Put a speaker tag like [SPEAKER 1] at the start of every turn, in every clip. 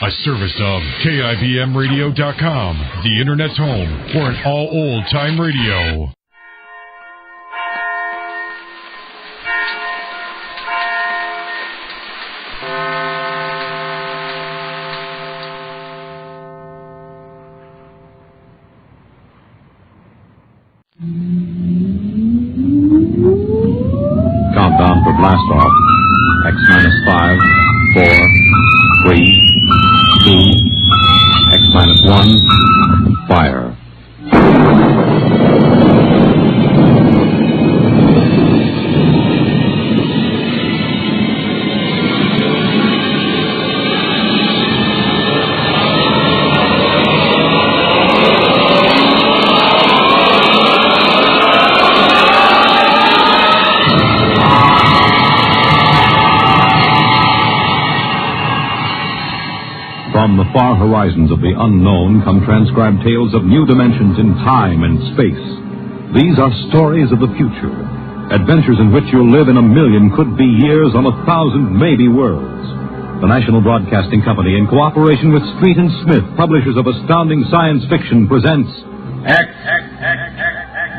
[SPEAKER 1] A service of KIBMradio.com, the Internet's home for an all old-time radio.
[SPEAKER 2] Countdown for blast off. X-5, 4, 3, 2, X-1, fire. From the far horizons of the unknown come transcribed tales of new dimensions in time and space. These are stories of the future, adventures in which you'll live in a million could-be years on 1,000 maybe worlds. The National Broadcasting Company, in cooperation with Street and Smith, publishers of astounding science fiction, presents
[SPEAKER 3] X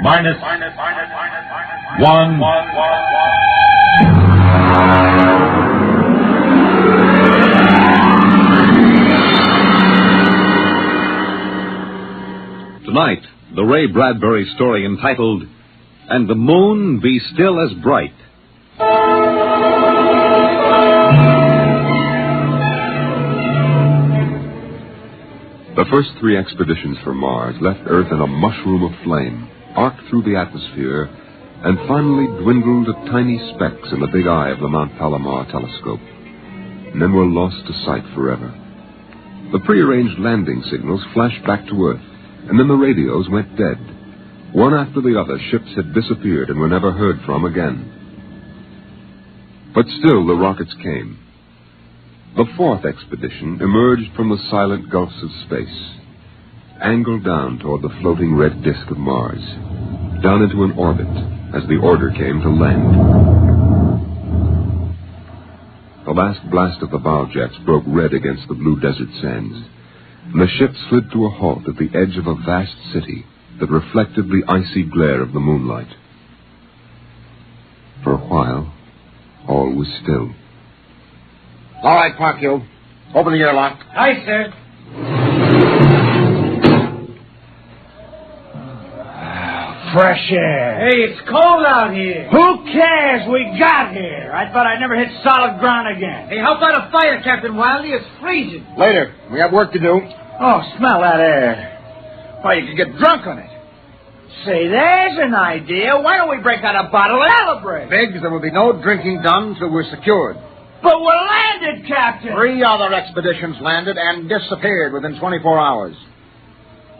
[SPEAKER 3] minus 1.
[SPEAKER 2] Tonight, the Ray Bradbury story entitled, And the Moon Be Still as Bright.
[SPEAKER 4] The first 3 expeditions for Mars left Earth in a mushroom of flame, arced through the atmosphere, and finally dwindled to tiny specks in the big eye of the Mount Palomar telescope, and then were lost to sight forever. The prearranged landing signals flashed back to Earth, and then the radios went dead. One after the other, ships had disappeared and were never heard from again. But still the rockets came. The 4th expedition emerged from the silent gulfs of space, angled down toward the floating red disk of Mars, down into an orbit as the order came to land. The last blast of the bow jets broke red against the blue desert sands, and the ship slid to a halt at the edge of a vast city that reflected the icy glare of the moonlight. For a while, all was still.
[SPEAKER 5] All right, park you. Open the airlock.
[SPEAKER 3] Aye, sir.
[SPEAKER 6] Fresh air.
[SPEAKER 3] Hey, it's cold out here.
[SPEAKER 6] Who cares? We got here. I thought I'd never hit solid ground again.
[SPEAKER 3] Hey, how about a fire, Captain Wiley? It's freezing.
[SPEAKER 5] Later. We have work to do.
[SPEAKER 6] Oh, smell that air.
[SPEAKER 5] Why, you could get drunk on it.
[SPEAKER 6] Say, there's an idea. Why don't we break out a bottle and celebrate?
[SPEAKER 5] Biggs, there will be no drinking done till we're secured.
[SPEAKER 6] But we're landed, Captain.
[SPEAKER 5] 3 other expeditions landed and disappeared within 24 hours.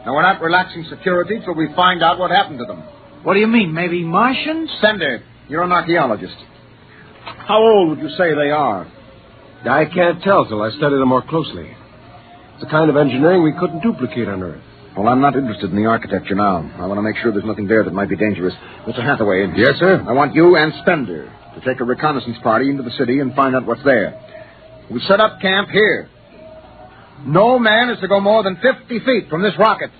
[SPEAKER 5] Now, we're not relaxing security till we find out what happened to them.
[SPEAKER 6] What do you mean, maybe Martians?
[SPEAKER 5] Sender, you're an archaeologist. How old would you say they are?
[SPEAKER 7] I can't tell till I study them more closely. It's a kind of engineering we couldn't duplicate on Earth.
[SPEAKER 5] Well, I'm not interested in the architecture now. I want to make sure there's nothing there that might be dangerous. Mr. Hathaway.
[SPEAKER 7] Yes, sir?
[SPEAKER 5] I want you and Spender to take a reconnaissance party into the city and find out what's there. We set up camp here. No man is to go more than 50 feet from this rocket.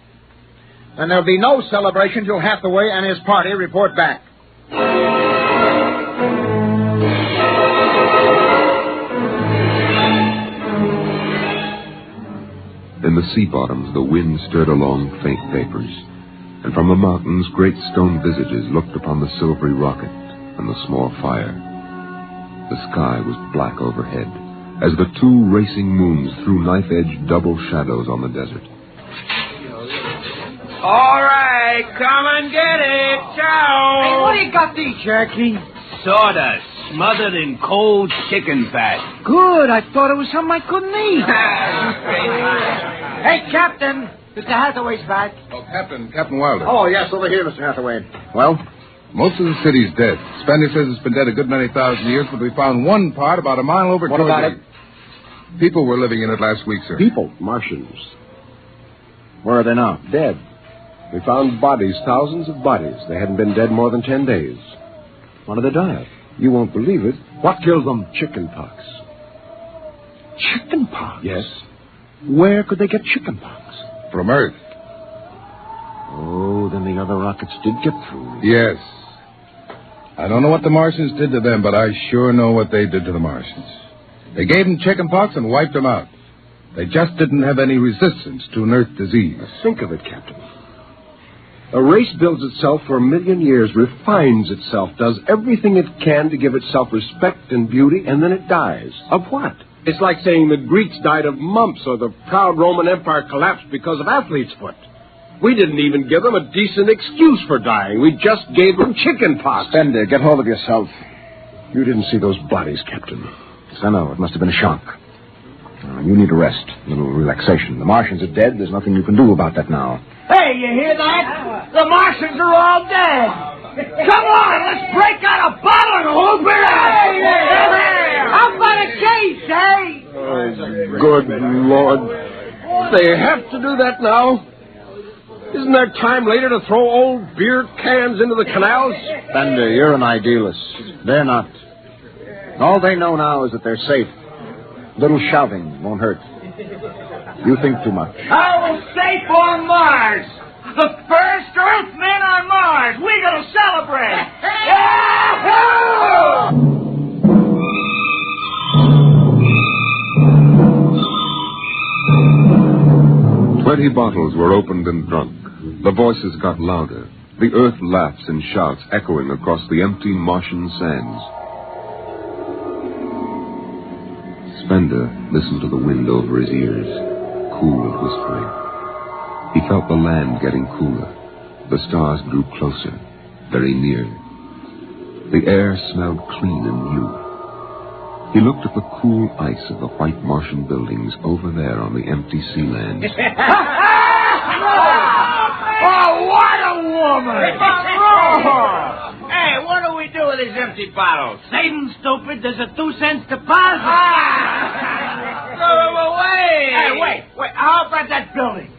[SPEAKER 5] And there'll be no celebration till Hathaway and his party report back.
[SPEAKER 4] In the sea bottoms, the wind stirred along faint vapors, and from the mountains, great stone visages looked upon the silvery rocket and the small fire. The sky was black overhead, as the 2 racing moons threw knife-edged double shadows on the desert.
[SPEAKER 3] All right, come and get it. Ciao.
[SPEAKER 6] Hey, what do you got these, Cherokee?
[SPEAKER 8] Sawdust, smothered in cold chicken fat.
[SPEAKER 6] Good. I thought it was something I couldn't eat. Hey, Captain. Mr. Hathaway's back.
[SPEAKER 7] Oh, Captain Wilder.
[SPEAKER 5] Oh, yes, over here, Mr. Hathaway. Well?
[SPEAKER 7] Most of the city's dead. Spender says it's been dead a good many thousand years, but we found one part about a mile over.
[SPEAKER 5] What about it?
[SPEAKER 7] People were living in it last week, sir.
[SPEAKER 5] People? Martians. Where are they now?
[SPEAKER 7] Dead. We found bodies, thousands of bodies. They hadn't been dead more than 10 days.
[SPEAKER 5] What did they die of?
[SPEAKER 7] You won't believe it.
[SPEAKER 5] What killed them?
[SPEAKER 7] Chicken pox.
[SPEAKER 5] Chicken pox?
[SPEAKER 7] Yes. Where could they get chickenpox?
[SPEAKER 9] From Earth.
[SPEAKER 5] Oh, then the other rockets did get through.
[SPEAKER 9] Yes. I don't know what the Martians did to them, but I sure know what they did to the Martians. They gave them chickenpox and wiped them out. They just didn't have any resistance to an Earth disease.
[SPEAKER 7] Think of it, Captain. A race builds itself for 1,000,000 years, refines itself, does everything it can to give itself respect and beauty, and then it dies. Of what? It's like saying the Greeks died of mumps or the proud Roman Empire collapsed because of athlete's foot. We didn't even give them a decent excuse for dying. We just gave them chickenpox.
[SPEAKER 5] Spender, get hold of yourself.
[SPEAKER 7] You didn't see those bodies, Captain.
[SPEAKER 5] Yes, I know. It must have been a shock. You need a rest, a little relaxation. The Martians are dead. There's nothing you can do about that now.
[SPEAKER 6] Hey, you hear that? The Martians are all dead. Come on, let's break out a bottle and whoop it out. How about a case, eh?
[SPEAKER 7] Oh, good Lord. They have to do that now? Isn't there time later to throw old beer cans into the canals?
[SPEAKER 5] Spender, you're an idealist. They're not. All they know now is that they're safe. Little shouting won't hurt. You think too much.
[SPEAKER 6] How safe on Mars? The first Earthmen on Mars. We're going to celebrate. Yahoo!
[SPEAKER 4] 20 bottles were opened and drunk. The voices got louder. The earth laughs and shouts echoing across the empty Martian sands. Spender listened to the wind over his ears, cool and whispering. He felt the land getting cooler. The stars grew closer, very near. The air smelled clean and new. He looked at the cool ice of the white Martian buildings over there on the empty sea lands.
[SPEAKER 6] Oh, what a woman! Oh. Hey, what do we do with these empty bottles?
[SPEAKER 8] Save them, stupid. There's a 2-cent deposit.
[SPEAKER 6] Wait. Hey, wait. How about that building?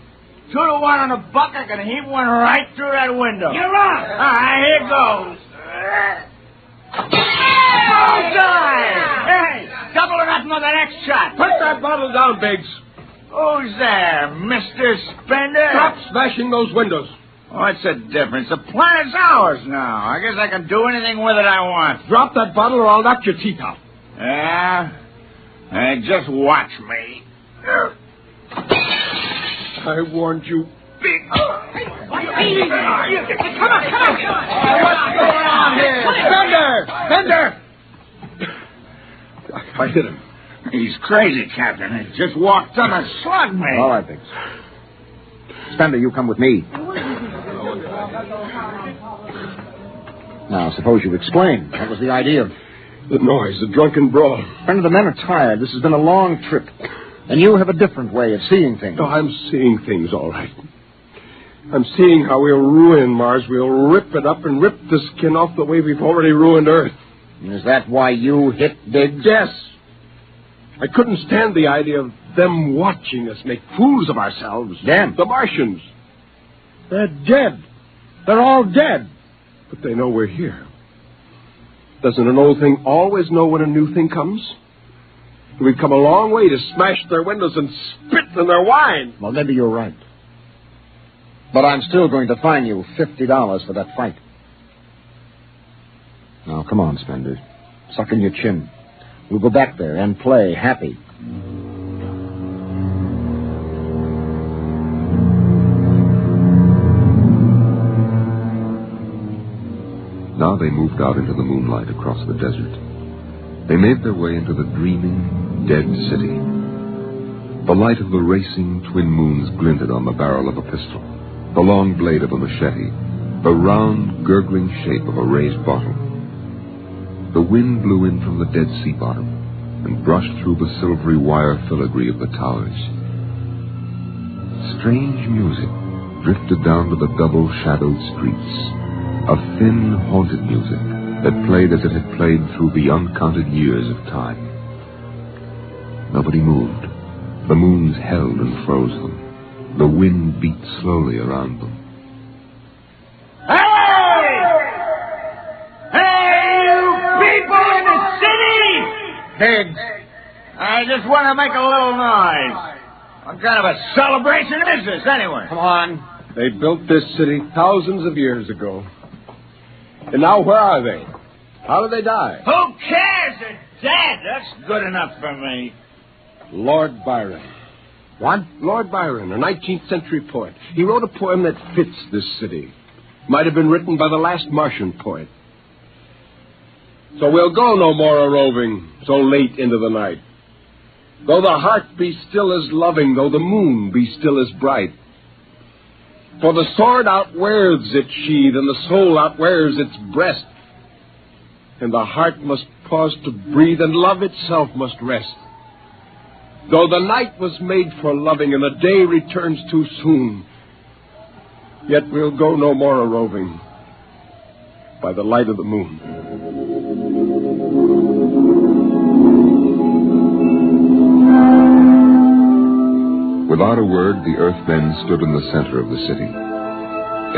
[SPEAKER 6] 2 to 1 on a buck. I can heave one right through that window.
[SPEAKER 8] You're on.
[SPEAKER 6] All right, here goes. Hey, double or nothing on the next shot.
[SPEAKER 7] Put that bottle down, Biggs.
[SPEAKER 6] Who's there, Mr. Spender?
[SPEAKER 7] Stop smashing those windows.
[SPEAKER 6] What's the difference? The planet's ours now. I guess I can do anything with it I want.
[SPEAKER 7] Drop that bottle or I'll knock your teeth out.
[SPEAKER 6] Yeah? Hey, just watch me.
[SPEAKER 7] I warned you, Biggs.
[SPEAKER 6] Come on. What's going on here? Spender!
[SPEAKER 7] I hit him.
[SPEAKER 6] He's crazy, Captain. He just walked up and slugged me.
[SPEAKER 5] All right, Biggs. Spender, you come with me. Now, suppose you explain. What was the idea?
[SPEAKER 7] The noise, the drunken brawl.
[SPEAKER 5] Spender, the men are tired. This has been a long trip. And you have a different way of seeing things.
[SPEAKER 7] No, I'm seeing things all right. I'm seeing how we'll ruin Mars. We'll rip it up and rip the skin off the way we've already ruined Earth.
[SPEAKER 5] Is that why you hit Biggs?
[SPEAKER 7] Yes. I couldn't stand the idea of them watching us make fools of ourselves.
[SPEAKER 5] Them?
[SPEAKER 7] The Martians. They're dead. They're all dead. But they know we're here. Doesn't an old thing always know when a new thing comes? We've come a long way to smash their windows and spit in their wine.
[SPEAKER 5] Well, maybe you're right. But I'm still going to fine you $50 for that fight. Now, come on, Spender. Suck in your chin. We'll go back there and play happy.
[SPEAKER 4] Now they moved out into the moonlight across the desert. They made their way into the dreaming, dead city. The light of the racing twin moons glinted on the barrel of a pistol, the long blade of a machete, the round, gurgling shape of a raised bottle. The wind blew in from the Dead Sea bottom and brushed through the silvery wire filigree of the towers. Strange music drifted down to the double-shadowed streets, a thin, haunted music that played as it had played through the uncounted years of time. Nobody moved. The moons held and froze them. The wind beat slowly around them.
[SPEAKER 6] Biggs, I just want to make a little noise. What kind of a celebration is this, anyway?
[SPEAKER 5] Come on.
[SPEAKER 7] They built this city thousands of years ago. And now where are they? How did they die?
[SPEAKER 6] Who cares? They're dead. That's good enough for me.
[SPEAKER 7] Lord Byron.
[SPEAKER 5] What?
[SPEAKER 7] Lord Byron, a 19th century poet. He wrote a poem that fits this city. Might have been written by the last Martian poet. So we'll go no more a-roving so late into the night. Though the heart be still as loving, though the moon be still as bright. For the sword outwears its sheath, and the soul outwears its breast. And the heart must pause to breathe, and love itself must rest. Though the night was made for loving, and the day returns too soon, yet we'll go no more a-roving by the light of the moon.
[SPEAKER 4] Without a word, the Earthmen stood in the center of the city.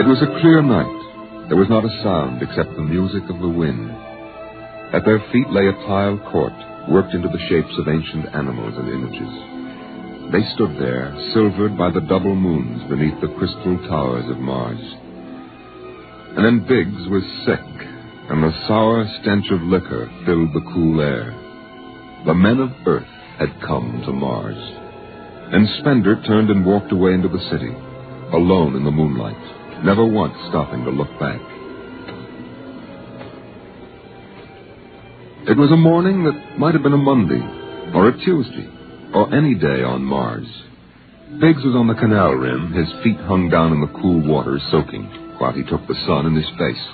[SPEAKER 4] It was a clear night. There was not a sound except the music of the wind. At their feet lay a tiled court, worked into the shapes of ancient animals and images. They stood there, silvered by the double moons beneath the crystal towers of Mars. And then Biggs was sick, and the sour stench of liquor filled the cool air. The men of Earth had come to Mars. And Spender turned and walked away into the city, alone in the moonlight, never once stopping to look back. It was a morning that might have been a Monday, or a Tuesday, or any day on Mars. Biggs was on the canal rim, his feet hung down in the cool water, soaking, while he took the sun in his face.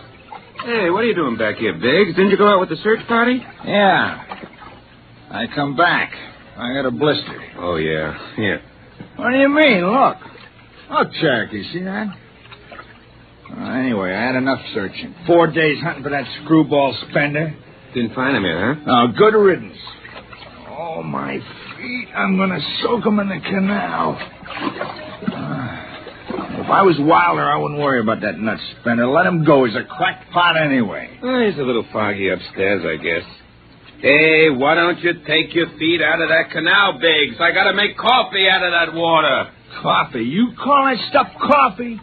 [SPEAKER 3] Hey, what are you doing back here, Biggs? Didn't you go out with the search party?
[SPEAKER 6] Yeah. I come back. I got a blister.
[SPEAKER 3] Oh, yeah. Here.
[SPEAKER 6] What do you mean? Look. Look, Cherokee, see that? Anyway, I had enough searching. 4 days hunting for that screwball Spender.
[SPEAKER 3] Didn't find him yet, huh?
[SPEAKER 6] Oh, good riddance. Oh, my feet. I'm going to soak them in the canal. If I was Wilder, I wouldn't worry about that nut Spender. Let him go. He's a cracked pot anyway.
[SPEAKER 3] He's a little foggy upstairs, I guess. Hey, why don't you take your feet out of that canal, Biggs? I got to make coffee out of that water.
[SPEAKER 6] Coffee? You call that stuff coffee?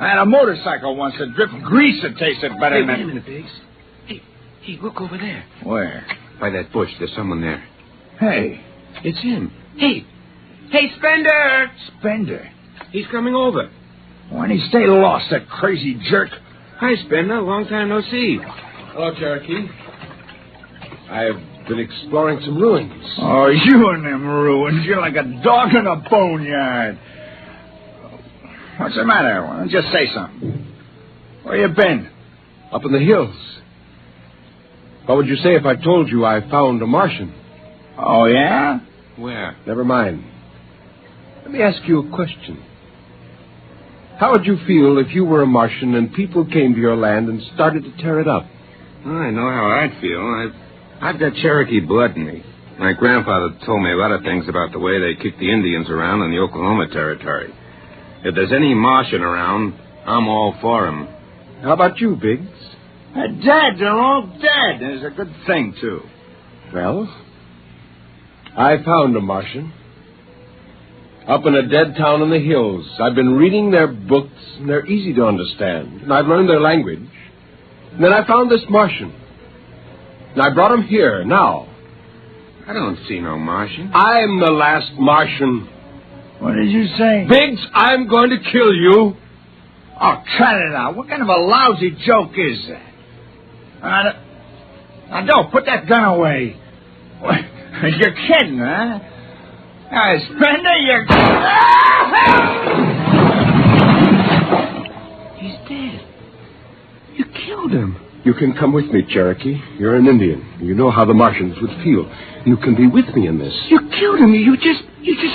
[SPEAKER 6] I had a motorcycle once that dripped grease that tasted better than...
[SPEAKER 3] Wait a minute, Biggs. Hey, look over there.
[SPEAKER 6] Where?
[SPEAKER 3] By that bush. There's someone there.
[SPEAKER 6] Hey.
[SPEAKER 3] It's him. Hey, Spender!
[SPEAKER 6] Spender?
[SPEAKER 3] He's coming over.
[SPEAKER 6] Why didn't he stay lost, that crazy jerk?
[SPEAKER 3] Hi, Spender. Long time no see.
[SPEAKER 7] Hello, Cherokee. I've been exploring some ruins.
[SPEAKER 6] Oh, you and them ruins. You're like a dog in a boneyard. What's the matter? Well, just say something. Where you been?
[SPEAKER 7] Up in the hills. What would you say if I told you I found a Martian?
[SPEAKER 6] Oh, yeah?
[SPEAKER 3] Where?
[SPEAKER 7] Never mind. Let me ask you a question. How would you feel if you were a Martian and people came to your land and started to tear it up?
[SPEAKER 3] I know how I'd feel. I've got Cherokee blood in me. My grandfather told me a lot of things about the way they kicked the Indians around in the Oklahoma Territory. If there's any Martian around, I'm all for him.
[SPEAKER 7] How about you, Biggs?
[SPEAKER 6] They're dead. They're all dead. And it's a good thing, too.
[SPEAKER 7] Well, I found a Martian. Up in a dead town in the hills. I've been reading their books, and they're easy to understand. And I've learned their language. And then I found this Martian. And I brought him here, now.
[SPEAKER 3] I don't see no Martian.
[SPEAKER 7] I'm the last Martian.
[SPEAKER 6] What did you say?
[SPEAKER 7] Biggs, I'm going to kill you.
[SPEAKER 6] Oh, cut it out. What kind of a lousy joke is that? Now, don't put that gun away. You're kidding, huh? Spender, you're...
[SPEAKER 3] He's dead. You killed him.
[SPEAKER 7] You can come with me, Cherokee. You're an Indian. You know how the Martians would feel. You can be with me in this.
[SPEAKER 3] You killed him. You just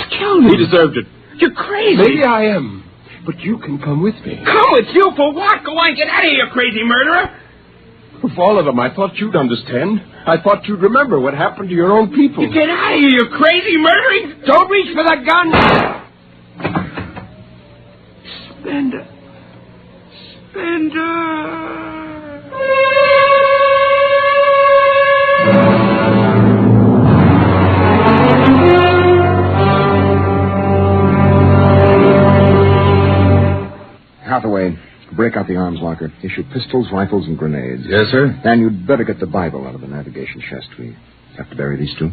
[SPEAKER 3] killed him.
[SPEAKER 7] He deserved it.
[SPEAKER 3] You're crazy.
[SPEAKER 7] Maybe I am. But you can come with me.
[SPEAKER 3] Come with you for what? Go on, get out of here, you crazy murderer.
[SPEAKER 7] Of all of them, I thought you'd understand. I thought you'd remember what happened to your own people.
[SPEAKER 3] You get out of here, you crazy murdering. Don't reach for the gun. Spender.
[SPEAKER 5] break out the arms locker. Issue pistols, rifles, and grenades.
[SPEAKER 9] Yes, sir?
[SPEAKER 5] Dan, you'd better get the Bible out of the navigation chest. We have to bury these two.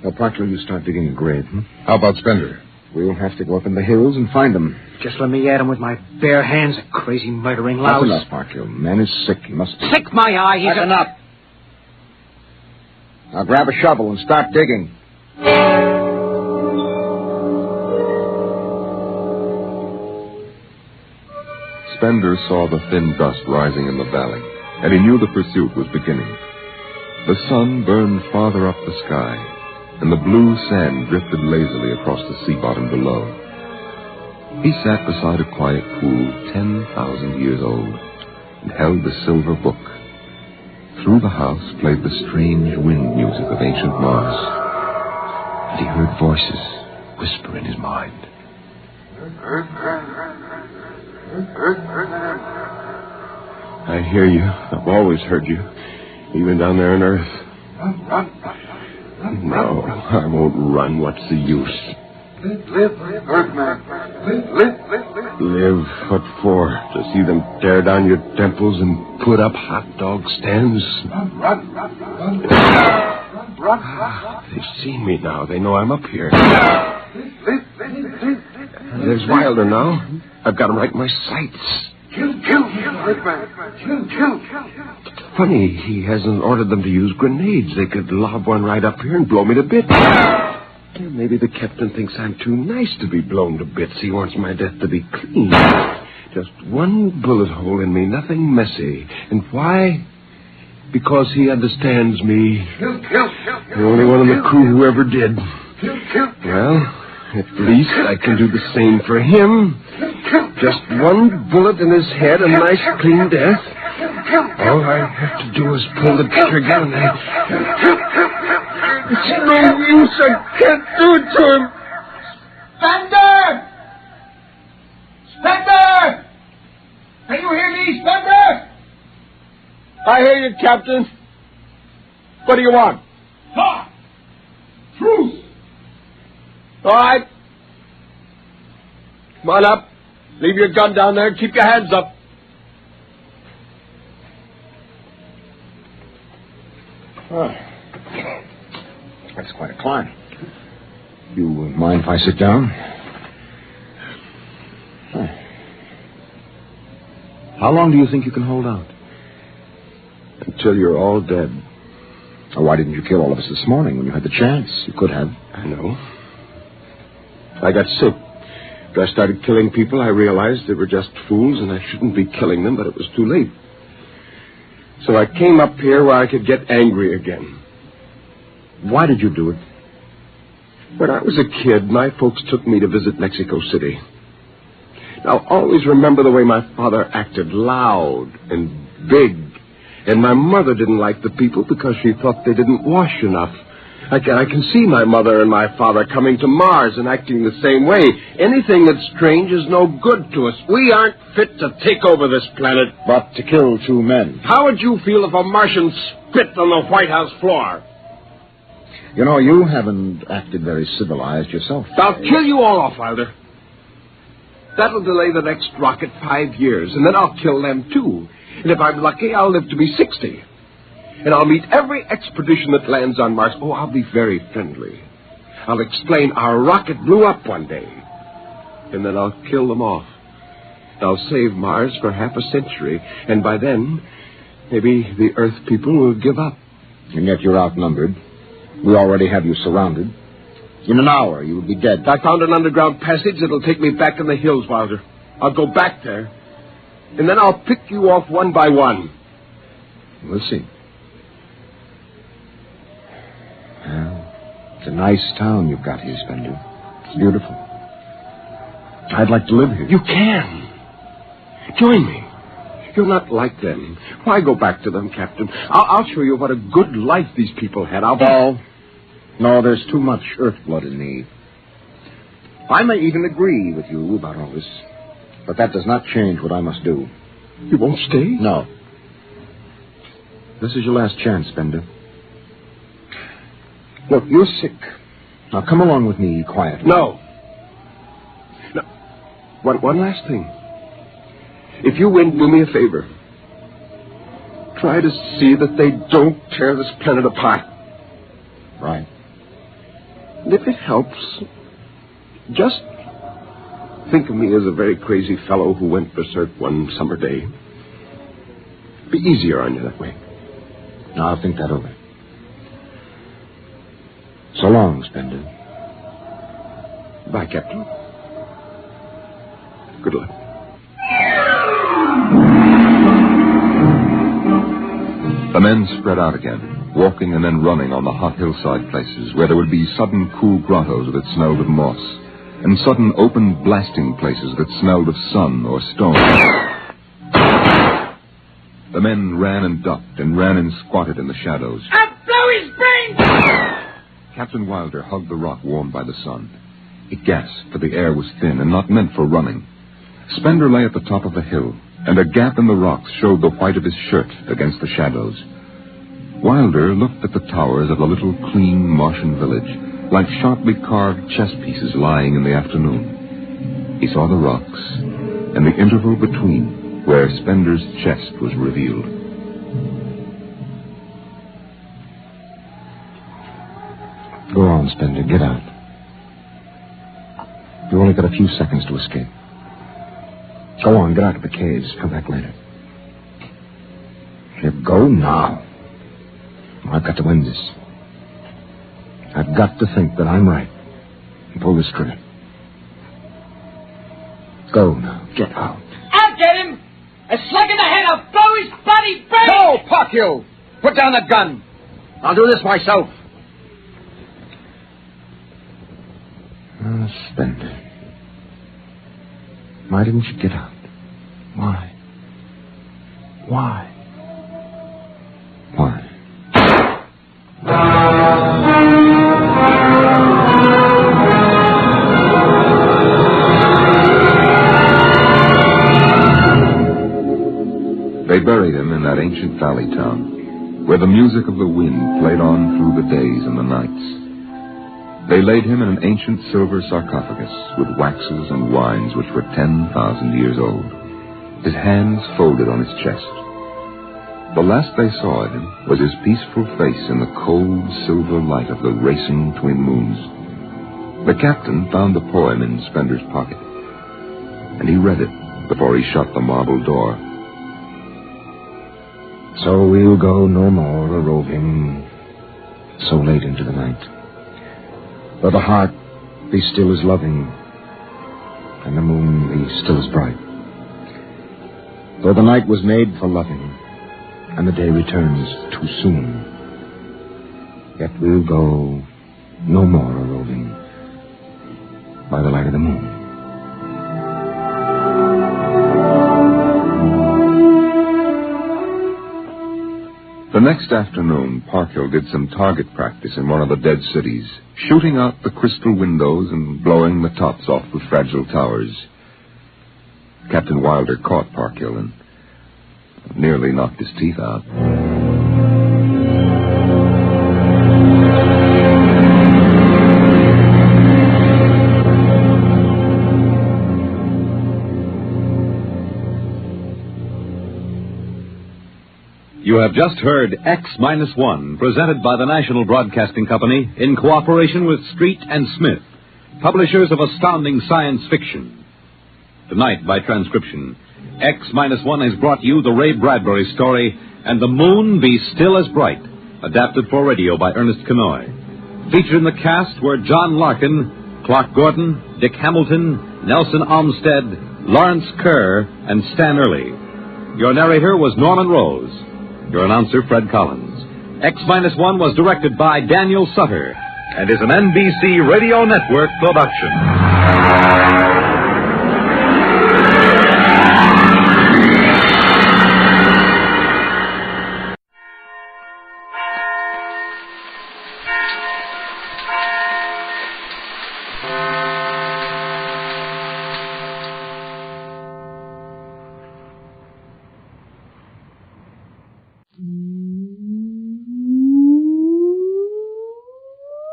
[SPEAKER 5] Now, Proctor, you start digging a grave,
[SPEAKER 9] How about Spender?
[SPEAKER 5] We'll have to go up in the hills and find them.
[SPEAKER 6] Just let me at him with my bare hands, a crazy murdering louse.
[SPEAKER 5] That's enough, Proctor. Man is sick. He must be...
[SPEAKER 6] Sick my eye. He's
[SPEAKER 5] That's enough. Now grab a shovel and start digging.
[SPEAKER 4] Spender saw the thin dust rising in the valley, and he knew the pursuit was beginning. The sun burned farther up the sky, and the blue sand drifted lazily across the sea bottom below. He sat beside a quiet pool 10,000 years old and held the silver book. Through the house played the strange wind music of ancient Mars, and he heard voices whisper in his mind.
[SPEAKER 7] I hear you. I've always heard you, even down there on Earth. No, I won't run. What's the use?
[SPEAKER 10] Live, Earthman.
[SPEAKER 7] Live? What for? To see them tear down your temples and put up hot dog stands?
[SPEAKER 10] Run.
[SPEAKER 7] They've seen me now. They know I'm up here. There's Wilder now. I've got him right in my sights.
[SPEAKER 10] Kill, Earthman. Kill.
[SPEAKER 7] Funny, he hasn't ordered them to use grenades. They could lob one right up here and blow me to bits. Maybe the captain thinks I'm too nice to be blown to bits. He wants my death to be clean. Just one bullet hole in me, nothing messy. And why? Because he understands me. The only one in the crew who ever did. Well, at least I can do the same for him. Just one bullet in his head, a nice clean death. All I have to do is pull the trigger and it's no use. I can't do it to him.
[SPEAKER 6] Spender! Can you hear me, Spender?
[SPEAKER 7] I hear you, Captain. What do you want?
[SPEAKER 6] Talk! Truce!
[SPEAKER 7] All right. Come on up. Leave your gun down there and keep your hands up.
[SPEAKER 5] Oh. That's quite a climb. You mind if I sit down? How long do you think you can hold out?
[SPEAKER 7] Until you're all dead.
[SPEAKER 5] Oh, why didn't you kill all of us this morning when you had the chance? You could have.
[SPEAKER 7] I know. I got sick. After I started killing people, I realized they were just fools and I shouldn't be killing them, but it was too late. So I came up here where I could get angry again.
[SPEAKER 5] Why did you do it?
[SPEAKER 7] When I was a kid, my folks took me to visit Mexico City. Now, always remember the way my father acted, loud and big. And my mother didn't like the people because she thought they didn't wash enough. I can see my mother and my father coming to Mars and acting the same way. Anything that's strange is no good to us. We aren't fit to take over this planet.
[SPEAKER 5] But to kill two men.
[SPEAKER 7] How would you feel if a Martian spit on the White House floor?
[SPEAKER 5] You know, you haven't acted very civilized yourself.
[SPEAKER 7] I'll kill you all off, Wilder. That'll delay the next rocket 5 years, and then I'll kill them, too. And if I'm lucky, I'll live to be 60. And I'll meet every expedition that lands on Mars. Oh, I'll be very friendly. I'll explain our rocket blew up one day. And then I'll kill them off. I'll save Mars for half a century. And by then, maybe the Earth people will give up.
[SPEAKER 5] And yet you're outnumbered. We already have you surrounded. In an hour, you will be dead.
[SPEAKER 7] I found an underground passage that'll take me back in the hills, Wilder. I'll go back there. And then I'll pick you off one by one.
[SPEAKER 5] We'll see. Well, it's a nice town you've got here, Spender. It's beautiful. I'd like to live here.
[SPEAKER 7] You can. Join me. You're not like them. Why go back to them, Captain? I'll show you what a good life these people had.
[SPEAKER 5] No, there's too much earth blood in me. I may even agree with you about all this, but that does not change what I must do.
[SPEAKER 7] You won't stay?
[SPEAKER 5] No. This is your last chance, Spender. Look, you're sick. Now come along with me quietly.
[SPEAKER 7] No. One last thing. If you win, do me a favor. Try to see that they don't tear this planet apart.
[SPEAKER 5] Right.
[SPEAKER 7] And if it helps, just think of me as a very crazy fellow who went berserk one summer day. Be easier on you that way.
[SPEAKER 5] Now, I'll think that over. So long, Spender.
[SPEAKER 7] Bye, Captain. Good luck.
[SPEAKER 4] The men spread out again, walking and then running on the hot hillside places where there would be sudden cool grottos that smelled of moss, and sudden open blasting places that smelled of sun or stone. The men ran and ducked and ran and squatted in the shadows.
[SPEAKER 6] I'll blow his brains!
[SPEAKER 4] Captain Wilder hugged the rock warmed by the sun. He gasped, for the air was thin and not meant for running. Spender lay at the top of the hill, and a gap in the rocks showed the white of his shirt against the shadows. Wilder looked at the towers of the little clean Martian village, like sharply carved chess pieces lying in the afternoon. He saw the rocks, and the interval between, where Spender's chest was revealed.
[SPEAKER 5] Go on, Spender. Get out. You only got a few seconds to escape. Go on, get out of the caves. Come back later. You go now. I've got to win this. I've got to think that I'm right and pull this trigger. Go now. Get out.
[SPEAKER 6] I'll get him! A slug in the head, I'll blow his bloody brains!
[SPEAKER 5] No, Puck, you! Put down the gun. I'll do this myself. Spender. Why didn't you get out? Why? Why? Why?
[SPEAKER 4] They buried him in that ancient valley town, where the music of the wind played on through the days and the nights. They laid him in an ancient silver sarcophagus with waxes and wines which were 10,000 years old, his hands folded on his chest. The last they saw of him was his peaceful face in the cold silver light of the racing twin moons. The captain found the poem in Spender's pocket, and he read it before he shut the marble door.
[SPEAKER 5] So we'll go no more a-roving so late into the night. Though the heart be still as loving, and the moon be still as bright. Though the night was made for loving, and the day returns too soon, yet we'll go no more a-roving by the light of the moon.
[SPEAKER 4] The next afternoon, Parkhill did some target practice in one of the dead cities, shooting out the crystal windows and blowing the tops off the fragile towers. Captain Wilder caught Parkhill and nearly knocked his teeth out.
[SPEAKER 11] You have just heard X-1, presented by the National Broadcasting Company in cooperation with Street and Smith, publishers of astounding science fiction. Tonight, by transcription, X-1 has brought you the Ray Bradbury story, And the Moon Be Still as Bright, adapted for radio by Ernest Kenoy. Featured in the cast were John Larkin, Clark Gordon, Dick Hamilton, Nelson Olmsted, Lawrence Kerr, and Stan Early. Your narrator was Norman Rose. Your announcer, Fred Collins. X-1 was directed by Daniel Sutter and is an NBC Radio Network production.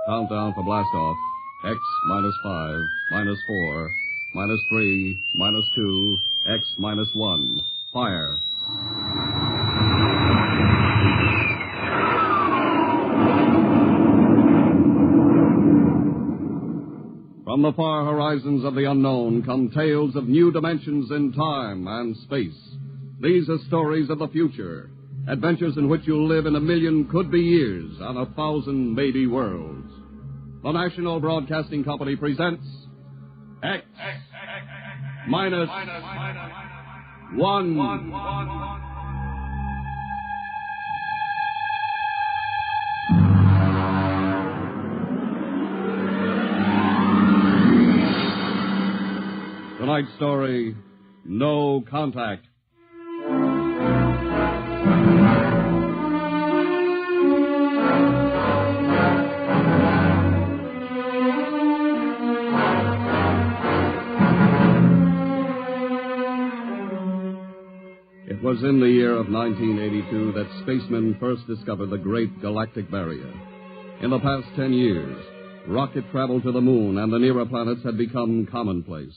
[SPEAKER 12] Countdown for blastoff. X -5, -4, -3, -2, X-1. Fire. From the far horizons of the unknown come tales of new dimensions in time and space. These are stories of the future, adventures in which you'll live in a million could-be years on 1,000 maybe worlds. The National Broadcasting Company presents X-1. Tonight's story, No Contact. It was in the year of 1982 that spacemen first discovered the Great Galactic Barrier. In the past 10 years, rocket travel to the moon and the nearer planets had become commonplace.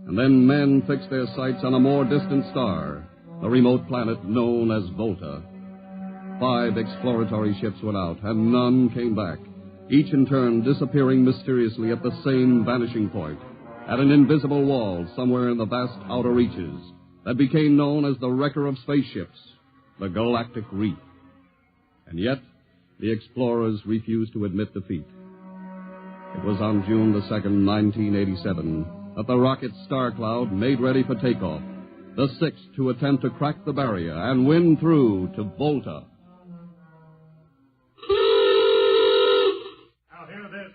[SPEAKER 12] And then men fixed their sights on a more distant star, the remote planet known as Volta. 5 exploratory ships went out, and none came back, each in turn disappearing mysteriously at the same vanishing point, at an invisible wall somewhere in the vast outer reaches that became known as the wrecker of spaceships, the Galactic Reef. And yet, the explorers refused to admit defeat. It was on June the 2nd, 1987, that the rocket Star Cloud made ready for takeoff, the 6th to attempt to crack the barrier and win through to Volta.
[SPEAKER 13] Now hear this.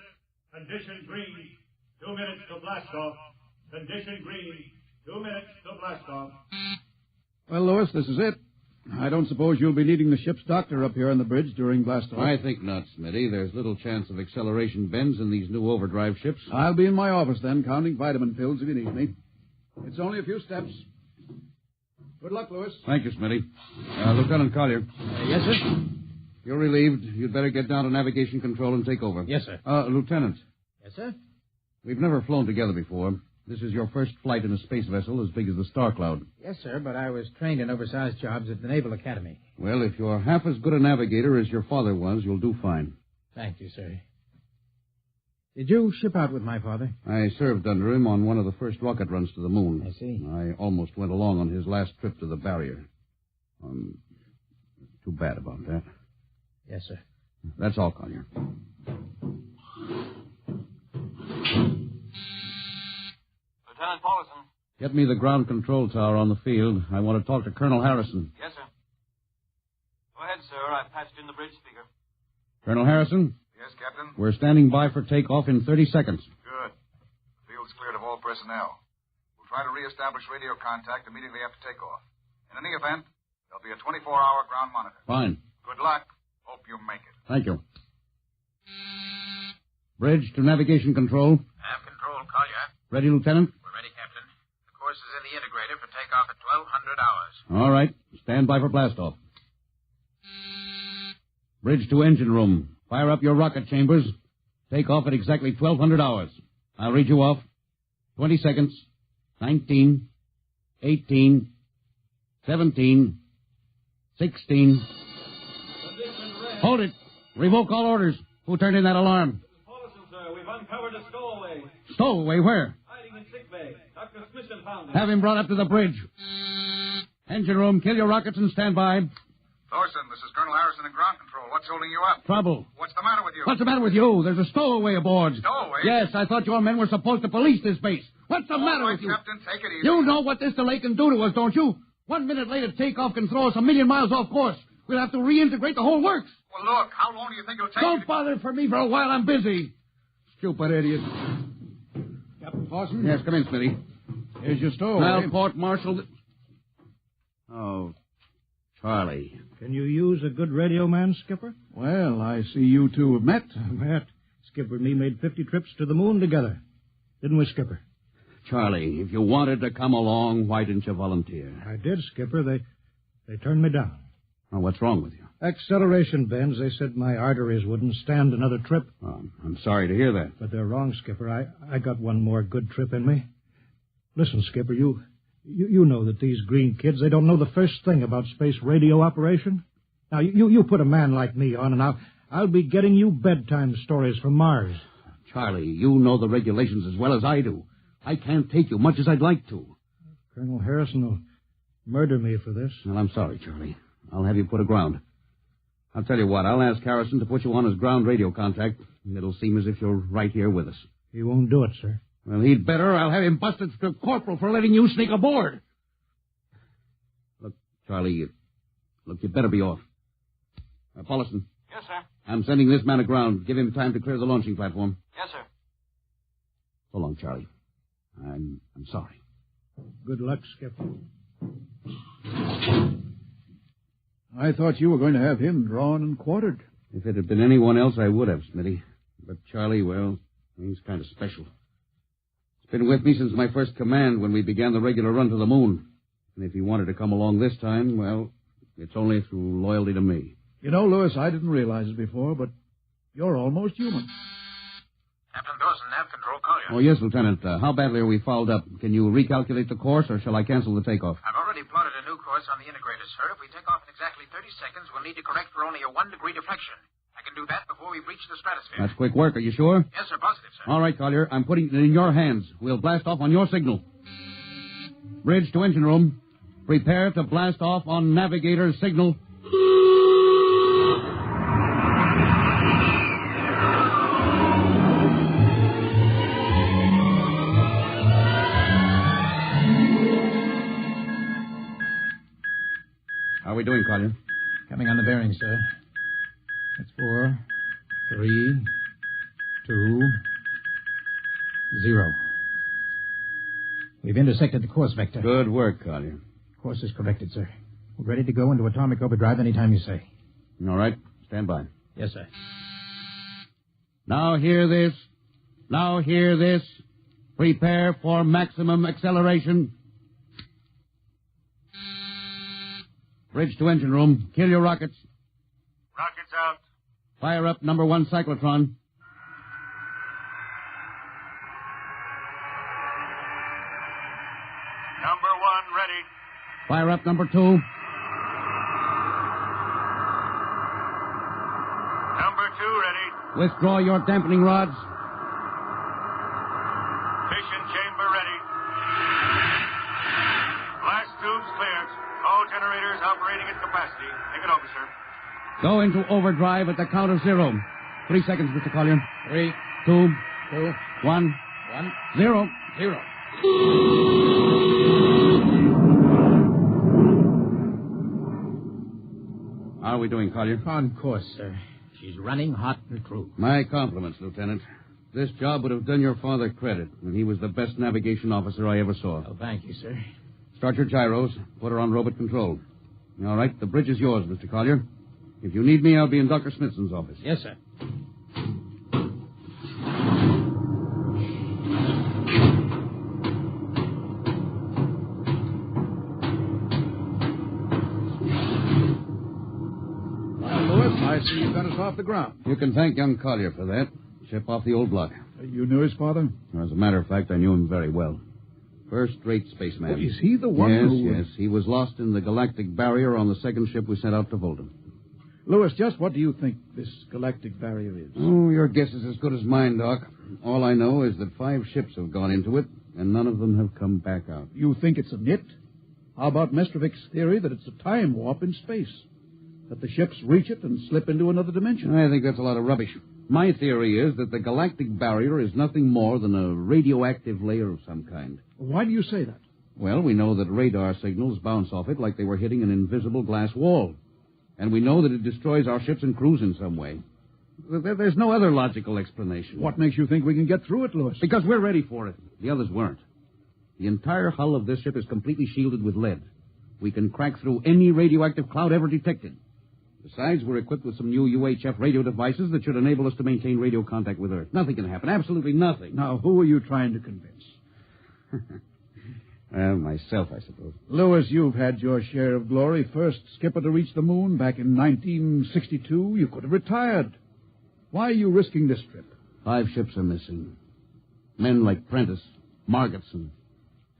[SPEAKER 13] Condition green. 2 minutes to blast off. Condition green. 2 minutes to blast off.
[SPEAKER 14] Well, Lewis, this is it. I don't suppose you'll be needing the ship's doctor up here on the bridge during blast-off.
[SPEAKER 15] I think not, Smitty. There's little chance of acceleration bends in these new overdrive ships.
[SPEAKER 14] I'll be in my office then, counting vitamin pills if you need me. It's only a few steps. Good luck, Lewis.
[SPEAKER 15] Thank you, Smitty. Lieutenant Collier.
[SPEAKER 14] Yes, sir?
[SPEAKER 15] You're relieved. You'd better get down to navigation control and take over.
[SPEAKER 14] Yes, sir.
[SPEAKER 15] Lieutenant.
[SPEAKER 14] Yes, sir?
[SPEAKER 15] We've never flown together before. This is your first flight in a space vessel as big as the Star Cloud.
[SPEAKER 16] Yes, sir, but I was trained in oversized jobs at the Naval Academy.
[SPEAKER 15] Well, if you're half as good a navigator as your father was, you'll do fine.
[SPEAKER 16] Thank you, sir. Did you ship out with my father?
[SPEAKER 15] I served under him on one of the first rocket runs to the moon.
[SPEAKER 16] I see.
[SPEAKER 15] I almost went along on his last trip to the barrier. Too bad about that.
[SPEAKER 16] Yes, sir.
[SPEAKER 15] That's all, Collier.
[SPEAKER 17] Lieutenant Paulson.
[SPEAKER 15] Get me the ground control tower on the field. I want to talk to Colonel Harrison.
[SPEAKER 17] Yes, sir. Go ahead, sir. I've patched in the bridge speaker.
[SPEAKER 15] Colonel Harrison?
[SPEAKER 18] Yes, Captain?
[SPEAKER 15] We're standing by for takeoff in 30 seconds.
[SPEAKER 18] Good. The field's cleared of all personnel. We'll try to reestablish radio contact immediately after takeoff. In any event, there'll be a 24-hour ground monitor.
[SPEAKER 15] Fine.
[SPEAKER 18] Good luck. Hope you make it.
[SPEAKER 15] Thank you. Bridge to navigation control.
[SPEAKER 17] Nav control, Collier.
[SPEAKER 15] Ready, Lieutenant?
[SPEAKER 17] We're ready, Captain. The course is in the integrator for takeoff at 1200 hours.
[SPEAKER 15] All right. Stand by for blastoff. Bridge to engine room. Fire up your rocket chambers. Take off at exactly 1200 hours. I'll read you off. 20 seconds. 19. 18. 17. 16. Hold it. Revoke all orders. Who turned in that alarm?
[SPEAKER 13] Paulson, sir. We've uncovered a stowaway.
[SPEAKER 15] Stowaway? Where?
[SPEAKER 13] Hiding in sickbay. Dr. Smithson found him.
[SPEAKER 15] Have him brought up to the bridge. Engine room, kill your rockets and stand by.
[SPEAKER 18] Thorson, this is Colonel Harrison in ground control. What's holding you up?
[SPEAKER 15] Trouble.
[SPEAKER 18] What's the matter with you?
[SPEAKER 15] What's the matter with you? There's a stowaway aboard.
[SPEAKER 18] Stowaway?
[SPEAKER 15] Yes, I thought your men were supposed to police this base. What's the matter with you?
[SPEAKER 18] Captain, take it easy.
[SPEAKER 15] You know what this delay can do to us, don't you? 1 minute later, takeoff can throw us 1,000,000 miles off course. We'll have to reintegrate the whole works.
[SPEAKER 18] Well, look, how long do you think it'll take?
[SPEAKER 15] Don't bother for me for a while. I'm busy. Stupid idiot.
[SPEAKER 14] Captain Paulson?
[SPEAKER 15] Yes, come in, Smitty.
[SPEAKER 14] Here's your stowaway.
[SPEAKER 15] I'll court-martial... Oh, Charlie.
[SPEAKER 19] Can you use a good radio man, Skipper?
[SPEAKER 14] Well, I see you two have met.
[SPEAKER 19] Met. Skipper and me made 50 trips to the moon together. Didn't we, Skipper?
[SPEAKER 15] Charlie, if you wanted to come along, why didn't you volunteer?
[SPEAKER 19] I did, Skipper. They turned me down.
[SPEAKER 15] Oh, what's wrong with you?
[SPEAKER 19] Acceleration bends. They said my arteries wouldn't stand another trip.
[SPEAKER 15] Oh, I'm sorry to hear that.
[SPEAKER 19] But they're wrong, Skipper. I got one more good trip in me. Listen, Skipper, you You know that these green kids, they don't know the first thing about space radio operation. Now, you put a man like me on, and I'll be getting you bedtime stories from Mars.
[SPEAKER 15] Charlie, you know the regulations as well as I do. I can't take you much as I'd like to.
[SPEAKER 19] Colonel Harrison will murder me for this.
[SPEAKER 15] Well, I'm sorry, Charlie. I'll have you put aground. I'll tell you what, I'll ask Harrison to put you on his ground radio contact, and it'll seem as if you're right here with us.
[SPEAKER 19] He won't do it, sir.
[SPEAKER 15] Well, he'd better. I'll have him busted to corporal for letting you sneak aboard. Look, Charlie, you better be off. Paulison.
[SPEAKER 17] Yes, sir.
[SPEAKER 15] I'm sending this man aground. Give him time to clear the launching platform.
[SPEAKER 17] Yes, sir.
[SPEAKER 15] So long, Charlie. I'm sorry.
[SPEAKER 19] Good luck, Skipper.
[SPEAKER 14] I thought you were going to have him drawn and quartered.
[SPEAKER 15] If it had been anyone else, I would have, Smitty. But Charlie, well, he's kind of special. He's been with me since my first command when we began the regular run to the moon. And if he wanted to come along this time, well, it's only through loyalty to me.
[SPEAKER 14] You know, Lewis, I didn't realize it before, but you're almost human.
[SPEAKER 17] Captain Dawson, nav control, call you.
[SPEAKER 15] Oh, yes, Lieutenant. How badly are we fouled up? Can you recalculate the course, or shall I cancel the takeoff?
[SPEAKER 17] I've already plotted a new course on the integrator, sir. If we take off in exactly 30 seconds, we'll need to correct for only a 1-degree deflection. I can do that before we reach the stratosphere.
[SPEAKER 15] That's quick work. Are you sure?
[SPEAKER 17] Yes, sir. Positive, sir.
[SPEAKER 15] All right, Collier. I'm putting it in your hands. We'll blast off on your signal. Bridge to engine room. Prepare to blast off on navigator's signal. How are we doing, Collier?
[SPEAKER 16] Coming on the bearing, sir. That's 4, 3, 2, 0. We've intersected the course vector.
[SPEAKER 15] Good work, Collier.
[SPEAKER 16] Course is corrected, sir. We're ready to go into atomic overdrive anytime you say.
[SPEAKER 15] All right. Stand by.
[SPEAKER 16] Yes, sir.
[SPEAKER 15] Now hear this. Now hear this. Prepare for maximum acceleration. Bridge to engine room. Kill your rockets.
[SPEAKER 13] Rockets out.
[SPEAKER 15] Fire up number 1 cyclotron.
[SPEAKER 13] Number 1 ready.
[SPEAKER 15] Fire up number 2.
[SPEAKER 13] Number 2 ready.
[SPEAKER 15] Withdraw your dampening rods.
[SPEAKER 13] Fission chamber ready. Blast tubes cleared. All generators operating at capacity. Take it over, sir.
[SPEAKER 15] Go into overdrive at the count of 0. 3 seconds, Mr. Collier.
[SPEAKER 16] 3,
[SPEAKER 15] 2,
[SPEAKER 16] 2,
[SPEAKER 15] 1, 0.
[SPEAKER 16] 0.
[SPEAKER 15] How are we doing, Collier?
[SPEAKER 16] On course, sir. She's running hot and true.
[SPEAKER 15] My compliments, Lieutenant. This job would have done your father credit, and he was the best navigation officer I ever saw.
[SPEAKER 16] Oh, thank you, sir.
[SPEAKER 15] Start your gyros. Put her on robot control. All right, the bridge is yours, Mr. Collier. If you need me, I'll be in Dr. Smithson's office.
[SPEAKER 16] Yes, sir.
[SPEAKER 14] I see you've got us off the ground.
[SPEAKER 15] You can thank young Collier for that. Ship off the old block.
[SPEAKER 14] You knew his father?
[SPEAKER 15] As a matter of fact, I knew him very well. First-rate spaceman.
[SPEAKER 14] Oh, is he the one
[SPEAKER 15] Yes. He was lost in the galactic barrier on the second ship we sent out to Volta.
[SPEAKER 14] Lewis, just what do you think this galactic barrier is?
[SPEAKER 15] Oh, your guess is as good as mine, Doc. All I know is that 5 ships have gone into it, and none of them have come back out.
[SPEAKER 14] You think it's a nit? How about Mestrovic's theory that it's a time warp in space? That the ships reach it and slip into another dimension?
[SPEAKER 15] I think that's a lot of rubbish. My theory is that the galactic barrier is nothing more than a radioactive layer of some kind.
[SPEAKER 14] Why do you say that?
[SPEAKER 15] Well, we know that radar signals bounce off it like they were hitting an invisible glass wall. And we know that it destroys our ships and crews in some way. There's no other logical explanation.
[SPEAKER 14] What makes you think we can get through it, Lewis?
[SPEAKER 15] Because we're ready for it. The others weren't. The entire hull of this ship is completely shielded with lead. We can crack through any radioactive cloud ever detected. Besides, we're equipped with some new UHF radio devices that should enable us to maintain radio contact with Earth. Nothing can happen. Absolutely nothing.
[SPEAKER 14] Now, who are you trying to convince?
[SPEAKER 15] Myself, I suppose.
[SPEAKER 14] Lewis, you've had your share of glory. First skipper to reach the moon back in 1962. You could have retired. Why are you risking this trip?
[SPEAKER 15] 5 ships are missing. Men like Prentice, Margetson,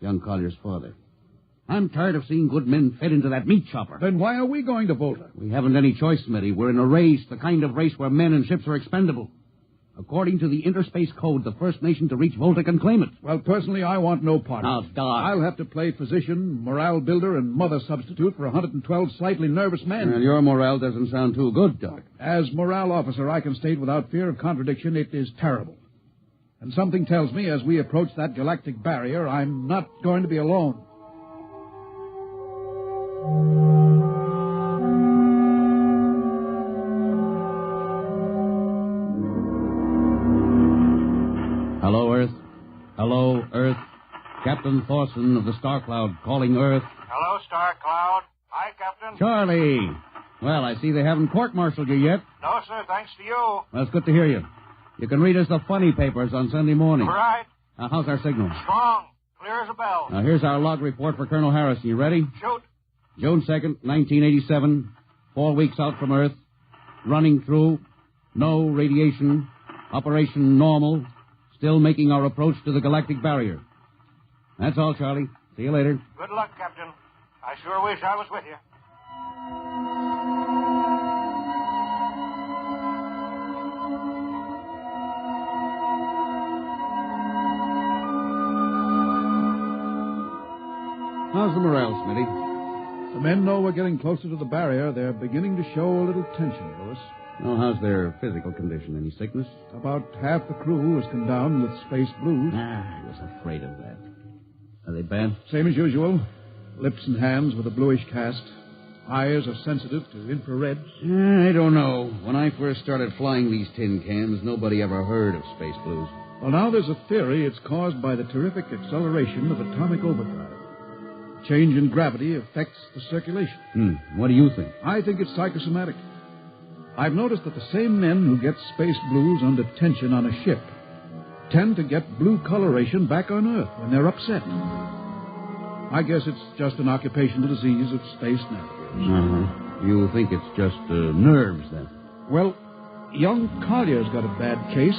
[SPEAKER 15] young Collier's father. I'm tired of seeing good men fed into that meat chopper.
[SPEAKER 14] Then why are we going to Volta?
[SPEAKER 15] We haven't any choice, Smitty. We're in a race, the kind of race where men and ships are expendable. According to the Interspace Code, the first nation to reach Volta can claim it.
[SPEAKER 14] Well, personally, I want no part
[SPEAKER 15] Now,
[SPEAKER 14] of it.
[SPEAKER 15] Doc.
[SPEAKER 14] I'll have to play physician, morale builder, and mother substitute for 112 slightly nervous men.
[SPEAKER 15] Well, your morale doesn't sound too good, Doc.
[SPEAKER 14] As morale officer, I can state without fear of contradiction, it is terrible. And something tells me as we approach that galactic barrier, I'm not going to be alone.
[SPEAKER 15] Hello, Earth. Hello, Earth. Captain Thorson of the Star Cloud calling Earth.
[SPEAKER 17] Hello, Star Cloud. Hi, Captain.
[SPEAKER 15] Charlie. Well, I see they haven't court-martialed you yet.
[SPEAKER 17] No, sir, thanks to you.
[SPEAKER 15] Well, it's good to hear you. You can read us the funny papers on Sunday morning.
[SPEAKER 17] Right.
[SPEAKER 15] How's our signal?
[SPEAKER 17] Strong. Clear as a bell.
[SPEAKER 15] Now, here's our log report for Colonel Harrison. You ready?
[SPEAKER 17] Shoot.
[SPEAKER 15] June 2nd, 1987. 4 weeks out from Earth. Running through. No radiation. Operation normal. Still making our approach to the galactic barrier. That's all, Charlie. See you later.
[SPEAKER 17] Good luck, Captain. I sure wish I was with you.
[SPEAKER 15] How's the morale, Smitty?
[SPEAKER 14] The men know we're getting closer to the barrier. They're beginning to show a little tension, Lewis.
[SPEAKER 15] Oh, how's their physical condition? Any sickness?
[SPEAKER 14] About half the crew has come down with space blues.
[SPEAKER 15] I was afraid of that. Are they bad?
[SPEAKER 14] Same as usual. Lips and hands with a bluish cast. Eyes are sensitive to infrareds.
[SPEAKER 15] I don't know. When I first started flying these tin cans, nobody ever heard of space blues.
[SPEAKER 14] Well, now there's a theory it's caused by the terrific acceleration of atomic overdrive. Change in gravity affects the circulation.
[SPEAKER 15] What do you think?
[SPEAKER 14] I think it's psychosomatic. I've noticed that the same men who get space blues under tension on a ship tend to get blue coloration back on Earth when they're upset. I guess it's just an occupational disease of space navigators.
[SPEAKER 15] You think it's just nerves, then?
[SPEAKER 14] Well, young Collier's got a bad case.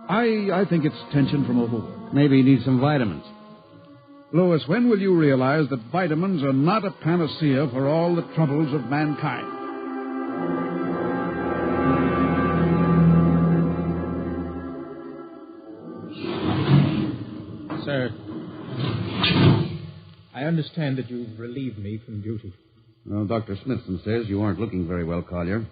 [SPEAKER 14] I think it's tension from overwork.
[SPEAKER 15] Maybe he needs some vitamins.
[SPEAKER 14] Lewis, when will you realize that vitamins are not a panacea for all the troubles of mankind?
[SPEAKER 16] Sir, I understand that you've relieved me from duty.
[SPEAKER 15] Well, Dr. Smithson says you aren't looking very well, Collier.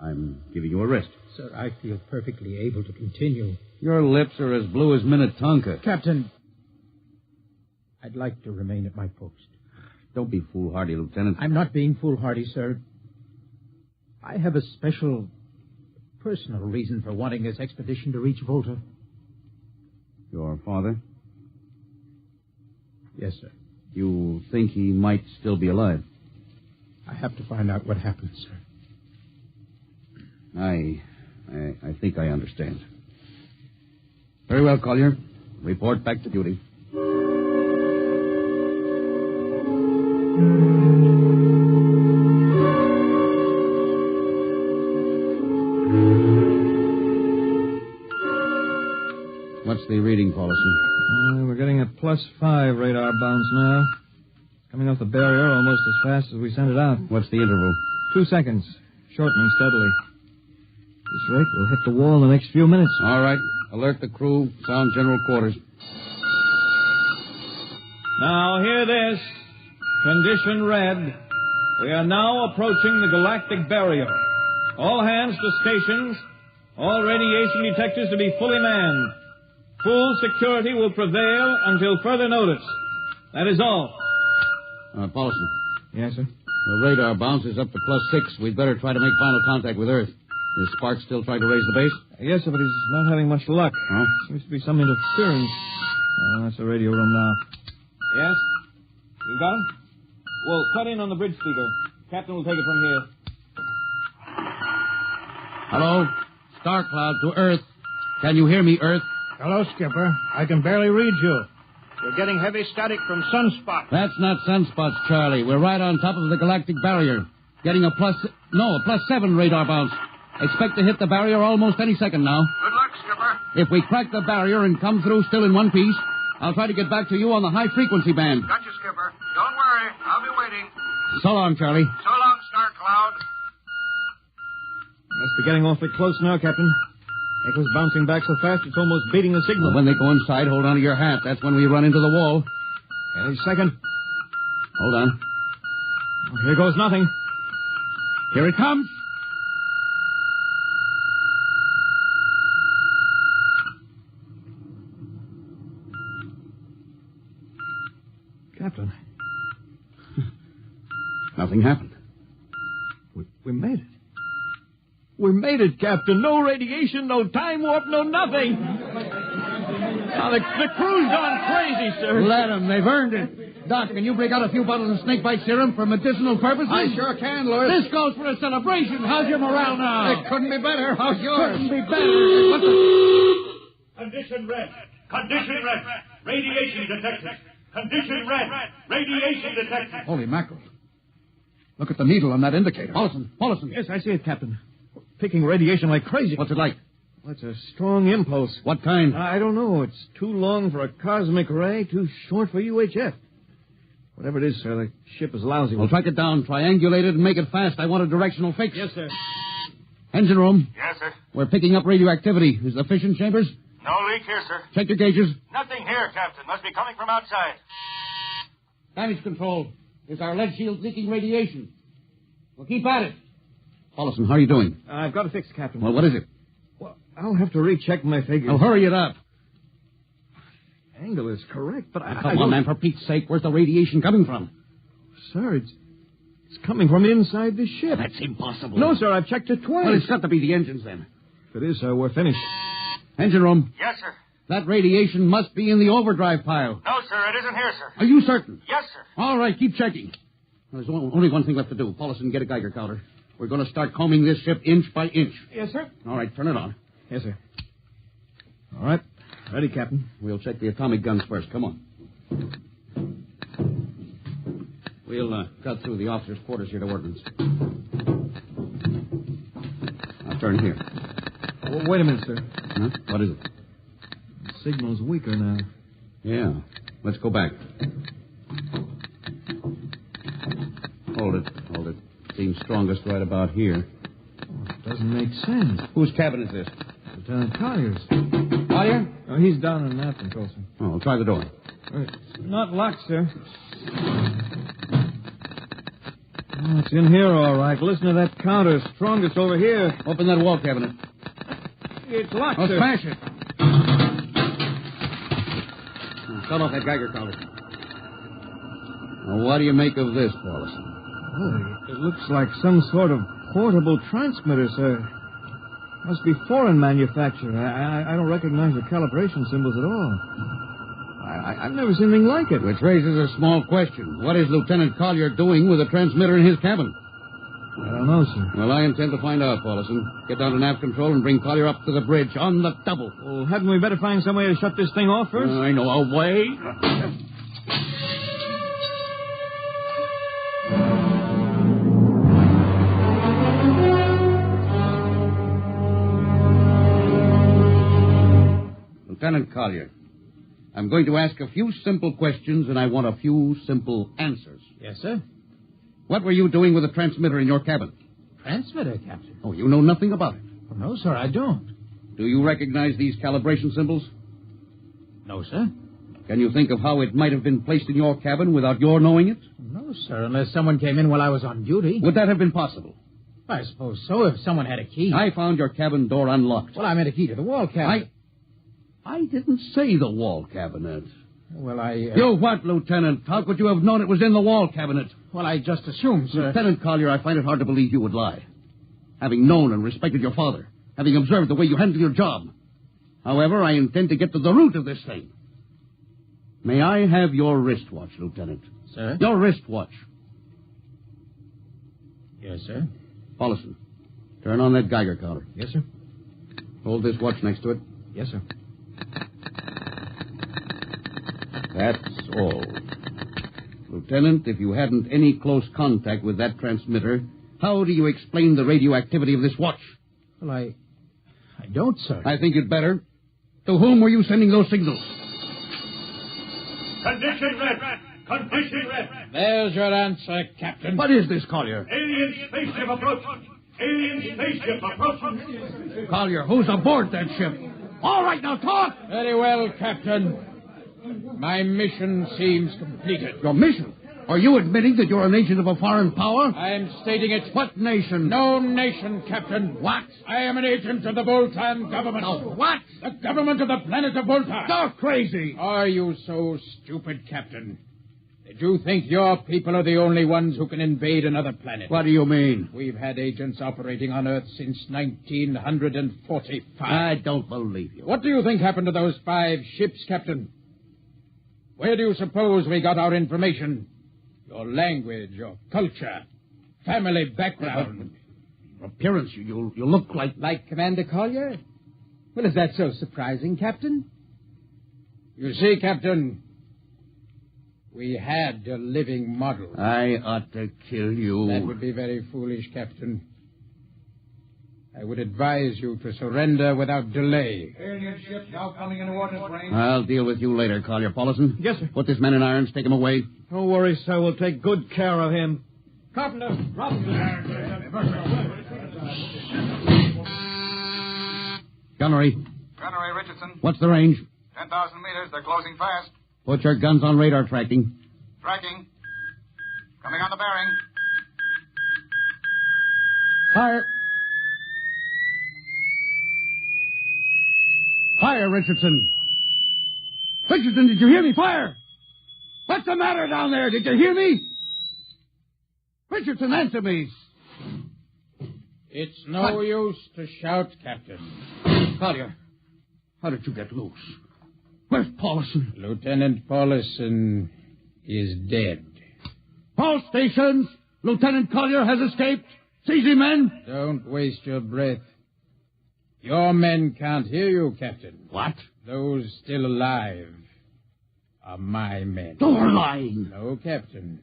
[SPEAKER 15] I'm giving you a rest.
[SPEAKER 16] Sir, I feel perfectly able to continue.
[SPEAKER 15] Your lips are as blue as Minnetonka.
[SPEAKER 16] Captain, I'd like to remain at my post.
[SPEAKER 15] Don't be foolhardy, Lieutenant.
[SPEAKER 16] I'm not being foolhardy, sir. I have a special, personal reason for wanting this expedition to reach Volta.
[SPEAKER 15] Your father?
[SPEAKER 16] Yes, sir.
[SPEAKER 15] You think he might still be alive?
[SPEAKER 16] I have to find out what happened, sir.
[SPEAKER 15] I think I understand. Very well, Collier. Report back to duty. What's the reading, Paulson?
[SPEAKER 20] We're getting a +5 radar bounce now. Coming off the barrier almost as fast as we sent it out.
[SPEAKER 15] What's the interval?
[SPEAKER 20] 2 seconds. Shortening steadily. At this rate, we'll hit the wall in the next few minutes.
[SPEAKER 15] All right. Alert the crew. Sound general quarters.
[SPEAKER 20] Now, hear this. Condition red. We are now approaching the galactic barrier. All hands to stations. All radiation detectors to be fully manned. Full security will prevail until further notice. That is all.
[SPEAKER 15] Paulson.
[SPEAKER 20] Yes, sir?
[SPEAKER 15] The radar bounce is up to +6. We'd better try to make final contact with Earth. Is Sparks still trying to raise the base?
[SPEAKER 20] Yes, sir, but he's not having much luck.
[SPEAKER 15] Huh?
[SPEAKER 20] Seems to be some interference. That's the radio room now. Yes? You got him? Well, cut in on the bridge speaker. Captain will take it from here.
[SPEAKER 15] Hello? Star Cloud to Earth. Can you hear me, Earth?
[SPEAKER 19] Hello, Skipper. I can barely read you. We're getting heavy static from sunspots.
[SPEAKER 15] That's not sunspots, Charlie. We're right on top of the galactic barrier. Getting a +7 radar bounce. Expect to hit the barrier almost any second now.
[SPEAKER 17] Good luck, Skipper.
[SPEAKER 15] If we crack the barrier and come through still in one piece, I'll try to get back to you on the high-frequency band.
[SPEAKER 17] Got you, Skipper. Don't worry. I'll be waiting.
[SPEAKER 15] So long, Charlie.
[SPEAKER 17] So long, Star Cloud.
[SPEAKER 20] Must be getting awfully close now, Captain. Echo's bouncing back so fast it's almost beating the signal.
[SPEAKER 15] Well, when they go inside, hold on to your hat. That's when we run into the wall.
[SPEAKER 20] Any second.
[SPEAKER 15] Hold on.
[SPEAKER 20] Oh, here goes nothing.
[SPEAKER 15] Here it comes.
[SPEAKER 20] Captain.
[SPEAKER 15] Nothing happened.
[SPEAKER 20] We made it. We made it, Captain. No radiation, no time warp, no nothing. Now, the crew's gone crazy, sir.
[SPEAKER 15] Let them. They've earned it. Doc, can you break out a few bottles of snakebite serum for medicinal purposes?
[SPEAKER 19] I sure can, Louis.
[SPEAKER 15] This goes for a celebration. How's your morale now?
[SPEAKER 19] It couldn't be better. How's yours?
[SPEAKER 15] Couldn't be better. What the...
[SPEAKER 13] Condition red. Condition red. Radiation detected. Condition red. Radiation detected.
[SPEAKER 14] Holy mackerel. Look at the needle on that indicator.
[SPEAKER 15] Paulson.
[SPEAKER 20] Yes, I see it, Captain. Picking radiation like crazy.
[SPEAKER 15] What's it like?
[SPEAKER 20] Well, it's a strong impulse.
[SPEAKER 15] What kind?
[SPEAKER 20] I don't know. It's too long for a cosmic ray, too short for UHF. Whatever it is, sir, the ship is lousy.
[SPEAKER 15] Well, track it down, triangulate it, and make it fast. I want a directional fix.
[SPEAKER 20] Yes, sir.
[SPEAKER 15] Engine room.
[SPEAKER 18] Yes, sir.
[SPEAKER 15] We're picking up radioactivity. Is the fission chambers?
[SPEAKER 18] No leak here, sir.
[SPEAKER 15] Check your gauges.
[SPEAKER 18] Nothing here, Captain. Must be coming from outside.
[SPEAKER 15] Damage control. Is our lead shield leaking radiation? Well, keep at it. Paulson, how are you doing?
[SPEAKER 20] I've got it fixed, Captain.
[SPEAKER 15] Well, what is it?
[SPEAKER 20] Well, I'll have to recheck my figures.
[SPEAKER 15] Oh, hurry it up.
[SPEAKER 20] Angle is correct, but I
[SPEAKER 15] Come on, man, for Pete's sake. Where's the radiation coming from?
[SPEAKER 20] Sir, it's coming from inside the ship.
[SPEAKER 15] That's impossible.
[SPEAKER 20] No, sir, I've checked it twice.
[SPEAKER 15] Well, it's got to be the engines, then.
[SPEAKER 20] If it is, sir, we're finished.
[SPEAKER 15] Engine room.
[SPEAKER 18] Yes, sir.
[SPEAKER 15] That radiation must be in the overdrive pile.
[SPEAKER 18] No, sir, it isn't here, sir.
[SPEAKER 15] Are you certain?
[SPEAKER 18] Yes, sir.
[SPEAKER 15] All right, keep checking. There's only one thing left to do. Paulson, get a Geiger counter. We're going to start combing this ship inch by inch.
[SPEAKER 20] Yes, sir.
[SPEAKER 15] All right, turn it on.
[SPEAKER 20] Yes, sir. All right. Ready, Captain.
[SPEAKER 15] We'll check the atomic guns first. Come on. We'll cut through the officers' quarters here to ordnance. Now turn here.
[SPEAKER 20] Oh, wait a minute, sir.
[SPEAKER 15] Huh? What is it?
[SPEAKER 20] The signal's weaker now.
[SPEAKER 15] Yeah. Let's go back. Hold it. Seems strongest right about here.
[SPEAKER 20] Oh, it doesn't make sense.
[SPEAKER 15] Whose cabin is this?
[SPEAKER 20] Lieutenant Collier's.
[SPEAKER 15] Collier?
[SPEAKER 20] Oh, he's down in that control, sir.
[SPEAKER 15] Oh, I'll try the door.
[SPEAKER 20] It's not locked, sir. Oh, it's in here, all right. Listen to that counter. Strongest over here.
[SPEAKER 15] Open that wall cabinet.
[SPEAKER 20] It's locked,
[SPEAKER 15] Oh,
[SPEAKER 20] sir.
[SPEAKER 15] smash it. Shut off that Geiger counter. Now, what do you make of this, Paulson?
[SPEAKER 20] Oh, it looks like some sort of portable transmitter, sir. Must be foreign manufacture. I don't recognize the calibration symbols at all. I've never seen anything like it.
[SPEAKER 15] Which raises a small question. What is Lieutenant Collier doing with a transmitter in his cabin?
[SPEAKER 20] I don't know, sir.
[SPEAKER 15] Well, I intend to find out, Paulson. Get down to nav control and bring Collier up to the bridge on the double.
[SPEAKER 20] Well, hadn't we better find some way to shut this thing off first?
[SPEAKER 15] I know a way. Lieutenant Collier, I'm going to ask a few simple questions, and I want a few simple answers.
[SPEAKER 16] Yes, sir.
[SPEAKER 15] What were you doing with a transmitter in your cabin?
[SPEAKER 16] Transmitter, Captain?
[SPEAKER 15] Oh, you know nothing about it?
[SPEAKER 16] Oh, no, sir, I don't.
[SPEAKER 15] Do you recognize these calibration symbols?
[SPEAKER 16] No, sir.
[SPEAKER 15] Can you think of how it might have been placed in your cabin without your knowing it?
[SPEAKER 16] No, sir, unless someone came in while I was on duty.
[SPEAKER 15] Would that have been possible?
[SPEAKER 16] I suppose so, if someone had a key.
[SPEAKER 15] I found your cabin door unlocked.
[SPEAKER 16] Well, I meant a key to the wall cabinet.
[SPEAKER 15] I didn't say the wall cabinet.
[SPEAKER 16] Well, I...
[SPEAKER 15] You what, Lieutenant? How could you have known it was in the wall cabinet?
[SPEAKER 16] Well, I just assumed, sir.
[SPEAKER 15] Lieutenant Collier, I find it hard to believe you would lie. Having known and respected your father, having observed the way you handle your job. However, I intend to get to the root of this thing. May I have your wristwatch, Lieutenant?
[SPEAKER 16] Sir?
[SPEAKER 15] Your wristwatch.
[SPEAKER 16] Yes, sir.
[SPEAKER 15] Paulson, turn on that Geiger counter.
[SPEAKER 20] Yes, sir.
[SPEAKER 15] Hold this watch next to it.
[SPEAKER 20] Yes, sir.
[SPEAKER 15] That's all. Lieutenant, if you hadn't any close contact with that transmitter, how do you explain the radioactivity of this watch?
[SPEAKER 16] Well, I don't, sir.
[SPEAKER 15] I think you'd better. To whom were you sending those signals?
[SPEAKER 13] Condition red. Condition red.
[SPEAKER 15] There's your answer, Captain.
[SPEAKER 14] What is this, Collier?
[SPEAKER 13] Alien spaceship approaching. Alien spaceship approaching.
[SPEAKER 14] Collier, who's aboard that ship? All right, now talk!
[SPEAKER 15] Very well, Captain. My mission seems completed.
[SPEAKER 14] Your mission? Are you admitting that you're an agent of a foreign power?
[SPEAKER 15] I'm stating it.
[SPEAKER 14] What nation?
[SPEAKER 15] No nation, Captain.
[SPEAKER 14] What?
[SPEAKER 15] I am an agent of the Voltan government.
[SPEAKER 14] No, what?
[SPEAKER 15] The government of the planet of Volta.
[SPEAKER 14] You're crazy.
[SPEAKER 15] Are you so stupid, Captain? Did you think your people are the only ones who can invade another planet?
[SPEAKER 14] What do you mean?
[SPEAKER 15] We've had agents operating on Earth since 1945.
[SPEAKER 14] I don't believe you.
[SPEAKER 15] What do you think happened to those 5 ships, Captain? Where do you suppose we got our information? Your language, your culture, family background.
[SPEAKER 14] Your appearance, you look like...
[SPEAKER 15] Like Commander Collier? Well, is that so surprising, Captain? You see, Captain, we had a living model.
[SPEAKER 14] I ought to kill you.
[SPEAKER 15] That would be very foolish, Captain. I would advise you to surrender without delay.
[SPEAKER 10] Alien ship now coming into ordnance range.
[SPEAKER 14] I'll deal with you later, Collier. Paulison?
[SPEAKER 19] Yes, sir.
[SPEAKER 14] Put this man in irons, take him away.
[SPEAKER 19] Don't worry, sir. We'll take good care of him.
[SPEAKER 20] Carpenter, Robinson.
[SPEAKER 14] Gunnery.
[SPEAKER 18] Gunnery Richardson.
[SPEAKER 14] What's the range?
[SPEAKER 18] 10,000 meters. They're closing fast.
[SPEAKER 14] Put your guns on radar tracking.
[SPEAKER 18] Tracking. Coming on the bearing.
[SPEAKER 14] Fire. Fire, Richardson. Richardson, did you hear me? Fire! What's the matter down there? Did you hear me? Richardson, answer me.
[SPEAKER 15] It's no use to shout, Captain.
[SPEAKER 14] Collier, how did you get loose? Where's Paulison?
[SPEAKER 15] Lieutenant Paulison is dead.
[SPEAKER 14] All stations! Lieutenant Collier has escaped. Seize him, men.
[SPEAKER 15] Don't waste your breath. Your men can't hear you, Captain.
[SPEAKER 14] What?
[SPEAKER 15] Those still alive are my men.
[SPEAKER 14] You're lying.
[SPEAKER 15] No, Captain.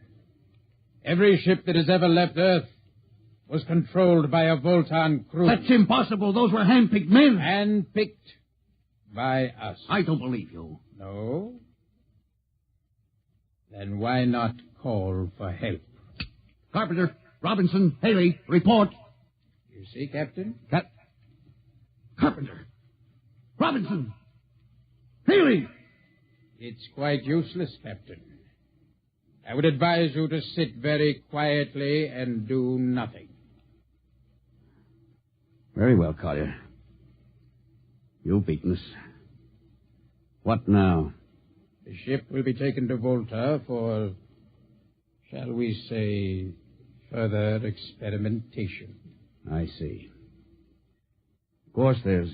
[SPEAKER 15] Every ship that has ever left Earth was controlled by a Voltan crew.
[SPEAKER 14] That's impossible. Those were hand-picked men.
[SPEAKER 15] Hand-picked by us.
[SPEAKER 14] I don't believe you.
[SPEAKER 15] No? Then why not call for help?
[SPEAKER 14] Carpenter, Robinson, Haley, report.
[SPEAKER 15] You see, Captain?
[SPEAKER 14] Carpenter, Robinson, Haley.
[SPEAKER 15] It's quite useless, Captain. I would advise you to sit very quietly and do nothing.
[SPEAKER 14] Very well, Collier. You've beaten us. What now?
[SPEAKER 15] The ship will be taken to Volta for, shall we say, further experimentation.
[SPEAKER 14] I see. Of course, there's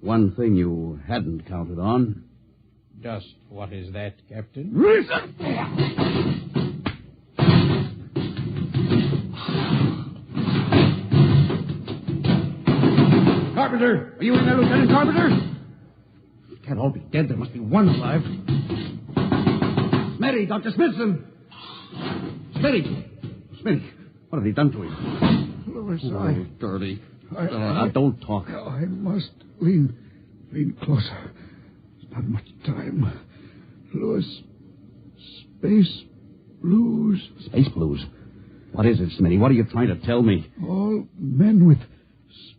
[SPEAKER 14] one thing you hadn't counted on.
[SPEAKER 15] Just what is that, Captain?
[SPEAKER 14] Carpenter! Are you in there, Lieutenant Carpenter? Can't all be dead. There must be one alive. Smitty, Dr. Smithson! Smitty, what have they done to him?
[SPEAKER 19] Louis,
[SPEAKER 14] Dirty. Don't talk.
[SPEAKER 19] I must lean closer. There's not much time. Louis, space blues.
[SPEAKER 14] Space blues? What is it, Smitty? What are you trying to tell me?
[SPEAKER 19] All men with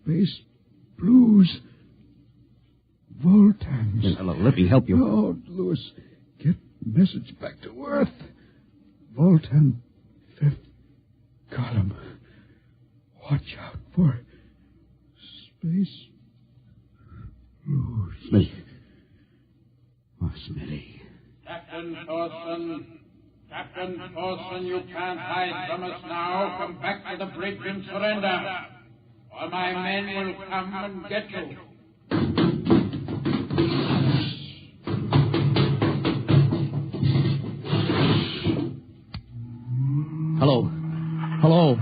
[SPEAKER 19] space blues. Voltans.
[SPEAKER 14] Let me help you.
[SPEAKER 19] No, Louis. Get message back to Earth. Voltan, 5th column. Watch out for space blues.
[SPEAKER 14] Smitty. Oh, Smitty.
[SPEAKER 15] Captain Thorson, you can't hide from us now. Come back to the bridge and surrender, or my men will come and get you.
[SPEAKER 14] Hello.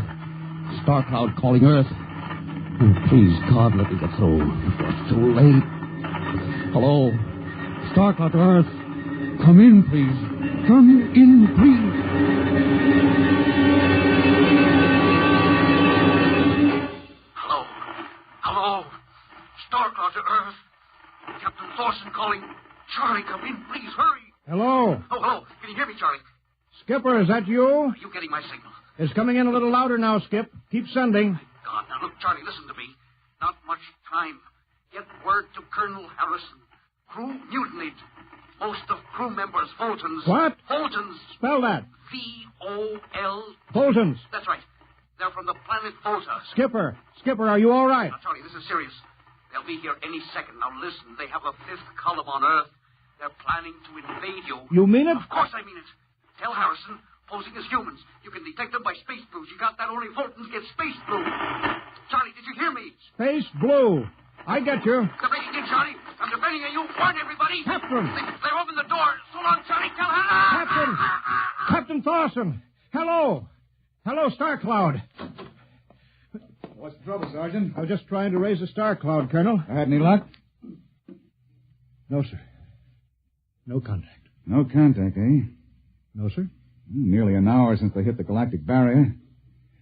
[SPEAKER 14] Star Cloud calling Earth. Oh, please, God, let me get through before it's too late. Hello. Star Cloud to Earth. Come in, please. Come in, please.
[SPEAKER 10] Hello. Star Cloud to Earth. Captain Thorson calling. Charlie, come in, please. Hurry.
[SPEAKER 19] Hello?
[SPEAKER 17] Oh, hello. Can you hear me, Charlie?
[SPEAKER 19] Skipper, is that you?
[SPEAKER 17] Are you getting my signal?
[SPEAKER 19] It's coming in a little louder now, Skip. Keep sending.
[SPEAKER 17] God, now look, Charlie, listen to me. Not much time. Get word to Colonel Harrison. Crew mutinied. Most of crew members, Voltons.
[SPEAKER 19] What?
[SPEAKER 17] Voltons.
[SPEAKER 19] Spell that.
[SPEAKER 17] V-O-L.
[SPEAKER 19] Voltons.
[SPEAKER 17] That's right. They're from the planet Volta.
[SPEAKER 19] Skipper, are you all right?
[SPEAKER 17] Now, Charlie, this is serious. They'll be here any second. Now, listen, they have a fifth column on Earth. They're planning to invade you.
[SPEAKER 19] You mean it?
[SPEAKER 17] Of course I mean it. Tell Harrison, posing as humans, you can detect them by space blues. You got that? Only Voltons get space blue. Charlie, did you hear me?
[SPEAKER 19] Space blue. I get you.
[SPEAKER 17] They're breaking in, Charlie. I'm depending on you. Warn everybody.
[SPEAKER 19] Captain.
[SPEAKER 17] They're open the door. So long, Charlie. Tell Harrison.
[SPEAKER 19] Captain Thorson. Hello. Hello, Star Cloud.
[SPEAKER 10] What's the trouble, Sergeant?
[SPEAKER 19] I was just trying to raise a star cloud, Colonel.
[SPEAKER 10] Had any luck?
[SPEAKER 19] No, sir. No contact.
[SPEAKER 10] No contact, eh?
[SPEAKER 19] No, sir.
[SPEAKER 10] Nearly an hour since they hit the galactic barrier.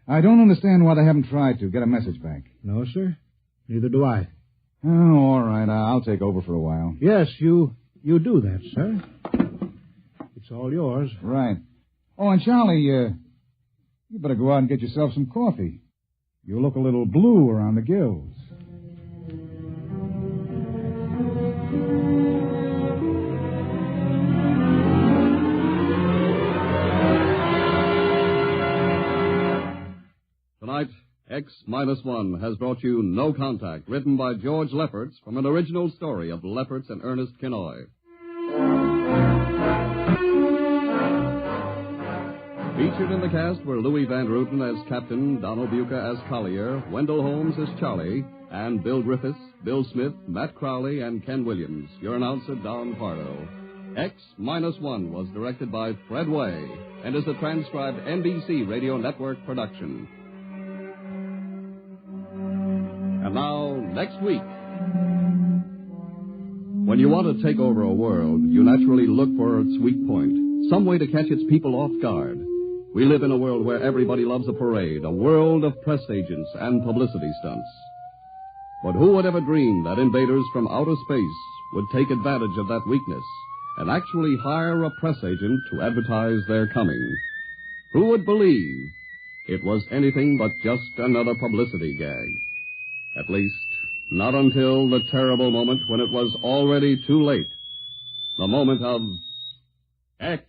[SPEAKER 10] I don't understand why they haven't tried to get a message back.
[SPEAKER 19] No, sir. Neither do I.
[SPEAKER 10] Oh, all right. I'll take over for a while.
[SPEAKER 19] Yes, you do that, sir. It's all yours.
[SPEAKER 10] Right. Oh, and Charlie, you better go out and get yourself some coffee. You look a little blue around the gills.
[SPEAKER 12] Tonight, X-1 has brought you No Contact, written by George Lefferts from an original story of Lefferts and Ernest Kinoy. Featured in the cast were Louis Van Ruten as Captain, Donald Buca as Collier, Wendell Holmes as Charlie, and Bill Griffiths, Bill Smith, Matt Crowley, and Ken Williams. Your announcer, Don Pardo. X-1 was directed by Fred Way and is a transcribed NBC Radio Network production. And now, next week. When you want to take over a world, you naturally look for its weak point, some way to catch its people off guard. We live in a world where everybody loves a parade, a world of press agents and publicity stunts. But who would ever dream that invaders from outer space would take advantage of that weakness and actually hire a press agent to advertise their coming? Who would believe it was anything but just another publicity gag? At least, not until the terrible moment when it was already too late. The moment of X-1.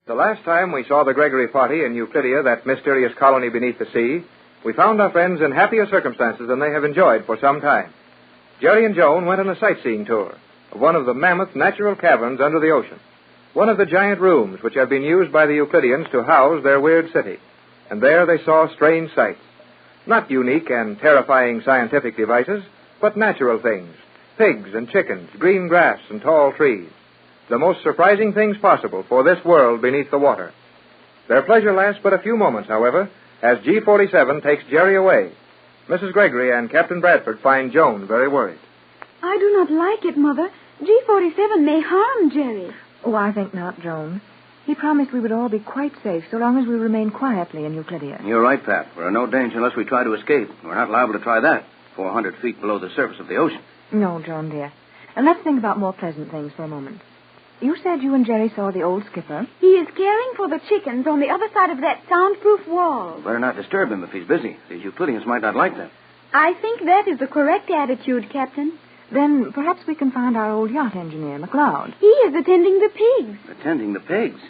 [SPEAKER 21] The last time we saw the Gregory party in Euclidia, that mysterious colony beneath the sea, we found our friends in happier circumstances than they have enjoyed for some time. Jerry and Joan went on a sightseeing tour of one of the mammoth natural caverns under the ocean, one of the giant rooms which have been used by the Euclideans to house their weird city. And there they saw strange sights. Not unique and terrifying scientific devices, but natural things. Pigs and chickens, green grass and tall trees. The most surprising things possible for this world beneath the water. Their pleasure lasts but a few moments, however, as G-47 takes Jerry away. Mrs. Gregory and Captain Bradford find Joan very worried.
[SPEAKER 22] I do not like it, Mother. G-47 may harm Jerry.
[SPEAKER 23] Oh, I think not, Joan. He promised we would all be quite safe so long as we remain quietly in Euclidia.
[SPEAKER 24] You're right, Pat. We're in no danger unless we try to escape. We're not liable to try that 400 feet below the surface of the ocean.
[SPEAKER 23] No, Joan, dear. And let's think about more pleasant things for a moment. You said you and Jerry saw the old skipper.
[SPEAKER 22] He is caring for the chickens on the other side of that soundproof wall.
[SPEAKER 24] Better not disturb him if he's busy. These Euclideans might not like that.
[SPEAKER 22] I think that is the correct attitude, Captain.
[SPEAKER 23] Then perhaps we can find our old yacht engineer, McLeod.
[SPEAKER 22] He is attending the pigs.
[SPEAKER 24] Attending the pigs?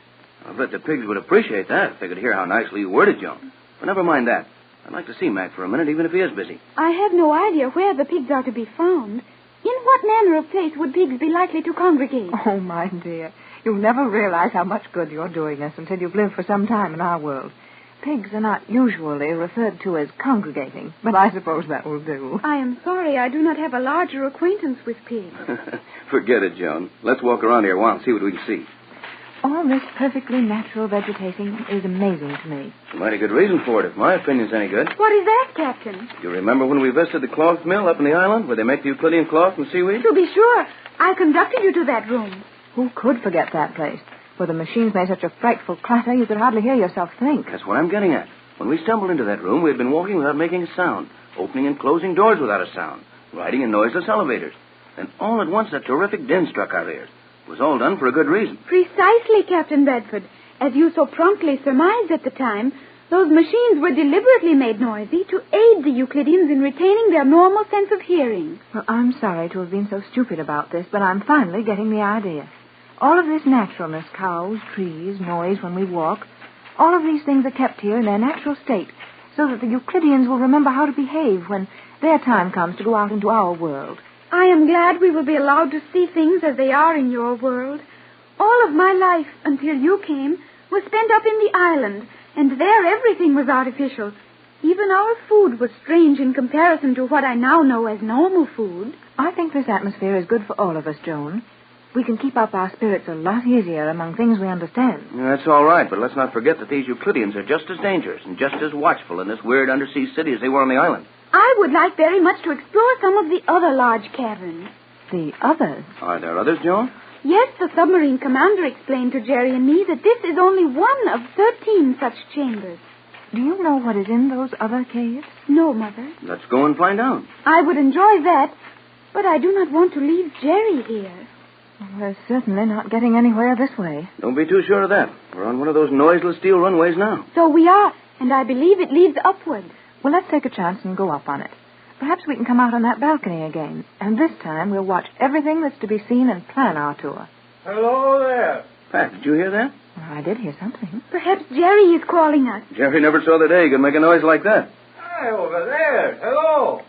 [SPEAKER 24] I bet the pigs would appreciate that if they could hear how nicely you worded, Joan. But never mind that. I'd like to see Mac for a minute, even if he is busy.
[SPEAKER 22] I have no idea where the pigs are to be found. In what manner of place would pigs be likely to congregate?
[SPEAKER 23] Oh, my dear. You'll never realize how much good you're doing us until you've lived for some time in our world. Pigs are not usually referred to as congregating, but I suppose that will do.
[SPEAKER 22] I am sorry I do not have a larger acquaintance with pigs.
[SPEAKER 24] Forget it, Joan. Let's walk around here a while and see what we can see.
[SPEAKER 23] All this perfectly natural vegetating is amazing to me.
[SPEAKER 24] A mighty good reason for it, if my opinion's any good.
[SPEAKER 22] What is that, Captain?
[SPEAKER 24] You remember when we visited the cloth mill up in the island where they make the Euclidean cloth from seaweed?
[SPEAKER 22] To be sure. I conducted you to that room.
[SPEAKER 23] Who could forget that place? Where the machines made such a frightful clatter you could hardly hear yourself think.
[SPEAKER 24] That's what I'm getting at. When we stumbled into that room, we had been walking without making a sound, opening and closing doors without a sound, riding in noiseless elevators. Then all at once a terrific din struck our ears. It was all done for a good reason.
[SPEAKER 22] Precisely, Captain Bedford. As you so promptly surmised at the time, those machines were deliberately made noisy to aid the Euclideans in retaining their normal sense of hearing.
[SPEAKER 23] Well, I'm sorry to have been so stupid about this, but I'm finally getting the idea. All of this naturalness, cows, trees, noise when we walk, all of these things are kept here in their natural state so that the Euclideans will remember how to behave when their time comes to go out into our world.
[SPEAKER 22] I am glad we will be allowed to see things as they are in your world. All of my life, until you came, was spent up in the island, and there everything was artificial. Even our food was strange in comparison to what I now know as normal food.
[SPEAKER 23] I think this atmosphere is good for all of us, Joan. We can keep up our spirits a lot easier among things we understand.
[SPEAKER 24] Yeah, that's all right, but let's not forget that these Euclideans are just as dangerous and just as watchful in this weird undersea city as they were on the island.
[SPEAKER 22] I would like very much to explore some of the other large caverns.
[SPEAKER 23] The others?
[SPEAKER 24] Are there others, Joan?
[SPEAKER 22] Yes, the submarine commander explained to Jerry and me that this is only one of 13 such chambers.
[SPEAKER 23] Do you know what is in those other caves?
[SPEAKER 22] No, Mother.
[SPEAKER 24] Let's go and find out.
[SPEAKER 22] I would enjoy that, but I do not want to leave Jerry here.
[SPEAKER 23] We're certainly not getting anywhere this way.
[SPEAKER 24] Don't be too sure of that. We're on one of those noiseless steel runways now.
[SPEAKER 22] So we are, and I believe it leads upward.
[SPEAKER 23] Well, let's take a chance and go up on it. Perhaps we can come out on that balcony again. And this time we'll watch everything that's to be seen and plan our tour.
[SPEAKER 1] Hello there.
[SPEAKER 24] Pat, did you hear that?
[SPEAKER 23] Well, I did hear something.
[SPEAKER 22] Perhaps Jerry is calling us.
[SPEAKER 24] Jerry never saw the day he could make a noise like that.
[SPEAKER 1] Hi, over there. Hello.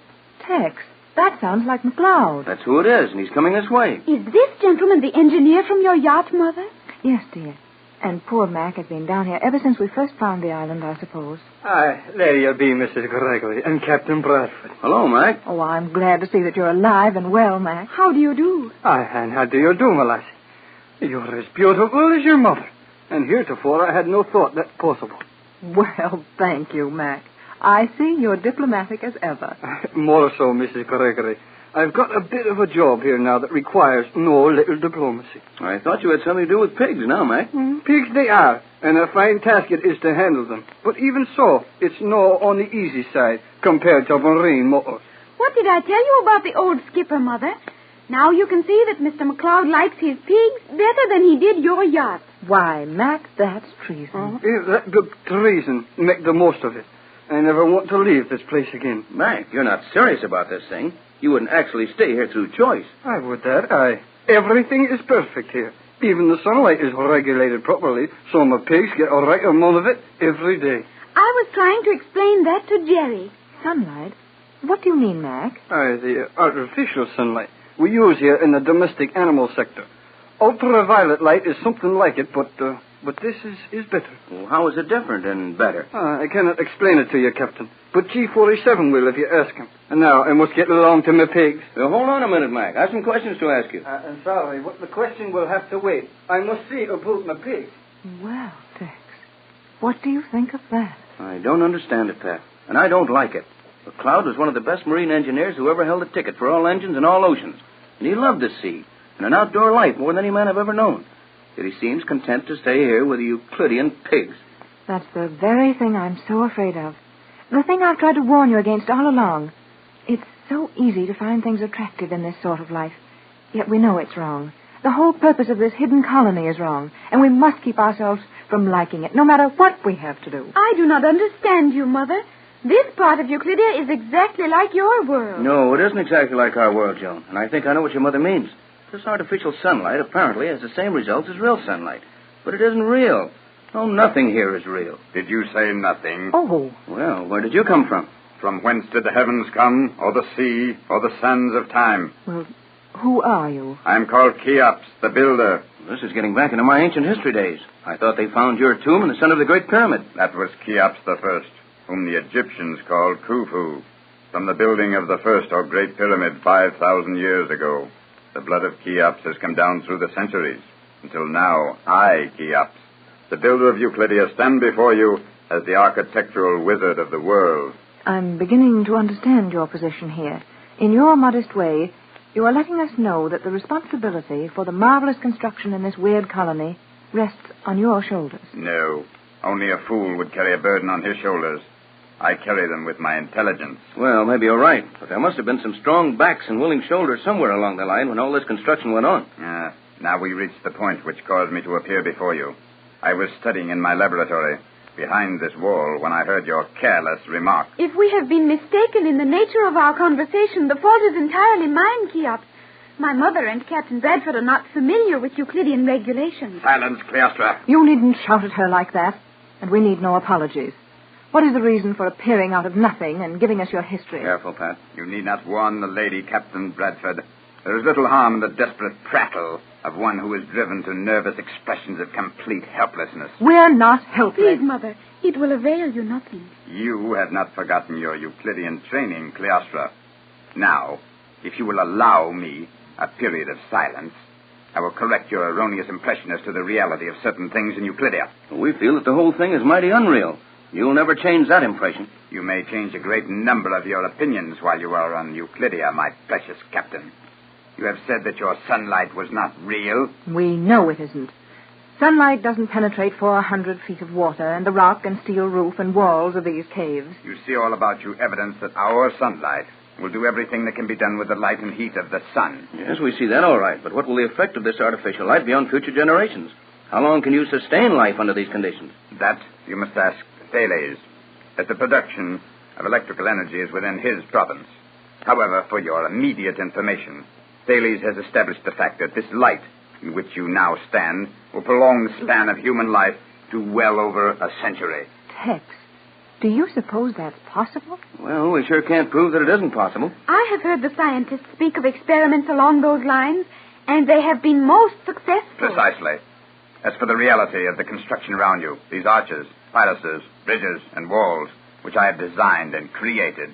[SPEAKER 23] Tex, that sounds like McLeod.
[SPEAKER 24] That's who it is, and he's coming this way.
[SPEAKER 22] Is this gentleman the engineer from your yacht, Mother?
[SPEAKER 23] Yes, dear. And poor Mac has been down here ever since we first found the island, I suppose.
[SPEAKER 1] Aye, there you'll be, Mrs. Gregory, and Captain Bradford.
[SPEAKER 24] Hello, Mac.
[SPEAKER 23] Oh, I'm glad to see that you're alive and well, Mac.
[SPEAKER 22] How do you do?
[SPEAKER 1] Aye, and how do you do, my lassie? You're as beautiful as your mother, and heretofore I had no thought that possible.
[SPEAKER 23] Well, thank you, Mac. I see you're diplomatic as ever.
[SPEAKER 1] More so, Mrs. Gregory. I've got a bit of a job here now that requires no little diplomacy.
[SPEAKER 24] I thought you had something to do with pigs now, Mac.
[SPEAKER 1] Pigs they are, and a fine task it is to handle them. But even so, it's no on the easy side compared to marine motors.
[SPEAKER 22] What did I tell you about the old skipper, Mother? Now you can see that Mr. McLeod likes his pigs better than he did your yacht.
[SPEAKER 23] Why, Mac, that's treason.
[SPEAKER 1] If that good treason, make the most of it. I never want to leave this place again.
[SPEAKER 24] Mac, you're not serious about this thing. You wouldn't actually stay here through choice.
[SPEAKER 1] I would that, aye. Everything is perfect here. Even the sunlight is regulated properly, so my pigs get a right amount of it every day.
[SPEAKER 22] I was trying to explain that to Jerry.
[SPEAKER 23] Sunlight? What do you mean, Mac?
[SPEAKER 1] Aye, the artificial sunlight we use here in the domestic animal sector. Ultraviolet light is something like it, but this is better.
[SPEAKER 24] Well, how is it different and better?
[SPEAKER 1] I cannot explain it to you, Captain. But G47 will if you ask him. And now I must get along to my pigs.
[SPEAKER 24] Well, hold on a minute, Mac. I have some questions to ask you.
[SPEAKER 1] I'm sorry, but the question will have to wait. I must see about my pigs.
[SPEAKER 23] Well, Tex, what do you think of that?
[SPEAKER 24] I don't understand it, Pat. And I don't like it. McLeod was one of the best marine engineers who ever held a ticket for all engines and all oceans. And he loved the sea and an outdoor life more than any man I've ever known. Yet he seems content to stay here with the Euclidean pigs.
[SPEAKER 23] That's the very thing I'm so afraid of. The thing I've tried to warn you against all along. It's so easy to find things attractive in this sort of life. Yet we know it's wrong. The whole purpose of this hidden colony is wrong. And we must keep ourselves from liking it, no matter what we have to do.
[SPEAKER 22] I do not understand you, Mother. This part of Euclidia is exactly like your world.
[SPEAKER 24] No, it isn't exactly like our world, Joan. And I think I know what your mother means. This artificial sunlight apparently has the same results as real sunlight. But it isn't real. Oh, nothing here is real.
[SPEAKER 2] Did you say nothing?
[SPEAKER 23] Oh.
[SPEAKER 24] Well, where did you come from?
[SPEAKER 2] From whence did the heavens come, or the sea, or the sands of time?
[SPEAKER 23] Well, who are you?
[SPEAKER 2] I'm called Cheops, the builder.
[SPEAKER 24] This is getting back into my ancient history days. I thought they found your tomb in the center of the Great Pyramid.
[SPEAKER 2] That was Cheops the First, whom the Egyptians called Khufu, from the building of the first or Great Pyramid 5,000 years ago. The blood of Cheops has come down through the centuries. Until now, I, Cheops, the builder of Euclidia, stand before you as the architectural wizard of the world.
[SPEAKER 23] I'm beginning to understand your position here. In your modest way, you are letting us know that the responsibility for the marvelous construction in this weird colony rests on your shoulders.
[SPEAKER 2] No, only a fool would carry a burden on his shoulders. I carry them with my intelligence.
[SPEAKER 24] Well, maybe you're right, but there must have been some strong backs and willing shoulders somewhere along the line when all this construction went on.
[SPEAKER 2] Now we reach the point which caused me to appear before you. I was studying in my laboratory behind this wall when I heard your careless remark.
[SPEAKER 22] If we have been mistaken in the nature of our conversation, the fault is entirely mine, Cheops. My mother and Captain Bradford are not familiar with Euclidean regulations.
[SPEAKER 2] Silence, Cleostra.
[SPEAKER 23] You needn't shout at her like that, and we need no apologies. What is the reason for appearing out of nothing and giving us your history?
[SPEAKER 2] Careful, Pat. You need not warn the lady, Captain Bradford. There is little harm in the desperate prattle of one who is driven to nervous expressions of complete helplessness.
[SPEAKER 23] We're not helpless.
[SPEAKER 22] Please, Mother, it will avail you nothing.
[SPEAKER 2] You have not forgotten your Euclidean training, Cleostra. Now, if you will allow me a period of silence, I will correct your erroneous impression as to the reality of certain things in Euclidia.
[SPEAKER 24] We feel that the whole thing is mighty unreal. You'll never change that impression.
[SPEAKER 2] You may change a great number of your opinions while you are on Euclidia, my precious captain. You have said that your sunlight was not real.
[SPEAKER 23] We know it isn't. Sunlight doesn't penetrate 400 feet of water and the rock and steel roof and walls of these caves.
[SPEAKER 2] You see all about you evidence that our sunlight will do everything that can be done with the light and heat of the sun.
[SPEAKER 24] Yes, we see that all right. But what will the effect of this artificial light be on future generations? How long can you sustain life under these conditions?
[SPEAKER 2] That you must ask Thales, as the production of electrical energy is within his province. However, for your immediate information, Thales has established the fact that this light in which you now stand will prolong the span of human life to well over a century.
[SPEAKER 23] Tex, do you suppose that's possible?
[SPEAKER 24] Well, we sure can't prove that it isn't possible.
[SPEAKER 22] I have heard the scientists speak of experiments along those lines, and they have been most successful.
[SPEAKER 2] Precisely. As for the reality of the construction around you, these arches, palaces, bridges, and walls, which I have designed and created,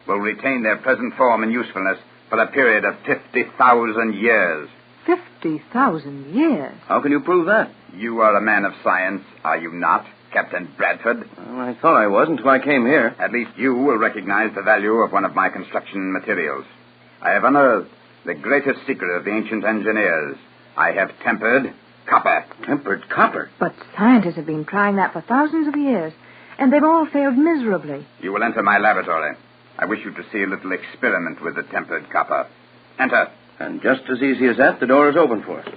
[SPEAKER 2] will retain their present form and usefulness for a period of 50,000 years.
[SPEAKER 23] 50,000 years?
[SPEAKER 24] How can you prove that?
[SPEAKER 2] You are a man of science, are you not, Captain Bradford?
[SPEAKER 24] Well, I thought I was until I came here.
[SPEAKER 2] At least you will recognize the value of one of my construction materials. I have unearthed the greatest secret of the ancient engineers. I have tempered copper.
[SPEAKER 24] Tempered copper?
[SPEAKER 23] But scientists have been trying that for thousands of years, and they've all failed miserably.
[SPEAKER 2] You will enter my laboratory. I wish you to see a little experiment with the tempered copper. Enter.
[SPEAKER 24] And just as easy as that, the door is open for us.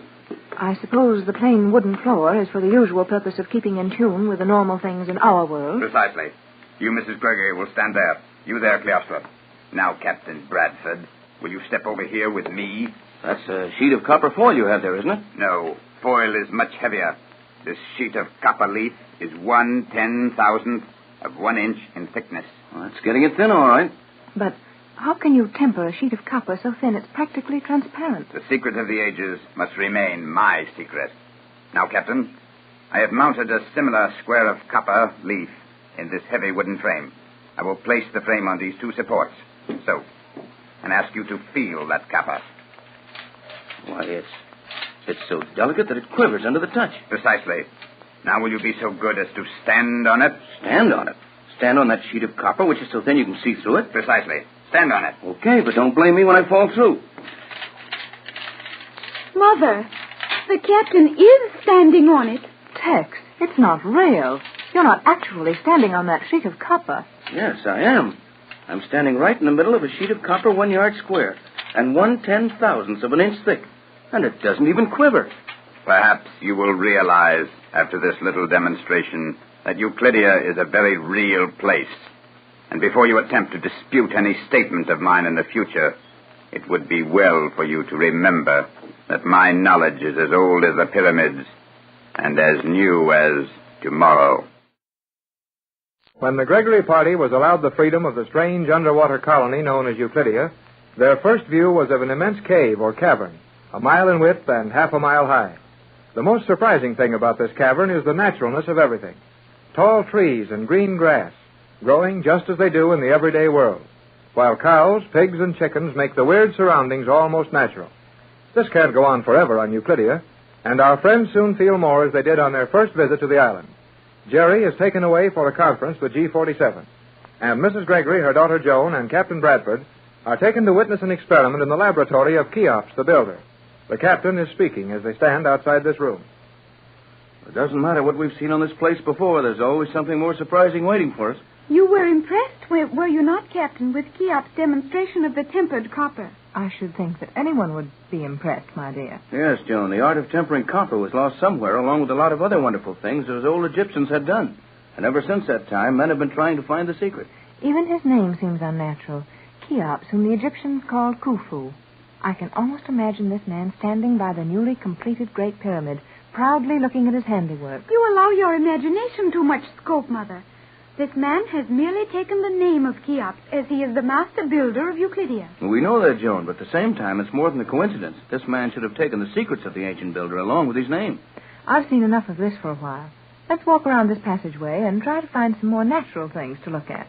[SPEAKER 23] I suppose the plain wooden floor is for the usual purpose of keeping in tune with the normal things in our world.
[SPEAKER 2] Precisely. You, Mrs. Gregory, will stand there. You there, Cleostra. Now, Captain Bradford, will you step over here with me?
[SPEAKER 24] That's a sheet of copper foil you have there, isn't it?
[SPEAKER 2] No. Foil is much heavier. This sheet of copper leaf is 1/10,000th of 1 inch in thickness.
[SPEAKER 24] Well, that's getting it thin, all right.
[SPEAKER 23] But how can you temper a sheet of copper so thin it's practically transparent?
[SPEAKER 2] The secret of the ages must remain my secret. Now, Captain, I have mounted a similar square of copper leaf in this heavy wooden frame. I will place the frame on these 2 supports. So, and ask you to feel that copper.
[SPEAKER 24] Why, it's so delicate that it quivers under the touch.
[SPEAKER 2] Precisely. Now will you be so good as to stand on it?
[SPEAKER 24] Stand on it? Stand on that sheet of copper, which is so thin you can see through it?
[SPEAKER 2] Precisely. Stand on it.
[SPEAKER 24] Okay, but don't blame me when I fall through.
[SPEAKER 22] Mother, the captain is standing on it.
[SPEAKER 23] Tex, it's not real. You're not actually standing on that sheet of copper.
[SPEAKER 24] Yes, I am. I'm standing right in the middle of a sheet of copper 1 yard square and 1/10,000th of an inch thick. And it doesn't even quiver.
[SPEAKER 2] Perhaps you will realize, after this little demonstration, that Euclidia is a very real place. And before you attempt to dispute any statement of mine in the future, it would be well for you to remember that my knowledge is as old as the pyramids and as new as tomorrow.
[SPEAKER 21] When the Gregory party was allowed the freedom of the strange underwater colony known as Euclidia, their first view was of an immense cave or cavern, 1 mile in width and half a mile high. The most surprising thing about this cavern is the naturalness of everything. Tall trees and green grass, growing just as they do in the everyday world, while cows, pigs, and chickens make the weird surroundings almost natural. This can't go on forever on Euclidia. And our friends soon feel more as they did on their first visit to the island. Jerry is taken away for a conference with G47. And Mrs. Gregory, her daughter Joan, and Captain Bradford are taken to witness an experiment in the laboratory of Cheops, the builder. The captain is speaking as they stand outside this room.
[SPEAKER 24] It doesn't matter what we've seen on this place before. There's always something more surprising waiting for us.
[SPEAKER 22] You were impressed, were you not, Captain, with Cheops' demonstration of the tempered copper?
[SPEAKER 23] I should think that anyone would be impressed, my dear.
[SPEAKER 24] Yes, Joan, the art of tempering copper was lost somewhere, along with a lot of other wonderful things those old Egyptians had done. And ever since that time, men have been trying to find the secret.
[SPEAKER 23] Even his name seems unnatural. Cheops, whom the Egyptians called Khufu. I can almost imagine this man standing by the newly completed Great Pyramid, proudly looking at his handiwork.
[SPEAKER 22] You allow your imagination too much scope, Mother. This man has merely taken the name of Cheops, as he is the master builder of Euclidia.
[SPEAKER 24] We know that, Joan, but at the same time, it's more than a coincidence. This man should have taken the secrets of the ancient builder along with his name.
[SPEAKER 23] I've seen enough of this for a while. Let's walk around this passageway and try to find some more natural things to look at.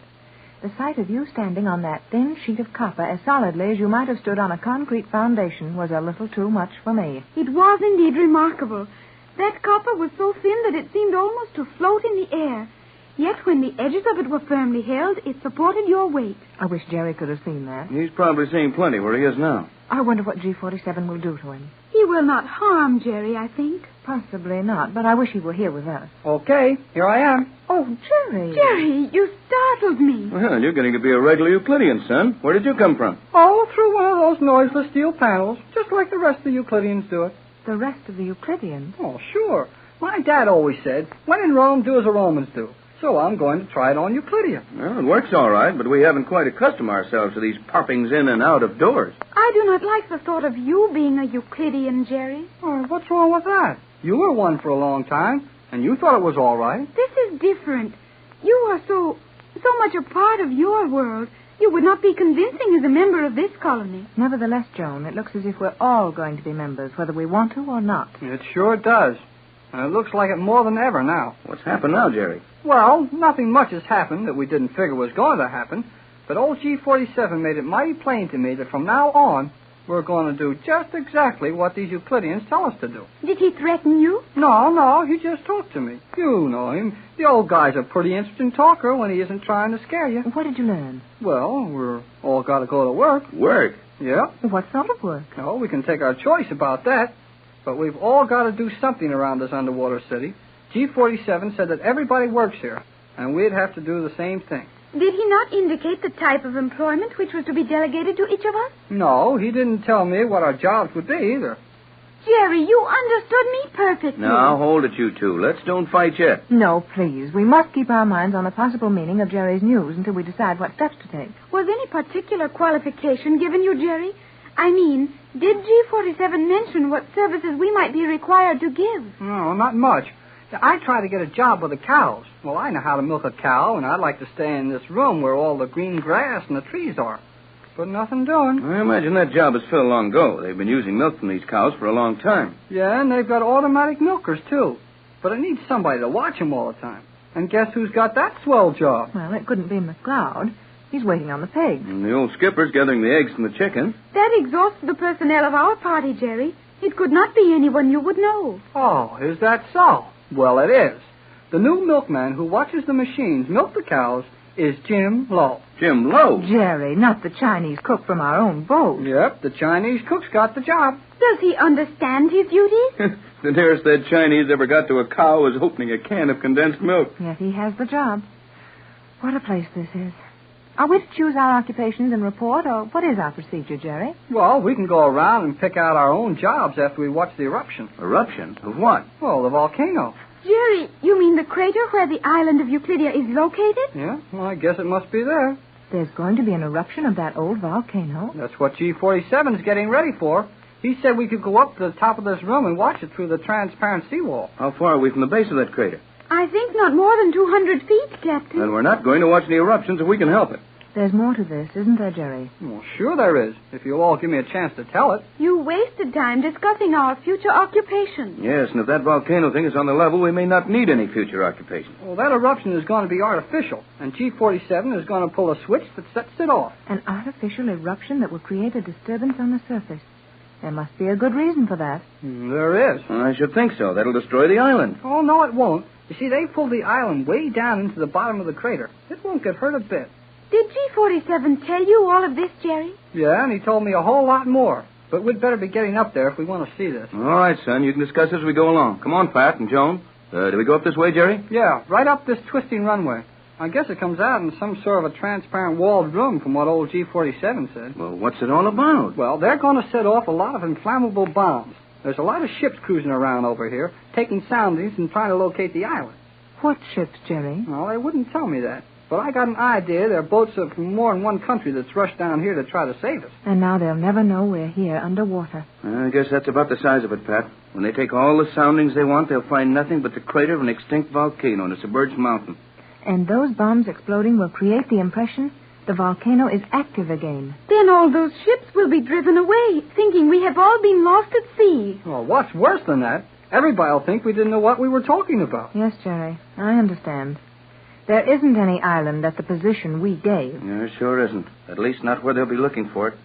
[SPEAKER 23] The sight of you standing on that thin sheet of copper as solidly as you might have stood on a concrete foundation was a little too much for me.
[SPEAKER 22] It was indeed remarkable. That copper was so thin that it seemed almost to float in the air. Yet when the edges of it were firmly held, it supported your weight.
[SPEAKER 23] I wish Jerry could have seen that.
[SPEAKER 24] He's probably seeing plenty where he is now.
[SPEAKER 23] I wonder what G47 will do to him.
[SPEAKER 22] He will not harm Jerry, I think.
[SPEAKER 23] Possibly not, but I wish he were here with us.
[SPEAKER 3] Okay, here I am.
[SPEAKER 23] Oh, Jerry.
[SPEAKER 22] Jerry, you startled me.
[SPEAKER 24] Well, you're getting to be a regular Euclidean, son. Where did you come from?
[SPEAKER 3] Oh, through one of those noiseless steel panels, just like the rest of the Euclideans do it.
[SPEAKER 23] The rest of the Euclideans?
[SPEAKER 3] Oh, sure. My dad always said, when in Rome, do as the Romans do. So I'm going to try it on Euclidia.
[SPEAKER 24] Well, it works all right, but we haven't quite accustomed ourselves to these poppings in and out of doors.
[SPEAKER 22] I do not like the thought of you being a Euclidean, Jerry.
[SPEAKER 3] Oh, what's wrong with that? You were one for a long time, and you thought it was all right.
[SPEAKER 22] This is different. You are so much a part of your world. You would not be convincing as a member of this colony.
[SPEAKER 23] Nevertheless, Joan, it looks as if we're all going to be members, whether we want to or not.
[SPEAKER 3] It sure does. And it looks like it more than ever now.
[SPEAKER 24] What's happened now, Jerry?
[SPEAKER 3] Well, nothing much has happened that we didn't figure was going to happen. But old G47 made it mighty plain to me that from now on, we're going to do just exactly what these Euclideans tell us to do.
[SPEAKER 22] Did he threaten you?
[SPEAKER 3] No, he just talked to me. You know him. The old guy's a pretty interesting talker when he isn't trying to scare you.
[SPEAKER 23] What did you learn?
[SPEAKER 3] Well, we're all got to go to work.
[SPEAKER 24] Work?
[SPEAKER 3] Yeah.
[SPEAKER 23] What sort of work?
[SPEAKER 3] Oh, we can take our choice about that. But we've all got to do something around this underwater city. G47 said that everybody works here, and we'd have to do the same thing.
[SPEAKER 22] Did he not indicate the type of employment which was to be delegated to each of us?
[SPEAKER 3] No, he didn't tell me what our jobs would be either.
[SPEAKER 22] Jerry, you understood me perfectly.
[SPEAKER 24] Now, hold it, you two. Let's don't fight yet.
[SPEAKER 23] No, please. We must keep our minds on the possible meaning of Jerry's news until we decide what steps to take.
[SPEAKER 22] Was any particular qualification given you, Jerry? I mean, did G47 mention what services we might be required to give?
[SPEAKER 3] No, not much. I try to get a job with the cows. Well, I know how to milk a cow, and I'd like to stay in this room where all the green grass and the trees are. But nothing doing.
[SPEAKER 24] I imagine that job is filled long ago. They've been using milk from these cows for a long time.
[SPEAKER 3] Yeah, and they've got automatic milkers, too. But it needs somebody to watch them all the time. And guess who's got that swell job?
[SPEAKER 23] Well, it couldn't be McLeod. He's waiting on the pigs.
[SPEAKER 24] And the old skipper's gathering the eggs from the chicken.
[SPEAKER 22] That exhausts the personnel of our party, Jerry. It could not be anyone you would know.
[SPEAKER 3] Oh, is that so? Well, it is. The new milkman who watches the machines milk the cows is Jim Lowe.
[SPEAKER 24] Jim Lowe?
[SPEAKER 23] Jerry, not the Chinese cook from our own boat.
[SPEAKER 3] Yep, the Chinese cook's got the job.
[SPEAKER 22] Does he understand his duties?
[SPEAKER 24] The nearest that Chinese ever got to a cow was opening a can of condensed milk.
[SPEAKER 23] Yes, he has the job. What a place this is. Are we to choose our occupations and report, or what is our procedure, Jerry?
[SPEAKER 3] Well, we can go around and pick out our own jobs after we watch the eruption.
[SPEAKER 24] Eruption? Of what?
[SPEAKER 3] Well, the volcano.
[SPEAKER 22] Jerry, you mean the crater where the island of Euclidia is located?
[SPEAKER 3] Yeah, well, I guess it must be there.
[SPEAKER 23] There's going to be an eruption of that old volcano?
[SPEAKER 3] That's what G47's getting ready for. He said we could go up to the top of this room and watch it through the transparent seawall.
[SPEAKER 24] How far are we from the base of that crater?
[SPEAKER 22] I think not more than 200 feet, Captain.
[SPEAKER 24] Then we're not going to watch the eruptions if we can help it.
[SPEAKER 23] There's more to this, isn't there, Jerry?
[SPEAKER 3] Well, sure there is, if you'll all give me a chance to tell it.
[SPEAKER 22] You wasted time discussing our future occupations.
[SPEAKER 24] Yes, and if that volcano thing is on the level, we may not need any future occupation.
[SPEAKER 3] Well, that eruption is going to be artificial, and G47 is going to pull a switch that sets it off.
[SPEAKER 23] An artificial eruption that will create a disturbance on the surface. There must be a good reason for that.
[SPEAKER 3] There is.
[SPEAKER 24] I should think so. That'll destroy the island.
[SPEAKER 3] Oh, no, it won't. You see, they pulled the island way down into the bottom of the crater. It won't get hurt a bit.
[SPEAKER 22] Did G47 tell you all of this, Jerry?
[SPEAKER 3] Yeah, and he told me a whole lot more. But we'd better be getting up there if we want to see this.
[SPEAKER 24] All right, son. You can discuss as we go along. Come on, Pat and Joan. Do we go up this way, Jerry?
[SPEAKER 3] Yeah, right up this twisting runway. I guess it comes out in some sort of a transparent walled room from what old G47 said.
[SPEAKER 24] Well, what's it all about?
[SPEAKER 3] Well, they're going to set off a lot of inflammable bombs. There's a lot of ships cruising around over here, taking soundings and trying to locate the island.
[SPEAKER 23] What ships, Jerry?
[SPEAKER 3] Well, they wouldn't tell me that. But I got an idea they're boats from more than one country that's rushed down here to try to save us.
[SPEAKER 23] And now they'll never know we're here underwater.
[SPEAKER 24] I guess that's about the size of it, Pat. When they take all the soundings they want, they'll find nothing but the crater of an extinct volcano in a submerged mountain.
[SPEAKER 23] And those bombs exploding will create the impression the volcano is active again.
[SPEAKER 22] Then all those ships will be driven away, thinking we have all been lost at sea.
[SPEAKER 3] Well, what's worse than that? Everybody will think we didn't know what we were talking about.
[SPEAKER 23] Yes, Jerry, I understand. There isn't any island at the position we gave.
[SPEAKER 24] There sure isn't. At least not where they'll be looking for it.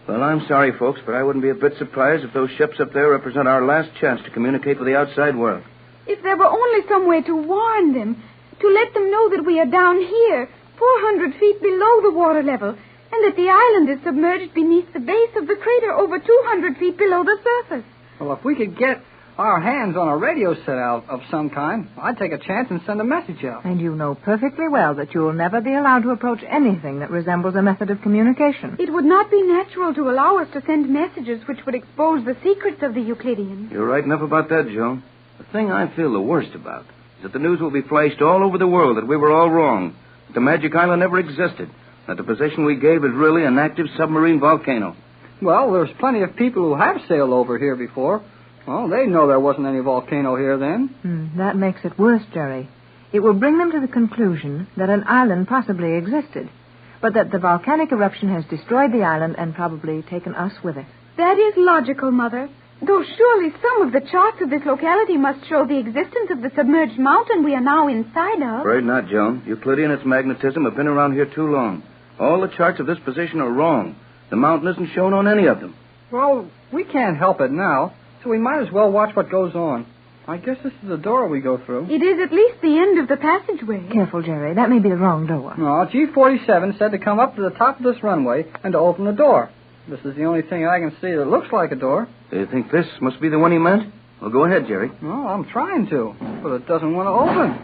[SPEAKER 24] Well, I'm sorry, folks, but I wouldn't be a bit surprised if those ships up there represent our last chance to communicate with the outside world.
[SPEAKER 22] If there were only some way to warn them, to let them know that we are down here, 400 feet below the water level, and that the island is submerged beneath the base of the crater over 200 feet below the surface.
[SPEAKER 3] Well, if we could get our hands on a radio set out of some kind, I'd take a chance and send a message out.
[SPEAKER 23] And you know perfectly well that you will never be allowed to approach anything that resembles a method of communication.
[SPEAKER 22] It would not be natural to allow us to send messages which would expose the secrets of the Euclideans.
[SPEAKER 24] You're right enough about that, Joan. The thing I feel the worst about is that the news will be flashed all over the world that we were all wrong, that the Magic Island never existed, that the position we gave is really an active submarine volcano.
[SPEAKER 3] Well, there's plenty of people who have sailed over here before. Well, they know there wasn't any volcano here then.
[SPEAKER 23] That makes it worse, Jerry. It will bring them to the conclusion that an island possibly existed, but that the volcanic eruption has destroyed the island and probably taken us with it.
[SPEAKER 22] That is logical, Mother. Though surely some of the charts of this locality must show the existence of the submerged mountain we are now inside of.
[SPEAKER 24] Afraid not, Joan. Euclidean and its magnetism have been around here too long. All the charts of this position are wrong. The mountain isn't shown on any of them.
[SPEAKER 3] Well, we can't help it now, so we might as well watch what goes on. I guess this is the door we go through.
[SPEAKER 22] It is at least the end of the passageway.
[SPEAKER 23] Careful, Jerry. That may be the wrong door.
[SPEAKER 3] No, G47 said to come up to the top of this runway and to open the door. This is the only thing I can see that looks like a door.
[SPEAKER 24] Do you think this must be the one he meant? Well, go ahead, Jerry.
[SPEAKER 3] Well, I'm trying to, but it doesn't want to open.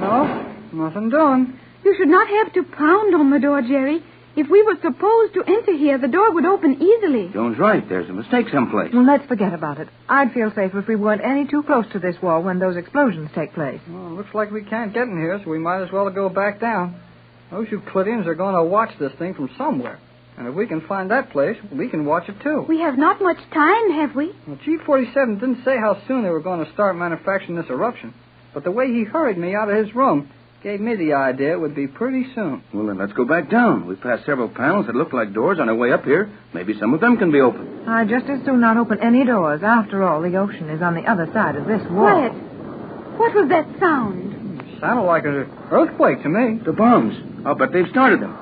[SPEAKER 3] No, nothing doing.
[SPEAKER 22] You should not have to pound on the door, Jerry. If we were supposed to enter here, the door would open easily.
[SPEAKER 24] Joan's right. There's a mistake someplace.
[SPEAKER 23] Well, let's forget about it. I'd feel safer if we weren't any too close to this wall when those explosions take place.
[SPEAKER 3] Well, it looks like we can't get in here, so we might as well go back down. Those Euclideans are going to watch this thing from somewhere. And if we can find that place, we can watch it, too.
[SPEAKER 22] We have not much time, have we?
[SPEAKER 3] Well, G47 didn't say how soon they were going to start manufacturing this eruption. But the way he hurried me out of his room gave me the idea it would be pretty soon.
[SPEAKER 24] Well, then let's go back down. We passed several panels that look like doors on our way up here. Maybe some of them can be opened.
[SPEAKER 23] I'd just as soon not open any doors. After all, the ocean is on the other side of this wall.
[SPEAKER 22] Quiet. What was that sound?
[SPEAKER 3] It sounded like an earthquake to me.
[SPEAKER 24] The bombs. I'll bet they've started them.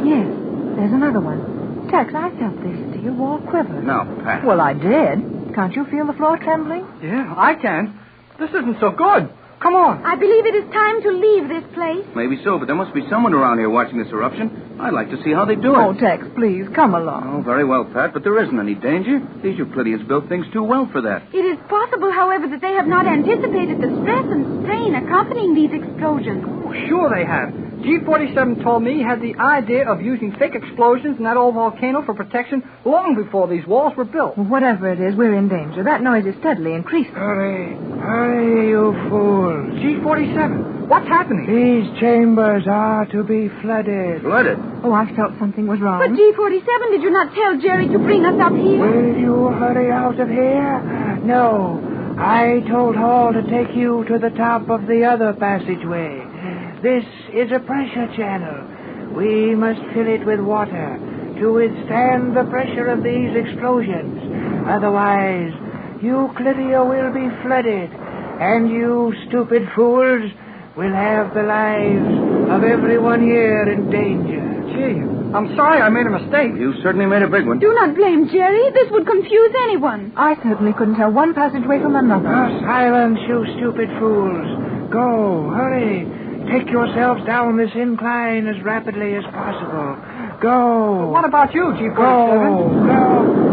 [SPEAKER 23] Yes, there's another one. Tex, I felt this steel wall quiver.
[SPEAKER 24] Now, Pat.
[SPEAKER 23] Well, I did. Can't you feel the floor trembling?
[SPEAKER 3] Yeah, I can. This isn't so good. Come on.
[SPEAKER 22] I believe it is time to leave this place.
[SPEAKER 24] Maybe so, but there must be someone around here watching this eruption. I'd like to see how they do it.
[SPEAKER 23] Oh, Tex, please, come along.
[SPEAKER 24] Oh, very well, Pat, but there isn't any danger. These Euclideans built things too well for that.
[SPEAKER 22] It is possible, however, that they have not anticipated the stress and strain accompanying these explosions.
[SPEAKER 3] Oh, sure they have. G47 told me he had the idea of using fake explosions in that old volcano for protection long before these walls were built.
[SPEAKER 23] Well, whatever it is, we're in danger. That noise is steadily increasing.
[SPEAKER 6] Hurry, you fools.
[SPEAKER 3] G47, what's happening?
[SPEAKER 6] These chambers are to be flooded.
[SPEAKER 24] Flooded?
[SPEAKER 23] Oh, I felt something was wrong.
[SPEAKER 22] But G47, did you not tell Jerry to bring us up here?
[SPEAKER 6] Will you hurry out of here? No. I told Hall to take you to the top of the other passageway. This is a pressure channel. We must fill it with water to withstand the pressure of these explosions. Otherwise, Euclidia will be flooded, and you stupid fools will have the lives of everyone here in danger.
[SPEAKER 3] Gee, I'm sorry I made a mistake.
[SPEAKER 24] You certainly made a big one.
[SPEAKER 22] Do not blame Jerry. This would confuse anyone.
[SPEAKER 23] I certainly couldn't tell one passageway from another.
[SPEAKER 6] Silence, you stupid fools. Go, hurry. Take yourselves down this incline as rapidly as possible. Go.
[SPEAKER 3] What about you, G47?
[SPEAKER 6] Go.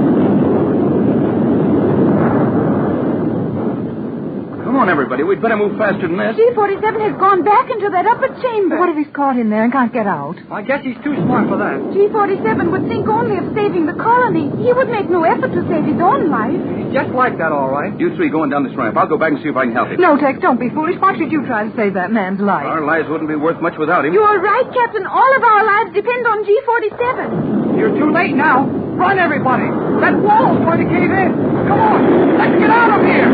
[SPEAKER 24] Come on, everybody. We'd better move faster than this.
[SPEAKER 22] G47 has gone back into that upper chamber.
[SPEAKER 23] What if he's caught in there and can't get out?
[SPEAKER 3] I guess he's too smart for that.
[SPEAKER 22] G47 would think only of saving the colony. He would make no effort to save his own life.
[SPEAKER 3] He's just like that, all right.
[SPEAKER 24] You three going down this ramp. I'll go back and see if I can help you.
[SPEAKER 23] No, Tex, don't be foolish. Why should you try to save that man's life?
[SPEAKER 24] Our lives wouldn't be worth much without him.
[SPEAKER 22] You are right, Captain. All of our lives depend on G47.
[SPEAKER 3] You're too late now. Run, everybody. That wall's going to cave in. Come on. Let's get out of here.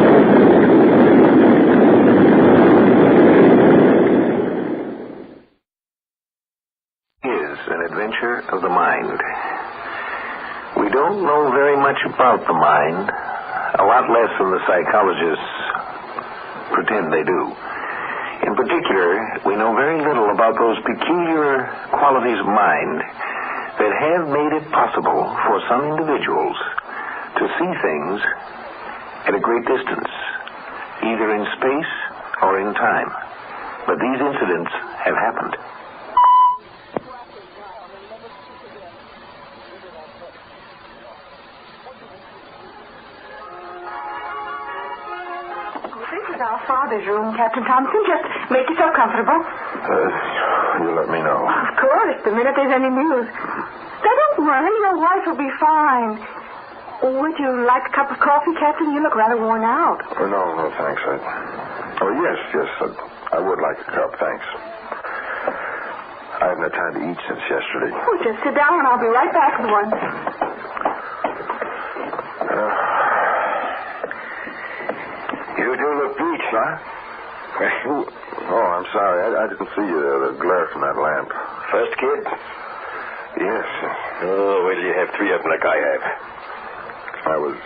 [SPEAKER 5] An adventure of the mind. We don't know very much about the mind, a lot less than the psychologists pretend they do. In particular, we know very little about those peculiar qualities of mind that have made it possible for some individuals to see things at a great distance, either in space or in time. But these incidents have happened.
[SPEAKER 23] Our father's room, Captain Thompson. Just make yourself comfortable.
[SPEAKER 5] You let me know.
[SPEAKER 23] Of course, the minute there's any news. Now, don't worry, your wife will be fine. Would you like a cup of coffee, Captain? You look rather worn out.
[SPEAKER 5] No, thanks. Yes, I would like a cup, thanks. I haven't had time to eat since yesterday.
[SPEAKER 23] Well, just sit down and I'll be right back with one.
[SPEAKER 5] You do look bleached, huh? Oh, I'm sorry. I didn't see the glare from that lamp. First kid? Yes. Oh, well, you have three of them like I have. I was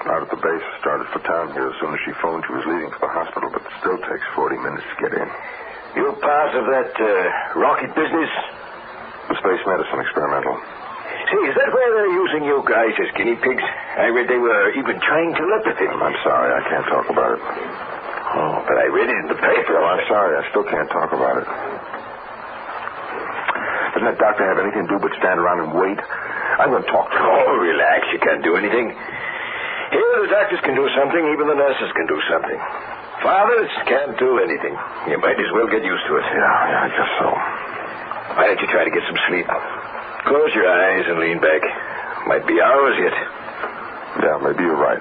[SPEAKER 5] out at the base, started for town here as soon as she phoned. She was leaving for the hospital, but it still takes 40 minutes to get in.
[SPEAKER 7] You part of that rocket business?
[SPEAKER 5] The space medicine experimental.
[SPEAKER 7] Say, is that where they're using you guys as guinea pigs? I read they were even trying telepathy.
[SPEAKER 5] I'm sorry, I can't talk about it.
[SPEAKER 7] Oh, but I read it in the paper.
[SPEAKER 5] No, I'm sorry, I still can't talk about it. Doesn't that doctor have anything to do but stand around and wait? I'm going to talk to him.
[SPEAKER 7] Oh, relax, you can't do anything. Here, the doctors can do something, even the nurses can do something. Fathers can't do anything. You might as well get used to it.
[SPEAKER 5] Yeah, I guess so.
[SPEAKER 7] Why don't you try to get some sleep? Close your eyes and lean back. Might be hours yet.
[SPEAKER 5] Yeah, maybe you're right.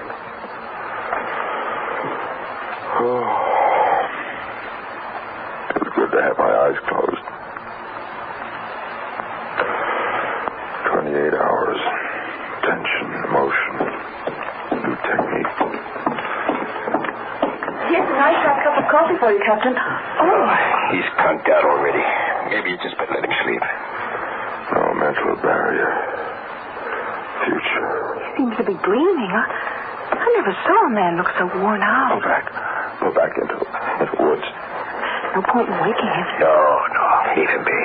[SPEAKER 5] Oh. It's good to have my eyes closed. 28 hours. Tension, emotion. New technique.
[SPEAKER 23] Here's a nice hot cup of coffee for you, Captain.
[SPEAKER 7] Oh, he's conked out already. Maybe you just better let him sleep.
[SPEAKER 5] No mental barrier. Future.
[SPEAKER 23] He seems to be dreaming. I never saw a man look so worn out.
[SPEAKER 5] Go back into the woods.
[SPEAKER 23] No point in waking him.
[SPEAKER 7] No, leave him be.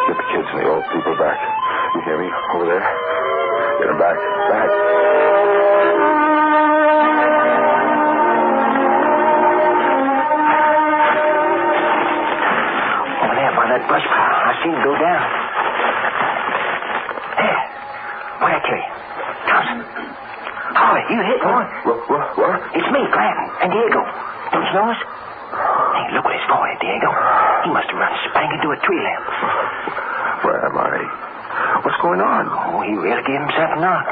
[SPEAKER 5] Get the kids and the old people back. You hear me? Over there? Get them back. Back.
[SPEAKER 7] Over there by that brush pile. I seen him go down. There. What'd I tell you? Thompson. Holly, you hit one.
[SPEAKER 5] What?
[SPEAKER 7] It's me, Gladden, and Diego. Don't you know us? Hey, look what he's for, Diego. He must have run spank into a tree limb.
[SPEAKER 5] Where am I? What's going on?
[SPEAKER 7] Oh, he really gave himself a knock.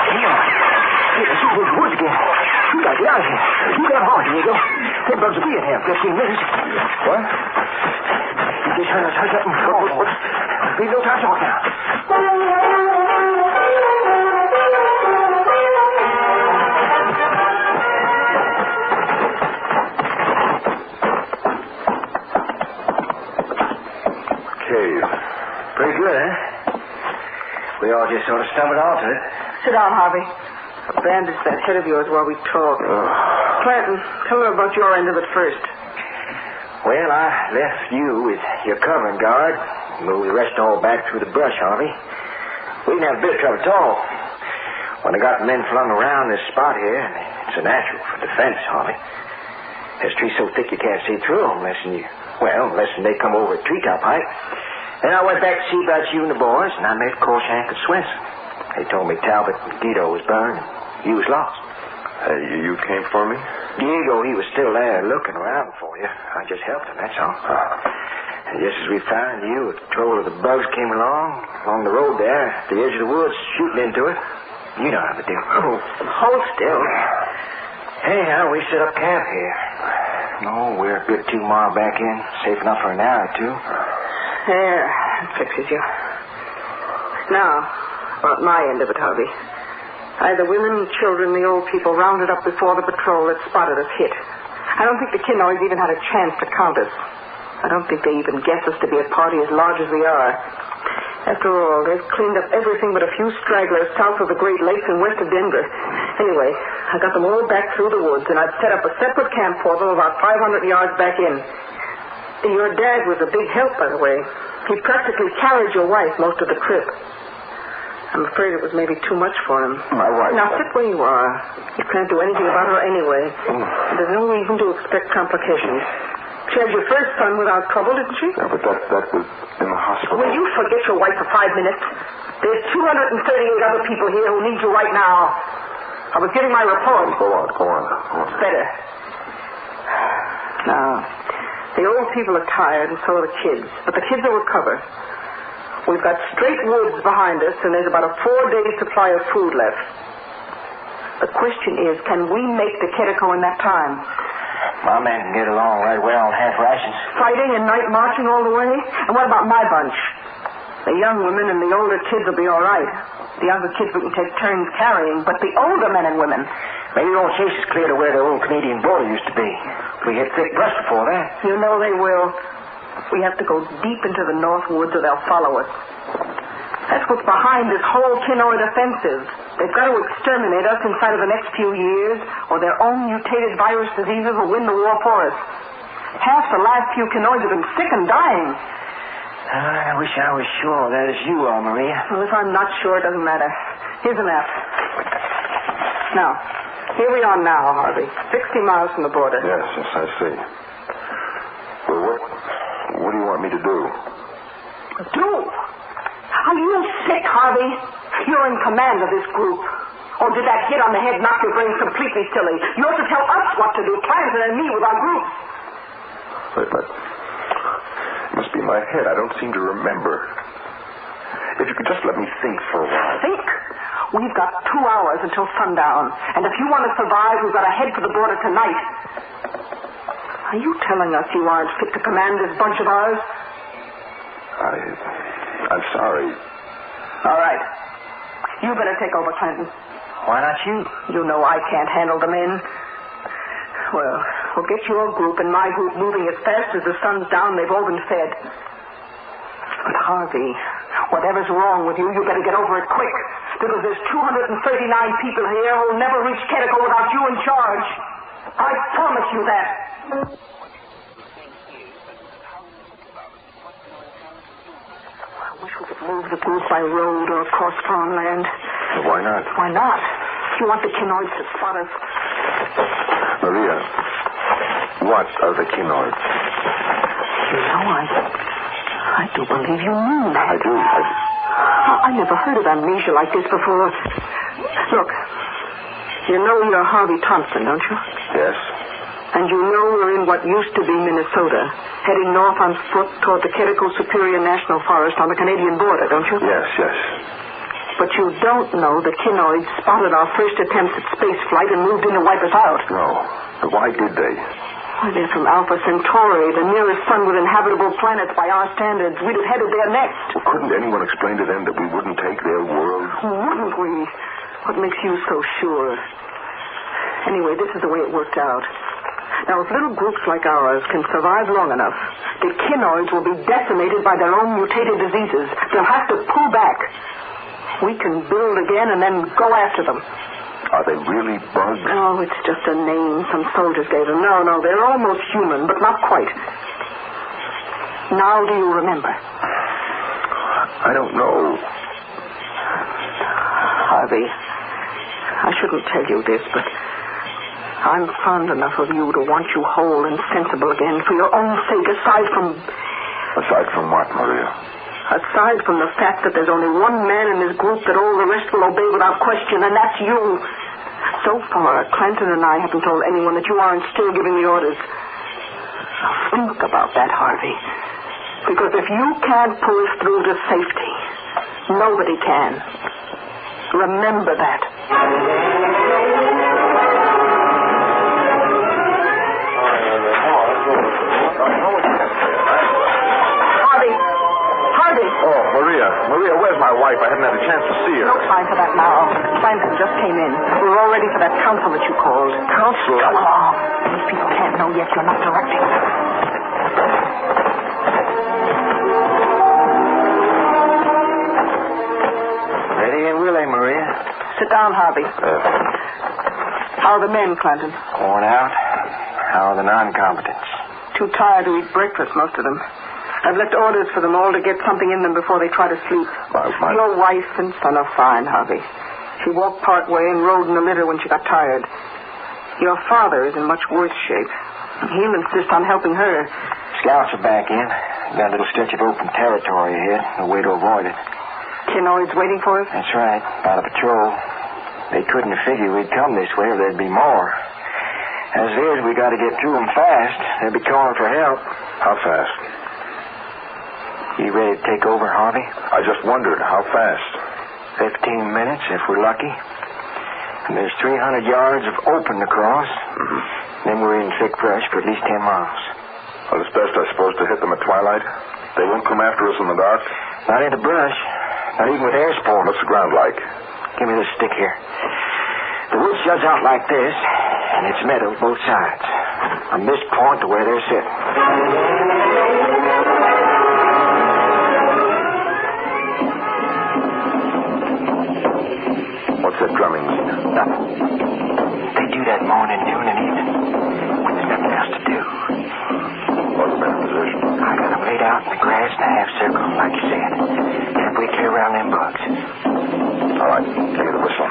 [SPEAKER 7] Hey, let's see those woods again. You gotta get out of here. You got hard, Diego. Them bugs will be in here in 15 minutes.
[SPEAKER 5] What?
[SPEAKER 7] You just heard us hush up and go. There's no time to talk now. Pretty good, eh? We all just sort of stumbled onto it.
[SPEAKER 23] Sit down, Harvey. Bandage that head of yours while we talk. Clanton, tell her about your end of it first.
[SPEAKER 4] Well, I left you with your covering guard. Moved the rest all back through the brush, Harvey. We didn't have a bit of trouble at all. When I got the men flung around this spot here, it's a natural for defense, Harvey. This tree's so thick you can't see through them unless they come over a treetop height. Then I went back to see about you and the boys, and I met Corshank and Swenson. They told me Talbot and Guido was burned, and you was lost.
[SPEAKER 8] You came for me?
[SPEAKER 4] Diego, he was still there looking around for you. I just helped him, that's all. And just as we found you, a patrol of the bugs came along the road there, at the edge of the woods, shooting into it. You know how to do. Hold still. Anyhow, we set up camp here. No, we're a bit 2 miles back in. Safe enough for an hour or two.
[SPEAKER 9] There, that fixes you. Now, about my end of it, Harvey. I had the women, children, the old people rounded up before the patrol that spotted us hit. I don't think the Kinoids even had a chance to count us. I don't think they even guess us to be a party as large as we are. After all, they've cleaned up everything but a few stragglers south of the Great Lakes and west of Denver. Anyway, I got them all back through the woods, and I've set up a separate camp for them about 500 yards back in. Your dad was a big help, by the way. He practically carried your wife most of the trip. I'm afraid it was maybe too much for him.
[SPEAKER 8] My wife?
[SPEAKER 9] Now, sit where you are. You can't do anything about her anyway. There's no reason to expect complications. She had your first son without trouble, didn't she?
[SPEAKER 8] Yeah, but that was in the hospital.
[SPEAKER 9] Will you forget your wife for 5 minutes? There's 238 other people here who need you right now. I was giving my report.
[SPEAKER 8] Go on.
[SPEAKER 9] It's better. Now, the old people are tired, and so are the kids. But the kids will recover. We've got straight woods behind us, and there's about a 4-day supply of food left. The question is, can we make the Quetico in that time?
[SPEAKER 4] My men can get along right well on half rations.
[SPEAKER 9] Fighting and night marching all the way? And what about my bunch? The young women and the older kids will be all right. The younger kids we can take turns carrying, but the older men and women...
[SPEAKER 4] Maybe they won't chase us clear to where the old Canadian border used to be. We hit thick brush before that.
[SPEAKER 9] You know they will. We have to go deep into the north woods or they'll follow us. That's what's behind this whole Kinoid offensive. They've got to exterminate us inside of the next few years, or their own mutated virus diseases will win the war for us. Half the last few Kinoids have been sick and dying.
[SPEAKER 4] I wish I was sure that is you are, Maria.
[SPEAKER 9] Well, if I'm not sure, it doesn't matter. Here's a map. Now, here we are now, Harvey. 60 miles from the border.
[SPEAKER 8] Yes, I see. Well, what do you want me to do?
[SPEAKER 9] Do? Are you sick, Harvey? You're in command of this group. Or did that hit on the head knock your brains completely silly? You're to tell us what to do, Clanton and me with our groups.
[SPEAKER 8] But it must be my head. I don't seem to remember. If you could just let me think for a while.
[SPEAKER 9] Think? We've got 2 hours until sundown. And if you want to survive, we've got to head for the border tonight. Are you telling us you aren't fit to command this bunch of ours?
[SPEAKER 8] I'm sorry.
[SPEAKER 9] All right. You better take over, Clanton.
[SPEAKER 4] Why not you?
[SPEAKER 9] You know I can't handle the men. Well, we'll get your group and my group moving as fast as the sun's down. They've all been fed. But, Harvey, whatever's wrong with you, you better get over it quick. Because there's 239 people here who'll never reach Quetico without you in charge. I promise you that. I wish we could move the group by road or across farmland.
[SPEAKER 8] Why not?
[SPEAKER 9] Why not? You want the Kinoids to spot us.
[SPEAKER 8] Maria, what are the Kinoids?
[SPEAKER 9] You know, I do believe you knew.
[SPEAKER 8] I do.
[SPEAKER 9] I never heard of amnesia like this before. Look, you know you're Harvey Thompson, don't you?
[SPEAKER 8] Yes.
[SPEAKER 9] And you know we're in what used to be Minnesota, heading north on foot toward the Quetico Superior National Forest on the Canadian border, don't you?
[SPEAKER 8] Yes.
[SPEAKER 9] But you don't know the Kinoids spotted our first attempts at space flight and moved in to wipe us out.
[SPEAKER 8] No. But why did they?
[SPEAKER 9] Why, they're from Alpha Centauri, the nearest sun with inhabitable planets by our standards. We'd have headed there next.
[SPEAKER 8] Well, couldn't anyone explain to them that we wouldn't take their world?
[SPEAKER 9] Wouldn't we? What makes you so sure? Anyway, this is the way it worked out. Now, if little groups like ours can survive long enough, the Kinoids will be decimated by their own mutated diseases. They'll have to pull back. We can build again and then go after them.
[SPEAKER 8] Are they really bugs?
[SPEAKER 9] Oh, it's just a name some soldiers gave them. No, they're almost human, but not quite. Now do you remember?
[SPEAKER 8] I don't know.
[SPEAKER 9] Harvey, I shouldn't tell you this, but I'm fond enough of you to want you whole and sensible again for your own sake, aside from...
[SPEAKER 8] Aside from what, Maria?
[SPEAKER 9] Aside from the fact that there's only one man in this group that all the rest will obey without question, and that's you. So far, Clanton and I haven't told anyone that you aren't still giving the orders. Now think about that, Harvey. Because if you can't pull us through to safety, nobody can. Remember that. Harvey!
[SPEAKER 8] Oh, Maria, where's my wife? I haven't had a chance to see her.
[SPEAKER 9] No time for that now. Clanton just came in. We're all ready for that council that you called.
[SPEAKER 8] Council?
[SPEAKER 9] Come along. These people can't know yet you're not directing them.
[SPEAKER 4] Ready and willing, Maria.
[SPEAKER 9] Sit down, Harvey. How are the men, Clanton?
[SPEAKER 4] Worn out. How are the non-combatants?
[SPEAKER 9] Too tired to eat breakfast, most of them. I've left orders for them all to get something in them before they try to sleep. Your wife and son are fine, Harvey. She walked part way and rode in the litter when she got tired. Your father is in much worse shape. He'll insist on helping her.
[SPEAKER 4] Scouts are back in. Got a little stretch of open territory ahead. No way to avoid it.
[SPEAKER 9] Kinoid's waiting for us?
[SPEAKER 4] That's right. By the patrol. They couldn't have figured we'd come this way or there'd be more. As it is, we got to get to them fast. They'll be calling for help.
[SPEAKER 8] How fast?
[SPEAKER 4] You ready to take over, Harvey?
[SPEAKER 8] I just wondered, how fast?
[SPEAKER 4] 15 minutes, if we're lucky. And there's 300 yards of open to cross.
[SPEAKER 8] Mm-hmm.
[SPEAKER 4] Then we're in thick brush for at least 10 miles.
[SPEAKER 8] Well, it's best, I suppose, to hit them at twilight. They won't come after us in the dark?
[SPEAKER 4] Not in the brush. Not even with air sport.
[SPEAKER 8] What's the ground like?
[SPEAKER 4] Give me this stick here. The woods juts out like this, and it's meadows both sides. From this point to where they're sitting.
[SPEAKER 8] What's that drumming mean?
[SPEAKER 4] Nothing. They do that morning, noon, and evening when there's nothing else to do.
[SPEAKER 8] What's the best position?
[SPEAKER 4] I got them laid out in the grass in a half circle, like you said. Halfway clear around them bugs.
[SPEAKER 8] All right, give me the whistle.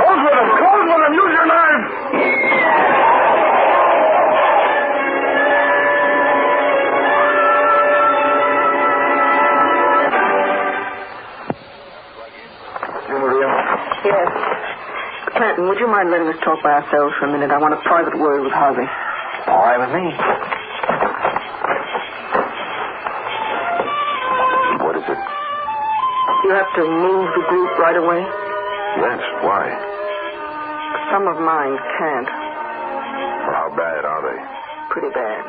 [SPEAKER 7] Close with them! Use your knife!
[SPEAKER 9] Yes. Clanton, would you mind letting us talk by ourselves for a minute? I want a private word with Harvey.
[SPEAKER 4] All right with me.
[SPEAKER 8] What is it?
[SPEAKER 9] You have to move the group right away?
[SPEAKER 8] Yes, why?
[SPEAKER 9] Some of mine can't.
[SPEAKER 8] Well, how bad are they?
[SPEAKER 9] Pretty bad.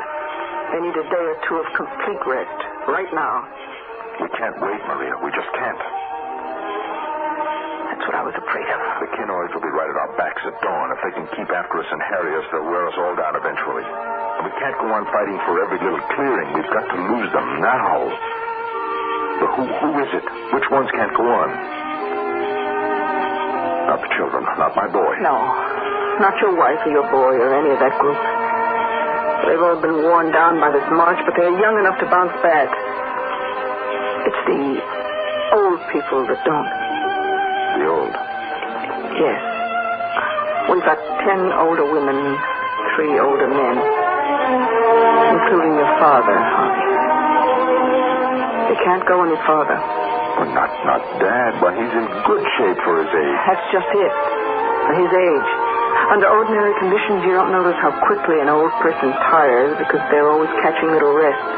[SPEAKER 9] They need a day or two of complete rest. Right now.
[SPEAKER 8] We can't wait, Maria. We just can't.
[SPEAKER 9] That's what I was afraid of.
[SPEAKER 8] The Kinoids will be right at our backs at dawn. If they can keep after us and harry us, they'll wear us all down eventually. And we can't go on fighting for every little clearing. We've got to lose them now. But who is it? Which ones can't go on? Not the children, not my boy.
[SPEAKER 9] No, not your wife or your boy or any of that group. They've all been worn down by this march, but they're young enough to bounce back. It's the old people that don't.
[SPEAKER 8] The old?
[SPEAKER 9] Yes. We've got 10 older women, 3 older men, including your father, Harvey. They can't go any farther.
[SPEAKER 8] Well, not Dad. Well, he's in good shape for his age.
[SPEAKER 9] That's just it. For his age. Under ordinary conditions, you don't notice how quickly an old person tires because they're always catching little rests.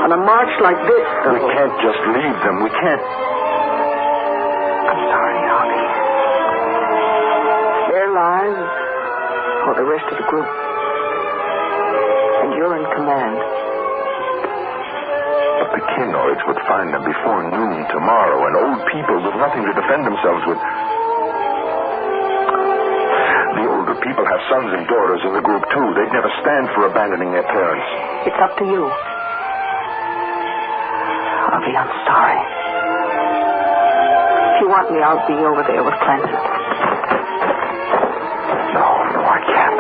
[SPEAKER 9] On a march like this, though...
[SPEAKER 8] We can't just leave them. We can't...
[SPEAKER 9] I'm sorry, Harvey. Their lives, or the rest of the group. And you're in command.
[SPEAKER 8] But the Kinoids would find them before noon tomorrow, and old people with nothing to defend themselves with. The older people have sons and daughters in the group, too. They'd never stand for abandoning their parents.
[SPEAKER 9] It's up to you. Harvey, I'm sorry. If you want me, I'll be over there with Clanton.
[SPEAKER 8] No, I can't.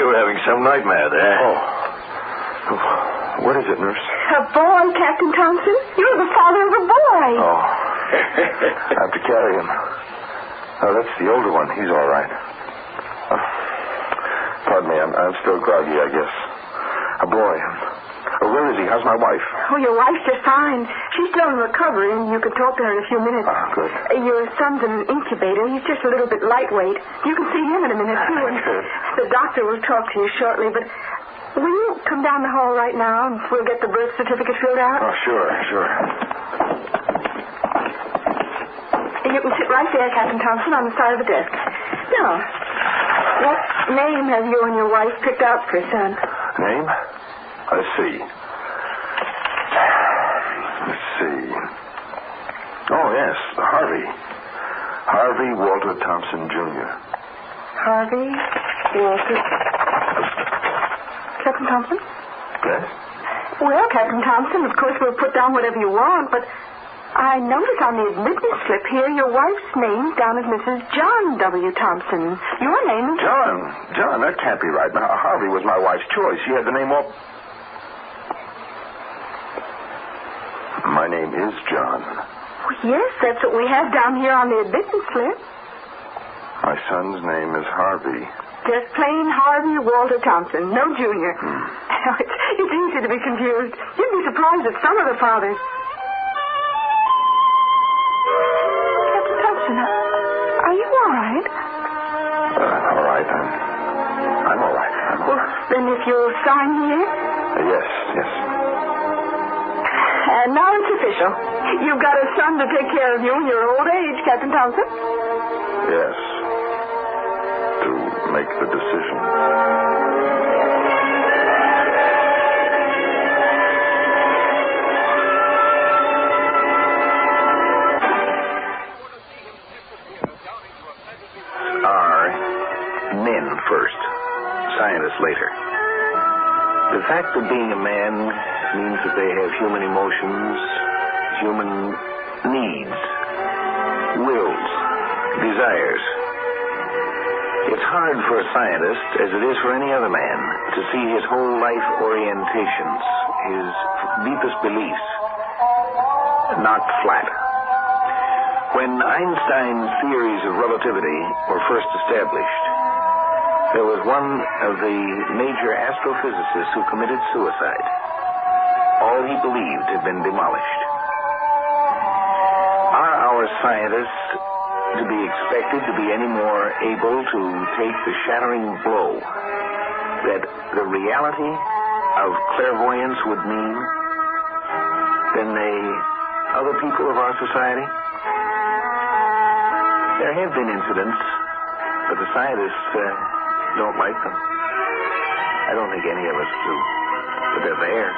[SPEAKER 7] were having some nightmare there.
[SPEAKER 8] Oh. What is it, nurse?
[SPEAKER 9] A boy, Captain Thompson. You're the father of a boy.
[SPEAKER 8] Oh. I have to carry him. Oh, that's the older one. He's all right. Pardon me, I'm still groggy, I guess. A boy. Where is he? How's my wife?
[SPEAKER 9] Oh, your wife's just fine. She's still in recovery, and you can talk to her in a few minutes.
[SPEAKER 8] Ah, good.
[SPEAKER 9] Your son's in an incubator. He's just a little bit lightweight. You can see him in a minute, too, and the doctor will talk to you shortly, but will you come down the hall right now, and we'll get the birth certificate filled out?
[SPEAKER 8] Oh, sure.
[SPEAKER 9] You can sit right there, Captain Thompson, on the side of the desk. Now, what name have you and your wife picked out for your son?
[SPEAKER 8] Name? Let's see. Oh, yes, Harvey. Harvey Walter Thompson, Jr.
[SPEAKER 9] Harvey Walter... Captain Thompson?
[SPEAKER 8] Yes?
[SPEAKER 9] Well, Captain Thompson, of course we'll put down whatever you want, but I notice on the admittance slip here your wife's name's down as Mrs. John W. Thompson. Your name is...
[SPEAKER 8] John, that can't be right. Now, Harvey was my wife's choice. She had the name all... My name is John.
[SPEAKER 9] Well, yes, that's what we have down here on the admittance slip.
[SPEAKER 8] My son's name is Harvey.
[SPEAKER 9] Just plain Harvey Walter Thompson, no junior. It's easy to be confused. You'd be surprised at some of the fathers. Captain Thompson, are you all right?
[SPEAKER 8] All right. I'm all right.
[SPEAKER 9] Well, then if you'll sign here.
[SPEAKER 8] Yes.
[SPEAKER 9] And now it's official. You've got a son to take care of you in your old age, Captain Thompson.
[SPEAKER 8] Yes. To make the decision. Are men first, scientists later. The fact of being a man means that they have human emotions, human needs, wills, desires. It's hard for a scientist, as it is for any other man, to see his whole life orientations, his deepest beliefs, knocked flat. When Einstein's theories of relativity were first established, there was one of the major astrophysicists who committed suicide. All he believed had been demolished. Are our scientists to be expected to be any more able to take the shattering blow that the reality of clairvoyance would mean than the other people of our society? There have been incidents, but the scientists don't like them. I don't think any of us do, but they're there.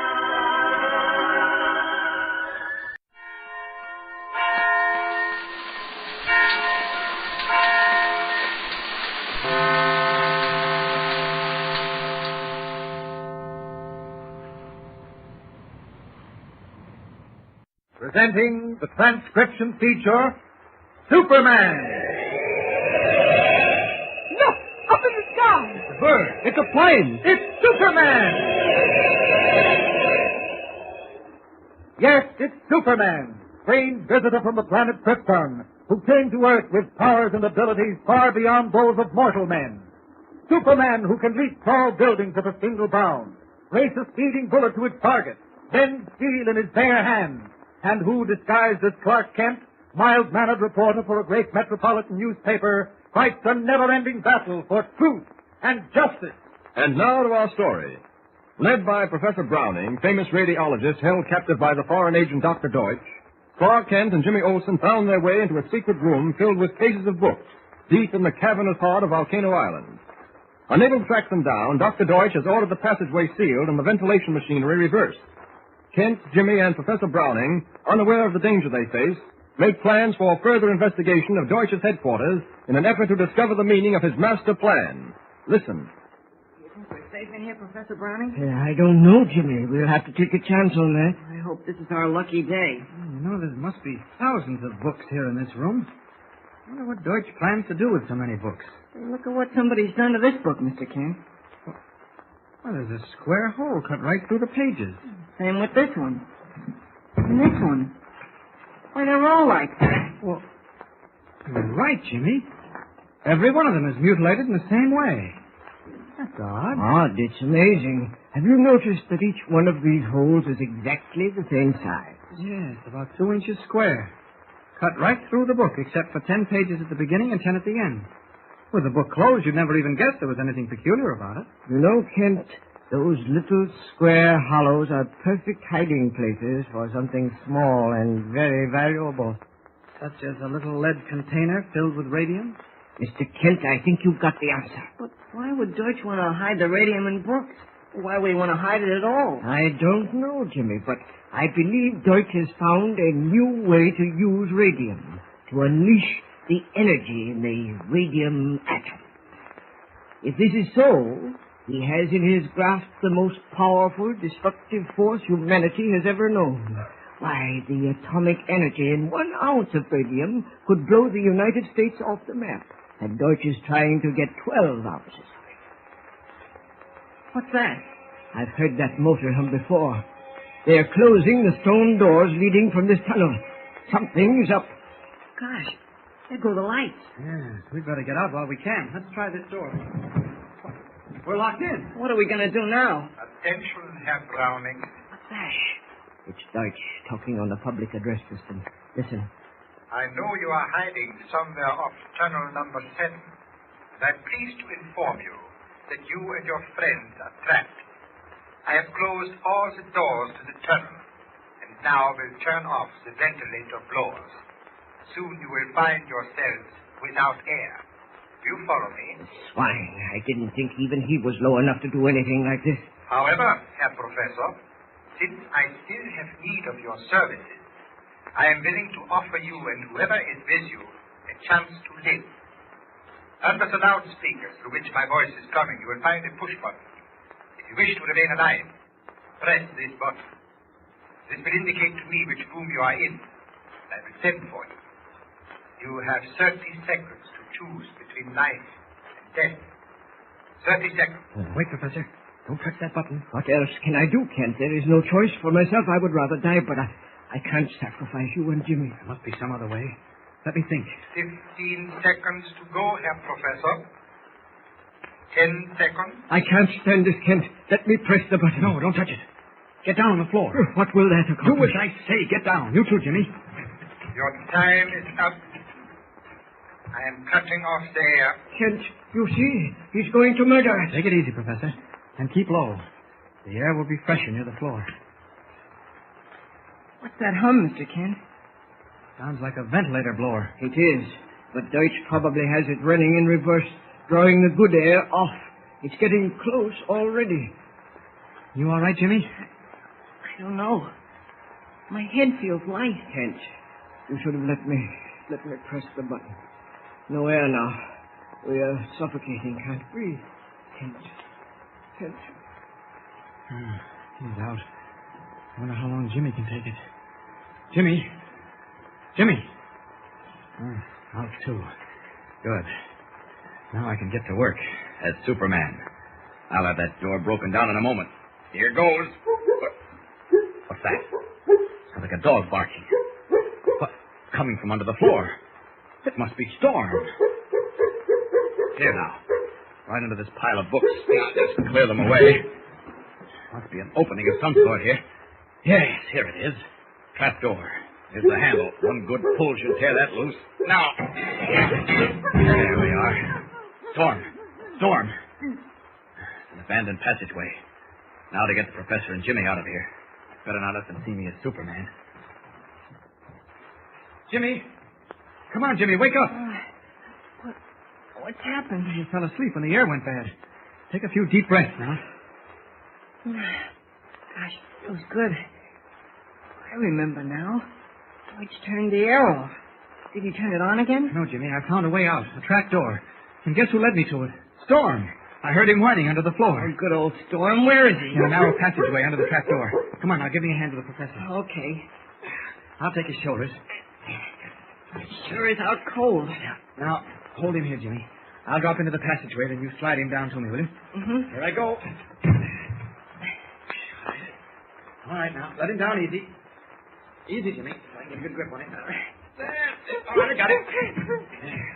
[SPEAKER 19] Presenting the transcription feature, Superman.
[SPEAKER 22] Look, up in the sky.
[SPEAKER 19] It's a bird. It's a plane. It's Superman. Yes, it's Superman, strange visitor from the planet Krypton, who came to Earth with powers and abilities far beyond those of mortal men. Superman, who can leap tall buildings at a single bound, race a speeding bullet to its target, bend steel in his bare hands, and who, disguised as Clark Kent, mild-mannered reporter for a great metropolitan newspaper, fights a never-ending battle for truth and justice.
[SPEAKER 11] And now to our story. Led by Professor Browning, famous radiologist held captive by the foreign agent Dr. Deutsch, Clark Kent and Jimmy Olsen found their way into a secret room filled with cases of books, deep in the cavernous heart of Volcano Island. Unable to track them down, Dr. Deutsch has ordered the passageway sealed and the ventilation machinery reversed. Kent, Jimmy, and Professor Browning, unaware of the danger they face, make plans for further investigation of Deutsch's headquarters in an effort to discover the meaning of his master plan. Listen.
[SPEAKER 13] You think we're safe in here, Professor Browning?
[SPEAKER 16] I don't know, Jimmy. We'll have to take a chance on that.
[SPEAKER 13] I hope this is our lucky day.
[SPEAKER 20] You know, there must be thousands of books here in this room. I wonder what Deutsch plans to do with so many books.
[SPEAKER 13] Hey, look at what somebody's done to this book, Mr. Kent.
[SPEAKER 20] Well, there's a square hole cut right through the pages.
[SPEAKER 13] Same with this one. And this one. Why, they're all like that.
[SPEAKER 20] Well, you're right, Jimmy. Every one of them is mutilated in the same way. That's odd.
[SPEAKER 16] Odd. It's amazing. Have you noticed that each one of these holes is exactly the same size?
[SPEAKER 20] Yes, about 2 inches square. Cut right through the book, except for 10 pages at the beginning and 10 at the end. With the book closed, you'd never even guess there was anything peculiar about it.
[SPEAKER 16] You know, Kent, those little square hollows are perfect hiding places for something small and very valuable.
[SPEAKER 20] Such as a little lead container filled with radium?
[SPEAKER 16] Mr. Kent, I think you've got the answer.
[SPEAKER 13] But why would Deutsch want to hide the radium in books? Why would he want to hide it at all?
[SPEAKER 16] I don't know, Jimmy, but I believe Deutsch has found a new way to use radium, to unleash the energy in the radium atom. If this is so, he has in his grasp the most powerful, destructive force humanity has ever known. Why, the atomic energy in 1 ounce of radium could blow the United States off the map. And Deutsch is trying to get 12 ounces of it.
[SPEAKER 13] What's that?
[SPEAKER 16] I've heard that motor hum before. They're closing the stone doors leading from this tunnel. Something's up.
[SPEAKER 13] Gosh, there go the lights.
[SPEAKER 20] Yes, we'd better get out while we can. Let's try this door. We're locked in.
[SPEAKER 13] What are we going to do now?
[SPEAKER 14] Attention, Herr Browning.
[SPEAKER 13] What's that?
[SPEAKER 16] It's Deutsch talking on the public address system. Listen.
[SPEAKER 14] I know you are hiding somewhere off tunnel number 7. And I'm pleased to inform you that you and your friends are trapped. I have closed all the doors to the tunnel, and now will turn off the ventilator blowers. Soon you will find yourselves without air. Do you follow me?
[SPEAKER 16] Swine. I didn't think even he was low enough to do anything like this.
[SPEAKER 14] However, Herr Professor, since I still have need of your services, I am willing to offer you and whoever is with you a chance to live. Under the loudspeakers through which my voice is coming, you will find a push button. If you wish to remain alive, press this button. This will indicate to me which room you are in. I will send for you. You have 30 seconds to choose between life and death. 30 seconds.
[SPEAKER 20] Wait, Professor. Don't press that button.
[SPEAKER 16] What else can I do, Kent? There is no choice for myself. I would rather die, but I can't sacrifice you and Jimmy.
[SPEAKER 20] There must be some other way. Let me think.
[SPEAKER 14] 15 seconds to go, Herr Professor. 10 seconds.
[SPEAKER 16] I can't stand this, Kent. Let me press the button.
[SPEAKER 20] No, don't touch it. Get down on the floor.
[SPEAKER 16] What will that accomplish?
[SPEAKER 20] Do as I say. Get down. You too, Jimmy.
[SPEAKER 14] Your time is up. I am cutting off the air.
[SPEAKER 16] Kent, you see? He's going to murder us.
[SPEAKER 20] Take it easy, Professor. And keep low. The air will be fresher near the floor.
[SPEAKER 13] What's that hum, Mr. Kent?
[SPEAKER 20] Sounds like a ventilator blower.
[SPEAKER 16] It is. But Deutsch probably has it running in reverse, drawing the good air off. It's getting close already.
[SPEAKER 20] You all right, Jimmy?
[SPEAKER 13] I don't know. My head feels light.
[SPEAKER 16] Kent, you should have let me press the button. No air now. We are suffocating. Can't breathe. Kent.
[SPEAKER 20] He's out. I wonder how long Jimmy can take it. Jimmy! Out too. Good. Now I can get to work.
[SPEAKER 2] As Superman. I'll have that door broken down in a moment. Here goes. What's that? Sounds like a dog barking. What? Coming from under the floor. It must be Storm. Here now. Right under this pile of books. Just clear them away. Must be an opening of some sort here. Yes, here it is. Trap door. Here's the handle. One good pull should tear that loose. Now. There we are. Storm. An abandoned passageway. Now to get the professor and Jimmy out of here. Better not let them see me as Superman.
[SPEAKER 20] Jimmy! Come on, Jimmy, wake up!
[SPEAKER 13] What's happened?
[SPEAKER 20] You fell asleep when the air went bad. Take a few deep breaths now.
[SPEAKER 13] Gosh, it was good. I remember now. Deutsch turned the air off. Did he turn it on again?
[SPEAKER 20] No, Jimmy, I found a way out. A trap door. And guess who led me to it? Storm. I heard him whining under the floor.
[SPEAKER 13] Oh, good old Storm. Where is he?
[SPEAKER 20] In a narrow passageway under the trap door. Come on, now give me a hand to the professor.
[SPEAKER 13] Okay.
[SPEAKER 20] I'll take his shoulders.
[SPEAKER 13] It sure is out cold.
[SPEAKER 20] Now, hold him here, Jimmy. I'll drop into the passageway, then you slide him down to me, will you?
[SPEAKER 13] Mm-hmm.
[SPEAKER 20] Here I go. All right, now. Let him down easy. Easy, Jimmy. So I can get a good grip on it. There. All right, I got it.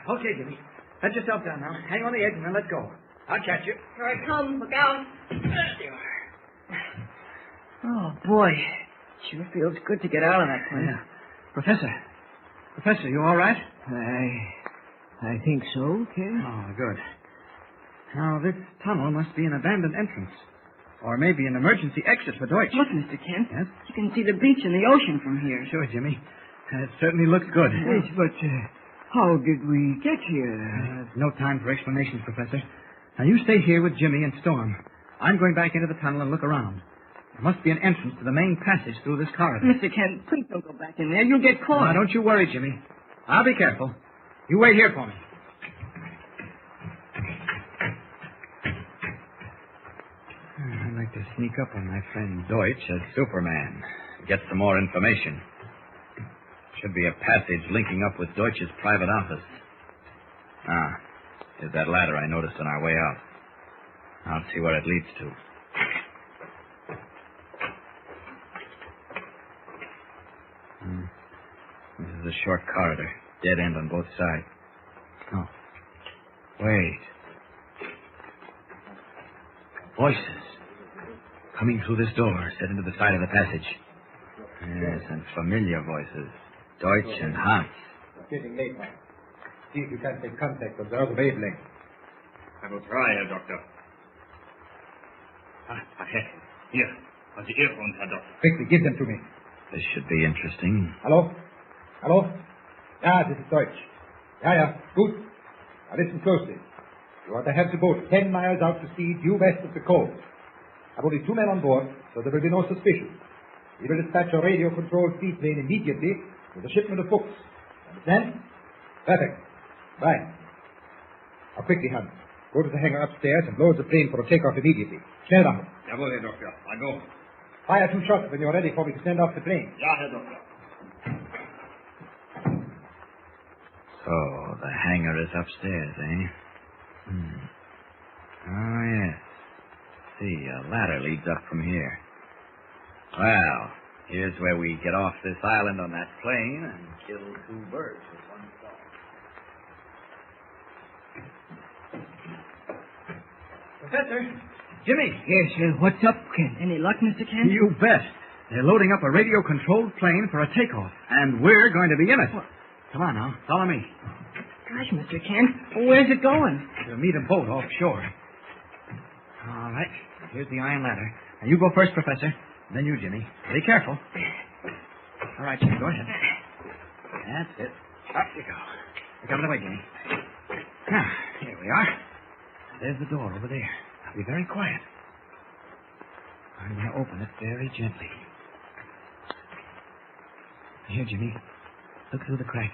[SPEAKER 20] Okay, Jimmy. Let yourself down now. Hang on the edge and then let go. I'll catch you.
[SPEAKER 9] Here I come. Look out.
[SPEAKER 20] There you are.
[SPEAKER 13] Oh, boy. Sure feels good to get out of that plane.
[SPEAKER 20] Yeah. Professor, you all right?
[SPEAKER 16] I think so, Ken.
[SPEAKER 20] Oh, good. Now, this tunnel must be an abandoned entrance. Or maybe an emergency exit for Deutsch.
[SPEAKER 13] Look, Mr. Kent.
[SPEAKER 20] Yes?
[SPEAKER 13] You can see the beach and the ocean from here.
[SPEAKER 20] Sure, Jimmy. It certainly looks good.
[SPEAKER 16] Yes, but how did we get here?
[SPEAKER 20] There's no time for explanations, Professor. Now, you stay here with Jimmy and Storm. I'm going back into the tunnel and look around. There must be an entrance to the main passage through this corridor.
[SPEAKER 13] Mr. Kent, please don't go back in there. You'll get caught.
[SPEAKER 20] Now, don't you worry, Jimmy. I'll be careful. You wait here for me. I'd like to sneak up on my friend Deutsch as Superman. Get some more information. Should be a passage linking up with Deutsch's private office. There's that ladder I noticed on our way out. I'll see where it leads to. This is a short corridor. Dead end on both sides. Oh. Wait. Voices. Coming through this door, set into the side of the passage. Yes, and familiar voices. Deutsch and Hans.
[SPEAKER 19] It's getting late, man. See if you can take contact with the other wavelength.
[SPEAKER 10] I will try, Herr Doctor. Ahead. Here. On the earphones, Herr Doctor.
[SPEAKER 19] Quickly, give them to me.
[SPEAKER 20] This should be interesting.
[SPEAKER 19] Hello? Hello? Yeah, this is Deutsch. Yeah. Good. Now listen closely. You are to have the boat 10 miles out to sea, due west of the coast. I've only 2 men on board, so there will be no suspicion. We will dispatch a radio-controlled seaplane immediately with a shipment of books. Understand? Perfect. Right. Now quickly, Hans. Go to the hangar upstairs and load the plane for a takeoff immediately. Schnell machen.
[SPEAKER 10] Jawohl, Herr Doktor. I go.
[SPEAKER 19] Fire 2 shots when you're ready for me to send off the plane.
[SPEAKER 10] Ja, Herr Doktor.
[SPEAKER 20] So, the hangar is upstairs, eh? Oh, yes. See, a ladder leads up from here. Well, here's where we get off this island on that plane and kill 2 birds with 1 stone. Professor! Jimmy!
[SPEAKER 16] Yes, what's up, Ken?
[SPEAKER 13] Any luck, Mr. Kent?
[SPEAKER 20] You bet. They're loading up a radio-controlled plane for a takeoff, and we're going to be in it. What? Come on now, follow me.
[SPEAKER 13] Gosh, Mr. Kent, where's it going?
[SPEAKER 20] We'll meet a boat offshore. All right, here's the iron ladder. Now, you go first, Professor. Then you, Jimmy. Be careful. All right, Jimmy, go ahead. That's it. Up you go. Look out of the way, Jimmy. Now, here we are. There's the door over there. Now, be very quiet. I'm going to open it very gently. Here, Jimmy. Look through the crack.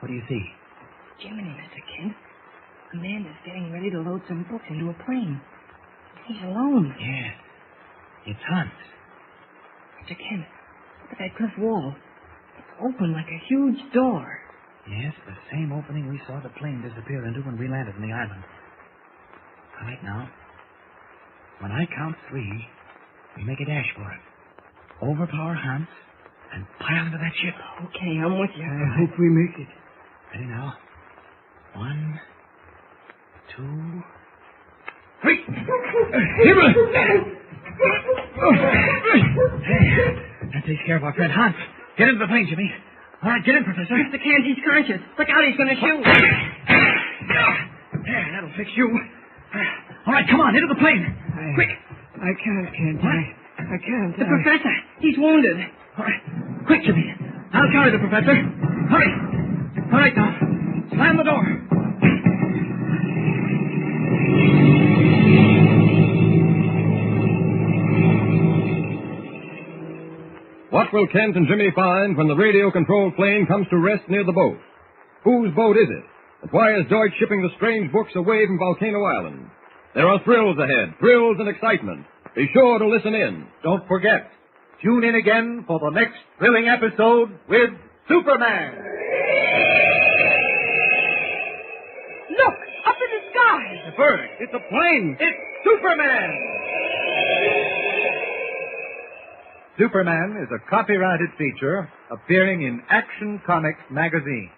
[SPEAKER 20] What do you see?
[SPEAKER 13] Jiminy, Mr. Kent. A man is getting ready to load some books into a plane. He's alone.
[SPEAKER 20] Yes. It's Hans.
[SPEAKER 13] Mr. Kent, look at that cliff wall. It's open like a huge door.
[SPEAKER 20] Yes, the same opening we saw the plane disappear into when we landed on the island. All right, now. When I count 3, we make a dash for it. Overpower Hans and pile into that ship.
[SPEAKER 13] Okay, I'm with you.
[SPEAKER 16] I hope we make it.
[SPEAKER 20] Ready now? 1, 2, 3. That takes care of our friend Hans. Get into the plane, Jimmy. All right, get in, Professor.
[SPEAKER 13] Mr. Kent, he's conscious. Look out, he's going to shoot.
[SPEAKER 20] There, that'll fix you. All right, come on, into the plane. Quick.
[SPEAKER 16] I can't, Kent. I can't.
[SPEAKER 13] The professor, he's wounded.
[SPEAKER 20] All right, quick, Jimmy. I'll carry the professor. Hurry. All right, now. Slam the door.
[SPEAKER 11] What will Kent and Jimmy find when the radio-controlled plane comes to rest near the boat? Whose boat is it? And why is Deutsch shipping the strange books away from Volcano Island? There are thrills ahead, thrills and excitement. Be sure to listen in.
[SPEAKER 19] Don't forget, tune in again for the next thrilling episode with Superman.
[SPEAKER 13] Look, up in the sky.
[SPEAKER 20] It's a bird. It's a plane.
[SPEAKER 19] It's Superman. Superman is a copyrighted feature appearing in Action Comics magazine.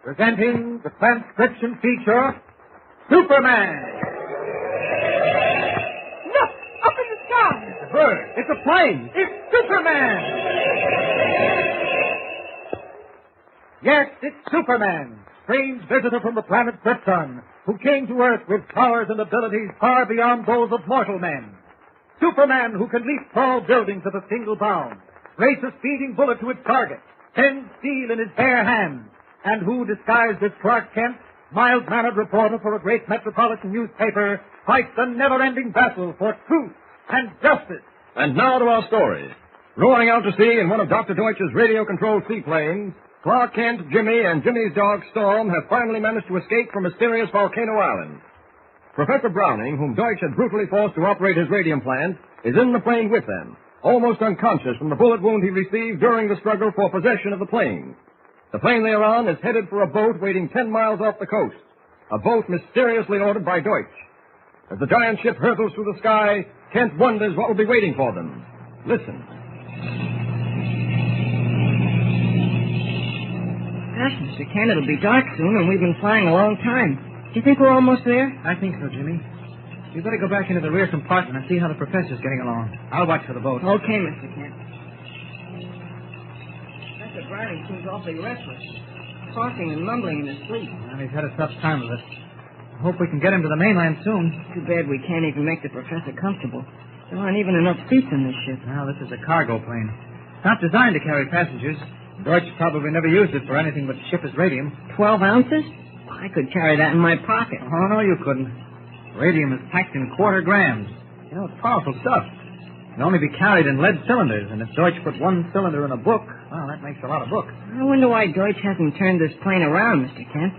[SPEAKER 19] Presenting the transcription feature, Superman!
[SPEAKER 6] Look! Up in the sky!
[SPEAKER 19] It's a bird. It's a plane. It's Superman! Yes, it's Superman, strange visitor from the planet Krypton, who came to Earth with powers and abilities far beyond those of mortal men. Superman who can leap tall buildings at a single bound, race a speeding bullet to its target, bend steel in his bare hands, and who, disguised as Clark Kent, mild-mannered reporter for a great metropolitan newspaper, fights a never-ending battle for truth and justice.
[SPEAKER 11] And now to our story. Roaring out to sea in one of Dr. Deutsch's radio-controlled seaplanes, Clark Kent, Jimmy, and Jimmy's dog Storm have finally managed to escape from mysterious Volcano Island. Professor Browning, whom Deutsch had brutally forced to operate his radium plant, is in the plane with them, almost unconscious from the bullet wound he received during the struggle for possession of the plane. The plane they are on is headed for a boat waiting 10 miles off the coast, a boat mysteriously ordered by Deutsch. As the giant ship hurtles through the sky, Kent wonders what will be waiting for them. Listen.
[SPEAKER 13] Gosh, Mr. Kent, it'll be dark soon, and we've been flying a long time. Do you think we're almost there?
[SPEAKER 20] I think so, Jimmy. You better go back into the rear compartment and see how the professor's getting along. I'll watch for the boat.
[SPEAKER 13] Okay, Mr. Kent. Professor Browning seems awfully restless, coughing and mumbling in his sleep.
[SPEAKER 20] Well, he's had a tough time with it. I hope we can get him to the mainland soon.
[SPEAKER 13] Too bad we can't even make the professor comfortable. There aren't even enough seats in this ship.
[SPEAKER 20] Well, this is a cargo plane. It's not designed to carry passengers. Deutsch probably never used it for anything but ship as radium.
[SPEAKER 13] 12 ounces? I could carry that in my pocket.
[SPEAKER 20] Oh, no, you couldn't. Radium is packed in quarter grams. You know, it's powerful stuff. It can only be carried in lead cylinders, and if Deutsch put one cylinder in a book, well, that makes a lot of books.
[SPEAKER 13] I wonder why Deutsch hasn't turned this plane around, Mr. Kent.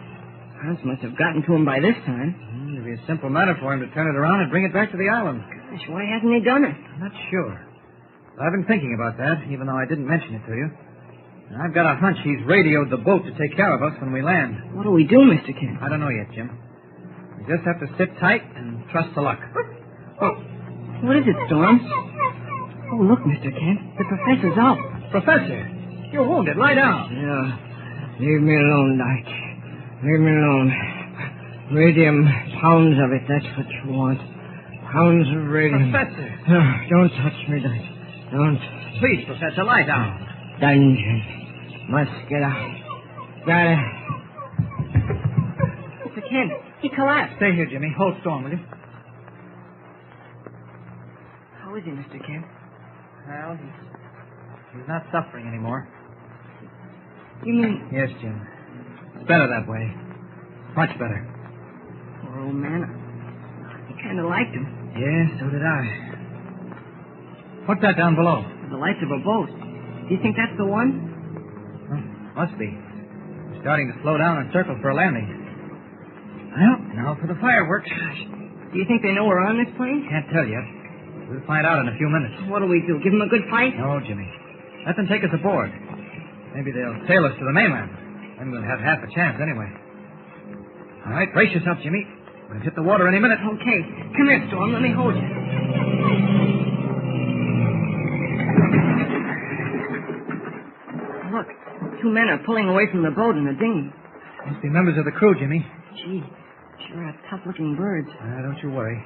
[SPEAKER 13] Hans must have gotten to him by this time.
[SPEAKER 20] It'd be a simple matter for him to turn it around and bring it back to the island.
[SPEAKER 13] Gosh, why hasn't he done it?
[SPEAKER 20] I'm not sure. I've been thinking about that, even though I didn't mention it to you. I've got a hunch he's radioed the boat to take care of us when we land.
[SPEAKER 13] What do we do, Mr. Kent?
[SPEAKER 20] I don't know yet, Jim. We just have to sit tight and trust to luck.
[SPEAKER 13] Oh, what is it, Storm? Oh, look, Mr. Kent. The professor's up.
[SPEAKER 20] Professor, you're wounded. Lie down.
[SPEAKER 16] Yeah. Leave me alone, Dyke. Leave me alone. Radium, pounds of it, that's what you want. Pounds of radium.
[SPEAKER 20] Professor!
[SPEAKER 16] Don't touch me, Dyke. Don't.
[SPEAKER 20] Please, Professor, lie down.
[SPEAKER 16] Dungeon. Must get out. Got it.
[SPEAKER 13] Mr. Kent, he collapsed.
[SPEAKER 20] Stay here, Jimmy. Hold Storm, will you?
[SPEAKER 13] How is he, Mr. Kent?
[SPEAKER 20] Well, he's not suffering anymore.
[SPEAKER 13] You mean...
[SPEAKER 20] Yes, Jim. It's better that way. Much better.
[SPEAKER 13] Poor old man. I kind of liked him.
[SPEAKER 20] Yeah, so did I. What's that down below?
[SPEAKER 13] The lights of a boat. Do you think that's the one?
[SPEAKER 20] Must be. We're starting to slow down and circle for a landing. Well, now for the fireworks.
[SPEAKER 13] Gosh, do you think they know we're on this plane?
[SPEAKER 20] Can't tell yet. We'll find out in a few minutes.
[SPEAKER 13] What do we do? Give them a good fight?
[SPEAKER 20] No, Jimmy. Let them take us aboard. Maybe they'll sail us to the mainland. Then we'll have half a chance anyway. All right, brace yourself, Jimmy. We'll hit the water any minute.
[SPEAKER 13] Okay. Come here, Storm. Let me hold you. Look, two men are pulling away from the boat in the dinghy.
[SPEAKER 20] Must be members of the crew, Jimmy.
[SPEAKER 13] Gee, sure are tough-looking birds.
[SPEAKER 20] Don't you worry.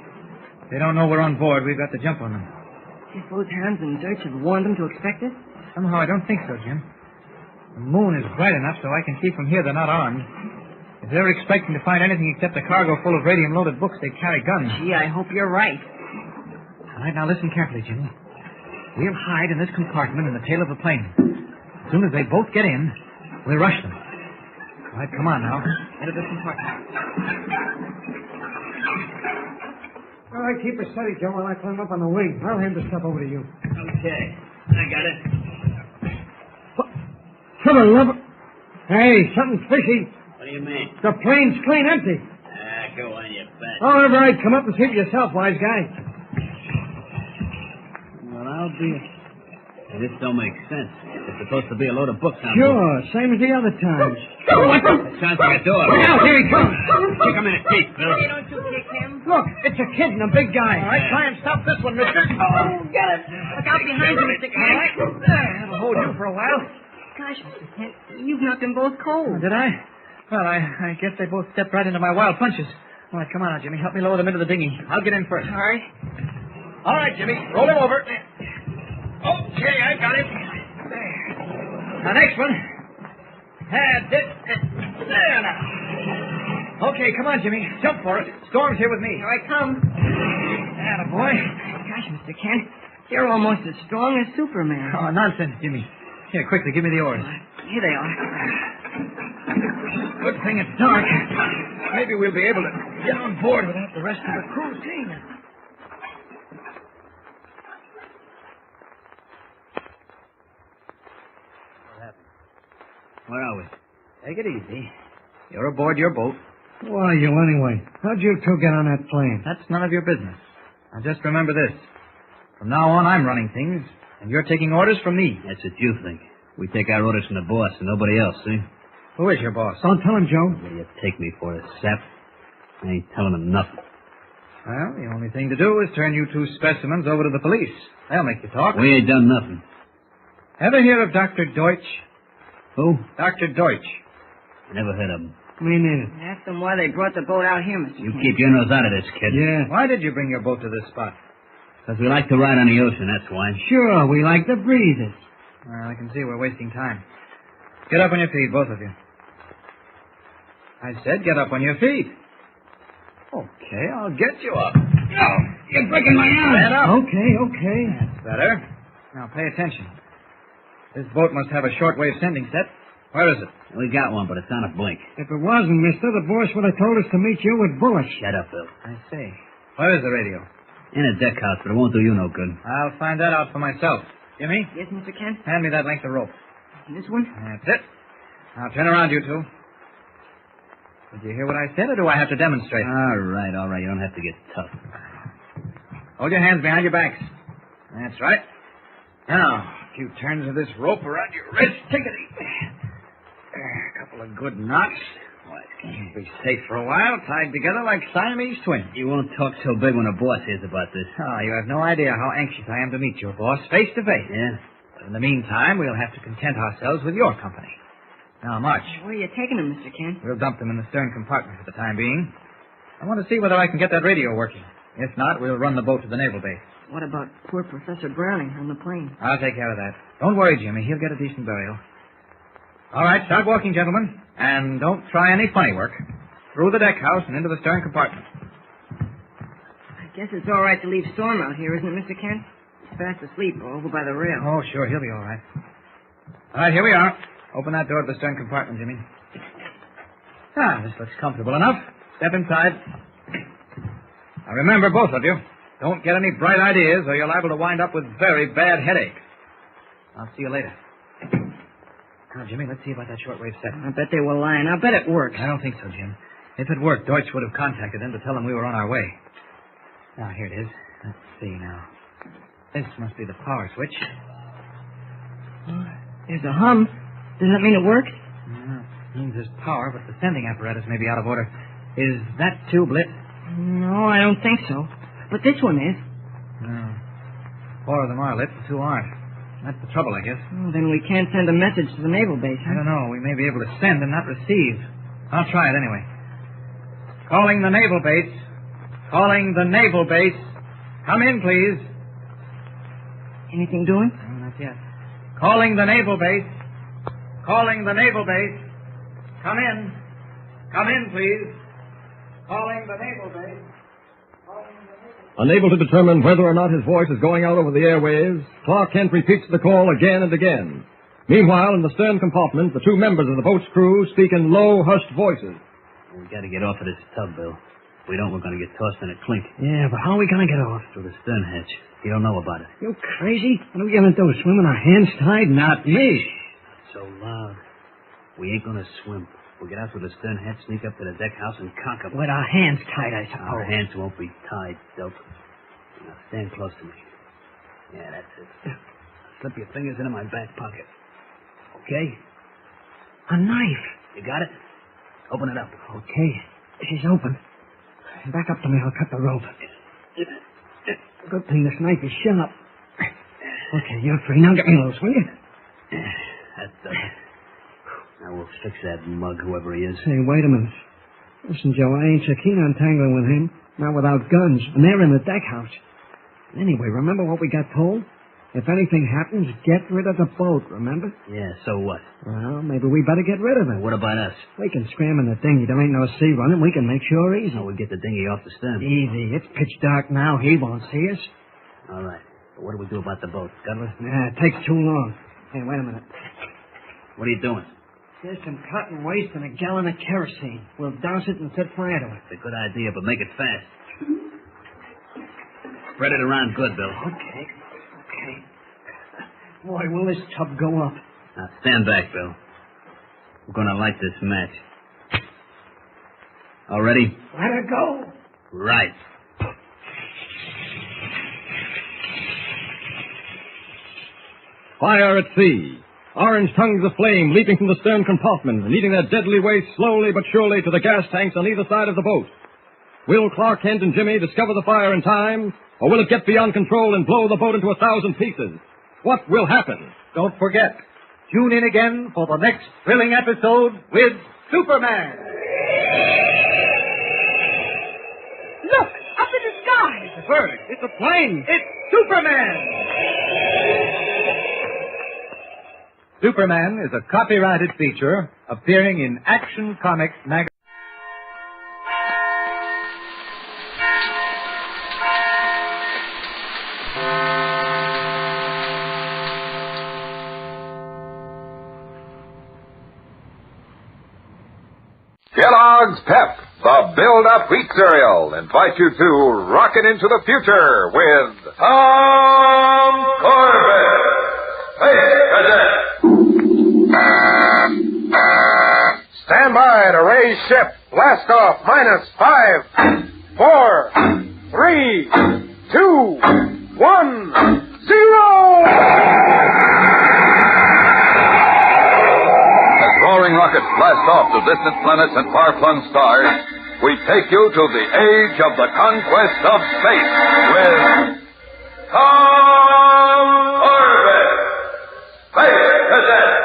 [SPEAKER 20] If they don't know we're on board, we've got the jump on them.
[SPEAKER 13] Do you suppose Hans and Deutsch have warned them to expect us?
[SPEAKER 20] Somehow I don't think so, Jim. The moon is bright enough so I can see from here they're not armed. If they're expecting to find anything except a cargo full of radium-loaded books, they carry guns.
[SPEAKER 13] Gee, I hope you're right.
[SPEAKER 20] All right, now listen carefully, Jimmy. We'll hide in this compartment in the tail of the plane. As soon as they both get in, we'll rush them. All right, come on now. Into this compartment.
[SPEAKER 19] All right, keep her steady, Joe, while I climb up on the wing. I'll hand the stuff over to you.
[SPEAKER 16] Okay. I got it.
[SPEAKER 19] For the love of... Hey, something's fishy.
[SPEAKER 16] What do you mean?
[SPEAKER 19] The plane's clean empty.
[SPEAKER 16] Go on, you bet.
[SPEAKER 19] All right, come up and see for yourself, wise guy.
[SPEAKER 20] Well, I'll be...
[SPEAKER 12] Hey, this don't make sense. It's supposed to be a load of books on
[SPEAKER 16] Sure, same as the other times.
[SPEAKER 12] What the? It's chancing a door.
[SPEAKER 16] Look out, here he comes.
[SPEAKER 12] Kick him in the teeth, Bill.
[SPEAKER 16] Hey, don't you kick him. Look, it's a kid and a big guy.
[SPEAKER 19] All right, try and stop this one, mister.
[SPEAKER 16] Oh, get it.
[SPEAKER 13] Look out behind you, Mr. Kent.
[SPEAKER 19] All right. There, that'll hold you for a while.
[SPEAKER 13] Gosh, Mr. Kent, you've knocked them both cold.
[SPEAKER 19] Did I? Well, I guess they both stepped right into my wild punches. All right, come on now, Jimmy. Help me lower them into the dinghy. I'll get in first.
[SPEAKER 13] All right.
[SPEAKER 19] All right, Jimmy. Roll him over. Okay, I got him. There. Now, next one. That's it. There now. Okay, come on, Jimmy. Jump for it. Storm's here with me.
[SPEAKER 13] Here I come.
[SPEAKER 19] Attaboy.
[SPEAKER 13] Gosh, Mr. Kent, you're almost as strong as Superman.
[SPEAKER 19] Oh, nonsense, Jimmy. Here, quickly, give me the oars.
[SPEAKER 13] Here they are.
[SPEAKER 19] Good thing it's dark. Maybe we'll be able to get on board without the rest of the crew seeing us.
[SPEAKER 12] Where are we?
[SPEAKER 19] Take it easy. You're aboard your boat.
[SPEAKER 16] Who are you, anyway? How'd you two get on that plane?
[SPEAKER 19] That's none of your business. Now, just remember this. From now on, I'm running things, and you're taking orders from me.
[SPEAKER 12] That's what you think. We take our orders from the boss and nobody else, see?
[SPEAKER 19] Who is your boss?
[SPEAKER 16] Don't tell him, Joe.
[SPEAKER 12] What do you take me for, a sap? I ain't telling him nothing.
[SPEAKER 19] Well, the only thing to do is turn you two specimens over to the police. They'll make you talk.
[SPEAKER 12] We ain't done nothing.
[SPEAKER 19] Ever hear of Dr. Deutsch?
[SPEAKER 12] Who?
[SPEAKER 19] Dr. Deutsch.
[SPEAKER 12] Never heard of him.
[SPEAKER 16] Me neither.
[SPEAKER 13] Ask them why they brought the boat out here, Mr.
[SPEAKER 12] You
[SPEAKER 13] Kent.
[SPEAKER 12] keep your nose out of this, kid.
[SPEAKER 16] Yeah.
[SPEAKER 19] Why did you bring your boat to this spot?
[SPEAKER 12] Because we like to ride on the ocean, that's why.
[SPEAKER 16] Sure, we like to breathe it.
[SPEAKER 19] Well, I can see we're wasting time. Get up on your feet, both of you. I said get up on your feet. Okay, I'll get you up.
[SPEAKER 16] Oh, you're breaking my arm.
[SPEAKER 19] Stand up.
[SPEAKER 16] Okay.
[SPEAKER 19] That's better. Now, pay attention. This boat must have a shortwave sending set. Where is it?
[SPEAKER 12] We got one, but it's on a blink.
[SPEAKER 16] If it wasn't, mister, the boss would have told us to meet you with bullets.
[SPEAKER 12] Shut up, Bill.
[SPEAKER 19] I see. Where is the radio?
[SPEAKER 12] In a deck house, but it won't do you no good.
[SPEAKER 19] I'll find that out for myself. Jimmy?
[SPEAKER 13] Yes, Mr. Kent?
[SPEAKER 19] Hand me that length of rope.
[SPEAKER 13] This one?
[SPEAKER 19] That's it. Now turn around, you two. Did you hear what I said, or do I have to demonstrate?
[SPEAKER 12] All right. You don't have to get tough.
[SPEAKER 19] Hold your hands behind your backs. That's right. Now, a few turns of this rope around your wrist. Take it easy. There, a couple of good knots. You'll be safe for a while, tied together like Siamese twins.
[SPEAKER 12] You won't talk so big when the boss hears about this.
[SPEAKER 19] Oh, you have no idea how anxious I am to meet your boss face to face.
[SPEAKER 12] Yeah?
[SPEAKER 19] But in the meantime, we'll have to content ourselves with your company. Now, march.
[SPEAKER 13] Where are you taking them, Mr. Kent?
[SPEAKER 19] We'll dump them in the stern compartment for the time being. I want to see whether I can get that radio working. If not, we'll run the boat to the naval base.
[SPEAKER 13] What about poor Professor Browning on the plane?
[SPEAKER 19] I'll take care of that. Don't worry, Jimmy. He'll get a decent burial. All right, start walking, gentlemen. And don't try any funny work. Through the deck house and into the stern compartment.
[SPEAKER 13] I guess it's all right to leave Storm out here, isn't it, Mr. Kent? He's fast asleep over by the rail.
[SPEAKER 19] Oh, sure. He'll be all right. All right, here we are. Open that door to the stern compartment, Jimmy. This looks comfortable enough. Step inside. Now, remember, both of you, don't get any bright ideas or you're liable to wind up with very bad headache. I'll see you later. Now, Jimmy, let's see about that shortwave set.
[SPEAKER 13] I bet they were lying. I bet it worked.
[SPEAKER 19] I don't think so, Jim. If it worked, Deutsch would have contacted them to tell them we were on our way. Now, here it is. Let's see now. This must be the power switch.
[SPEAKER 13] There's a hum. Does that mean it works?
[SPEAKER 19] No, it means there's power, but the sending apparatus may be out of order. Is that tube lit?
[SPEAKER 13] No, I don't think so. But this one is.
[SPEAKER 19] No. 4 of them are lit, and 2 aren't. That's the trouble, I guess.
[SPEAKER 13] Well, then we can't send a message to the naval base, huh?
[SPEAKER 19] I don't know. We may be able to send and not receive. I'll try it anyway. Calling the naval base. Calling the naval base. Come in, please.
[SPEAKER 13] Anything doing?
[SPEAKER 19] No, not yet. Calling the naval base. Calling the naval base. Come in. Come in, please. Calling the naval base.
[SPEAKER 11] Unable to determine whether or not his voice is going out over the airwaves, Clark Kent repeats the call again and again. Meanwhile, in the stern compartment, the 2 members of the boat's crew speak in low, hushed voices.
[SPEAKER 12] We got to get off of this tub, Bill. If we don't, we're going to get tossed in a clink.
[SPEAKER 16] Yeah, but how are we going to get off?
[SPEAKER 12] Through the stern hatch. You don't know about it.
[SPEAKER 16] You crazy? What are we going to do, swim with our hands tied? Not me.
[SPEAKER 12] So loud. We ain't going to swim. We'll get out through the stern hatch, sneak up to the deck house, and conquer.
[SPEAKER 16] With our hands tied, I suppose.
[SPEAKER 12] Our hands won't be tied, dope. Now stand close to me. Yeah, that's it. slip your fingers into my back pocket. Okay?
[SPEAKER 16] A knife.
[SPEAKER 12] You got it? Open it up.
[SPEAKER 16] Okay. She's open. Back up to me. I'll cut the rope. Good thing this knife is sharp. Okay, you're free. Now get me loose, will you?
[SPEAKER 12] That does it. Now we'll fix that mug, whoever he is.
[SPEAKER 16] Hey, wait a minute. Listen, Joe, I ain't so keen on tangling with him. Not without guns. And they're in the deck house. Anyway, remember what we got told? If anything happens, get rid of the boat, remember?
[SPEAKER 12] Yeah, so what?
[SPEAKER 16] Well, maybe we better get rid of it.
[SPEAKER 12] What about us?
[SPEAKER 16] We can scram in the dinghy. There ain't no sea running. We can make sure easy.
[SPEAKER 12] We'll get the dinghy off the stern.
[SPEAKER 16] Easy. It's pitch dark now. He won't see us.
[SPEAKER 12] All right. But what do we do about the boat, Scudler?
[SPEAKER 16] It takes too long. Hey, wait a minute.
[SPEAKER 12] What are you doing?
[SPEAKER 16] There's some cotton waste and a gallon of kerosene. We'll douse it and set fire to it.
[SPEAKER 12] It's a good idea, but make it fast. Spread it around good, Bill.
[SPEAKER 16] Okay. Boy, will this tub go up.
[SPEAKER 12] Now, stand back, Bill. We're going to light this match. All ready?
[SPEAKER 16] Let her go.
[SPEAKER 12] Right.
[SPEAKER 11] Fire at sea. Orange tongues of flame leaping from the stern compartment and eating their deadly way slowly but surely to the gas tanks on either side of the boat. Will Clark Kent and Jimmy discover the fire in time, or will it get beyond control and blow the boat into 1,000 pieces? What will happen?
[SPEAKER 19] Don't forget, tune in again for the next thrilling episode with Superman.
[SPEAKER 16] Look, up in the sky.
[SPEAKER 19] It's a bird.
[SPEAKER 11] It's a plane.
[SPEAKER 19] It's Superman. Superman is a copyrighted feature appearing in Action Comics magazine.
[SPEAKER 8] Kellogg's Pep, the build-up wheat cereal, invite you to rocket into the future with Tom Corbett. Hey, Cadet.
[SPEAKER 1] Stand by to raise ship. Blast off. -5, 4, 3, 2, 1, 0.
[SPEAKER 8] Roaring rockets blast off to distant planets and far-flung stars, we take you to the age of the conquest of space with Tom Corbett, Space Cadet.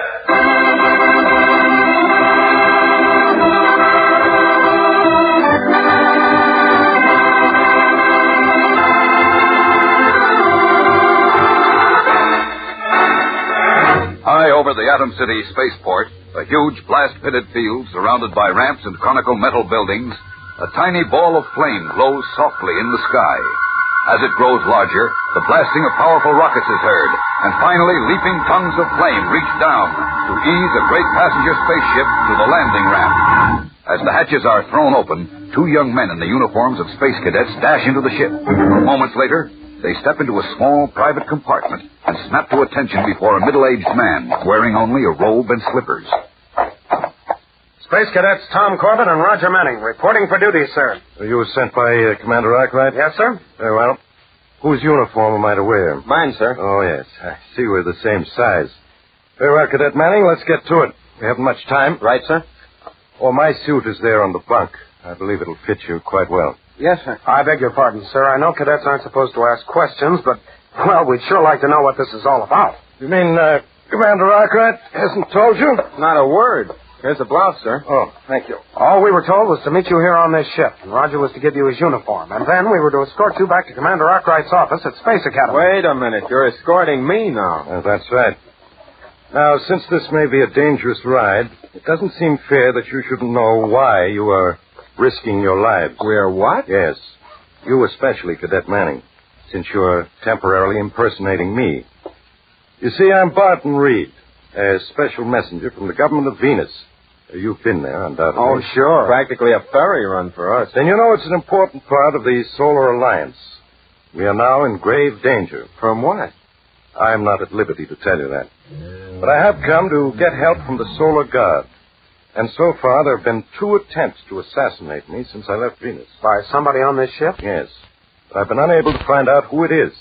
[SPEAKER 8] High over the Atom City spaceport, a huge blast-pitted field surrounded by ramps and conical metal buildings, a tiny ball of flame glows softly in the sky. As it grows larger, the blasting of powerful rockets is heard, and finally leaping tongues of flame reach down to ease a great passenger spaceship to the landing ramp. As the hatches are thrown open, two young men in the uniforms of space cadets dash into the ship. Moments later, they step into a small private compartment and snap to attention before a middle-aged man wearing only a robe and slippers.
[SPEAKER 1] Space Cadets Tom Corbett and Roger Manning, reporting for duty, sir.
[SPEAKER 15] You were sent by Commander Arkwright?
[SPEAKER 1] Yes, sir.
[SPEAKER 15] Very well. Whose uniform am I to wear?
[SPEAKER 1] Mine, sir.
[SPEAKER 15] Oh, yes. I see we're the same size. Very well, Cadet Manning, let's get to it. We haven't much time.
[SPEAKER 1] Right, sir.
[SPEAKER 15] Oh, my suit is there on the bunk. I believe it'll fit you quite well.
[SPEAKER 1] Yes, sir. I beg your pardon, sir. I know cadets aren't supposed to ask questions, but, well, we'd sure like to know what this is all about.
[SPEAKER 15] You mean Commander Arkwright hasn't told you?
[SPEAKER 1] Not a word. Here's the blouse, sir.
[SPEAKER 15] Oh, thank you.
[SPEAKER 1] All we were told was to meet you here on this ship, and Roger was to give you his uniform. And then we were to escort you back to Commander Arkwright's office at Space Academy.
[SPEAKER 17] Wait a minute. You're escorting me now.
[SPEAKER 15] That's right. Now, since this may be a dangerous ride, it doesn't seem fair that you shouldn't know why you are risking your lives.
[SPEAKER 17] We're what?
[SPEAKER 15] Yes. You especially, Cadet Manning, since you're temporarily impersonating me. You see, I'm Barton Reed, a special messenger from the government of Venus. You've been there, undoubtedly.
[SPEAKER 17] Oh, sure. Practically a ferry run for us.
[SPEAKER 15] Then you know it's an important part of the Solar Alliance. We are now in grave danger.
[SPEAKER 17] From what?
[SPEAKER 15] I'm not at liberty to tell you that. But I have come to get help from the Solar Guard. And so far, there have been 2 attempts to assassinate me since I left Venus.
[SPEAKER 1] By somebody on this ship?
[SPEAKER 15] Yes. But I've been unable to find out who it is.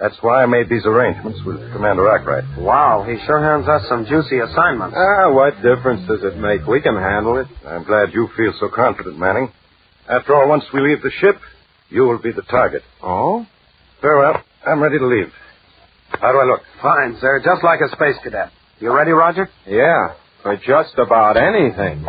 [SPEAKER 15] That's why I made these arrangements with Commander Arkwright.
[SPEAKER 1] Wow, he sure hands us some juicy assignments.
[SPEAKER 17] What difference does it make? We can handle it.
[SPEAKER 15] I'm glad you feel so confident, Manning. After all, once we leave the ship, you will be the target.
[SPEAKER 17] Oh?
[SPEAKER 15] Very well. I'm ready to leave. How do I look?
[SPEAKER 1] Fine, sir. Just like a space cadet. You ready, Roger?
[SPEAKER 17] Yeah, for just about anything.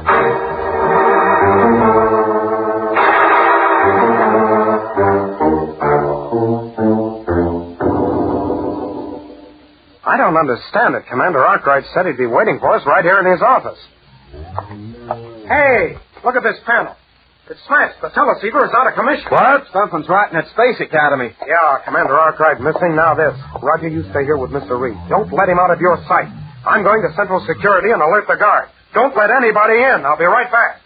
[SPEAKER 1] I don't understand it. Commander Arkwright said he'd be waiting for us right here in his office. Hey, look at this panel. It's smashed. The teleceiver is out of commission.
[SPEAKER 17] What? Something's rotten at Space Academy.
[SPEAKER 1] Yeah, Commander Arkwright missing. Now this. Roger, you stay here with Mr. Reed. Don't let him out of your sight. I'm going to Central Security and alert the guard. Don't let anybody in. I'll be right back.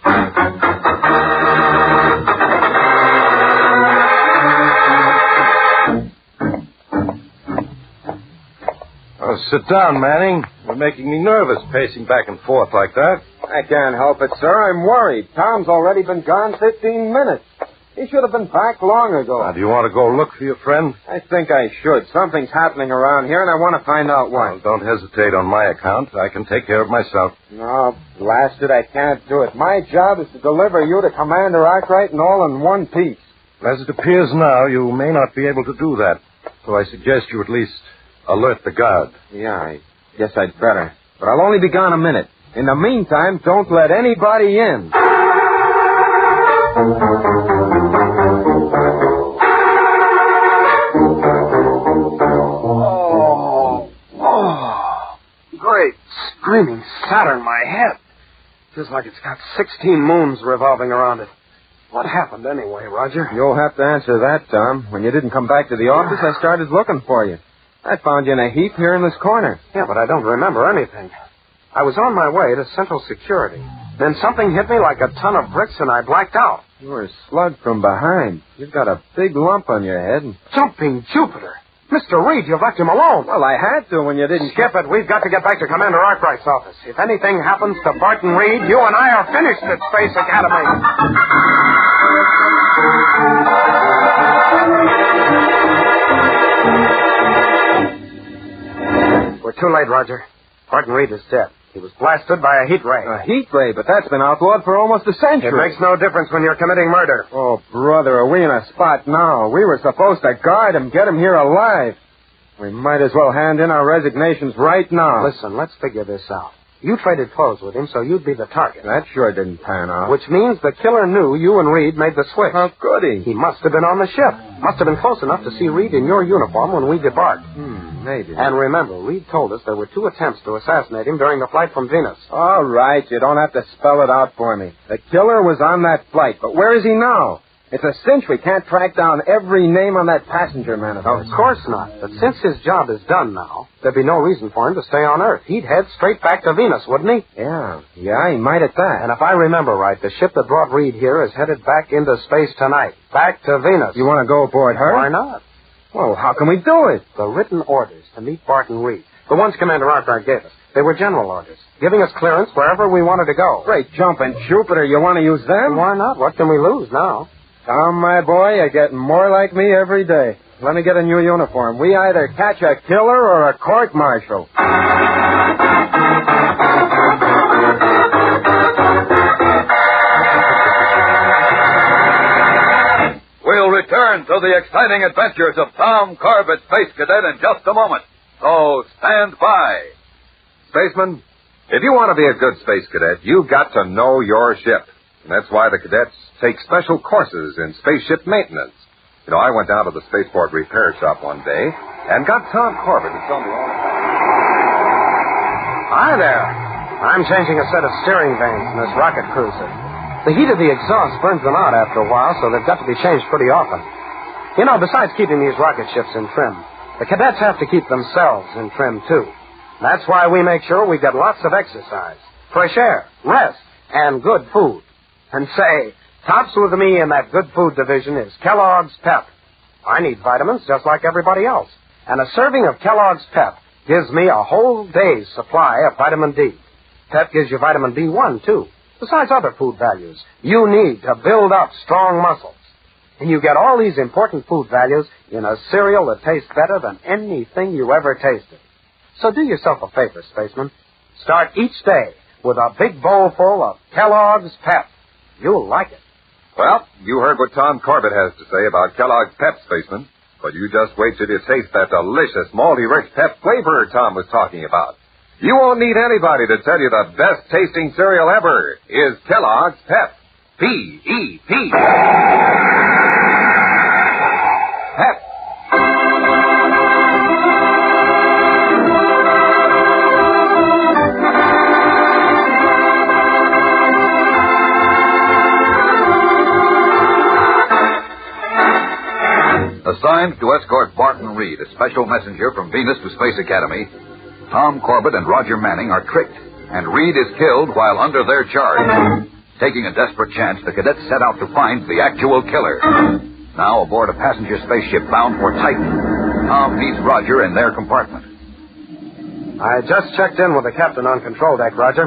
[SPEAKER 15] Oh, sit down, Manning. You're making me nervous pacing back and forth like that.
[SPEAKER 17] I can't help it, sir. I'm worried. Tom's already been gone 15 minutes. He should have been back long ago.
[SPEAKER 15] Now, do you want to go look for your friend?
[SPEAKER 17] I think I should. Something's happening around here, and I want to find out what.
[SPEAKER 15] Well, don't hesitate on my account. I can take care of myself.
[SPEAKER 17] No, blast it, I can't do it. My job is to deliver you to Commander Arkwright and all in one piece.
[SPEAKER 15] As it appears now, you may not be able to do that. So I suggest you at least alert the guard.
[SPEAKER 17] Yeah, I guess I'd better. But I'll only be gone a minute. In the meantime, don't let anybody in.
[SPEAKER 1] Great screaming Saturn, my head. Feels like it's got 16 moons revolving around it. What happened anyway, Roger?
[SPEAKER 17] You'll have to answer that, Tom. When you didn't come back to the office, I started looking for you. I found you in a heap here in this corner.
[SPEAKER 1] Yeah, but I don't remember anything. I was on my way to Central Security. Then something hit me like a ton of bricks and I blacked out.
[SPEAKER 17] You were slugged from behind. You've got a big lump on your head.
[SPEAKER 1] Jumping Jupiter. Mr. Reed, you've left him alone.
[SPEAKER 17] Well, I had to when you didn't...
[SPEAKER 1] Skip it. We've got to get back to Commander Arkwright's office. If anything happens to Barton Reed, you and I are finished at Space Academy. We're too late, Roger. Barton Reed is dead. He was blasted by a heat ray.
[SPEAKER 17] A heat ray? But that's been outlawed for almost a century.
[SPEAKER 1] It makes no difference when you're committing murder.
[SPEAKER 17] Oh, brother, are we in a spot now? We were supposed to guard him, get him here alive. We might as well hand in our resignations right now.
[SPEAKER 1] Listen, let's figure this out. You traded clothes with him, so you'd be the target.
[SPEAKER 17] That sure didn't pan out.
[SPEAKER 1] Which means the killer knew you and Reed made the switch.
[SPEAKER 17] How could he?
[SPEAKER 1] He must have been on the ship. Must have been close enough to see Reed in your uniform when we debarked.
[SPEAKER 17] Maybe.
[SPEAKER 1] And remember, Reed told us there were 2 attempts to assassinate him during the flight from Venus.
[SPEAKER 17] All right, you don't have to spell it out for me. The killer was on that flight, but where is he now? It's a cinch we can't track down every name on that passenger manifest.
[SPEAKER 1] Of course not. But since his job is done now, there'd be no reason for him to stay on Earth. He'd head straight back to Venus, wouldn't he?
[SPEAKER 17] Yeah, he might at that.
[SPEAKER 1] And if I remember right, the ship that brought Reed here is headed back into space tonight. Back to Venus.
[SPEAKER 17] You want to go aboard her?
[SPEAKER 1] Why not?
[SPEAKER 17] Well, how can we do it?
[SPEAKER 1] The written orders to meet Barton Reed, the ones Commander Arkwright gave us, they were general orders, giving us clearance wherever we wanted to go.
[SPEAKER 17] Great jumping Jupiter. You want to use them?
[SPEAKER 1] Why not? What can we lose now?
[SPEAKER 17] Tom, my boy, you're getting more like me every day. Let me get a new uniform. We either catch a killer or a court-martial.
[SPEAKER 3] We'll return to the exciting adventures of Tom Corbett, Space Cadet, in just a moment. So stand by.
[SPEAKER 8] Spaceman, if you want to be a good Space Cadet, you've got to know your ship. And that's why the cadets take special courses in spaceship maintenance. You know, I went down to the spaceport repair shop one day and got Tom Corbett to tell me all about it.
[SPEAKER 1] Hi there. I'm changing a set of steering vanes in this rocket cruiser. The heat of the exhaust burns them out after a while, so they've got to be changed pretty often. You know, besides keeping these rocket ships in trim, the cadets have to keep themselves in trim, too. That's why we make sure we get lots of exercise, fresh air, rest, and good food. And say, tops with me in that good food division is Kellogg's Pep. I need vitamins just like everybody else. And a serving of Kellogg's Pep gives me a whole day's supply of vitamin D. Pep gives you vitamin B1, too, besides other food values you need to build up strong muscles. And you get all these important food values in a cereal that tastes better than anything you ever tasted. So do yourself a favor, spaceman. Start each day with a big bowl full of Kellogg's Pep. You'll like it.
[SPEAKER 5] Well, you heard what Tom Corbett has to say about Kellogg's Pep, spaceman. But you just wait till you taste that delicious, malty-rich Pep flavor Tom was talking about. You won't need anybody to tell you the best-tasting cereal ever is Kellogg's Pep. P-E-P. Pep.
[SPEAKER 3] Assigned to escort Barton Reed, a special messenger from Venus to Space Academy, Tom Corbett and Roger Manning are tricked, and Reed is killed while under their charge. Taking a desperate chance, the cadets set out to find the actual killer. Now aboard a passenger spaceship bound for Titan, Tom meets Roger in their compartment.
[SPEAKER 1] I just checked in with the captain on control deck, Roger.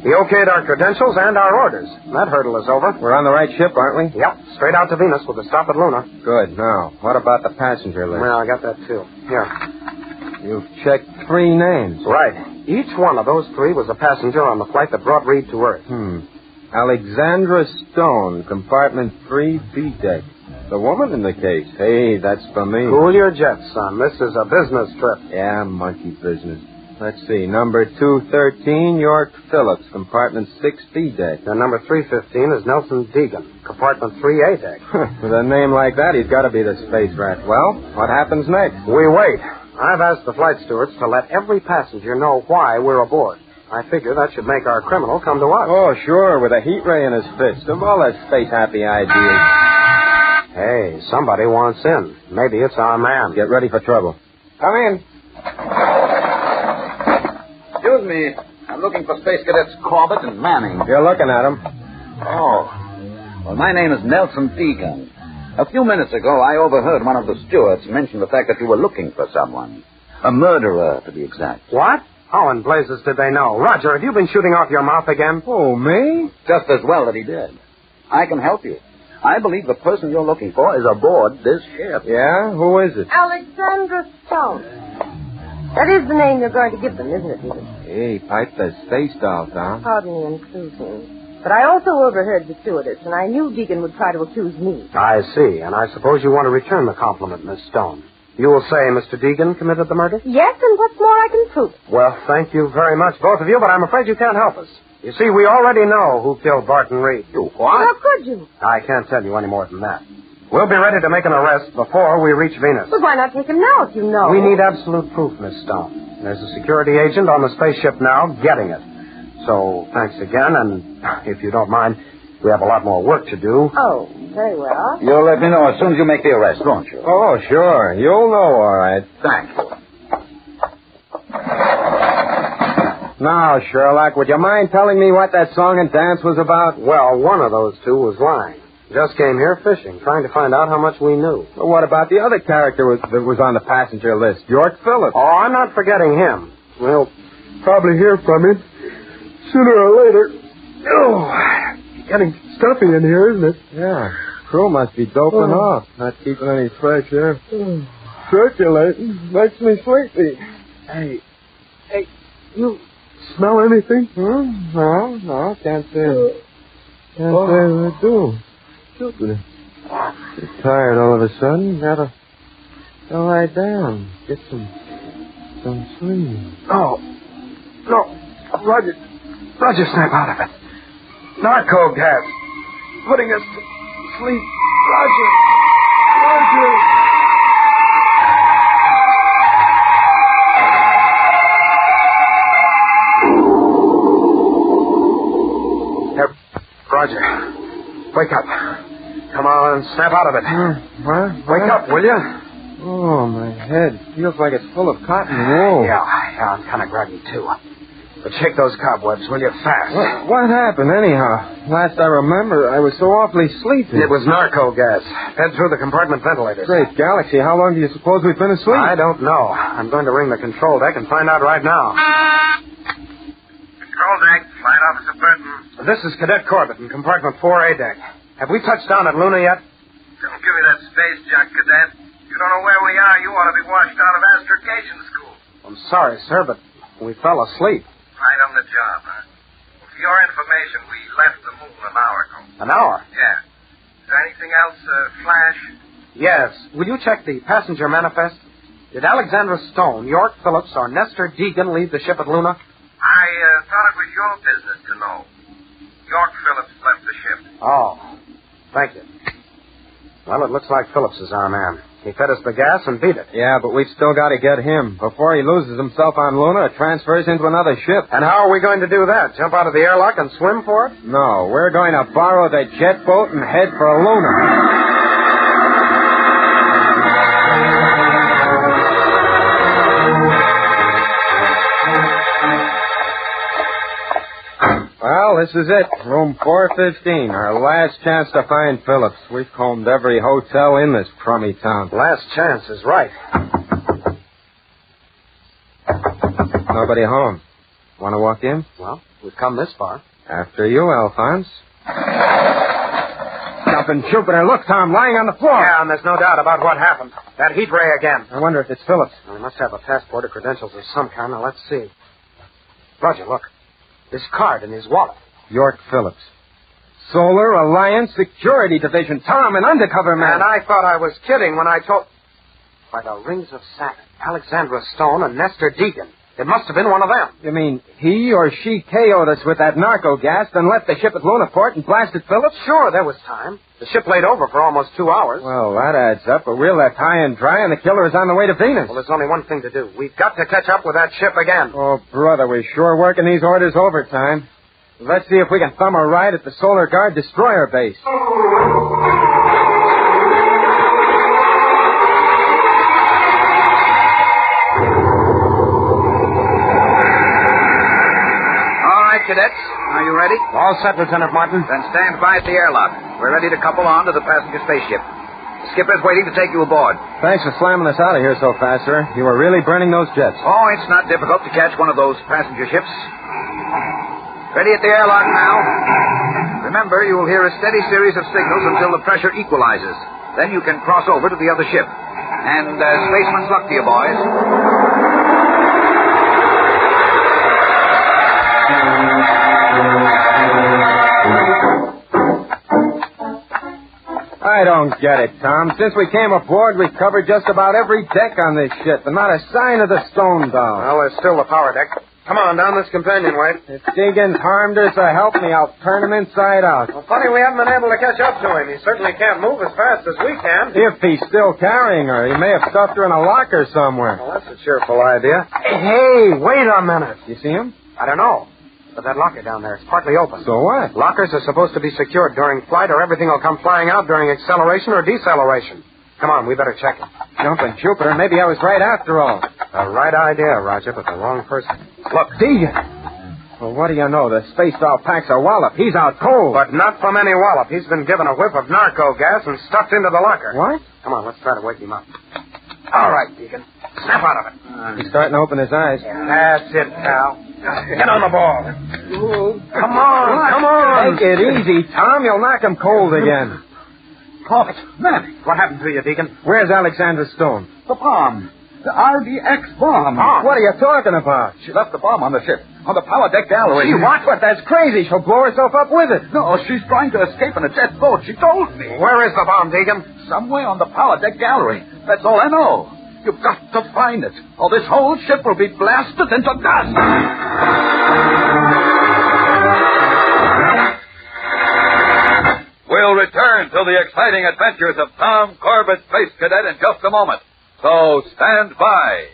[SPEAKER 1] He okayed our credentials and our orders. That hurdle is over.
[SPEAKER 17] We're on the right ship, aren't we?
[SPEAKER 1] Yep, straight out to Venus with a stop at Luna.
[SPEAKER 17] Good. Now, what about the passenger list?
[SPEAKER 1] Well, I got that, too. Here.
[SPEAKER 17] You've checked 3 names.
[SPEAKER 1] Right. Each one of those 3 was a passenger on the flight that brought Reed to Earth.
[SPEAKER 17] Alexandra Stone, compartment 3, B-deck. The woman in the case. Hey, that's for me.
[SPEAKER 1] Cool your jets, son. This is a business trip.
[SPEAKER 17] Yeah, monkey business. Let's see. Number 213, York Phillips, compartment 6, B-deck.
[SPEAKER 1] And number 315 is Nelson Deegan, compartment 3, A-deck.
[SPEAKER 17] With a name like that, he's got to be the space rat. Well, what happens next?
[SPEAKER 1] We wait. I've asked the flight stewards to let every passenger know why we're aboard. I figure that should make our criminal come to us.
[SPEAKER 17] Oh, sure, with a heat ray in his fist. Of all that space-happy ideas.
[SPEAKER 1] Hey, somebody wants in. Maybe it's our man.
[SPEAKER 17] Get ready for trouble.
[SPEAKER 1] Come in.
[SPEAKER 3] Excuse me. I'm looking for Space Cadets Corbett and Manning.
[SPEAKER 17] You're looking at him.
[SPEAKER 3] Oh. Well, my name is Nelson Deegan. A few minutes ago, I overheard one of the stewards mention the fact that you were looking for someone. A murderer, to be exact.
[SPEAKER 1] What? How in blazes did they know? Roger, have you been shooting off your mouth again?
[SPEAKER 17] Oh, me?
[SPEAKER 3] Just as well that he did. I can help you. I believe the person you're looking for is aboard this ship.
[SPEAKER 17] Yeah? Who is it?
[SPEAKER 9] Alexandra Stone. That is the name you're going to give them, isn't it, Deegan?
[SPEAKER 17] Hey, pipe the space doll, Tom.
[SPEAKER 9] Pardon the intrusion. But I also overheard the stewardess, and I knew Deegan would try to accuse me.
[SPEAKER 1] I see, and I suppose you want to return the compliment, Miss Stone. You will say Mr. Deegan committed the murder?
[SPEAKER 9] Yes, and what's more, I can prove it.
[SPEAKER 1] Well, thank you very much, both of you, but I'm afraid you can't help us. You see, we already know who killed Barton Reed.
[SPEAKER 3] You what?
[SPEAKER 9] How could you?
[SPEAKER 1] I can't tell you any more than that. We'll be ready to make an arrest before we reach Venus.
[SPEAKER 9] But why not take him now if you know?
[SPEAKER 1] We need absolute proof, Miss Stone. There's a security agent on the spaceship now getting it. So, thanks again, and if you don't mind, we have a lot more work to do.
[SPEAKER 9] Oh, very well.
[SPEAKER 3] You'll let me know as soon as you make the arrest, won't you?
[SPEAKER 17] Oh, sure. You'll know, all right.
[SPEAKER 3] Thank you.
[SPEAKER 17] Now, Sherlock, would you mind telling me what that song and dance was about?
[SPEAKER 1] Well, one of those 2 was lying. Just came here fishing, trying to find out how much we knew.
[SPEAKER 17] Well, what about the other character that was on the passenger list, York Phillips?
[SPEAKER 1] Oh, I'm not forgetting him. We'll probably hear from him sooner or later. Oh, getting stuffy in here, isn't it?
[SPEAKER 17] Yeah. Crew must be doping off, not keeping any fresh air.
[SPEAKER 1] Circulating. Makes me sleepy. Hey, you smell anything?
[SPEAKER 17] No, can't say. Can't say what I do. Get tired all of a sudden. Gotta lie down. Get some sleep.
[SPEAKER 1] Oh, no. Roger, snap out of it. Narco gas. Putting us to sleep. Roger. Roger, wake up. Come on, snap out of it.
[SPEAKER 17] What?
[SPEAKER 1] Wake up, will you?
[SPEAKER 17] Oh, my head feels like it's full of cotton wool.
[SPEAKER 1] Yeah, I'm kind of groggy, too. But shake those cobwebs, will you, fast?
[SPEAKER 17] What happened, anyhow? Last I remember, I was so awfully sleepy.
[SPEAKER 1] It was narco gas. Fed through the compartment ventilators.
[SPEAKER 17] Great galaxy, how long do you suppose we've been asleep?
[SPEAKER 1] I don't know. I'm going to ring the control deck and find out right now.
[SPEAKER 18] Control deck, Flight Officer Burton.
[SPEAKER 1] This is Cadet Corbett in compartment 4A deck. Have we touched down at Luna yet?
[SPEAKER 18] Don't give space junk, Cadet. You don't know where we are. You ought to be washed out of astrogation school.
[SPEAKER 1] I'm sorry, sir, but we fell asleep.
[SPEAKER 18] Right on the job, huh? Well, for your information, we left the moon an hour ago.
[SPEAKER 1] An hour?
[SPEAKER 18] Yeah. Is there anything else, Flash?
[SPEAKER 1] Yes. Will you check the passenger manifest? Did Alexandra Stone, York Phillips, or Nestor Deegan leave the ship at Luna?
[SPEAKER 18] I thought it was your business to know. York Phillips left the ship.
[SPEAKER 1] Oh, thank you. Well, it looks like Phillips is our man. He fed us the gas and beat it.
[SPEAKER 17] Yeah, but we've still got to get him before he loses himself on Luna or transfers into another ship.
[SPEAKER 1] And how are we going to do that? Jump out of the airlock and swim for it?
[SPEAKER 17] No, we're going to borrow the jet boat and head for Luna. Well, this is it. Room 415. Our last chance to find Phillips. We've combed every hotel in this crummy town.
[SPEAKER 1] Last chance is right.
[SPEAKER 17] Nobody home. Want to walk in?
[SPEAKER 1] Well, we've come this far.
[SPEAKER 17] After you, Alphonse. Jumping Jupiter. Look, Tom, lying on the floor.
[SPEAKER 1] Yeah, and there's no doubt about what happened. That heat ray again.
[SPEAKER 17] I wonder if it's Phillips.
[SPEAKER 1] Well, he must have a passport or credentials of some kind. Now, let's see. Roger, look. This card in his wallet.
[SPEAKER 17] York Phillips. Solar Alliance Security Division. Tom, an undercover man.
[SPEAKER 1] And I thought I was kidding when I told... By the rings of Saturn, Alexandra Stone and Nestor Deegan. It must have been one of them.
[SPEAKER 17] You mean he or she KO'd us with that narco gas, then left the ship at Lunaport and blasted Phillips?
[SPEAKER 1] Sure, there was time. The ship laid over for almost 2 hours.
[SPEAKER 17] Well, that adds up, but we're left high and dry, and the killer is on the way to Venus.
[SPEAKER 1] Well, there's only one thing to do. We've got to catch up with that ship again.
[SPEAKER 17] Oh, brother, we're sure working these orders overtime. Let's see if we can thumb a ride at the Solar Guard destroyer base.
[SPEAKER 2] Cadets, are you ready?
[SPEAKER 1] All set, Lieutenant Martin.
[SPEAKER 2] Then stand by at the airlock. We're ready to couple on to the passenger spaceship. The skipper's waiting to take you aboard.
[SPEAKER 17] Thanks for slamming us out of here so fast, sir. You were really burning those jets.
[SPEAKER 2] Oh, it's not difficult to catch one of those passenger ships. Ready at the airlock now. Remember, you will hear a steady series of signals until the pressure equalizes. Then you can cross over to the other ship. And spaceman's luck to you, boys.
[SPEAKER 17] I don't get it, Tom. Since we came aboard, we've covered just about every deck on this ship, and not a sign of the stone down.
[SPEAKER 1] Well, there's still the power deck. Come on, down this companionway.
[SPEAKER 17] If Deegan's harmed her, so help me, I'll turn him inside out.
[SPEAKER 1] Well, funny we haven't been able to catch up to him. He certainly can't move as fast as we can.
[SPEAKER 17] If he's still carrying her, he may have stuffed her in a locker somewhere.
[SPEAKER 1] Well, that's a cheerful idea. Hey, wait a minute.
[SPEAKER 17] You see him?
[SPEAKER 1] I don't know. But that locker down there, it's partly open.
[SPEAKER 17] So what?
[SPEAKER 1] Lockers are supposed to be secured during flight, or everything will come flying out during acceleration or deceleration. Come on, we better check it.
[SPEAKER 17] Jumping Jupiter, maybe I was right after all.
[SPEAKER 1] The right idea, Roger, but the wrong person.
[SPEAKER 17] Look, Deegan. Well, what do you know? The space doll packs a wallop. He's out cold.
[SPEAKER 1] But not from any wallop. He's been given a whiff of narco gas and stuffed into the locker.
[SPEAKER 17] What?
[SPEAKER 1] Come on, let's try to wake him up. All right, Deegan. Snap out of it.
[SPEAKER 17] He's starting to open his eyes.
[SPEAKER 1] That's it, pal. Get on the ball. Come on.
[SPEAKER 17] Take it easy, Tom. You'll knock him cold again.
[SPEAKER 19] Corbett, man,
[SPEAKER 1] What happened to you, Deegan?
[SPEAKER 17] Where's Alexandra Stone?
[SPEAKER 19] the bomb. The RDX bomb.
[SPEAKER 17] What are you talking about?
[SPEAKER 19] She left the bomb on the ship, on the power deck gallery.
[SPEAKER 17] She what? But that's crazy. She'll blow herself up with it.
[SPEAKER 19] No, she's trying to escape in a jet boat. She told me.
[SPEAKER 1] Where is the bomb, Deegan?
[SPEAKER 19] Somewhere on the power deck gallery. That's all I know. You've got to find it, or this whole ship will be blasted into dust.
[SPEAKER 3] We'll return to the exciting adventures of Tom Corbett, Space Cadet, in just a moment. So stand by.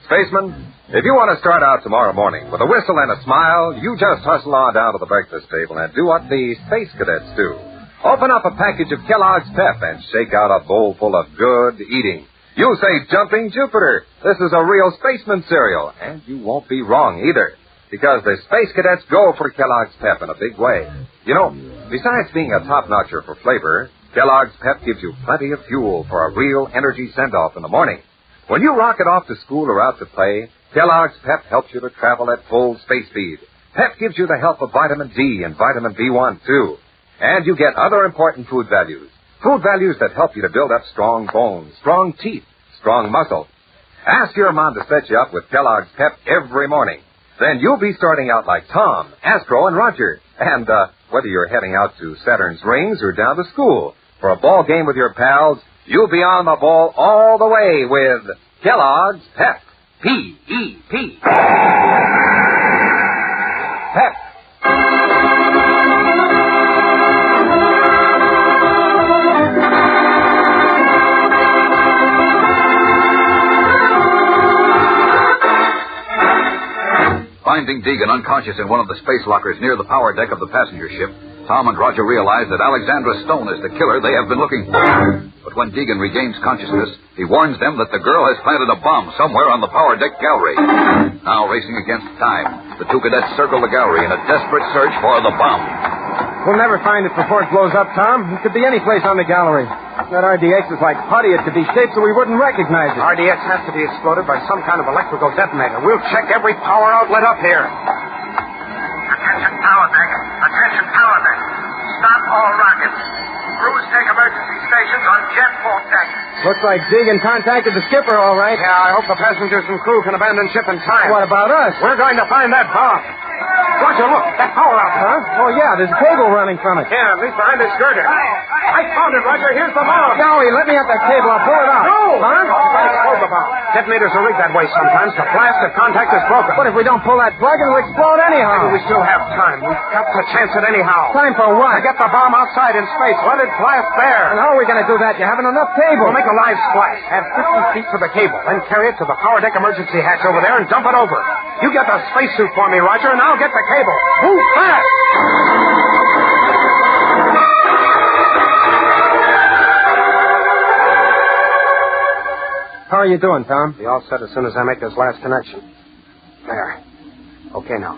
[SPEAKER 5] Spaceman, if you want to start out tomorrow morning with a whistle and a smile, you just hustle on down to the breakfast table and do what the Space Cadets do. Open up a package of Kellogg's Pep and shake out a bowl full of good eating. You say, Jumping Jupiter, this is a real spaceman cereal. And you won't be wrong either, because the Space Cadets go for Kellogg's Pep in a big way. You know, besides being a top-notcher for flavor, Kellogg's Pep gives you plenty of fuel for a real energy send-off in the morning. When you rocket off to school or out to play, Kellogg's Pep helps you to travel at full space speed. Pep gives you the help of vitamin D and vitamin B1, too. And you get other important food values. Food values that help you to build up strong bones, strong teeth, strong muscle. Ask your mom to set you up with Kellogg's Pep every morning. Then you'll be starting out like Tom, Astro, and Roger. And whether you're heading out to Saturn's rings or down to school for a ball game with your pals, you'll be on the ball all the way with Kellogg's Pep. P-E-P. Pep.
[SPEAKER 3] Finding Deegan unconscious in one of the space lockers near the power deck of the passenger ship, Tom and Roger realize that Alexandra Stone is the killer they have been looking for. But when Deegan regains consciousness, he warns them that the girl has planted a bomb somewhere on the power deck gallery. Now, racing against time, the two cadets circle the gallery in a desperate search for the bomb.
[SPEAKER 17] We'll never find it before it blows up, Tom. It could be any place on the gallery. That RDX is like putty. It could be shaped so we wouldn't recognize it.
[SPEAKER 1] RDX has to be exploded by some kind of electrical detonator. We'll check every power outlet up here.
[SPEAKER 18] Attention power deck. Attention power deck. Stop all rockets. Crews take emergency stations on jet port deck.
[SPEAKER 17] Looks like Deegan contacted the skipper, all right.
[SPEAKER 1] Yeah, I hope the passengers and crew can abandon ship in time.
[SPEAKER 17] What about us?
[SPEAKER 1] We're going to find that bomb. Roger, look. That power outlet.
[SPEAKER 17] Huh? Oh, yeah, there's a cable running from it.
[SPEAKER 1] Yeah, at least behind this girder. I found it, Roger. Here's the bomb.
[SPEAKER 17] Yowie, let me have that cable. I'll pull it out.
[SPEAKER 1] No!
[SPEAKER 17] Huh?
[SPEAKER 1] Hold the bomb. Detonators are rigged that way sometimes to blast if contact is broken.
[SPEAKER 17] What if we don't pull that plug? It'll explode anyhow.
[SPEAKER 1] Maybe we still have time. We've got to chance it anyhow.
[SPEAKER 17] Time for what?
[SPEAKER 1] To get the bomb outside in space. Let it blast there.
[SPEAKER 17] And how are we going to do that? You haven't enough cable.
[SPEAKER 1] We'll make a live splash. Add 50 feet to the cable. Then carry it to the power deck emergency hatch over there and dump it over. You get the spacesuit for me, Roger, and I'll get the cable. Move fast!
[SPEAKER 17] How are you doing, Tom?
[SPEAKER 1] Be all set as soon as I make this last connection. There. Okay, now.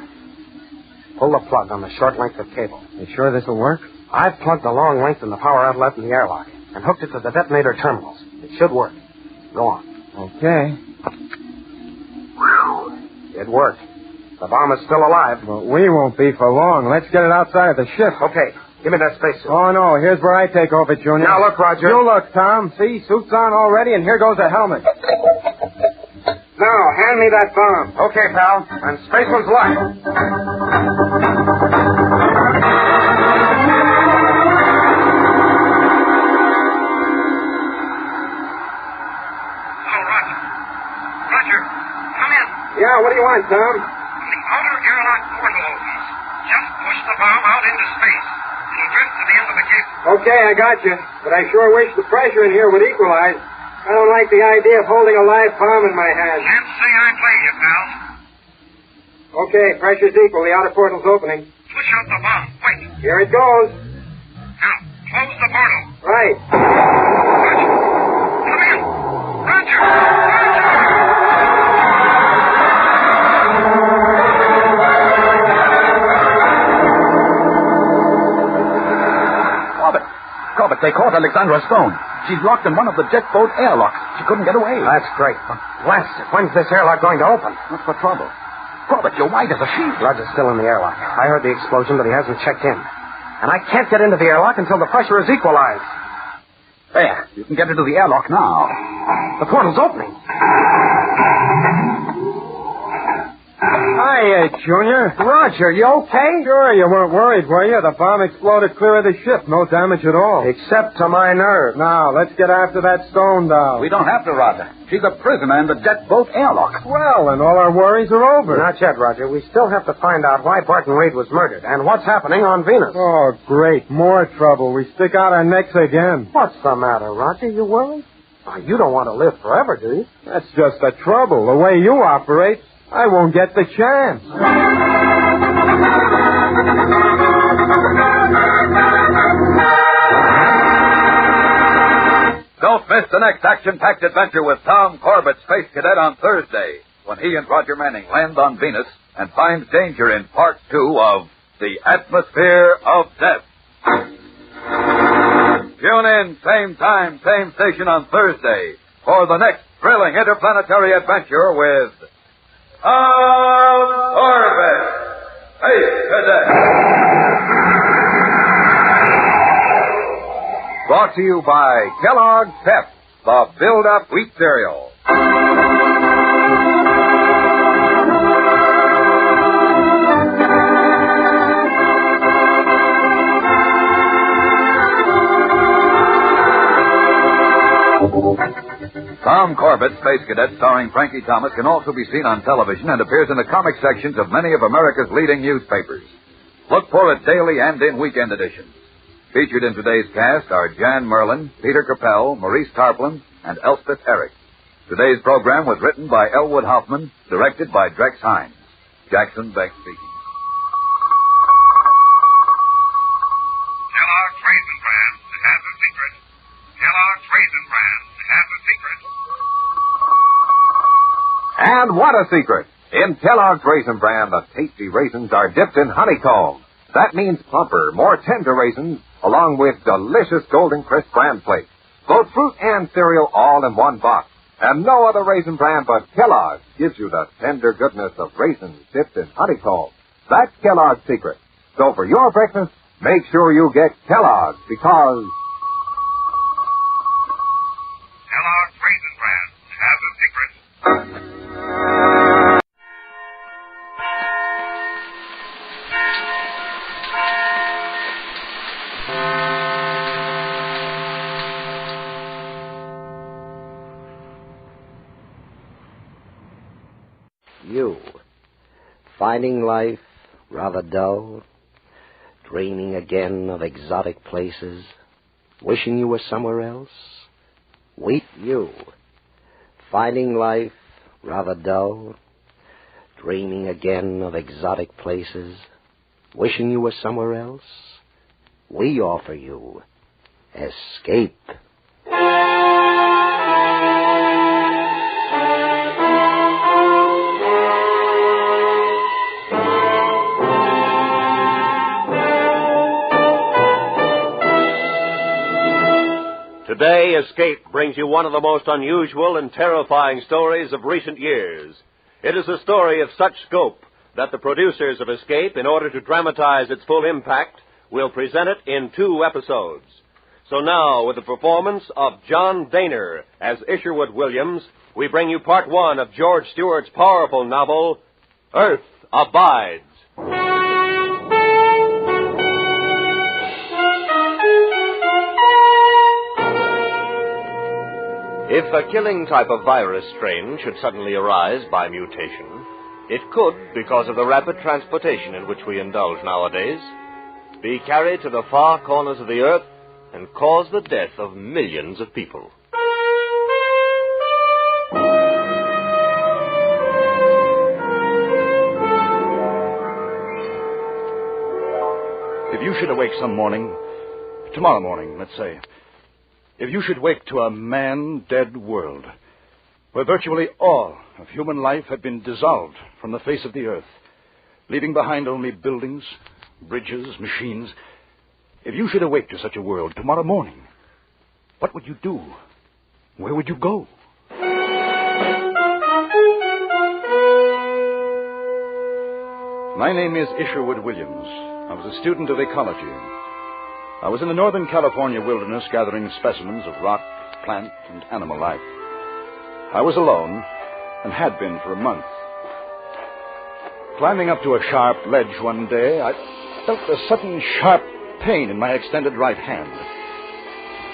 [SPEAKER 1] Pull the plug on the short length of cable.
[SPEAKER 17] You sure this will work?
[SPEAKER 1] I've plugged the long length in the power outlet in the airlock and hooked it to the detonator terminals. It should work. Go on.
[SPEAKER 17] Okay.
[SPEAKER 1] It worked. The bomb is still alive.
[SPEAKER 17] Well, we won't be for long. Let's get it outside of the ship.
[SPEAKER 1] Okay. Give me that spacesuit.
[SPEAKER 17] Oh, no. Here's where I take over, Junior.
[SPEAKER 1] Now, look, Roger.
[SPEAKER 17] You look, Tom. See? Suit's on already, and here goes a helmet.
[SPEAKER 1] Now, hand me that bomb. Okay, pal. And spaceman's locked. Yeah, what do you want, Tom?
[SPEAKER 18] The outer airlock portal opens. Just push the bomb out into space. It'll drift to the end of the cable.
[SPEAKER 1] Okay, I got you. But I sure wish the pressure in here would equalize. I don't like the idea of holding a live bomb in my hand.
[SPEAKER 18] Can't say I blame you, pal.
[SPEAKER 1] Okay, pressure's equal. The outer portal's opening.
[SPEAKER 18] Push out the bomb. Wait.
[SPEAKER 1] Here it goes.
[SPEAKER 18] Now, close the portal.
[SPEAKER 1] Right.
[SPEAKER 18] Roger. Come in. Roger.
[SPEAKER 3] Corbett, they caught Alexandra Stone. She's locked in one of the jet boat airlocks. She couldn't get away.
[SPEAKER 1] That's great. Blast it. When's this airlock going to open?
[SPEAKER 3] What's the trouble? Corbett, you're white as a sheet.
[SPEAKER 1] Roger's still in the airlock. I heard the explosion, but he hasn't checked in. And I can't get into the airlock until the pressure is equalized.
[SPEAKER 3] There. You can get into the airlock now.
[SPEAKER 1] The portal's opening.
[SPEAKER 17] Hiya, Junior.
[SPEAKER 1] Roger, you okay?
[SPEAKER 17] Sure, you weren't worried, were you? The bomb exploded clear of the ship. No damage at all.
[SPEAKER 1] Except to my nerve.
[SPEAKER 17] Now, let's get after that Stone doll.
[SPEAKER 3] We don't have to, Roger. She's a prisoner in the jet boat airlock.
[SPEAKER 17] Well, and all our worries are over.
[SPEAKER 1] Not yet, Roger. We still have to find out why Barton Reed was murdered and what's happening on Venus.
[SPEAKER 17] Oh, great. More trouble. We stick out our necks again.
[SPEAKER 1] What's the matter, Roger? You worried? Oh, you don't want to live forever, do you?
[SPEAKER 17] That's just the trouble. The way you operate, I won't get the chance.
[SPEAKER 3] Don't miss the next action-packed adventure with Tom Corbett, Space Cadet, on Thursday, when he and Roger Manning land on Venus and find danger in Part 2 of The Atmosphere of Death. Tune in, same time, same station on Thursday for the next thrilling interplanetary adventure with Tom Corbett, Space Cadet.
[SPEAKER 5] Brought to you by Kellogg's Pep, the build-up wheat cereal.
[SPEAKER 3] Tom Corbett, Space Cadet, starring Frankie Thomas, can also be seen on television and appears in the comic sections of many of America's leading newspapers. Look for it daily and in weekend editions. Featured in today's cast are Jan Merlin, Peter Capell, Maurice Tarplin, and Elspeth Eric. Today's program was written by Elwood Hoffman, directed by Drex Hines. Jackson Beck speaking.
[SPEAKER 18] Kellogg's Raisin Bran, it has a secret. Kellogg's Raisin Bran, it has a secret.
[SPEAKER 5] And what a secret! In Kellogg's Raisin Bran, the tasty raisins are dipped in honeycomb. That means plumper, more tender raisins, along with delicious golden crisp bran flakes. Both fruit and cereal all in one box. And no other raisin bran but Kellogg's gives you the tender goodness of raisins dipped in honeycomb. That's Kellogg's secret. So for your breakfast, make sure you get Kellogg's, because
[SPEAKER 18] Kellogg's Raisin Bran, it has a secret.
[SPEAKER 4] You, finding life rather dull, dreaming again of exotic places, wishing you were somewhere else? You, finding life rather dull, dreaming again of exotic places, wishing you were somewhere else? We offer you escape.
[SPEAKER 21] Today, Escape brings you one of the most unusual and terrifying stories of recent years. It is a story of such scope that the producers of Escape, in order to dramatize its full impact, will present it in 2 episodes. So now, with the performance of John Daner as Isherwood Williams, we bring you part 1 of George Stewart's powerful novel, Earth Abides. If a killing type of virus strain should suddenly arise by mutation, it could, because of the rapid transportation in which we indulge nowadays, be carried to the far corners of the earth and cause the death of millions of people.
[SPEAKER 23] If you should awake some morning, tomorrow morning, let's say, if you should wake to a man-dead world, where virtually all of human life had been dissolved from the face of the earth, leaving behind only buildings, bridges, machines, if you should awake to such a world tomorrow morning, what would you do? Where would you go? My name is Isherwood Williams. I was a student of ecology. I was in the Northern California wilderness gathering specimens of rock, plant, and animal life. I was alone, and had been for a month. Climbing up to a sharp ledge one day, I felt a sudden sharp pain in my extended right hand.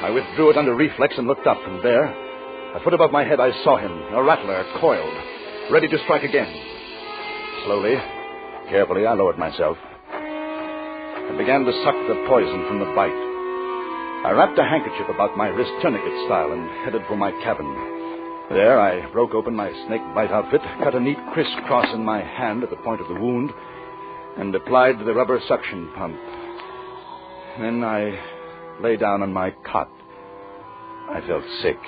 [SPEAKER 23] I withdrew it under reflex and looked up, and there, a foot above my head, I saw him, a rattler, coiled, ready to strike again. Slowly, carefully, I lowered myself and began to suck the poison from the bite. I wrapped a handkerchief about my wrist, tourniquet style, and headed for my cabin. There, I broke open my snake bite outfit, cut a neat crisscross in my hand at the point of the wound, and applied the rubber suction pump. Then I lay down on my cot. I felt sick.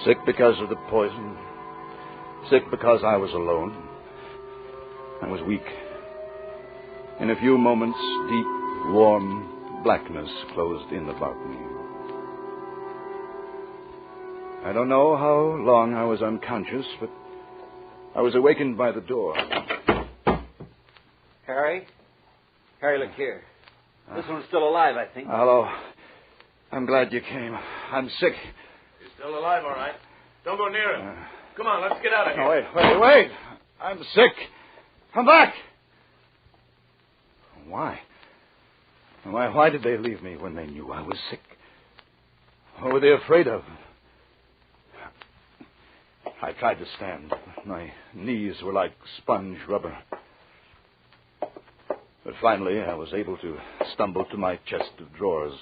[SPEAKER 23] Sick because of the poison. Sick because I was alone. I was weak. In a few moments, deep, warm blackness closed in about me. I don't know how long I was unconscious, but I was awakened by the door.
[SPEAKER 24] Harry? Harry, look here. This one's still alive, I think.
[SPEAKER 23] Hello. I'm glad you came. I'm sick.
[SPEAKER 21] He's still alive, all right. Don't go near him. Come on, let's get out of here.
[SPEAKER 23] No, wait. I'm sick. Come back. Why? Why did they leave me when they knew I was sick? What were they afraid of? I tried to stand. My knees were like sponge rubber. But finally, I was able to stumble to my chest of drawers.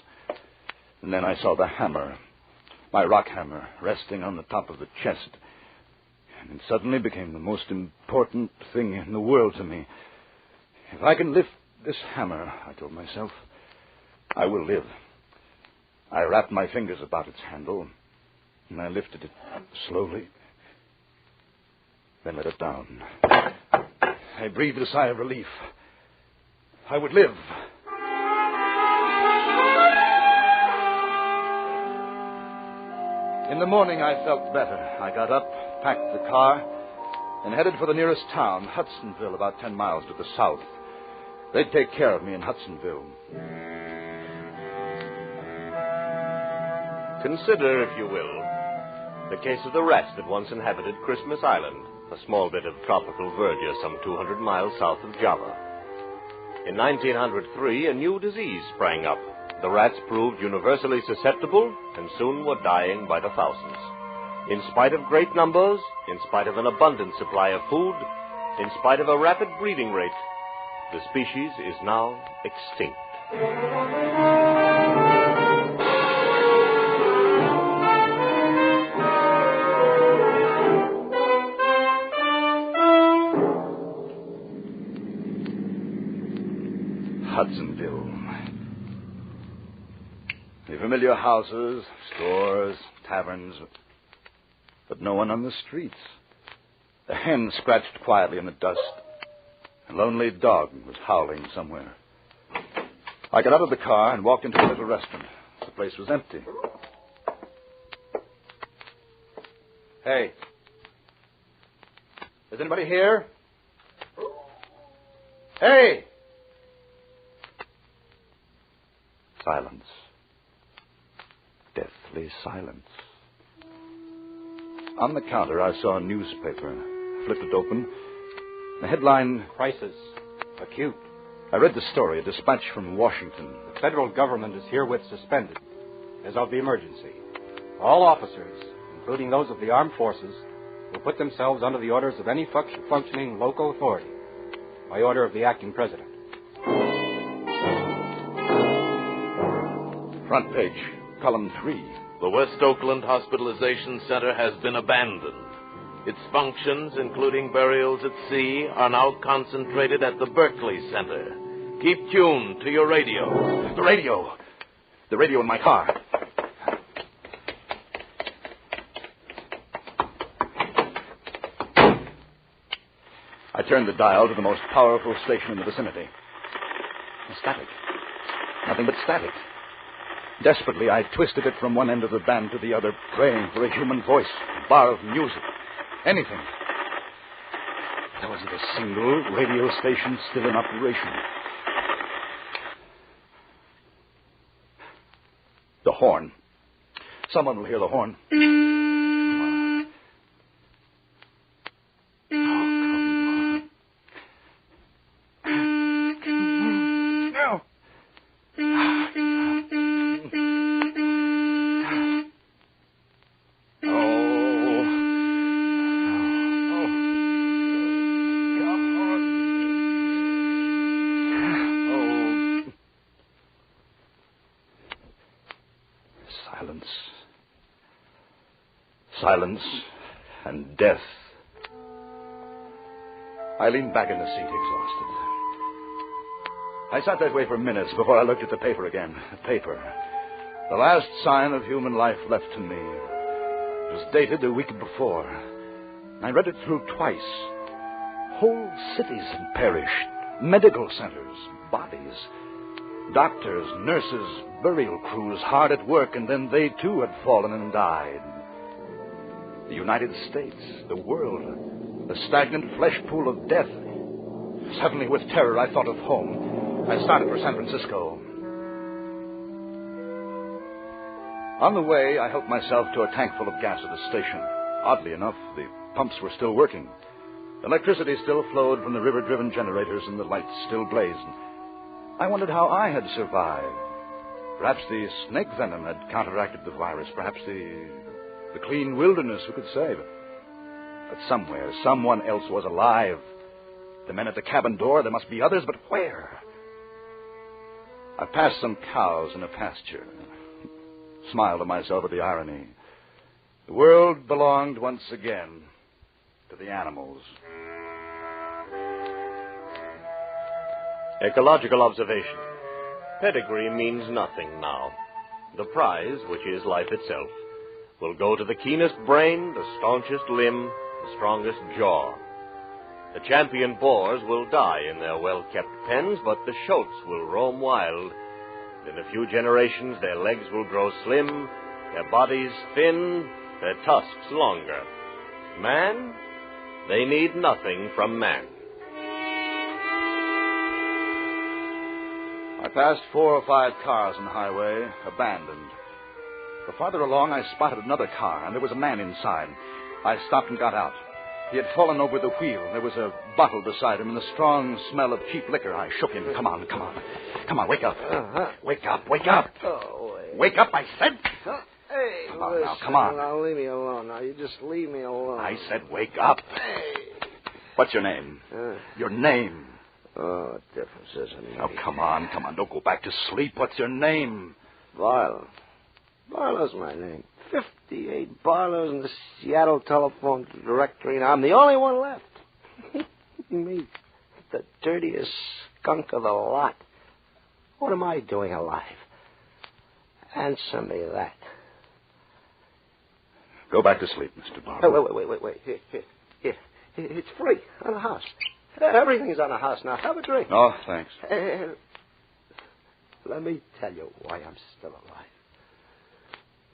[SPEAKER 23] And then I saw the hammer, my rock hammer, resting on the top of the chest. And it suddenly became the most important thing in the world to me. If I can lift this hammer, I told myself, I will live. I wrapped my fingers about its handle, and I lifted it slowly, then let it down. I breathed a sigh of relief. I would live. In the morning, I felt better. I got up, packed the car, and headed for the nearest town, Hudsonville, about 10 miles to the south. They'd take care of me in Hudsonville.
[SPEAKER 21] Consider, if you will, the case of the rats that once inhabited Christmas Island, a small bit of tropical verdure some 200 miles south of Java. In 1903, a new disease sprang up. The rats proved universally susceptible and soon were dying by the thousands. In spite of great numbers, in spite of an abundant supply of food, in spite of a rapid breeding rate, the species is now extinct.
[SPEAKER 23] Hudsonville. The familiar houses, stores, taverns, but no one on the streets. The hen scratched quietly in the dust. A lonely dog was howling somewhere. I got out of the car and walked into a little restaurant. The place was empty. Hey. Is anybody here? Hey! Silence. Deathly silence. On the counter, I saw a newspaper. I flipped it open. The headline...
[SPEAKER 1] Crisis. Acute.
[SPEAKER 23] I read the story, a dispatch from Washington.
[SPEAKER 1] The federal government is herewith suspended as of the emergency. All officers, including those of the armed forces, will put themselves under the orders of any functioning local authority by order of the acting president.
[SPEAKER 23] Front page, column 3.
[SPEAKER 7] The West Oakland Hospitalization Center has been abandoned. Its functions, including burials at sea, are now concentrated at the Berkeley Center. Keep tuned to your radio.
[SPEAKER 23] The radio. The radio in my car. I turned the dial to the most powerful station in the vicinity. Static. Nothing but static. Desperately, I twisted it from one end of the band to the other, praying for a human voice, a bar of music, anything. There wasn't a single radio station still in operation. The horn. Someone will hear the horn. Silence and death. I leaned back in the seat, exhausted. I sat that way for minutes before I looked at the paper again. The paper. The last sign of human life left to me. It was dated a week before. I read it through twice. Whole cities had perished. Medical centers, bodies. Doctors, nurses, burial crews hard at work, and then they too had fallen and died. The United States, the world, the stagnant flesh pool of death. Suddenly, with terror, I thought of home. I started for San Francisco. On the way, I helped myself to a tank full of gas at the station. Oddly enough, the pumps were still working. Electricity still flowed from the river-driven generators and the lights still blazed. I wondered how I had survived. Perhaps the snake venom had counteracted the virus. Perhaps the clean wilderness, who could say? But somewhere, someone else was alive. The men at the cabin door, there must be others, but where? I passed some cows in a pasture. Smiled to myself at the irony. The world belonged once again to the animals.
[SPEAKER 21] Ecological observation. Pedigree means nothing now. The prize, which is life itself, will go to the keenest brain, the staunchest limb, the strongest jaw. The champion boars will die in their well-kept pens, but the shoats will roam wild. In a few generations, their legs will grow slim, their bodies thin, their tusks longer. Man, they need nothing from man.
[SPEAKER 23] I passed 4 or 5 cars on the highway, abandoned. But farther along, I spotted another car, and there was a man inside. I stopped and got out. He had fallen over the wheel. There was a bottle beside him and the strong smell of cheap liquor. I shook him. Come on, come on. Come on, wake up. Wake up, wake up. Wake up, I said.
[SPEAKER 4] Hey,
[SPEAKER 23] come on now, come on.
[SPEAKER 4] Now, leave me alone. Now, you just leave me alone.
[SPEAKER 23] I said wake up.
[SPEAKER 4] Hey.
[SPEAKER 23] What's your name? Your name.
[SPEAKER 4] Oh, what difference does it make?
[SPEAKER 23] Oh, come on. Don't go back to sleep. What's your name?
[SPEAKER 4] Barlow. Barlow's my name. 58 Barlows in the Seattle telephone directory, and I'm the only one left. Me, the dirtiest skunk of the lot. What am I doing alive? Answer me that.
[SPEAKER 23] Go back to sleep, Mr. Barlow.
[SPEAKER 4] Wait. Here. It's free on the house. Everything's on the house now. Have a drink.
[SPEAKER 23] Oh, thanks.
[SPEAKER 4] Let me tell you why I'm still alive.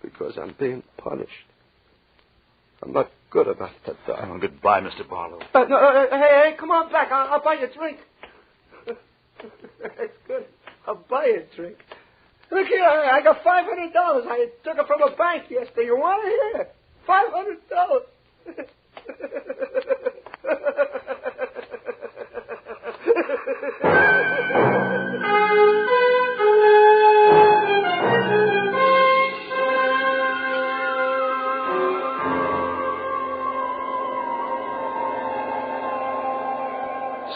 [SPEAKER 4] Because I'm being punished. I'm not good enough to die.
[SPEAKER 23] Oh, goodbye, Mr. Barlow.
[SPEAKER 4] No, hey, come on back. I'll buy you a drink. It's good. I'll buy you a drink. Look here, I got $500. I took it from a bank yesterday. You want to hear? $500.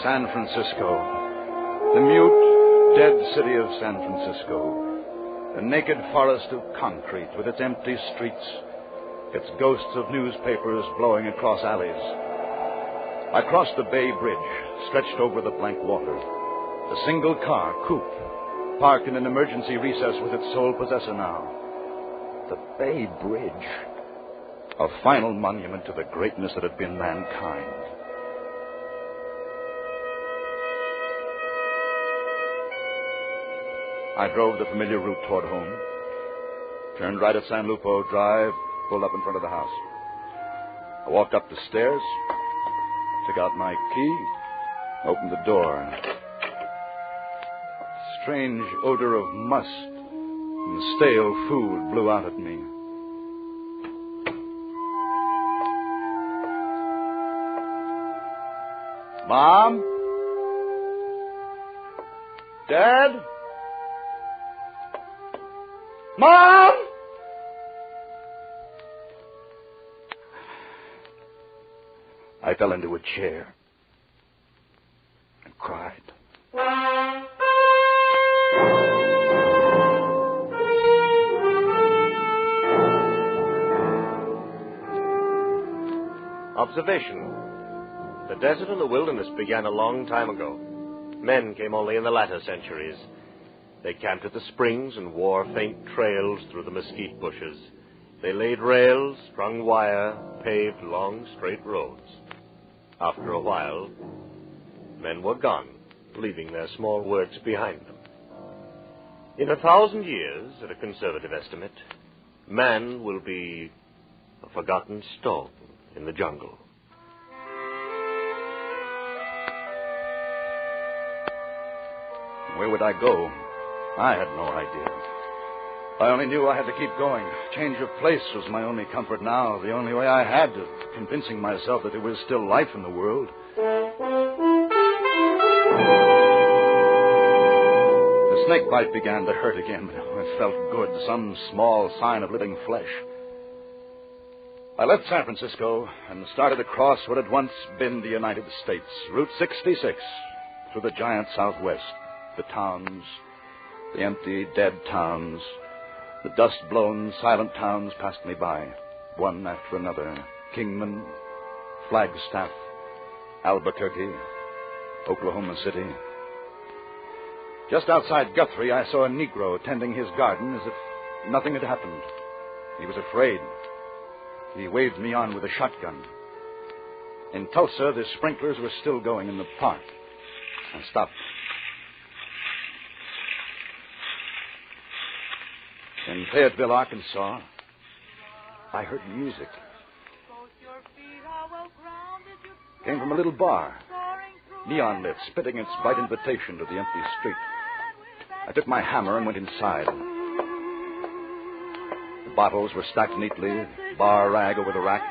[SPEAKER 23] San Francisco. The mute, dead city of San Francisco. A naked forest of concrete with its empty streets, its ghosts of newspapers blowing across alleys. I crossed the Bay Bridge, stretched over the blank water. A single car, coupe, parked in an emergency recess with its sole possessor now. The Bay Bridge. A final monument to the greatness that had been mankind. I drove the familiar route toward home, turned right at San Lupo Drive, pulled up in front of the house. I walked up the stairs, took out my key, opened the door. A strange odor of must and stale food blew out at me. Mom? Dad? Mom! I fell into a chair and cried.
[SPEAKER 21] Observation. The desert and the wilderness began a long time ago. Men came only in the latter centuries. They camped at the springs and wore faint trails through the mesquite bushes. They laid rails, strung wire, paved long, straight roads. After a while, men were gone, leaving their small works behind them. In 1,000 years, at a conservative estimate, man will be a forgotten stone in the jungle.
[SPEAKER 23] Where would I go? I had no idea. I only knew I had to keep going. Change of place was my only comfort now, the only way I had of convincing myself that there was still life in the world. The snake bite began to hurt again. It felt good, some small sign of living flesh. I left San Francisco and started across what had once been the United States, Route 66, through the giant Southwest. The towns, the empty, dead towns, the dust-blown, silent towns passed me by, one after another. Kingman, Flagstaff, Albuquerque, Oklahoma City. Just outside Guthrie, I saw a Negro tending his garden as if nothing had happened. He was afraid. He waved me on with a shotgun. In Tulsa, the sprinklers were still going in the park. I stopped. In Fayetteville, Arkansas, I heard music. It came from a little bar, neon lit, spitting its bright invitation to the empty street. I took my hammer and went inside. The bottles were stacked neatly, bar rag over the rack,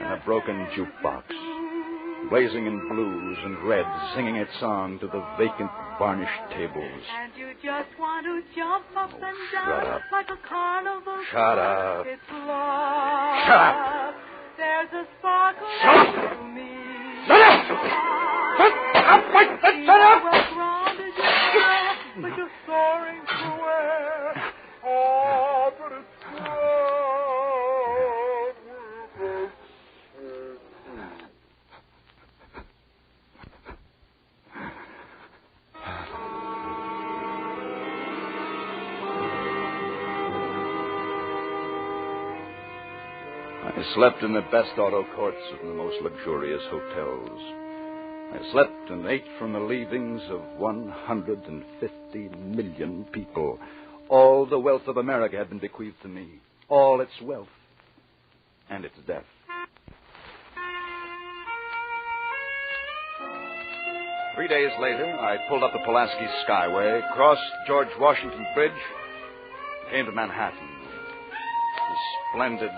[SPEAKER 23] and a broken jukebox, blazing in blues and reds, singing its song to the vacant, varnished tables.
[SPEAKER 10] And you just want to jump up and
[SPEAKER 23] Shut
[SPEAKER 10] down
[SPEAKER 23] up.
[SPEAKER 10] like a carnival.
[SPEAKER 23] Shut up.
[SPEAKER 10] It's love.
[SPEAKER 23] Shut up.
[SPEAKER 10] There's a sparkle to me.
[SPEAKER 23] Shut up! Shut up! Shut up!
[SPEAKER 10] But you're soaring to where? Oh, but it's
[SPEAKER 23] I slept in the best auto courts of the most luxurious hotels. I slept and ate from the leavings of 150 million people. All the wealth of America had been bequeathed to me. All its wealth and its death. Three days later, I pulled up the Pulaski Skyway, crossed George Washington Bridge, came to Manhattan. The splendid,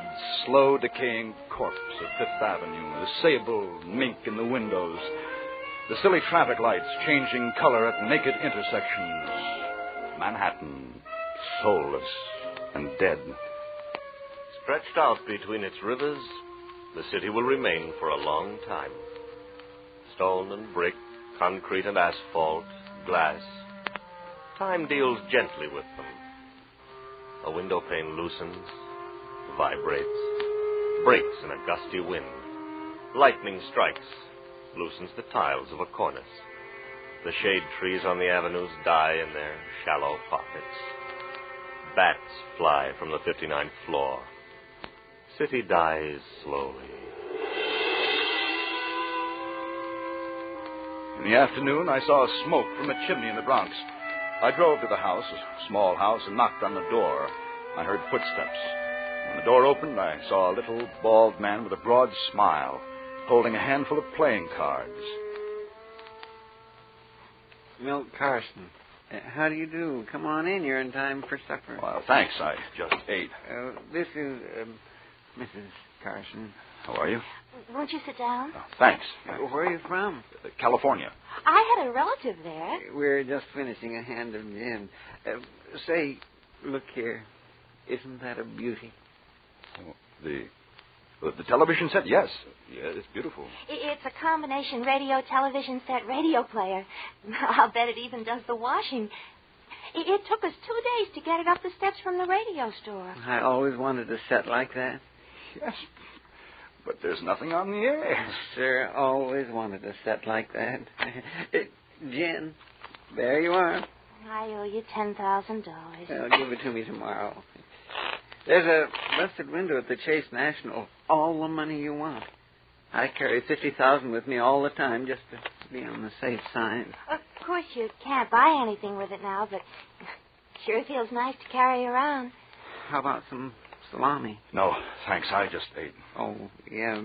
[SPEAKER 23] slow-decaying corpse of Fifth Avenue, the sable mink in the windows, the silly traffic lights changing color at naked intersections. Manhattan, soulless and dead.
[SPEAKER 7] Stretched out between its rivers, the city will remain for a long time. Stone and brick, concrete and asphalt, glass. Time deals gently with them. A window pane loosens, vibrates, breaks in a gusty wind. Lightning strikes, loosens the tiles of a cornice. The shade trees on the avenues die in their shallow pockets. Bats fly from the 59th floor. City dies slowly.
[SPEAKER 23] In the afternoon, I saw smoke from a chimney in the Bronx. I drove to the house, a small house, and knocked on the door. I heard footsteps. When the door opened, I saw a little bald man with a broad smile, holding a handful of playing cards.
[SPEAKER 14] Milt Carson. How do you do? Come on in. You're in time for supper.
[SPEAKER 23] Well, thanks. I just ate.
[SPEAKER 14] This is Mrs. Carson.
[SPEAKER 23] How are you?
[SPEAKER 22] Won't you sit down?
[SPEAKER 23] Thanks.
[SPEAKER 14] Where are you from?
[SPEAKER 23] California.
[SPEAKER 22] I had a relative there.
[SPEAKER 14] We're just finishing a hand of gin. Say, look here. Isn't that a beauty?
[SPEAKER 23] Oh, the television set? Yes. Yeah, it's beautiful.
[SPEAKER 22] It's a combination radio, television set, radio player. I'll bet it even does the washing. It took us 2 days to get it up the steps from the radio store.
[SPEAKER 14] I always wanted a set like that.
[SPEAKER 23] Yes. But there's nothing on the air.
[SPEAKER 14] Sir, always wanted a set like that. Jen, there you are.
[SPEAKER 22] I owe you $10,000.
[SPEAKER 14] Well, give it to me tomorrow. There's a busted window at the Chase National. All the money you want. I carry $50,000 with me all the time just to be on the safe side.
[SPEAKER 22] Of course, you can't buy anything with it now, but sure feels nice to carry around.
[SPEAKER 14] How about some salami?
[SPEAKER 23] No, thanks. I just ate.
[SPEAKER 14] Oh, yeah.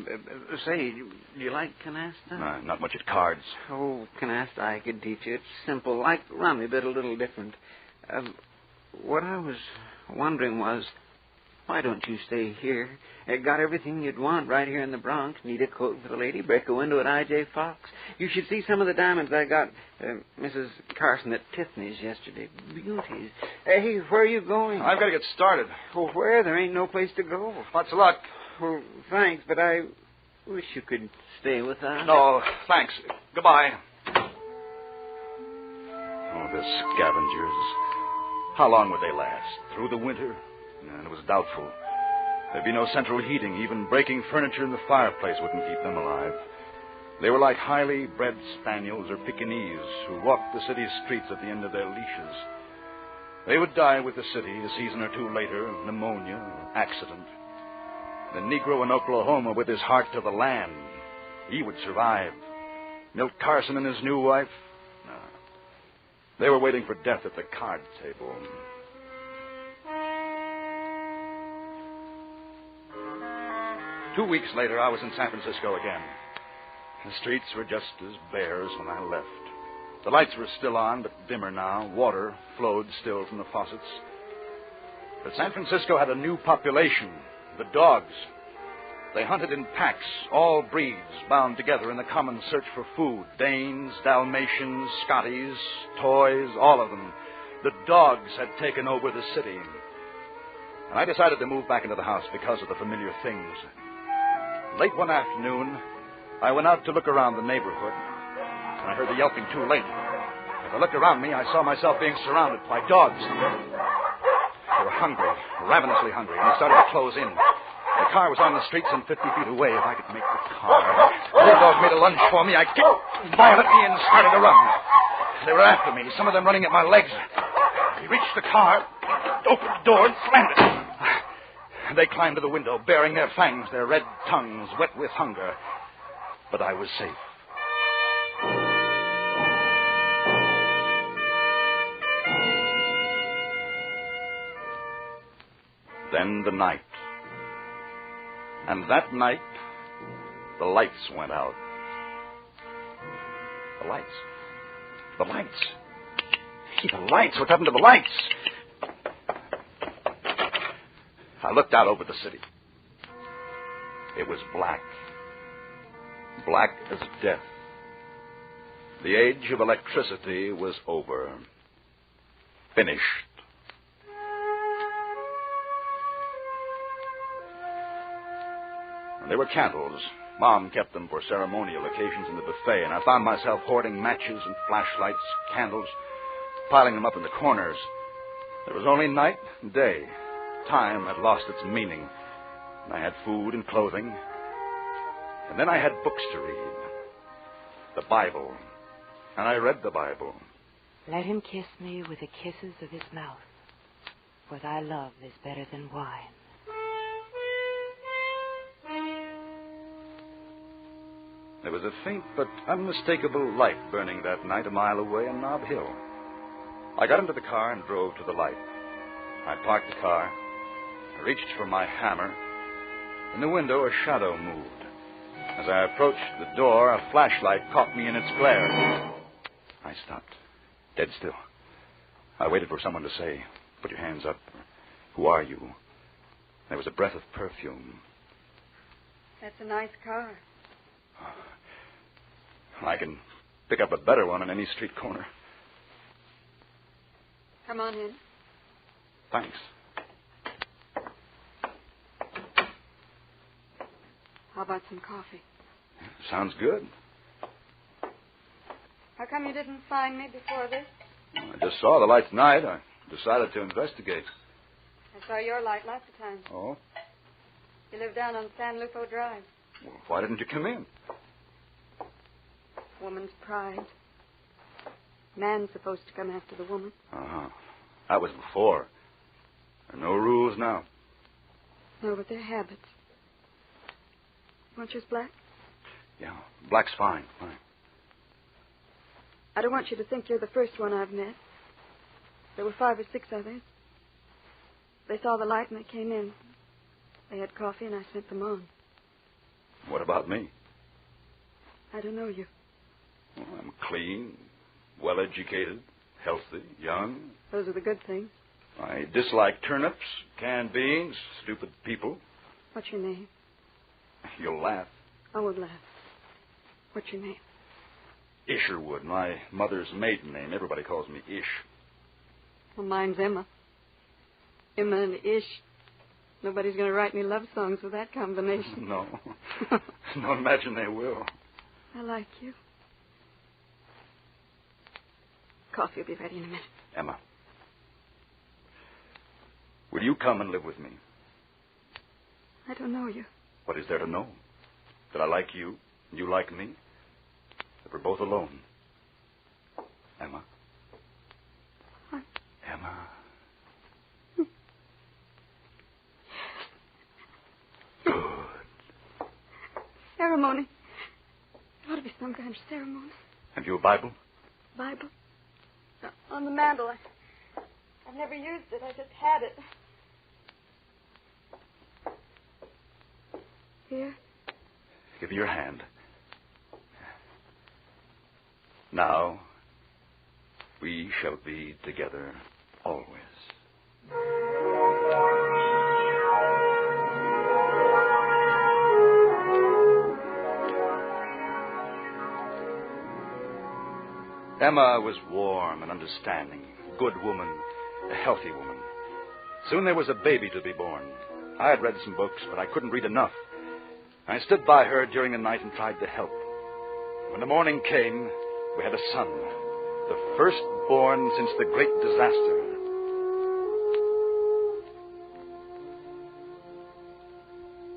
[SPEAKER 14] Say, do you like canasta?
[SPEAKER 23] Not much at cards.
[SPEAKER 14] Oh, canasta I could teach you. It's simple, like rummy, but a little different. What I was wondering was, why don't you stay here? Got everything you'd want right here in the Bronx. Need a coat for the lady, break a window at I.J. Fox. You should see some of the diamonds I got Mrs. Carson at Tiffany's yesterday. Beauties. Hey, where are you going?
[SPEAKER 23] I've got to get started.
[SPEAKER 14] Well, where? There ain't no place to go.
[SPEAKER 23] Lots of luck.
[SPEAKER 14] Well, thanks, but I wish you could stay with us.
[SPEAKER 23] No, thanks. Goodbye. Oh, the scavengers. How long would they last? Through the winter? And it was doubtful. There'd be no central heating. Even breaking furniture in the fireplace wouldn't keep them alive. They were like highly bred spaniels or Pekingese who walked the city's streets at the end of their leashes. They would die with the city a season or two later of pneumonia or accident. The Negro in Oklahoma with his heart to the land, he would survive. Milt Carson and his new wife? No. They were waiting for death at the card table. 2 weeks later, I was in San Francisco again. The streets were just as bare as when I left. The lights were still on, but dimmer now. Water flowed still from the faucets. But San Francisco had a new population, the dogs. They hunted in packs, all breeds bound together in the common search for food. Danes, Dalmatians, Scotties, toys, all of them. The dogs had taken over the city. And I decided to move back into the house because of the familiar things. Late one afternoon, I went out to look around the neighborhood, and I heard the yelping too late. As I looked around me, I saw myself being surrounded by dogs. They were hungry, ravenously hungry, and they started to close in. The car was on the street some 50 feet away. If I could make the car. The dog made a lunge for me. I kicked violently and started to run. They were after me, some of them running at my legs. I reached the car, opened the door, and slammed it. They climbed to the window, baring their fangs, their red tongues wet with hunger. But I was safe. Then the night. And that night, the lights went out. The lights. The lights. Hey, the lights. What happened to the lights? I looked out over the city. It was black. Black as death. The age of electricity was over. Finished. And there were candles. Mom kept them for ceremonial occasions in the buffet, and I found myself hoarding matches and flashlights, candles, piling them up in the corners. There was only night and day. Time had lost its meaning, and I had food and clothing. And then I had books to read. The Bible. And I read the Bible.
[SPEAKER 22] Let him kiss me with the kisses of his mouth, for thy love is better than wine.
[SPEAKER 23] There was a faint but unmistakable light burning that night a mile away on Nob Hill. I got into the car and drove to the light. I parked the car. I reached for my hammer. In the window, a shadow moved. As I approached the door, a flashlight caught me in its glare. I stopped, dead still. I waited for someone to say, "Put your hands up." "Who are you?" There was a breath of perfume.
[SPEAKER 6] That's a nice car.
[SPEAKER 23] I can pick up a better one on any street corner.
[SPEAKER 6] Come on in.
[SPEAKER 23] Thanks.
[SPEAKER 6] How about some coffee?
[SPEAKER 23] Sounds good.
[SPEAKER 6] How come you didn't find me before this?
[SPEAKER 23] I just saw the light tonight. I decided to investigate.
[SPEAKER 6] I saw your light lots of times.
[SPEAKER 23] Oh?
[SPEAKER 6] You live down on San Lupo Drive.
[SPEAKER 23] Well, why didn't you come in?
[SPEAKER 6] Woman's pride. Man's supposed to come after the woman.
[SPEAKER 23] Uh-huh. That was before. There are no rules now.
[SPEAKER 6] No, but they're habits. Want yours black?
[SPEAKER 23] Yeah, black's fine.
[SPEAKER 6] I don't want you to think you're the first one I've met. There were 5 or 6 others. They saw the light and they came in. They had coffee and I sent them on.
[SPEAKER 23] What about me?
[SPEAKER 6] I don't know you.
[SPEAKER 23] Well, I'm clean, well-educated, healthy, young.
[SPEAKER 6] Those are the good things.
[SPEAKER 23] I dislike turnips, canned beans, stupid people.
[SPEAKER 6] What's your name?
[SPEAKER 23] You'll laugh.
[SPEAKER 6] I won't laugh. What's your name?
[SPEAKER 23] Isherwood, my mother's maiden name. Everybody calls me Ish.
[SPEAKER 6] Well, mine's Emma. Emma and Ish. Nobody's going to write me love songs with that combination.
[SPEAKER 23] No. Don't imagine they will.
[SPEAKER 6] I like you. Coffee will be ready in a minute.
[SPEAKER 23] Emma, will you come and live with me?
[SPEAKER 6] I don't know you.
[SPEAKER 23] What is there to know? That I like you, and you like me? That we're both alone? Emma? Emma?
[SPEAKER 6] Ceremony. There ought to be some kind of ceremony.
[SPEAKER 23] Have you a Bible?
[SPEAKER 6] Bible? On the mantle. I've never used it. I just had it. Here.
[SPEAKER 23] Give me your hand. Now, we shall be together always. Emma was warm and understanding, a good woman, a healthy woman. Soon there was a baby to be born. I had read some books, but I couldn't read enough. I stood by her during the night and tried to help. When the morning came, we had a son, the firstborn since the great disaster.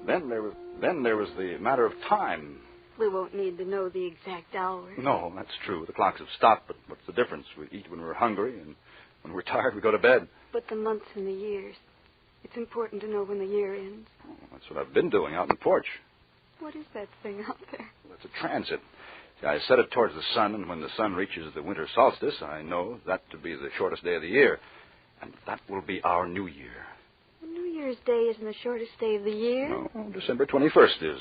[SPEAKER 23] Then there was the matter of time.
[SPEAKER 6] We won't need to know the exact hour.
[SPEAKER 23] No, that's true. The clocks have stopped, but what's the difference? We eat when we're hungry, and when we're tired, we go to bed.
[SPEAKER 6] But the months and the years. It's important to know when the year ends.
[SPEAKER 23] Oh, that's what I've been doing out on the porch.
[SPEAKER 6] What is that thing out there?
[SPEAKER 23] It's a transit. See, I set it towards the sun, and when the sun reaches the winter solstice, I know that to be the shortest day of the year. And that will be our New Year.
[SPEAKER 6] New Year's Day isn't the shortest day of the year.
[SPEAKER 23] No, December 21st is.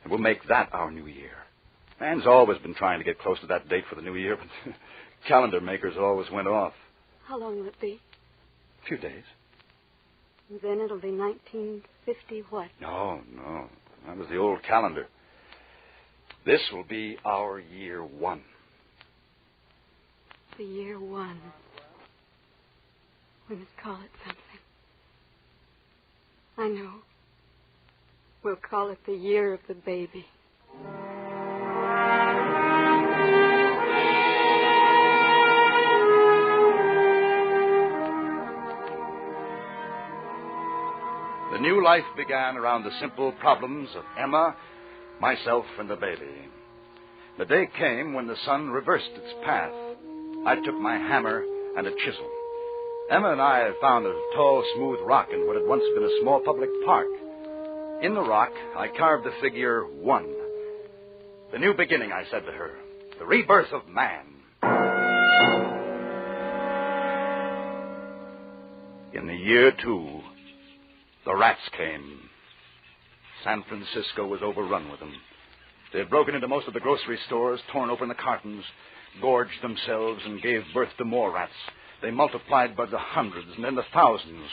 [SPEAKER 23] And we'll make that our New Year. Man's always been trying to get close to that date for the New Year, but calendar makers always went off.
[SPEAKER 6] How long will it be?
[SPEAKER 23] A few days.
[SPEAKER 6] Then it'll be 1950 what?
[SPEAKER 23] No. That was the old calendar. This will be our year one.
[SPEAKER 6] The year one. We must call it something. I know. We'll call it the year of the baby.
[SPEAKER 23] The new life began around the simple problems of Emma, myself, and the baby. The day came when the sun reversed its path. I took my hammer and a chisel. Emma and I found a tall, smooth rock in what had once been a small public park. In the rock, I carved the figure 1. The new beginning, I said to her. The rebirth of man. In the year 2, the rats came. San Francisco was overrun with them. They had broken into most of the grocery stores, torn open the cartons, gorged themselves, and gave birth to more rats. They multiplied by the hundreds and then the thousands.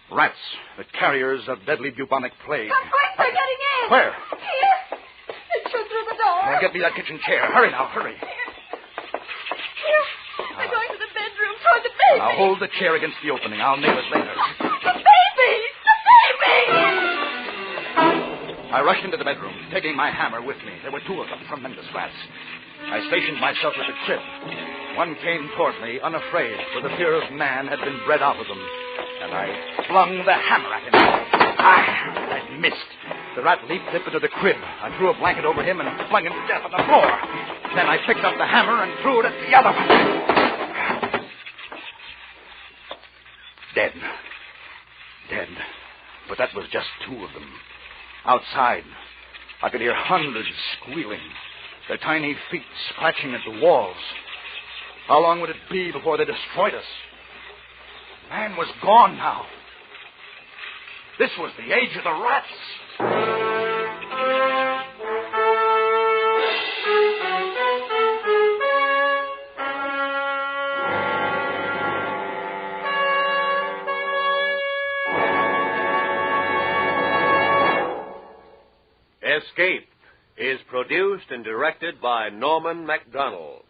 [SPEAKER 23] Rats, the carriers of deadly bubonic plague.
[SPEAKER 10] Come quick, they're getting in.
[SPEAKER 23] Where?
[SPEAKER 10] Here. They shoot through the door.
[SPEAKER 23] Now, get me that kitchen chair. Hurry now, hurry.
[SPEAKER 10] Here. They're going to the bedroom toward the baby.
[SPEAKER 23] Now, hold the chair against the opening. I'll nail it later.
[SPEAKER 10] The baby! The baby!
[SPEAKER 23] I rushed into the bedroom, taking my hammer with me. There were 2 of them, tremendous rats. I stationed myself at the crib. One came toward me, unafraid, for the fear of man had been bred out of them. And I flung the hammer at him. I missed. The rat leaped up into the crib. I threw a blanket over him and flung him to death on the floor. Then I picked up the hammer and threw it at the other one. Dead. But that was just 2 of them. Outside, I could hear hundreds squealing, their tiny feet scratching at the walls. How long would it be before they destroyed us? Man was gone now. This was the age of the rats.
[SPEAKER 21] Escape is produced and directed by Norman MacDonald.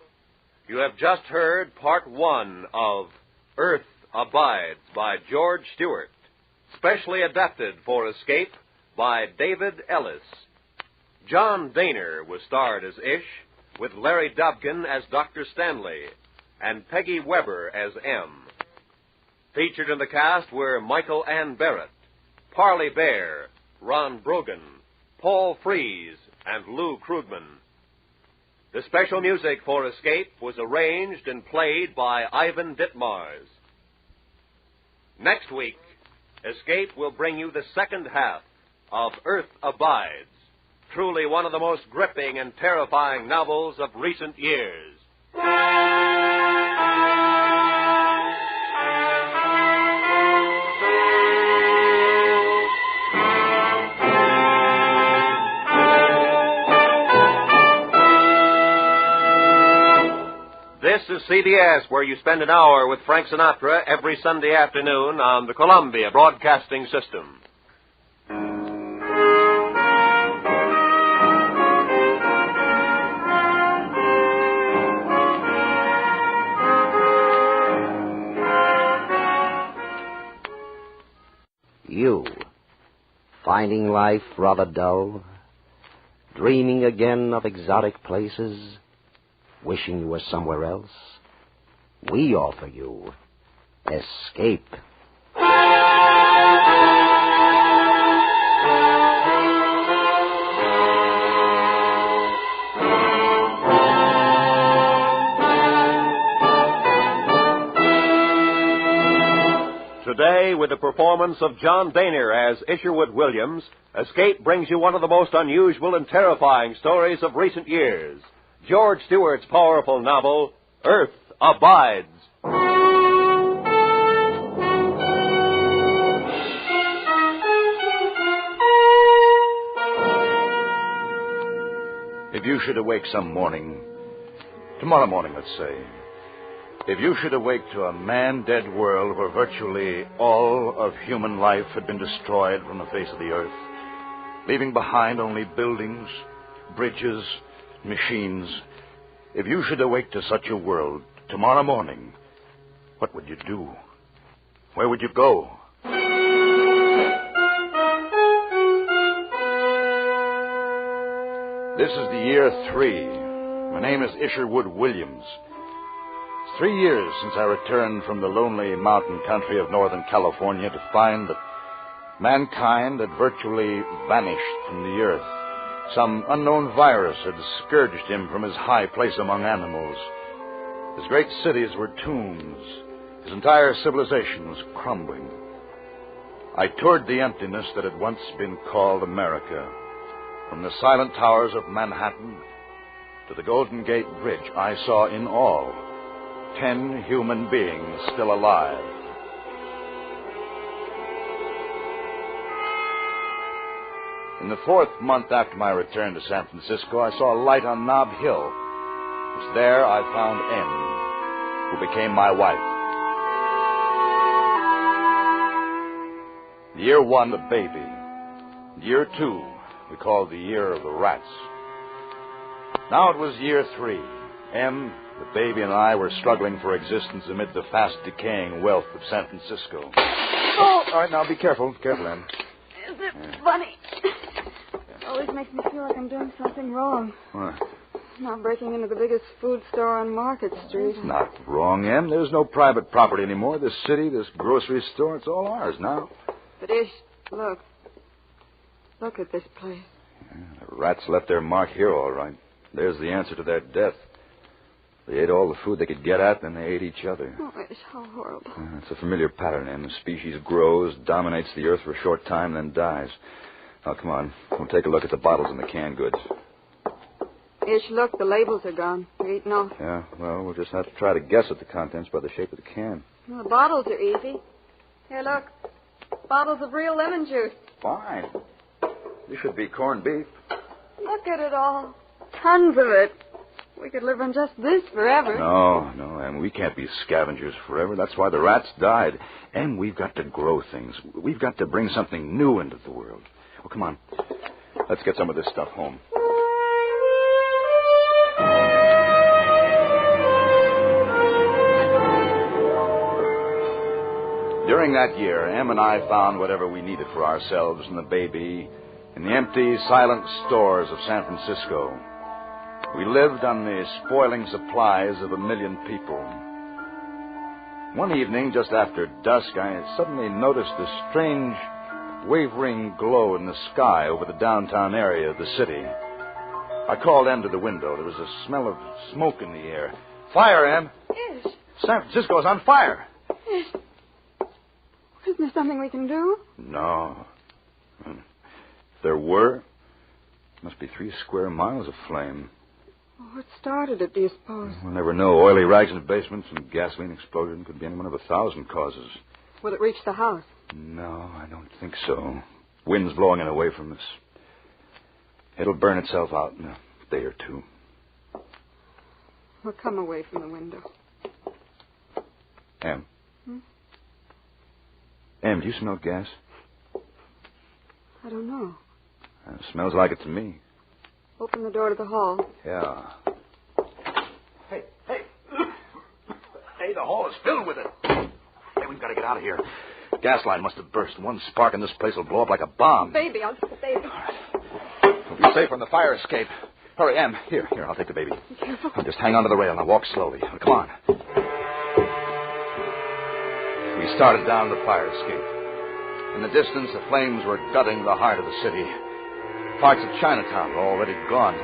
[SPEAKER 21] You have just heard part 1 of Earth Abides by George Stewart, specially adapted for Escape by David Ellis. John Daner was starred as Ish, with Larry Dobkin as Dr. Stanley, and Peggy Weber as M. Featured in the cast were Michael Ann Barrett, Parley Bear, Ron Brogan, Paul Freese, and Lou Krugman. The special music for Escape was arranged and played by Ivan Ditmars. Next week, Escape will bring you the second half of Earth Abides, truly one of the most gripping and terrifying novels of recent years. This is CBS, where you spend an hour with Frank Sinatra every Sunday afternoon on the Columbia Broadcasting System.
[SPEAKER 4] You, finding life rather dull, dreaming again of exotic places, wishing you were somewhere else, we offer you Escape.
[SPEAKER 21] Today, with the performance of John Daner as Isherwood Williams, Escape brings you one of the most unusual and terrifying stories of recent years. George Stewart's powerful novel, Earth Abides.
[SPEAKER 23] If you should awake some morning, tomorrow morning, let's say, if you should awake to a man-dead world where virtually all of human life had been destroyed from the face of the earth, leaving behind only buildings, bridges, machines, if you should awake to such a world tomorrow morning, what would you do? Where would you go? This is the year 3. My name is Isherwood Williams. It's 3 years since I returned from the lonely mountain country of Northern California to find that mankind had virtually vanished from the earth. Some unknown virus had scourged him from his high place among animals. His great cities were tombs. His entire civilization was crumbling. I toured the emptiness that had once been called America. From the silent towers of Manhattan to the Golden Gate Bridge, I saw in all 10 human beings still alive. In the 4th month after my return to San Francisco, I saw a light on Nob Hill. It was there I found Em, who became my wife. Year 1, the baby. Year 2, we called the year of the rats. Now it was year 3. Em, the baby, and I were struggling for existence amid the fast decaying wealth of San Francisco.
[SPEAKER 6] Oh!
[SPEAKER 23] All right, now be careful. Careful, Em.
[SPEAKER 6] Isn't it funny? It always makes me feel like I'm doing something wrong.
[SPEAKER 23] What?
[SPEAKER 6] Not breaking into the biggest food store on Market Street.
[SPEAKER 23] Not wrong, Em. There's no private property anymore. This city, this grocery store, it's all ours now.
[SPEAKER 6] But Ish, look. Look at this place.
[SPEAKER 23] Yeah, the rats left their mark here, all right. There's the answer to their death. They ate all the food they could get at, then they ate each other.
[SPEAKER 6] Oh, Ish, how horrible.
[SPEAKER 23] It's a familiar pattern, Em. The species grows, dominates the earth for a short time, then dies. Now, come on. We'll take a look at the bottles and the canned goods.
[SPEAKER 6] Ish, look, the labels are gone. They're eaten off.
[SPEAKER 23] Yeah, well, we'll just have to try to guess at the contents by the shape of the can.
[SPEAKER 6] Well, the bottles are easy. Here, look. Bottles of real lemon juice.
[SPEAKER 23] Fine. This should be corned beef.
[SPEAKER 6] Look at it all. Tons of it. We could live on just this forever.
[SPEAKER 23] No, Em, we can't be scavengers forever. That's why the rats died. Em, we've got to grow things. We've got to bring something new into the world. Well, come on. Let's get some of this stuff home. During that year, Em and I found whatever we needed for ourselves and the baby in the empty, silent stores of San Francisco. We lived on the spoiling supplies of 1 million people. One evening, just after dusk, I suddenly noticed a strange, wavering glow in the sky over the downtown area of the city. I called Em to the window. There was a smell of smoke in the air. Fire, Em!
[SPEAKER 6] Yes.
[SPEAKER 23] San Francisco's on fire!
[SPEAKER 6] Yes. Isn't there something we can do?
[SPEAKER 23] No. If there were, must be 3 square miles of flame.
[SPEAKER 6] What started it, do you suppose?
[SPEAKER 23] We'll never know. Oily rags in the basement, some gasoline explosion. Could be any one of 1,000 causes.
[SPEAKER 6] Will it reach the house?
[SPEAKER 23] No, I don't think so. Wind's blowing it away from us. It'll burn itself out in a day or 2.
[SPEAKER 6] We'll come away from the window.
[SPEAKER 23] Em. Em, do you smell gas?
[SPEAKER 6] I don't know.
[SPEAKER 23] It smells like it to me.
[SPEAKER 6] Open the door to the hall.
[SPEAKER 23] Yeah. Hey, the hall is filled with it. Hey, we've got to get out of here. Gas line must have burst. One spark in this place will blow up like a bomb.
[SPEAKER 6] Baby, I'll take the baby.
[SPEAKER 23] We'll be safe from the fire escape. Hurry, Em. Here, I'll take the baby.
[SPEAKER 6] Be careful.
[SPEAKER 23] I'll just hang onto the rail and I'll walk slowly. Now, come on. We started down the fire escape. In the distance, the flames were gutting the heart of the city. Parts of Chinatown were already gone.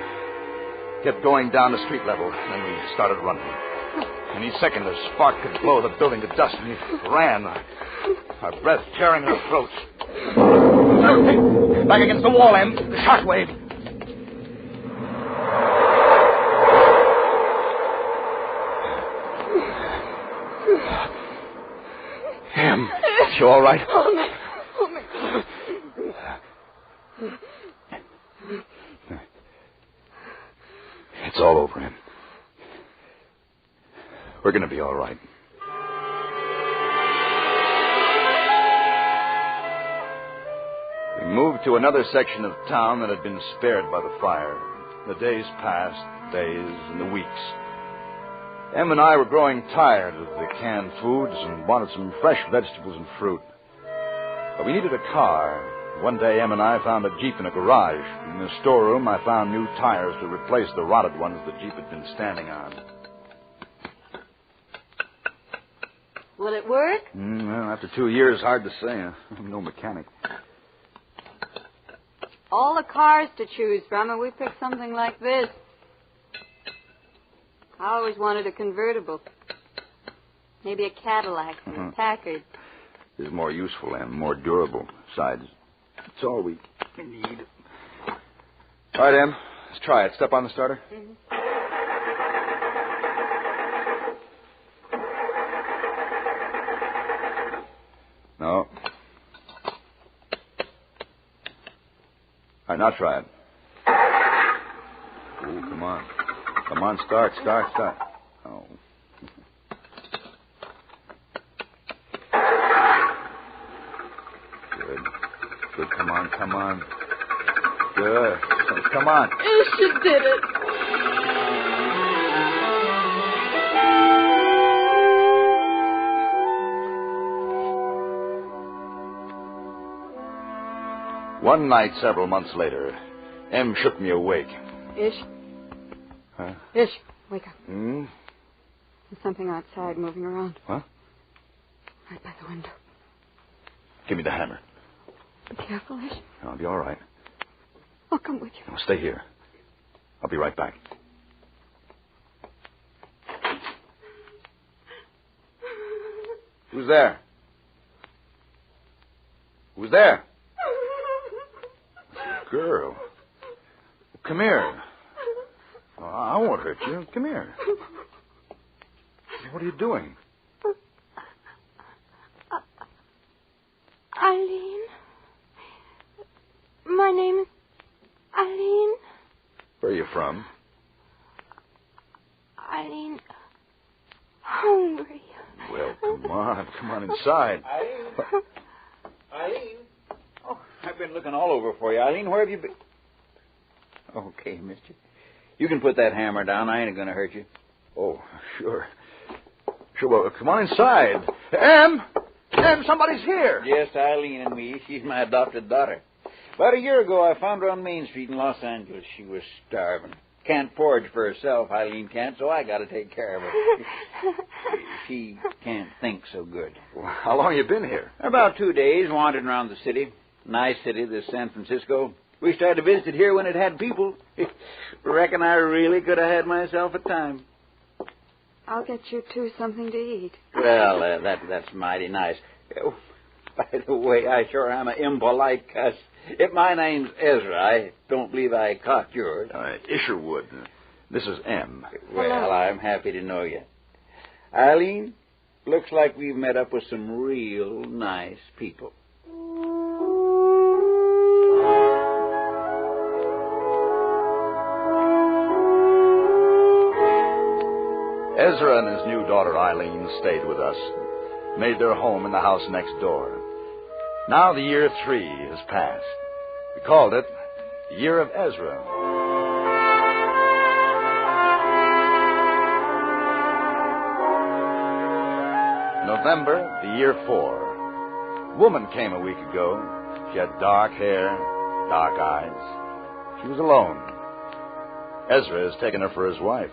[SPEAKER 23] Kept going down the street level, and then we started running. Any second, a spark could blow the building to dust, and we ran, our breath tearing our throats. Back against the wall, Em. The shockwave. Em, you all right?
[SPEAKER 6] Oh, my God.
[SPEAKER 23] It's all over, Em. We're going to be all right. We moved to another section of town that had been spared by the fire. The days passed, days and the weeks. Em and I were growing tired of the canned foods and wanted some fresh vegetables and fruit. But we needed a car. One day, Em and I found a Jeep in a garage. In the storeroom, I found new tires to replace the rotted ones the Jeep had been standing on.
[SPEAKER 6] Will it work?
[SPEAKER 23] Well, after 2 years, hard to say. I'm no mechanic.
[SPEAKER 6] All the cars to choose from, and we picked something like this. I always wanted a convertible. Maybe a Cadillac, a Packard.
[SPEAKER 23] It's more useful and more durable. Besides, it's all we need. All right, Em. Let's try it. Step on the starter.
[SPEAKER 6] Mm-hmm.
[SPEAKER 23] No. All right, now try it. Ooh, come on. Come on, start. Oh. Good, come on. Good. Come on.
[SPEAKER 6] Yes, you did it.
[SPEAKER 23] One night, several months later, Em shook me awake.
[SPEAKER 6] Ish.
[SPEAKER 23] Huh?
[SPEAKER 6] Ish, wake up.
[SPEAKER 23] Hmm?
[SPEAKER 6] There's something outside moving around.
[SPEAKER 23] What?
[SPEAKER 6] Right by the window.
[SPEAKER 23] Give me the hammer.
[SPEAKER 6] Be careful, Ish.
[SPEAKER 23] I'll be all right.
[SPEAKER 6] I'll come with you.
[SPEAKER 23] Now, stay here. I'll be right back. Who's there? Who's there? Girl. Come here. Oh, I won't hurt you. Come here. What are you doing?
[SPEAKER 22] Eileen. My name is Eileen.
[SPEAKER 23] Where are you from?
[SPEAKER 22] Eileen. Hungry.
[SPEAKER 23] Well, come on inside.
[SPEAKER 14] Eileen. Oh, I've been looking all over for you. Eileen, where have you been?
[SPEAKER 12] Okay, mister. You can put that hammer down. I ain't going to hurt you.
[SPEAKER 23] Oh, sure. Sure, well, come on inside. Em, somebody's here.
[SPEAKER 12] Just Eileen and me. She's my adopted daughter. About a year ago, I found her on Main Street in Los Angeles. She was starving. Can't forage for herself, Eileen can't, so I got to take care of her. She can't think so good.
[SPEAKER 23] Well, how long you been here?
[SPEAKER 12] About 2 days, wandering around the city. Nice city, this San Francisco. Wished I'd have visited here when it had people. Reckon I really could have had myself a time.
[SPEAKER 6] I'll get you two something to eat.
[SPEAKER 12] Well, that's mighty nice. Oh, by the way, I sure am an impolite cuss. If my name's Ezra, I don't believe I caught yours.
[SPEAKER 23] Isherwood. This is M.
[SPEAKER 12] Well, I'm happy to know you. Eileen, looks like we've met up with some real nice people.
[SPEAKER 23] Ezra and his new daughter Eileen stayed with us, made their home in the house next door. Now the year 3 has passed. We called it the Year of Ezra. November, the year 4. A woman came a week ago. She had dark hair, dark eyes. She was alone. Ezra has taken her for his wife.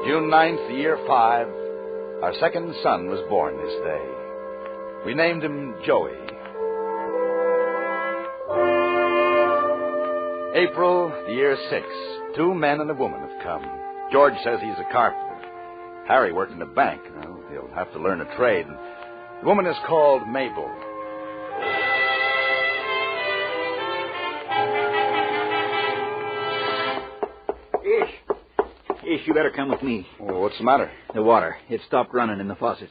[SPEAKER 23] June 9th, the year 5, our second son was born this day. We named him Joey. April, the year 6, 2 men and a woman have come. George says he's a carpenter. Harry worked in a bank. Well, he'll have to learn a trade. The woman is called Mabel.
[SPEAKER 12] Ish, you better come with me.
[SPEAKER 23] Well, what's the matter?
[SPEAKER 12] The water. It stopped running in the faucets.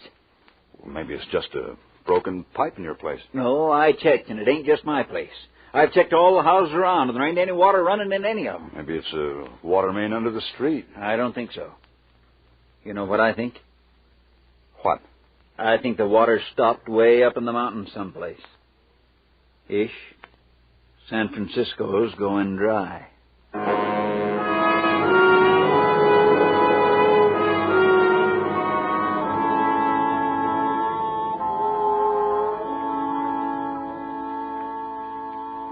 [SPEAKER 23] Well, maybe it's just a broken pipe in your place.
[SPEAKER 12] No, I checked, and it ain't just my place. I've checked all the houses around, and there ain't any water running in any of them.
[SPEAKER 23] Maybe it's a water main under the street.
[SPEAKER 12] I don't think so. You know what I think?
[SPEAKER 23] What?
[SPEAKER 12] I think the water stopped way up in the mountains someplace. Ish, San Francisco's going dry.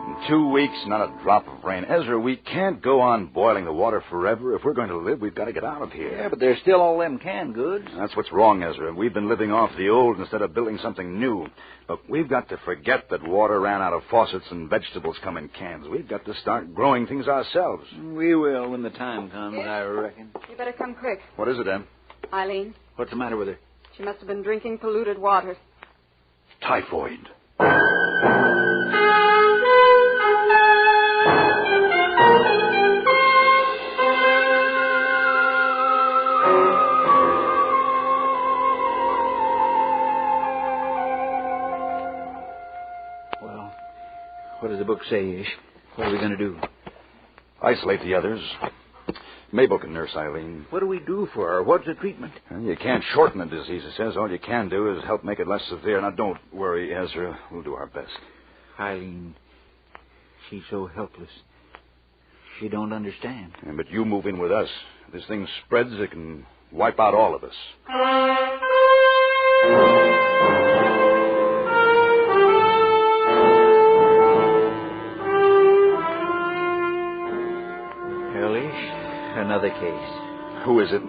[SPEAKER 23] In 2 weeks, not a drop of rain. Ezra, we can't go on boiling the water forever. If we're going to live, we've got to get out of here.
[SPEAKER 12] Yeah, but there's still all them canned goods.
[SPEAKER 23] That's what's wrong, Ezra. We've been living off the old instead of building something new. Look, we've got to forget that water ran out of faucets and vegetables come in cans. We've got to start growing things ourselves.
[SPEAKER 12] We will when the time comes, I reckon.
[SPEAKER 6] You better come quick.
[SPEAKER 23] What is it, Em?
[SPEAKER 6] Eileen.
[SPEAKER 12] What's the matter with her?
[SPEAKER 6] She must have been drinking polluted water.
[SPEAKER 23] Typhoid.
[SPEAKER 12] What does the book say, Ish? What are we going to do?
[SPEAKER 23] Isolate the others. Mabel can nurse Eileen.
[SPEAKER 12] What do we do for her? What's the treatment?
[SPEAKER 23] You can't shorten the disease, it says. All you can do is help make it less severe. Now, don't worry, Ezra. We'll do our best.
[SPEAKER 12] Eileen, she's so helpless. She don't understand.
[SPEAKER 23] Yeah, but you move in with us. If this thing spreads, it can wipe out all of us.
[SPEAKER 12] Another case.
[SPEAKER 23] Who is it?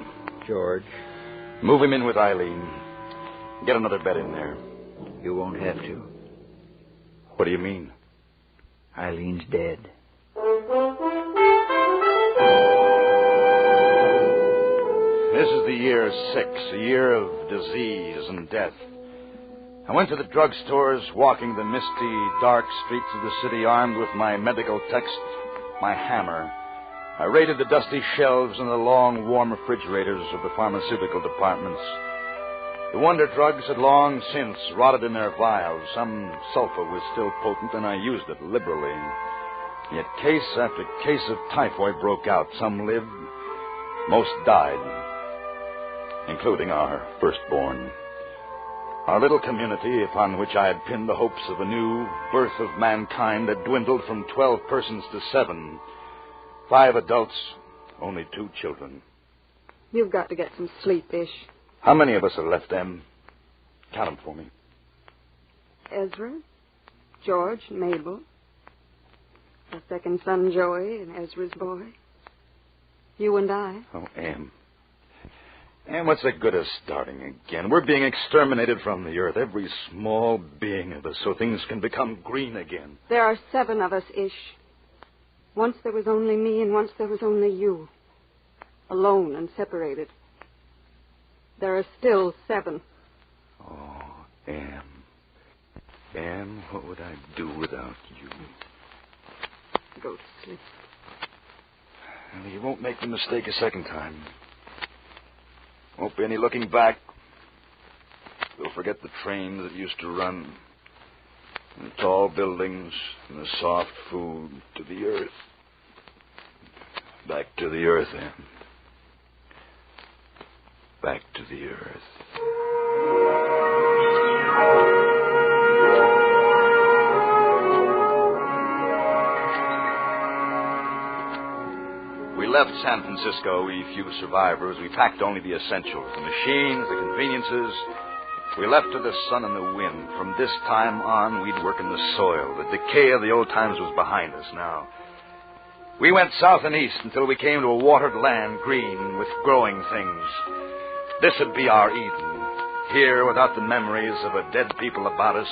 [SPEAKER 12] George.
[SPEAKER 23] Move him in with Eileen. Get another bed in there.
[SPEAKER 12] You won't have to.
[SPEAKER 23] What do you mean?
[SPEAKER 12] Eileen's dead.
[SPEAKER 23] This is the year 6, a year of disease and death. I went to the drugstores, walking the misty, dark streets of the city, armed with my medical text, my hammer. I raided the dusty shelves and the long, warm refrigerators of the pharmaceutical departments. The wonder drugs had long since rotted in their vials. Some sulfur was still potent, and I used it liberally. Yet case after case of typhoid broke out. Some lived, most died, including our firstborn. Our little community, upon which I had pinned the hopes of a new birth of mankind, had dwindled from 12 persons to 7. 5 adults, only 2 children.
[SPEAKER 6] You've got to get some sleep, Ish.
[SPEAKER 23] How many of us are left, Em? Count them for me.
[SPEAKER 6] Ezra, George, Mabel. Our second son, Joey, and Ezra's boy. You and I.
[SPEAKER 23] Oh, Em. And what's the good of starting again? We're being exterminated from the earth, every small being of us, so things can become green again.
[SPEAKER 6] There are 7 of us, Ish. Once there was only me, and once there was only you. Alone and separated. There are still 7.
[SPEAKER 23] Oh, Em. Em, what would I do without you?
[SPEAKER 6] Go to sleep.
[SPEAKER 23] Well, you won't make the mistake a second time. Won't be any looking back. We'll forget the trains that used to run, and the tall buildings, and the soft food to the earth. Back to the earth, Em. Back to the earth. We left San Francisco, we few survivors. We packed only the essentials, the machines, the conveniences. We left to the sun and the wind. From this time on, we'd work in the soil. The decay of the old times was behind us now. We went south and east until we came to a watered land, green with growing things. This would be our Eden. Here, without the memories of a dead people about us,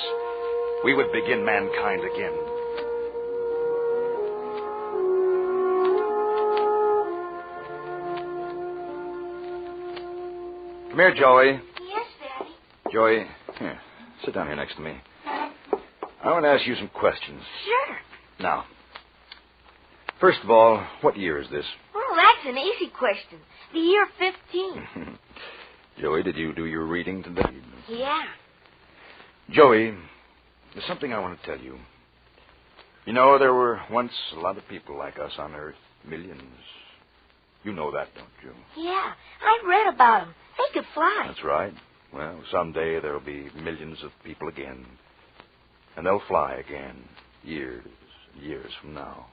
[SPEAKER 23] we would begin mankind again. Come here, Joey.
[SPEAKER 22] Yes, Daddy.
[SPEAKER 23] Joey, here, sit down here next to me. I want to ask you some questions.
[SPEAKER 22] Sure.
[SPEAKER 23] Now, first of all, what year is this?
[SPEAKER 22] Well, that's an easy question. The year 15.
[SPEAKER 23] Joey, did you do your reading today?
[SPEAKER 22] Yeah.
[SPEAKER 23] Joey, there's something I want to tell you. You know, there were once a lot of people like us on Earth. Millions. You know that, don't you?
[SPEAKER 22] Yeah. I read about them. They could fly.
[SPEAKER 23] That's right. Well, someday there'll be millions of people again. And they'll fly again, years and years from now.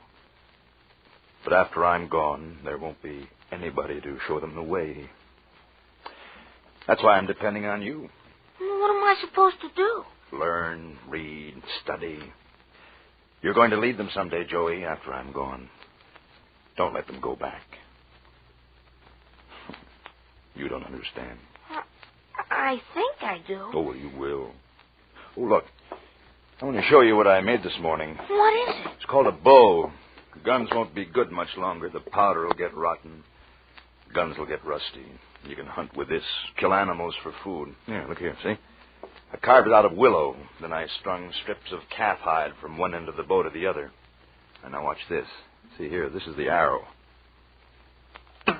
[SPEAKER 23] But after I'm gone, there won't be anybody to show them the way. That's why I'm depending on you.
[SPEAKER 22] Well, what am I supposed to do?
[SPEAKER 23] Learn, read, study. You're going to lead them someday, Joey, after I'm gone. Don't let them go back. You don't understand.
[SPEAKER 22] I think I do.
[SPEAKER 23] Oh, well, you will. Oh, look. I want to show you what I made this morning.
[SPEAKER 22] What is it?
[SPEAKER 23] It's called a bow. The guns won't be good much longer. The powder will get rotten. Guns will get rusty. You can hunt with this, kill animals for food. Here, look here, see? I carved it out of willow. Then I strung strips of calf hide from one end of the bow to the other. And now watch this. See here, this is the arrow.
[SPEAKER 22] That's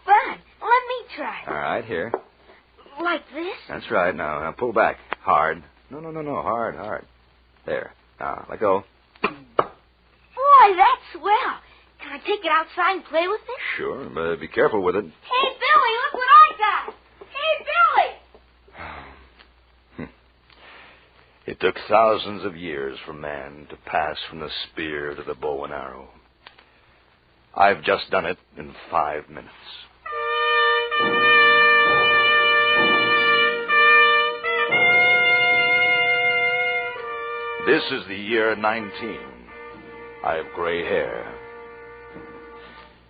[SPEAKER 22] fun. Let me try.
[SPEAKER 23] All right, here.
[SPEAKER 22] Like this?
[SPEAKER 23] That's right. Now pull back. Hard. No. Hard. There. Now, let go.
[SPEAKER 22] Boy, that's swell. Can I take it outside and play with it?
[SPEAKER 23] Sure, but be careful with it.
[SPEAKER 22] Hey, Billy, look what I got. Hey, Billy.
[SPEAKER 23] It took thousands of years for man to pass from the spear to the bow and arrow. I've just done it in 5 minutes. This is the year 19. I have gray hair.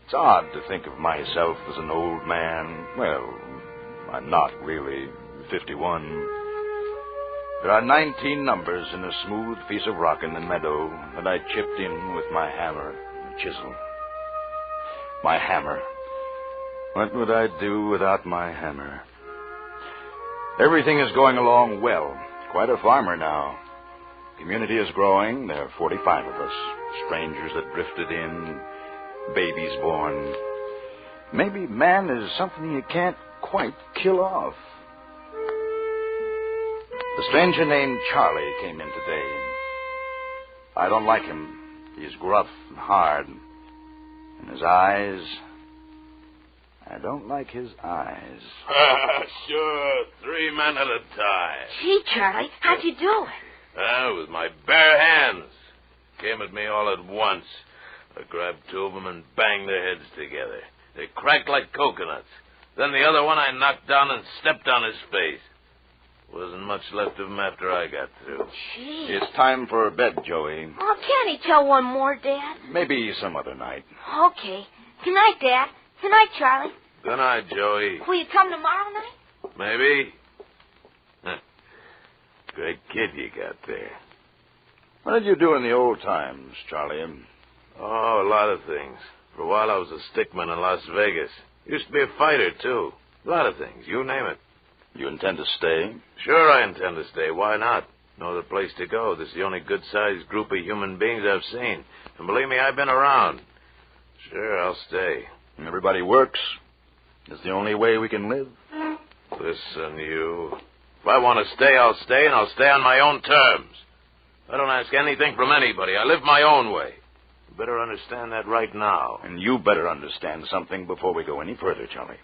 [SPEAKER 23] It's odd to think of myself as an old man. Well, I'm not really 51. There are 19 numbers in a smooth piece of rock in the meadow that I chipped in with my hammer and chisel. My hammer. What would I do without my hammer? Everything is going along well. Quite a farmer now. Community is growing. There are 45 of us. Strangers that drifted in. Babies born. Maybe man is something you can't quite kill off. The stranger named Charlie came in today. I don't like him. He's gruff and hard. And his eyes... I don't like his eyes.
[SPEAKER 7] Sure, 3 men at a time.
[SPEAKER 22] Gee, Charlie, how'd you do it?
[SPEAKER 7] With my bare hands. Came at me all at once. I grabbed 2 of them and banged their heads together. They cracked like coconuts. Then the other one I knocked down and stepped on his face. Wasn't much left of him after I got through.
[SPEAKER 22] Gee.
[SPEAKER 23] It's time for bed, Joey.
[SPEAKER 22] Oh, can't he tell one more, Dad?
[SPEAKER 23] Maybe some other night.
[SPEAKER 22] Okay. Good night, Dad. Good night, Charlie.
[SPEAKER 7] Good night, Joey.
[SPEAKER 22] Will you come tomorrow night?
[SPEAKER 7] Maybe. Great kid you got there.
[SPEAKER 23] What did you do in the old times, Charlie?
[SPEAKER 7] Oh, a lot of things. For a while I was a stickman in Las Vegas. Used to be a fighter, too. A lot of things. You name it.
[SPEAKER 23] You intend to stay?
[SPEAKER 7] Sure I intend to stay. Why not? No other place to go. This is the only good-sized group of human beings I've seen. And believe me, I've been around. Sure, I'll stay.
[SPEAKER 23] Everybody works. It's the only way we can live.
[SPEAKER 7] Listen, you. If I want to stay, I'll stay, and I'll stay on my own terms. I don't ask anything from anybody. I live my own way. You better understand that right now.
[SPEAKER 23] And you better understand something before we go any further, Charlie.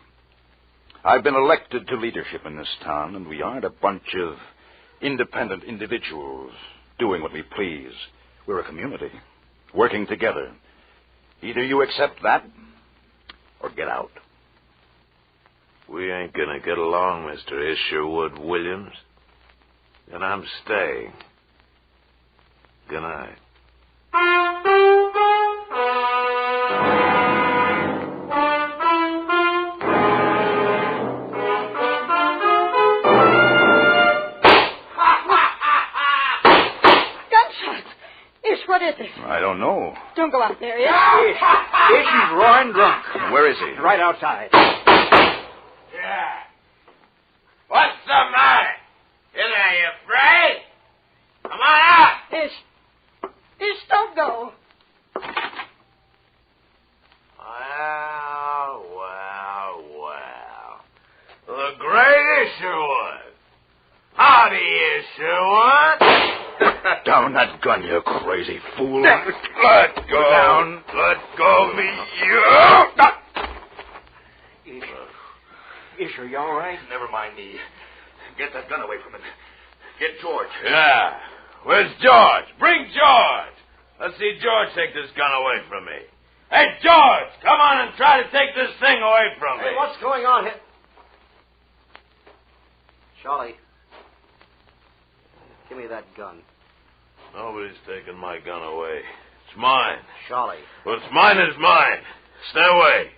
[SPEAKER 23] I've been elected to leadership in this town, and we aren't a bunch of independent individuals doing what we please. We're a community, working together. Either you accept that, or get out.
[SPEAKER 7] We ain't gonna get along, Mr. Isherwood Williams. And I'm staying. Good night.
[SPEAKER 9] What is it?
[SPEAKER 23] I don't know.
[SPEAKER 9] Don't go out there, Ish.
[SPEAKER 12] Ish, he's roaring drunk.
[SPEAKER 23] Where is he?
[SPEAKER 12] Right outside.
[SPEAKER 7] Yeah. What's the matter? Are you afraid? Come on out.
[SPEAKER 9] Ish, don't go.
[SPEAKER 7] Well. The great Isherwood. Howdy, Isherwood.
[SPEAKER 23] Down that gun, you crazy fool.
[SPEAKER 7] Let go.
[SPEAKER 23] Down.
[SPEAKER 7] Let go of me, you.
[SPEAKER 12] Ish, are you all right?
[SPEAKER 23] Never mind me. Get that gun away from him. Get George.
[SPEAKER 7] Yeah. Where's George? Bring George. Let's see George take this gun away from me. Hey, George, come on and try to take this thing away from me.
[SPEAKER 4] Hey, what's going on here? Charlie, give me that gun.
[SPEAKER 7] Nobody's taking my gun away. It's mine.
[SPEAKER 4] Charlie.
[SPEAKER 7] What's mine is mine. Stay away.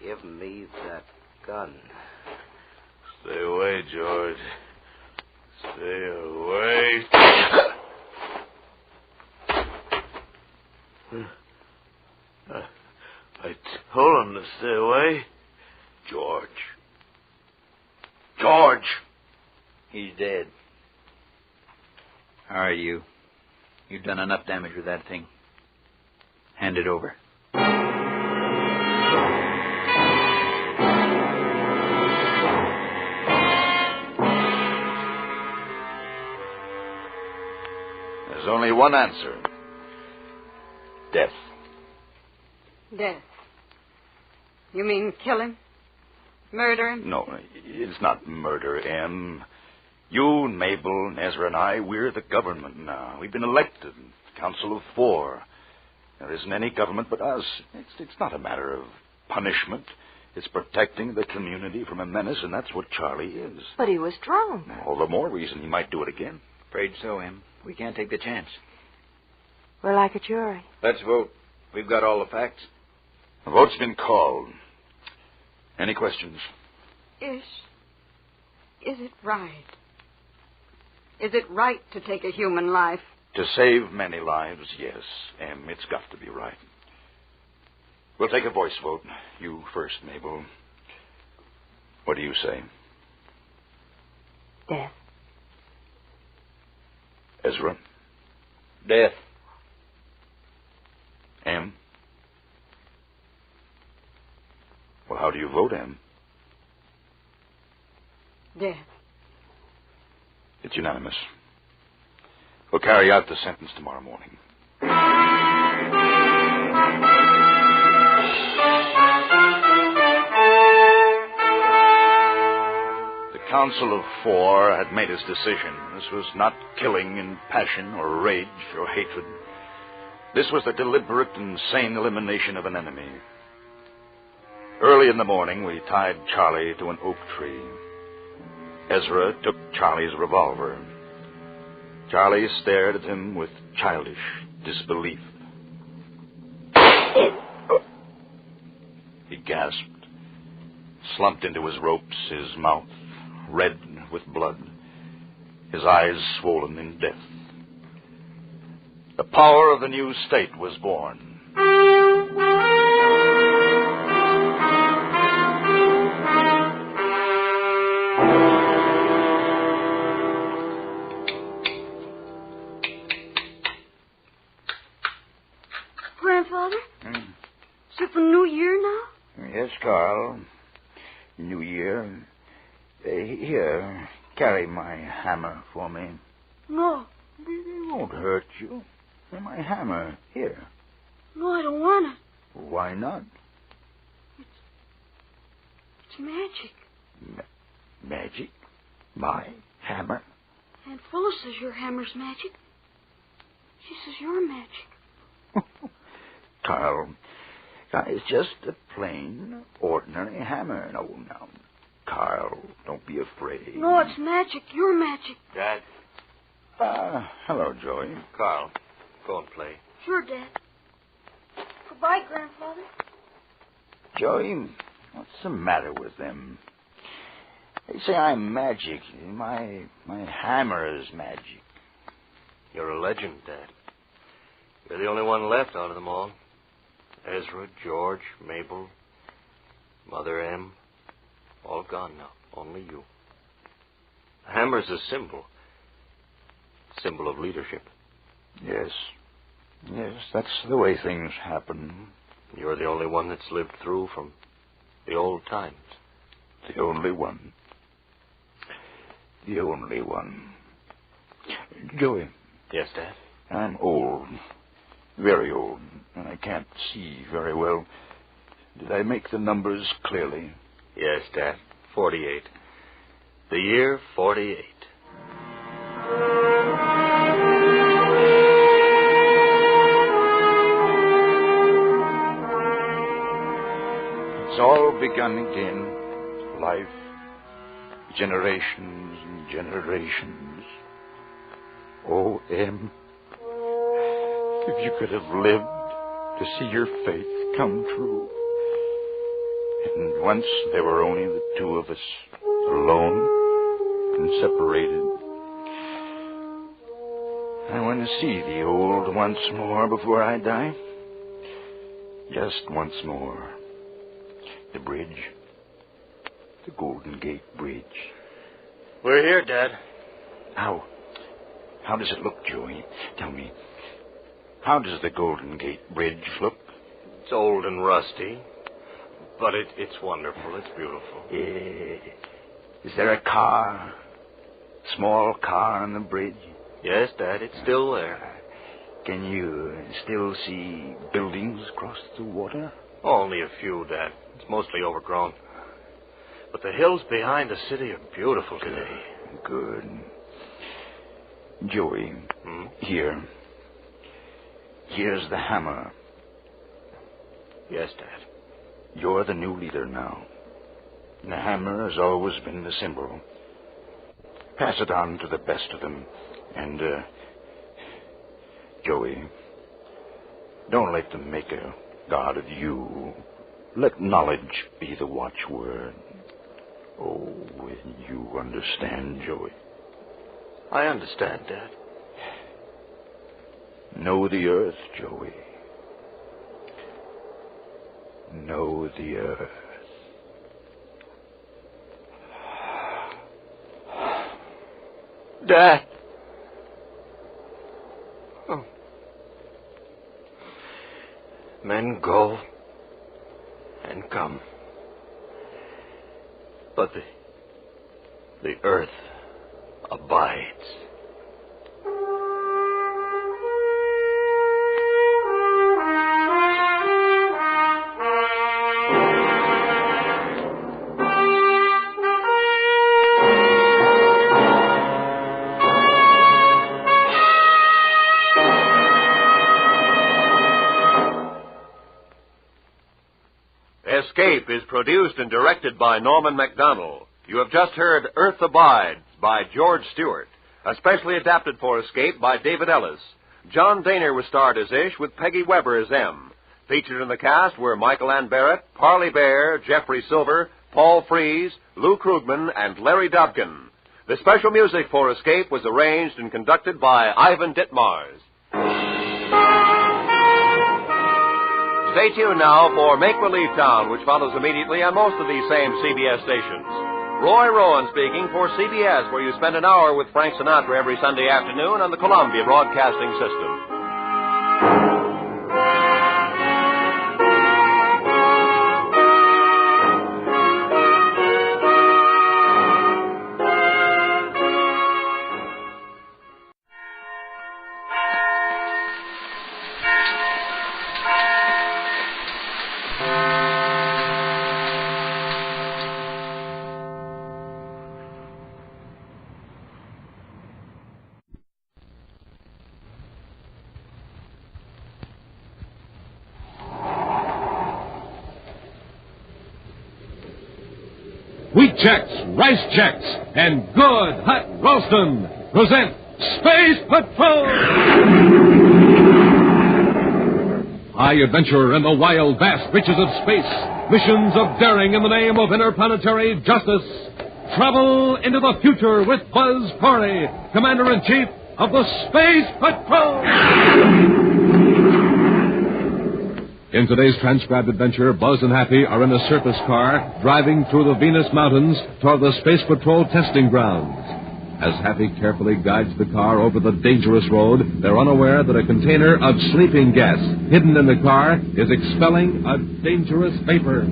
[SPEAKER 4] Give me that gun.
[SPEAKER 7] Stay away, George. Stay away. I told him to stay away.
[SPEAKER 23] George. George!
[SPEAKER 12] He's dead. All right, you. You've done enough damage with that thing. Hand it over.
[SPEAKER 23] There's only one answer. Death.
[SPEAKER 9] Death. You mean kill him? Murder him?
[SPEAKER 23] No, it's not murder, Em. You, Mabel, Ezra, and I, we're the government now. We've been elected. Council of 4. There isn't any government but us. It's not a matter of punishment. It's protecting the community from a menace, and that's what Charlie is.
[SPEAKER 22] But he was drunk.
[SPEAKER 23] All the more reason he might do it again.
[SPEAKER 12] Afraid so, Em. We can't take the chance.
[SPEAKER 22] We're like a jury.
[SPEAKER 12] Let's vote. We've got all the facts.
[SPEAKER 23] The vote's been called. Any questions?
[SPEAKER 9] Is it right? Is it right to take a human life?
[SPEAKER 23] To save many lives, yes, Em. It's got to be right. We'll take a voice vote. You first, Mabel. What do you say?
[SPEAKER 22] Death.
[SPEAKER 23] Ezra?
[SPEAKER 12] Death.
[SPEAKER 23] Em? Well, how do you vote, Em?
[SPEAKER 9] Death.
[SPEAKER 23] It's unanimous. We'll carry out the sentence tomorrow morning. Council of Four had made its decision. This was not killing in passion or rage or hatred. This was the deliberate and sane elimination of an enemy. Early in the morning, we tied Charlie to an oak tree. Ezra took Charlie's revolver. Charlie stared at him with childish disbelief. He gasped, slumped into his ropes, his mouth red with blood, his eyes swollen in death. The power of the new state was born.
[SPEAKER 6] Grandfather? Is it the new year now?
[SPEAKER 12] Yes, Carl. New Year. Here, carry my hammer for me.
[SPEAKER 6] No.
[SPEAKER 12] It won't hurt you. My hammer. Here.
[SPEAKER 6] No, I don't want it.
[SPEAKER 12] Why not?
[SPEAKER 6] It's magic.
[SPEAKER 12] Magic? My hammer?
[SPEAKER 6] Aunt Phyllis says your hammer's magic. She says you're magic.
[SPEAKER 12] Carl, it's just a plain, ordinary hammer. No, Carl, don't be afraid.
[SPEAKER 6] No, it's magic. You're magic.
[SPEAKER 21] Dad.
[SPEAKER 12] Hello, Joey.
[SPEAKER 21] Carl, go and play.
[SPEAKER 6] Sure, Dad. Goodbye, Grandfather.
[SPEAKER 12] Joey, what's the matter with them? They say I'm magic. My hammer is magic.
[SPEAKER 21] You're a legend, Dad. You're the only one left out of them all. Ezra, George, Mabel, Mother M, all gone now. Only you. The hammer's a symbol of leadership.
[SPEAKER 12] Yes, that's the way things happen.
[SPEAKER 21] You're the only one that's lived through from the old times.
[SPEAKER 12] The only one. The only one. Joey.
[SPEAKER 21] Yes, Dad?
[SPEAKER 12] I'm old. Very old. And I can't see very well. Did I make the numbers clearly?
[SPEAKER 21] Yes, Dad. 48. The year 48.
[SPEAKER 23] It's all begun again. Life. Generations and generations. Oh, Em, if you could have lived to see your faith come true. And once there were only the two of us, alone and separated. I want to see the old once more before I die. Just once more. The bridge. The Golden Gate Bridge.
[SPEAKER 21] We're here, Dad.
[SPEAKER 23] How does it look, Joey? Tell me. How does the Golden Gate Bridge look?
[SPEAKER 21] It's old and rusty, but it's wonderful. It's beautiful.
[SPEAKER 12] Is there a car? Small car on the bridge?
[SPEAKER 21] Yes, Dad, it's still there.
[SPEAKER 12] Can you still see buildings across the water?
[SPEAKER 21] Only a few, Dad. It's mostly overgrown. But the hills behind the city are beautiful today.
[SPEAKER 12] Good. Joey, here. Here's the hammer.
[SPEAKER 21] Yes, Dad.
[SPEAKER 12] You're the new leader now. The hammer has always been the symbol. Pass it on to the best of them. And, Joey, don't let them make a god of you. Let knowledge be the watchword. Oh, you understand, Joey?
[SPEAKER 21] I understand, Dad.
[SPEAKER 12] Know the earth, Joey. Know the earth.
[SPEAKER 21] Dad. Oh. Men go and come. But the earth abides. Escape is produced and directed by Norman MacDonald. You have just heard Earth Abides by George Stewart, especially adapted for Escape by David Ellis. John Daner was starred as Ish with Peggy Weber as M. Featured in the cast were Michael Ann Barrett, Parley Bear, Jeffrey Silver, Paul Freese, Lou Krugman, and Larry Dobkin. The special music for Escape was arranged and conducted by Ivan Ditmars. Stay tuned now for Make-Believe Town, which follows immediately on most of these same CBS stations. Roy Rowan speaking for CBS, where you spend an hour with Frank Sinatra every Sunday afternoon on the Columbia Broadcasting System.
[SPEAKER 13] Wheat Chex, Rice Chex, and Good Hot Roastin' present Space Patrol! High adventure in the wild, vast reaches of space. Missions of daring in the name of interplanetary justice. Travel into the future with Buzz Corey, Commander-in-Chief of the Space Patrol! In today's transcribed adventure, Buzz and Happy are in a surface car driving through the Venus Mountains toward the Space Patrol testing grounds. As Happy carefully guides the car over the dangerous road, they're unaware that a container of sleeping gas hidden in the car is expelling a dangerous vapor.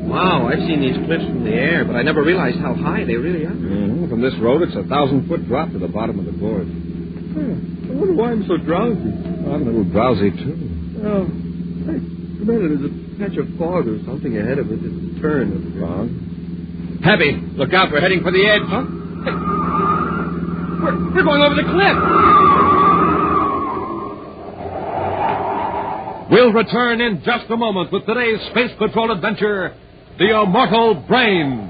[SPEAKER 1] Wow, I've seen these cliffs from the air, but I never realized how high they really are.
[SPEAKER 11] Mm-hmm. From this road, it's a 1,000-foot drop to the bottom of the gorge.
[SPEAKER 1] I wonder why I'm so drowsy.
[SPEAKER 11] I'm a little drowsy, too.
[SPEAKER 1] Oh. Hey, Commander, there's a patch of fog or something ahead of it. It's a turn of the fog.
[SPEAKER 13] Happy, look out, we're heading for the edge.
[SPEAKER 1] Huh?
[SPEAKER 13] Hey, we're going over the cliff. We'll return in just a moment with today's Space Patrol adventure, the Immortal Brain.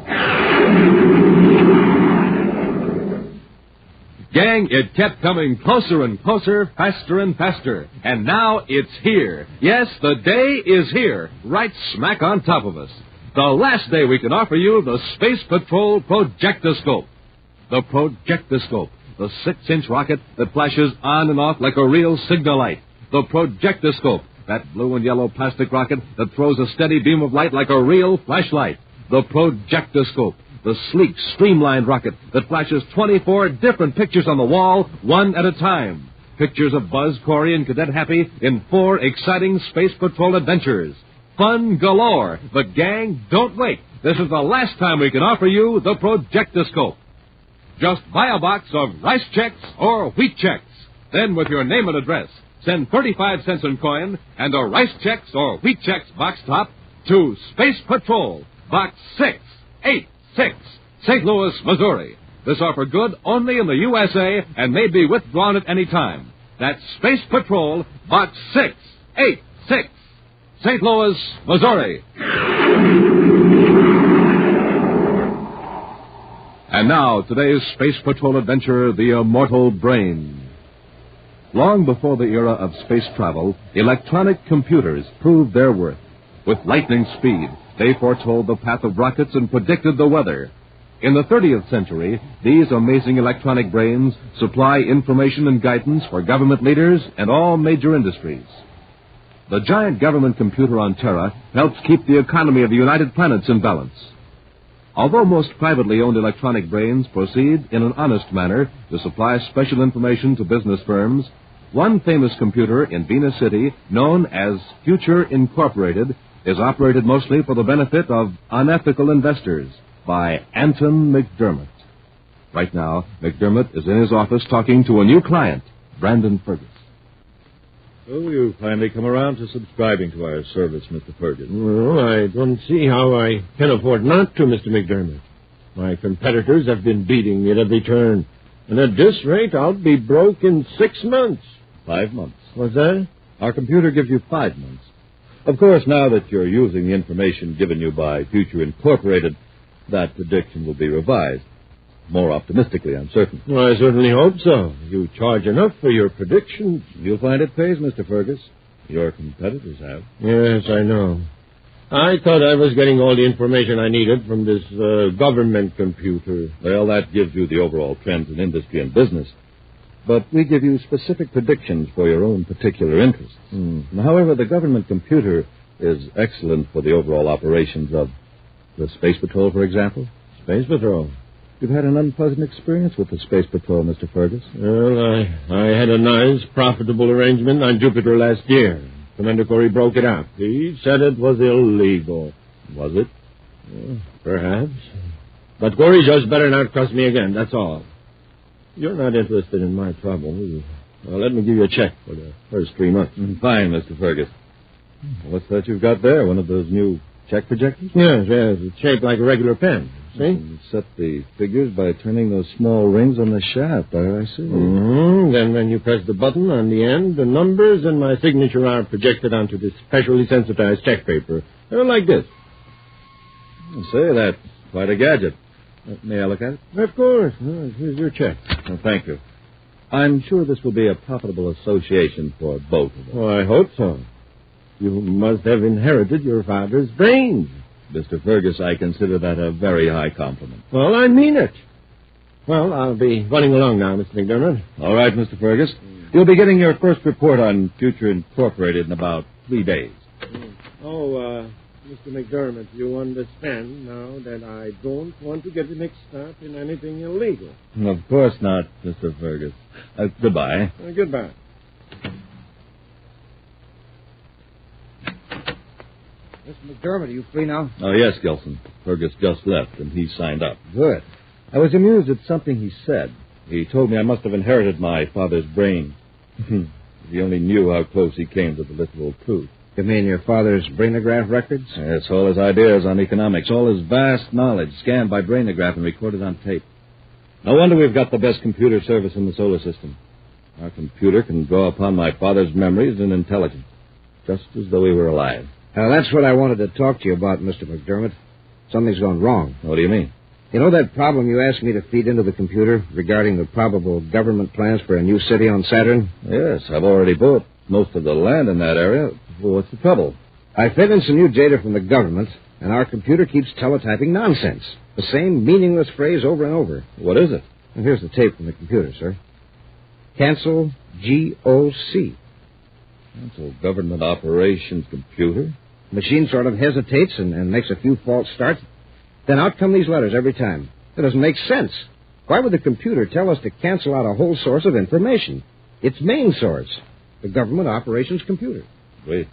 [SPEAKER 13] Gang, it kept coming closer and closer, faster and faster. And now it's here. Yes, the day is here, right smack on top of us. The last day we can offer you the Space Patrol Projectoscope. The Projectoscope, the 6-inch rocket that flashes on and off like a real signal light. The Projectoscope, that blue and yellow plastic rocket that throws a steady beam of light like a real flashlight. The Projectoscope, the sleek, streamlined rocket that flashes 24 different pictures on the wall, one at a time. Pictures of Buzz, Corey, and Cadet Happy in 4 exciting Space Patrol adventures. Fun galore. But, gang, don't wait. This is the last time we can offer you the Projectoscope. Just buy a box of Rice Chex or Wheat Chex. Then, with your name and address, send 35 cents in coin and a Rice Chex or Wheat Chex box top to Space Patrol, Box 686, St. Louis, Missouri. This offer good only in the USA and may be withdrawn at any time. That's Space Patrol, Box 686, St. Louis, Missouri. And now, today's Space Patrol adventure, the Immortal Brain. Long before the era of space travel, electronic computers proved their worth. With lightning speed, they foretold the path of rockets and predicted the weather. In the 30th century, these amazing electronic brains supply information and guidance for government leaders and all major industries. The giant government computer on Terra helps keep the economy of the United Planets in balance. Although most privately owned electronic brains proceed in an honest manner to supply special information to business firms, one famous computer in Venus City, known as Future Incorporated, is operated mostly for the benefit of unethical investors by Anton McDermott. Right now, McDermott is in his office talking to a new client, Brandon Fergus.
[SPEAKER 16] Oh, you've finally come around to subscribing to our service, Mr. Fergus. Well, I don't see how I can afford not to, Mr. McDermott. My competitors have been beating me at every turn. And at this rate, I'll be broke in 6 months. 5 months. What's that? Our computer gives you 5 months. Of course, now that you're using the information given you by Future Incorporated, that prediction will be revised. More optimistically, I'm certain.
[SPEAKER 8] Well, I certainly hope so. You charge enough for your predictions.
[SPEAKER 16] You'll find it pays, Mr. Fergus. Your competitors have.
[SPEAKER 8] Yes, I know. I thought I was getting all the information I needed from this government computer.
[SPEAKER 16] Well, that gives you the overall trends in industry and business. But we give you specific predictions for your own particular interests. However, the government computer is excellent for the overall operations of the Space Patrol, for example.
[SPEAKER 8] Space Patrol?
[SPEAKER 16] You've had an unpleasant experience with the Space Patrol, Mr. Fergus.
[SPEAKER 8] Well, I had a nice, profitable arrangement on Jupiter last year. Commander Corey broke it up. He said it was illegal.
[SPEAKER 16] Was it?
[SPEAKER 8] Perhaps. But Corey just better not trust me again, that's all. You're not interested in my trouble. Well, let me give you a check for the first 3 months.
[SPEAKER 16] Fine, Mr. Fergus. What's that you've got there? One of those new check projectors?
[SPEAKER 8] Yes. It's shaped like a regular pen. See?
[SPEAKER 16] You set the figures by turning those small rings on the shaft. I see.
[SPEAKER 8] Then when you press the button on the end, the numbers and my signature are projected onto this specially sensitized check paper. Like this.
[SPEAKER 16] Say, that's quite a gadget. May I look at it?
[SPEAKER 8] Of course. Here's your check.
[SPEAKER 16] Well, thank you. I'm sure this will be a profitable association for both of us.
[SPEAKER 8] Oh, I hope so. You must have inherited your father's brains.
[SPEAKER 16] Mr. Fergus, I consider that a very high compliment.
[SPEAKER 8] Well, I mean it. Well, I'll be running along now, Mr. McDermott.
[SPEAKER 16] All right, Mr. Fergus. You'll be getting your first report on Future Incorporated in about 3 days.
[SPEAKER 8] Oh, Mr. McDermott, you understand now that I don't want to get mixed up in anything illegal.
[SPEAKER 16] Of course not, Mr. Fergus. Goodbye.
[SPEAKER 8] Goodbye.
[SPEAKER 15] Mr. McDermott, are you free now?
[SPEAKER 16] Oh, yes, Gilson. Fergus just left, and he signed up.
[SPEAKER 15] Good.
[SPEAKER 16] I was amused at something he said. He told me I must have inherited my father's brain. If he only knew how close he came to the literal truth.
[SPEAKER 15] You mean your father's brainograph records?
[SPEAKER 16] Yes, all his ideas on economics, all his vast knowledge scanned by brainograph and recorded on tape. No wonder we've got the best computer service in the solar system. Our computer can draw upon my father's memories and intelligence, just as though he were alive.
[SPEAKER 15] Now, that's what I wanted to talk to you about, Mr. McDermott. Something's gone wrong.
[SPEAKER 16] What do you mean?
[SPEAKER 15] You know that problem you asked me to feed into the computer regarding the probable government plans for a new city on Saturn?
[SPEAKER 16] Yes, I've already bought most of the land in that area. Well, what's the trouble?
[SPEAKER 15] I fed in some new data from the government, and our computer keeps teletyping nonsense. The same meaningless phrase over and over.
[SPEAKER 16] What is it?
[SPEAKER 15] Well, here's the tape from the computer, sir. Cancel GOC.
[SPEAKER 16] Cancel government operations computer?
[SPEAKER 15] Machine sort of hesitates and makes a few false starts. Then out come these letters every time. It doesn't make sense. Why would the computer tell us to cancel out a whole source of information? Its main source, the government operations computer.
[SPEAKER 16] Wait.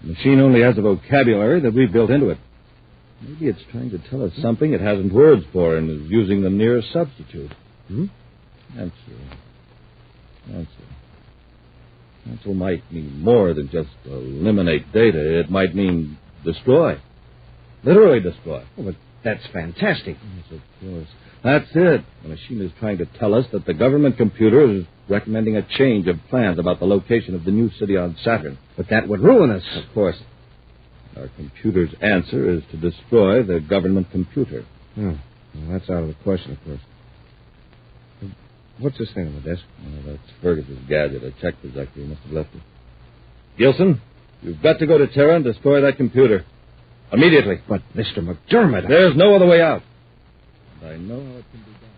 [SPEAKER 16] The machine only has a vocabulary that we've built into it. Maybe it's trying to tell us something it hasn't words for and is using the nearest substitute. Answer. Cancel might mean more than just eliminate data. It might mean destroy. Literally destroy.
[SPEAKER 15] Oh, but that's fantastic.
[SPEAKER 16] Yes, of course. That's it. The machine is trying to tell us that the government computer is recommending a change of plans about the location of the new city on Saturn.
[SPEAKER 15] But that would ruin us.
[SPEAKER 16] Of course. Our computer's answer is to destroy the government computer.
[SPEAKER 15] Well, that's out of the question, of course. What's this thing on the desk?
[SPEAKER 16] Oh, that's Fergus's gadget, a check projector. He must have left it. Gilson, you've got to go to Terra and destroy that computer. Immediately.
[SPEAKER 15] But, Mr. McDermott...
[SPEAKER 16] There's no other way out. And I know how it can be done.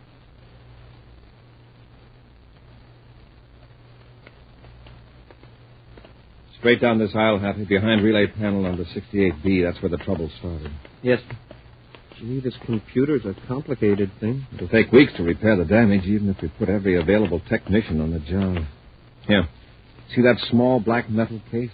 [SPEAKER 16] Straight down this aisle, Happy, behind relay panel number 68B. That's where the trouble started.
[SPEAKER 20] Yes. Gee, this computer's a complicated thing.
[SPEAKER 16] It'll take weeks to repair the damage, even if we put every available technician on the job. Here. See that small black metal case?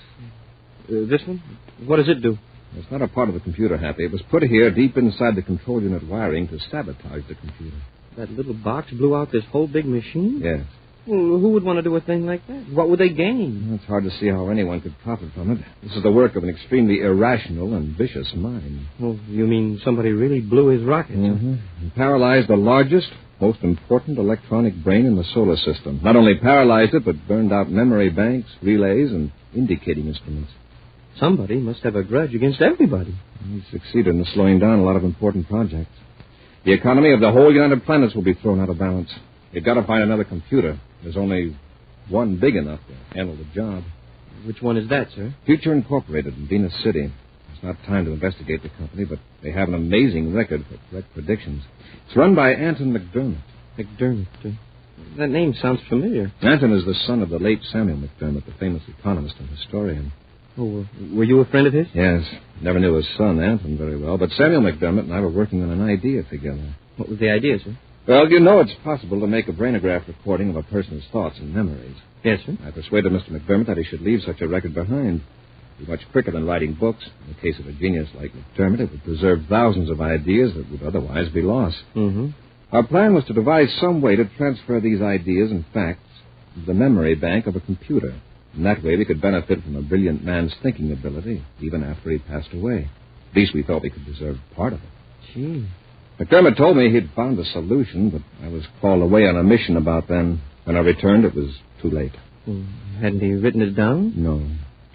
[SPEAKER 20] This one? What does it do?
[SPEAKER 16] It's not a part of the computer, Happy. It was put here deep inside the control unit wiring to sabotage the computer.
[SPEAKER 20] That little box blew out this whole big machine?
[SPEAKER 16] Yes.
[SPEAKER 20] Well, who would want to do a thing like that? What would they gain?
[SPEAKER 16] It's hard to see how anyone could profit from it. This is the work of an extremely irrational and vicious mind.
[SPEAKER 20] Oh, you mean somebody really blew his rocket?
[SPEAKER 16] Mm-hmm. And paralyzed the largest, most important electronic brain in the solar system. Not only paralyzed it, but burned out memory banks, relays, and indicating instruments.
[SPEAKER 20] Somebody must have a grudge against everybody.
[SPEAKER 15] He succeeded in slowing down a lot of important projects. The economy of the whole United Planets will be thrown out of balance. You've got to find another computer. There's only one big enough to handle the job.
[SPEAKER 20] Which one is that, sir?
[SPEAKER 15] Future Incorporated in Venus City. It's not time to investigate the company, but they have an amazing record for correct predictions. It's run by Anton McDermott.
[SPEAKER 20] McDermott? That name sounds familiar.
[SPEAKER 15] Anton is the son of the late Samuel McDermott, the famous economist and historian.
[SPEAKER 20] Oh, were you a friend of his?
[SPEAKER 15] Yes. Never knew his son, Anton, very well, but Samuel McDermott and I were working on an idea together.
[SPEAKER 20] What was the idea, sir?
[SPEAKER 15] Well, you know it's possible to make a brainograph recording of a person's thoughts and memories.
[SPEAKER 20] Yes, sir.
[SPEAKER 15] I persuaded Mr. McDermott that he should leave such a record behind. It would be much quicker than writing books. In the case of a genius like McDermott, it would preserve thousands of ideas that would otherwise be lost.
[SPEAKER 20] Mm-hmm.
[SPEAKER 15] Our plan was to devise some way to transfer these ideas and facts to the memory bank of a computer. In that way, we could benefit from a brilliant man's thinking ability, even after he passed away. At least we thought we could preserve part of it.
[SPEAKER 20] Gee.
[SPEAKER 15] McDermott told me he'd found a solution, but I was called away on a mission about then. When I returned, it was too late.
[SPEAKER 20] Hadn't he written it down?
[SPEAKER 15] No.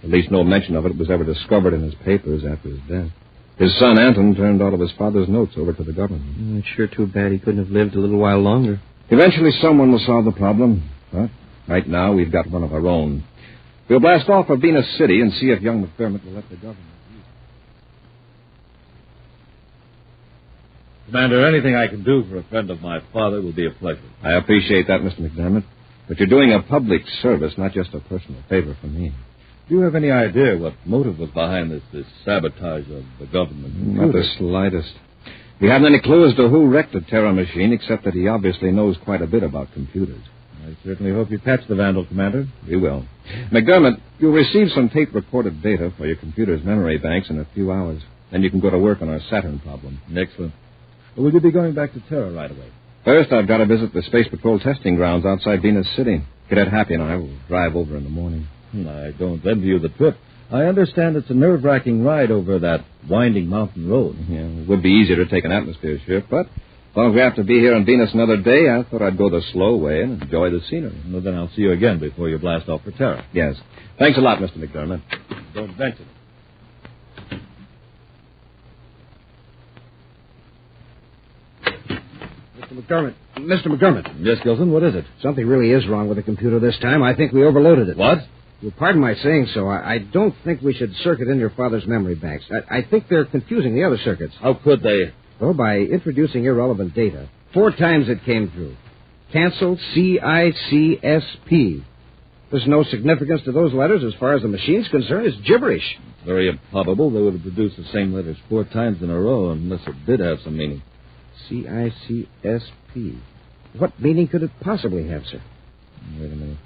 [SPEAKER 15] At least no mention of it was ever discovered in his papers after his death. His son, Anton, turned all of his father's notes over to the government.
[SPEAKER 20] It's sure too bad he couldn't have lived a little while longer.
[SPEAKER 15] Eventually, someone will solve the problem. But right now, we've got one of our own. We'll blast off for Venus City and see if young McDermott will let the government use it.
[SPEAKER 16] Commander, anything I can do for a friend of my father will be a pleasure.
[SPEAKER 15] I appreciate that, Mr. McDermott. But you're doing a public service, not just a personal favor for me.
[SPEAKER 16] Do you have any idea what motive was behind this sabotage of the government?
[SPEAKER 15] Not the slightest. We haven't any clue as to who wrecked the terror machine, except that he obviously knows quite a bit about computers.
[SPEAKER 16] I certainly hope you catch the vandal, Commander.
[SPEAKER 15] We will. McDermott, you'll receive some tape-recorded data for your computer's memory banks in a few hours. Then you can go to work on our Saturn problem.
[SPEAKER 16] Excellent. Will you be going back to Terra right away?
[SPEAKER 15] First, I've got to visit the Space Patrol testing grounds outside Venus City. Cadet Happy and I will drive over in the morning.
[SPEAKER 16] I don't envy you the trip. I understand it's a nerve-wracking ride over that winding mountain road.
[SPEAKER 15] Yeah, it would be easier to take an atmosphere ship, but as long as we have to be here on Venus another day, I thought I'd go the slow way and enjoy the scenery.
[SPEAKER 16] Well, then I'll see you again before you blast off for Terra.
[SPEAKER 15] Yes. Thanks a lot, Mr. McDermott.
[SPEAKER 16] Don't mention it.
[SPEAKER 15] Mr. McDermott.
[SPEAKER 16] Yes, Gilson, what is it?
[SPEAKER 15] Something really is wrong with the computer this time. I think we overloaded it.
[SPEAKER 16] What?
[SPEAKER 15] Well, pardon my saying so. I don't think we should circuit in your father's memory banks. I think they're confusing the other circuits.
[SPEAKER 16] How could they?
[SPEAKER 15] Well, by introducing irrelevant data. 4 times it came through. Canceled CICSP. There's no significance to those letters as far as the machine's concerned. It's gibberish.
[SPEAKER 16] It's very improbable they would have produced the same letters 4 times in a row unless it did have some meaning.
[SPEAKER 15] CICSP. What meaning could it possibly have, sir?
[SPEAKER 16] Wait a minute.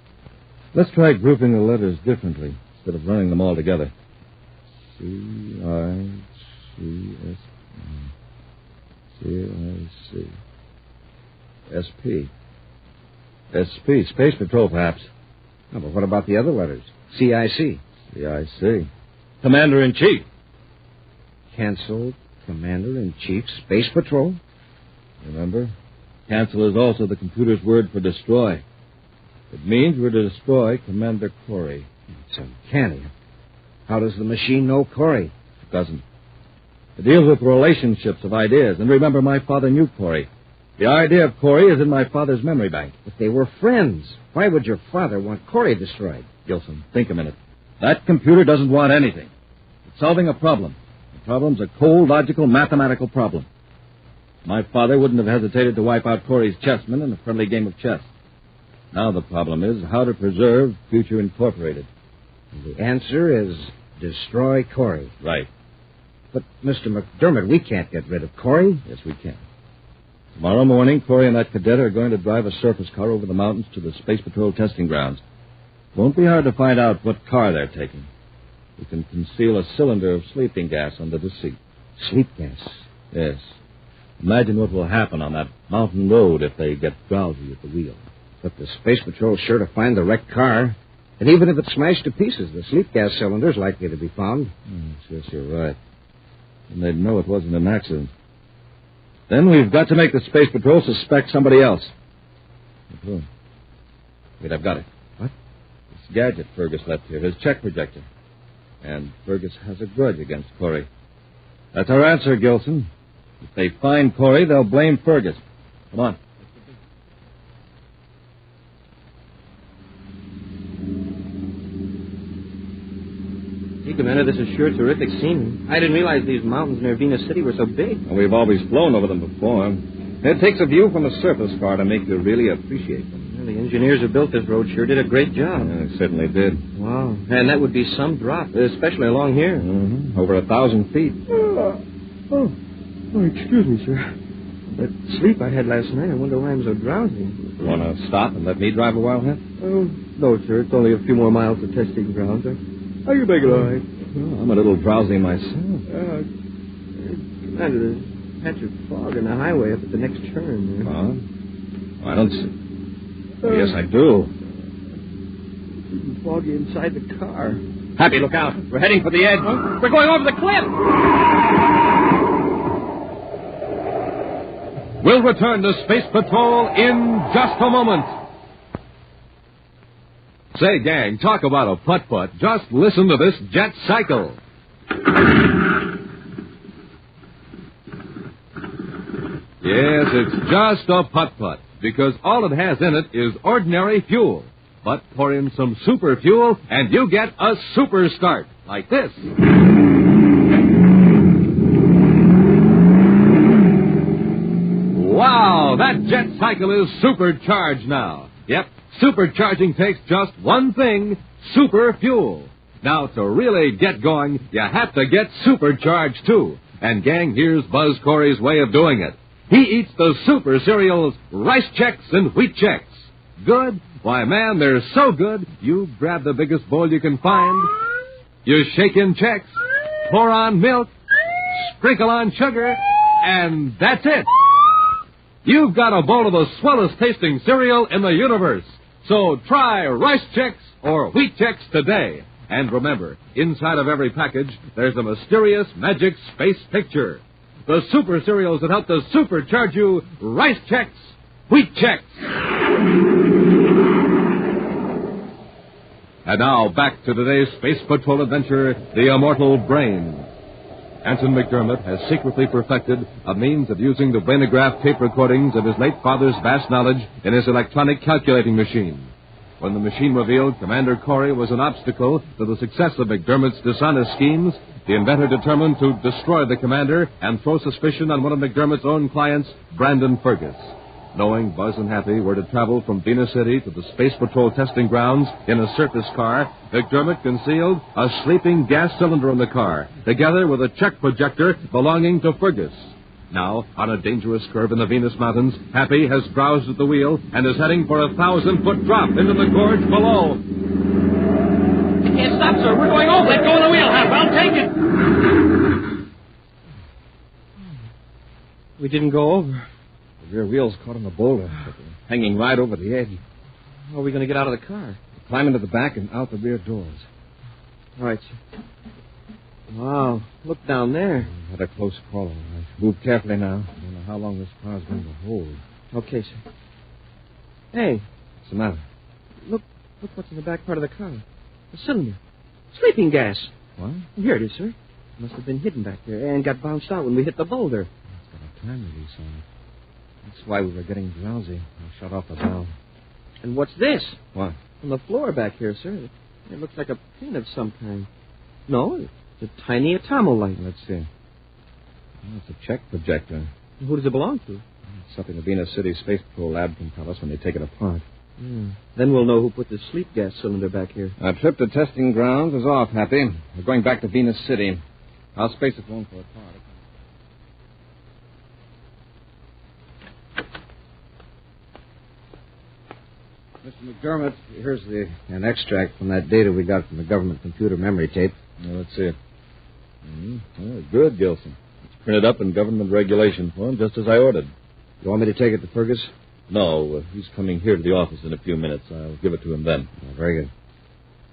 [SPEAKER 16] Let's try grouping the letters differently instead of running them all together. CICSP. SP. Space Patrol, perhaps.
[SPEAKER 15] Oh, but what about the other letters? CIC.
[SPEAKER 16] CIC. Commander-in-Chief.
[SPEAKER 15] Cancel Commander-in-Chief Space Patrol.
[SPEAKER 16] Remember, cancel is also the computer's word for destroy. It means we're to destroy Commander Corey.
[SPEAKER 15] It's uncanny. How does the machine know Corey?
[SPEAKER 16] It doesn't. It deals with relationships of ideas. And remember, my father knew Corey. The idea of Corey is in my father's memory bank.
[SPEAKER 15] But they were friends. Why would your father want Corey destroyed?
[SPEAKER 16] Gilson, think a minute. That computer doesn't want anything. It's solving a problem. The problem's a cold, logical, mathematical problem. My father wouldn't have hesitated to wipe out Corey's chessmen in a friendly game of chess. Now the problem is how to preserve Future Incorporated.
[SPEAKER 15] The answer is destroy Corey.
[SPEAKER 16] Right.
[SPEAKER 15] But, Mr. McDermott, we can't get rid of Corey.
[SPEAKER 16] Yes, we can. Tomorrow morning, Corey and that cadet are going to drive a surface car over the mountains to the Space Patrol testing grounds. Won't be hard to find out what car they're taking. We can conceal a cylinder of sleeping gas under the seat.
[SPEAKER 15] Sleep gas?
[SPEAKER 16] Yes. Imagine what will happen on that mountain road if they get drowsy at the wheel.
[SPEAKER 15] But the Space Patrol's sure to find the wrecked car. And even if it's smashed to pieces, the sleep gas cylinder's likely to be found.
[SPEAKER 16] Yes, you're right. And they'd know it wasn't an accident. Then we've got to make the Space Patrol suspect somebody else. Wait, I've got it.
[SPEAKER 15] What?
[SPEAKER 16] This gadget Fergus left here, his check projector.
[SPEAKER 11] And Fergus has a grudge against Corey. That's our answer, Gilson. If they find Corey, they'll blame Fergus. Come on.
[SPEAKER 20] Gee, Commander, this is sure terrific scenery. I didn't realize these mountains near Venus City were so big.
[SPEAKER 11] Well, we've always flown over them before. It takes a view from a surface car to make you really appreciate them.
[SPEAKER 20] Well, the engineers who built this road sure did a great job.
[SPEAKER 11] Yeah, they certainly did.
[SPEAKER 20] Wow. And that would be some drop, especially along here.
[SPEAKER 11] Mm-hmm. Over 1,000 feet.
[SPEAKER 20] Oh, excuse me, sir. That sleep I had last night, I wonder why I'm so drowsy.
[SPEAKER 11] You want to stop and let me drive a while, huh?
[SPEAKER 20] Oh, no, sir. It's only a few more miles to testing grounds. Are you make it all right?
[SPEAKER 11] Well, I'm a little drowsy myself.
[SPEAKER 20] Commander, there's a patch of fog on the highway up at the next turn there.
[SPEAKER 11] Huh? I don't see. Yes, I do.
[SPEAKER 20] It's even foggy inside the car.
[SPEAKER 11] Happy, look out. We're heading for the edge.
[SPEAKER 20] Huh? We're going over the cliff.
[SPEAKER 13] We'll return to Space Patrol in just a moment. Say, gang, talk about a putt-putt. Just listen to this jet cycle. Yes, it's just a putt-putt, because all it has in it is ordinary fuel. But pour in some super fuel, and you get a super start, like this. Wow, that jet cycle is supercharged now. Yep, supercharging takes just one thing, super fuel. Now, to really get going, you have to get supercharged, too. And, gang, here's Buzz Corey's way of doing it. He eats the super cereals, Rice Chex and Wheat Chex. Good? Why, man, they're so good, you grab the biggest bowl you can find, you shake in Chex, pour on milk, sprinkle on sugar, and that's it. You've got a bowl of the swellest tasting cereal in the universe. So try Rice Chex or Wheat Chex today. And remember, inside of every package, there's a mysterious magic space picture. The super cereals that help to supercharge you, Rice Chex, Wheat Chex. And now, back to today's Space Patrol adventure, the Immortal Brain. Anson McDermott has secretly perfected a means of using the brainograph tape recordings of his late father's vast knowledge in his electronic calculating machine. When the machine revealed Commander Corey was an obstacle to the success of McDermott's dishonest schemes, the inventor determined to destroy the commander and throw suspicion on one of McDermott's own clients, Brandon Fergus. Knowing Buzz and Happy were to travel from Venus City to the Space Patrol testing grounds in a surface car, McDermott concealed a sleeping gas cylinder in the car, together with a check projector belonging to Fergus. Now, on a dangerous curve in the Venus Mountains, Happy has browsed at the wheel and is heading for a 1,000-foot drop into the gorge below.
[SPEAKER 20] You can't stop, sir. We're going over. Let go of the wheel, Hap. I'll take it. We didn't go over.
[SPEAKER 11] The rear wheel's caught on the boulder, hanging right over the edge.
[SPEAKER 20] How are we going to get out of the car?
[SPEAKER 11] Climb into the back and out the rear doors.
[SPEAKER 20] All right, sir. Wow, look down there.
[SPEAKER 11] Had a close call, all right. Move carefully now. I don't know how long this car's going to hold.
[SPEAKER 20] Okay, sir. Hey.
[SPEAKER 11] What's the matter?
[SPEAKER 20] Look what's in the back part of the car. A cylinder. Sleeping gas.
[SPEAKER 11] What?
[SPEAKER 20] Here it is, sir. Must have been hidden back there and got bounced out when we hit the boulder.
[SPEAKER 11] It's got a time release on it. That's why we were getting drowsy. I shut off the valve.
[SPEAKER 20] And what's this?
[SPEAKER 11] What?
[SPEAKER 20] On the floor back here, sir. It looks like a pin of some kind. No, it's a tiny atomo light.
[SPEAKER 11] Let's see. Oh, it's a check projector.
[SPEAKER 20] Who does it belong to?
[SPEAKER 11] It's something the Venus City Space Patrol lab can tell us when they take it apart.
[SPEAKER 20] Then we'll know who put the sleep gas cylinder back here.
[SPEAKER 11] Our trip to testing grounds is off, Happy. We're going back to Venus City. I'll space it phone for a car. Mr. McDermott, here's an extract from that data we got from the government computer memory tape.
[SPEAKER 8] Let's see it. Good, Gilson. It's printed up in government regulation form, just as I ordered.
[SPEAKER 11] You want me to take it to Fergus?
[SPEAKER 8] No, he's coming here to the office in a few minutes. I'll give it to him then.
[SPEAKER 11] Oh, very good.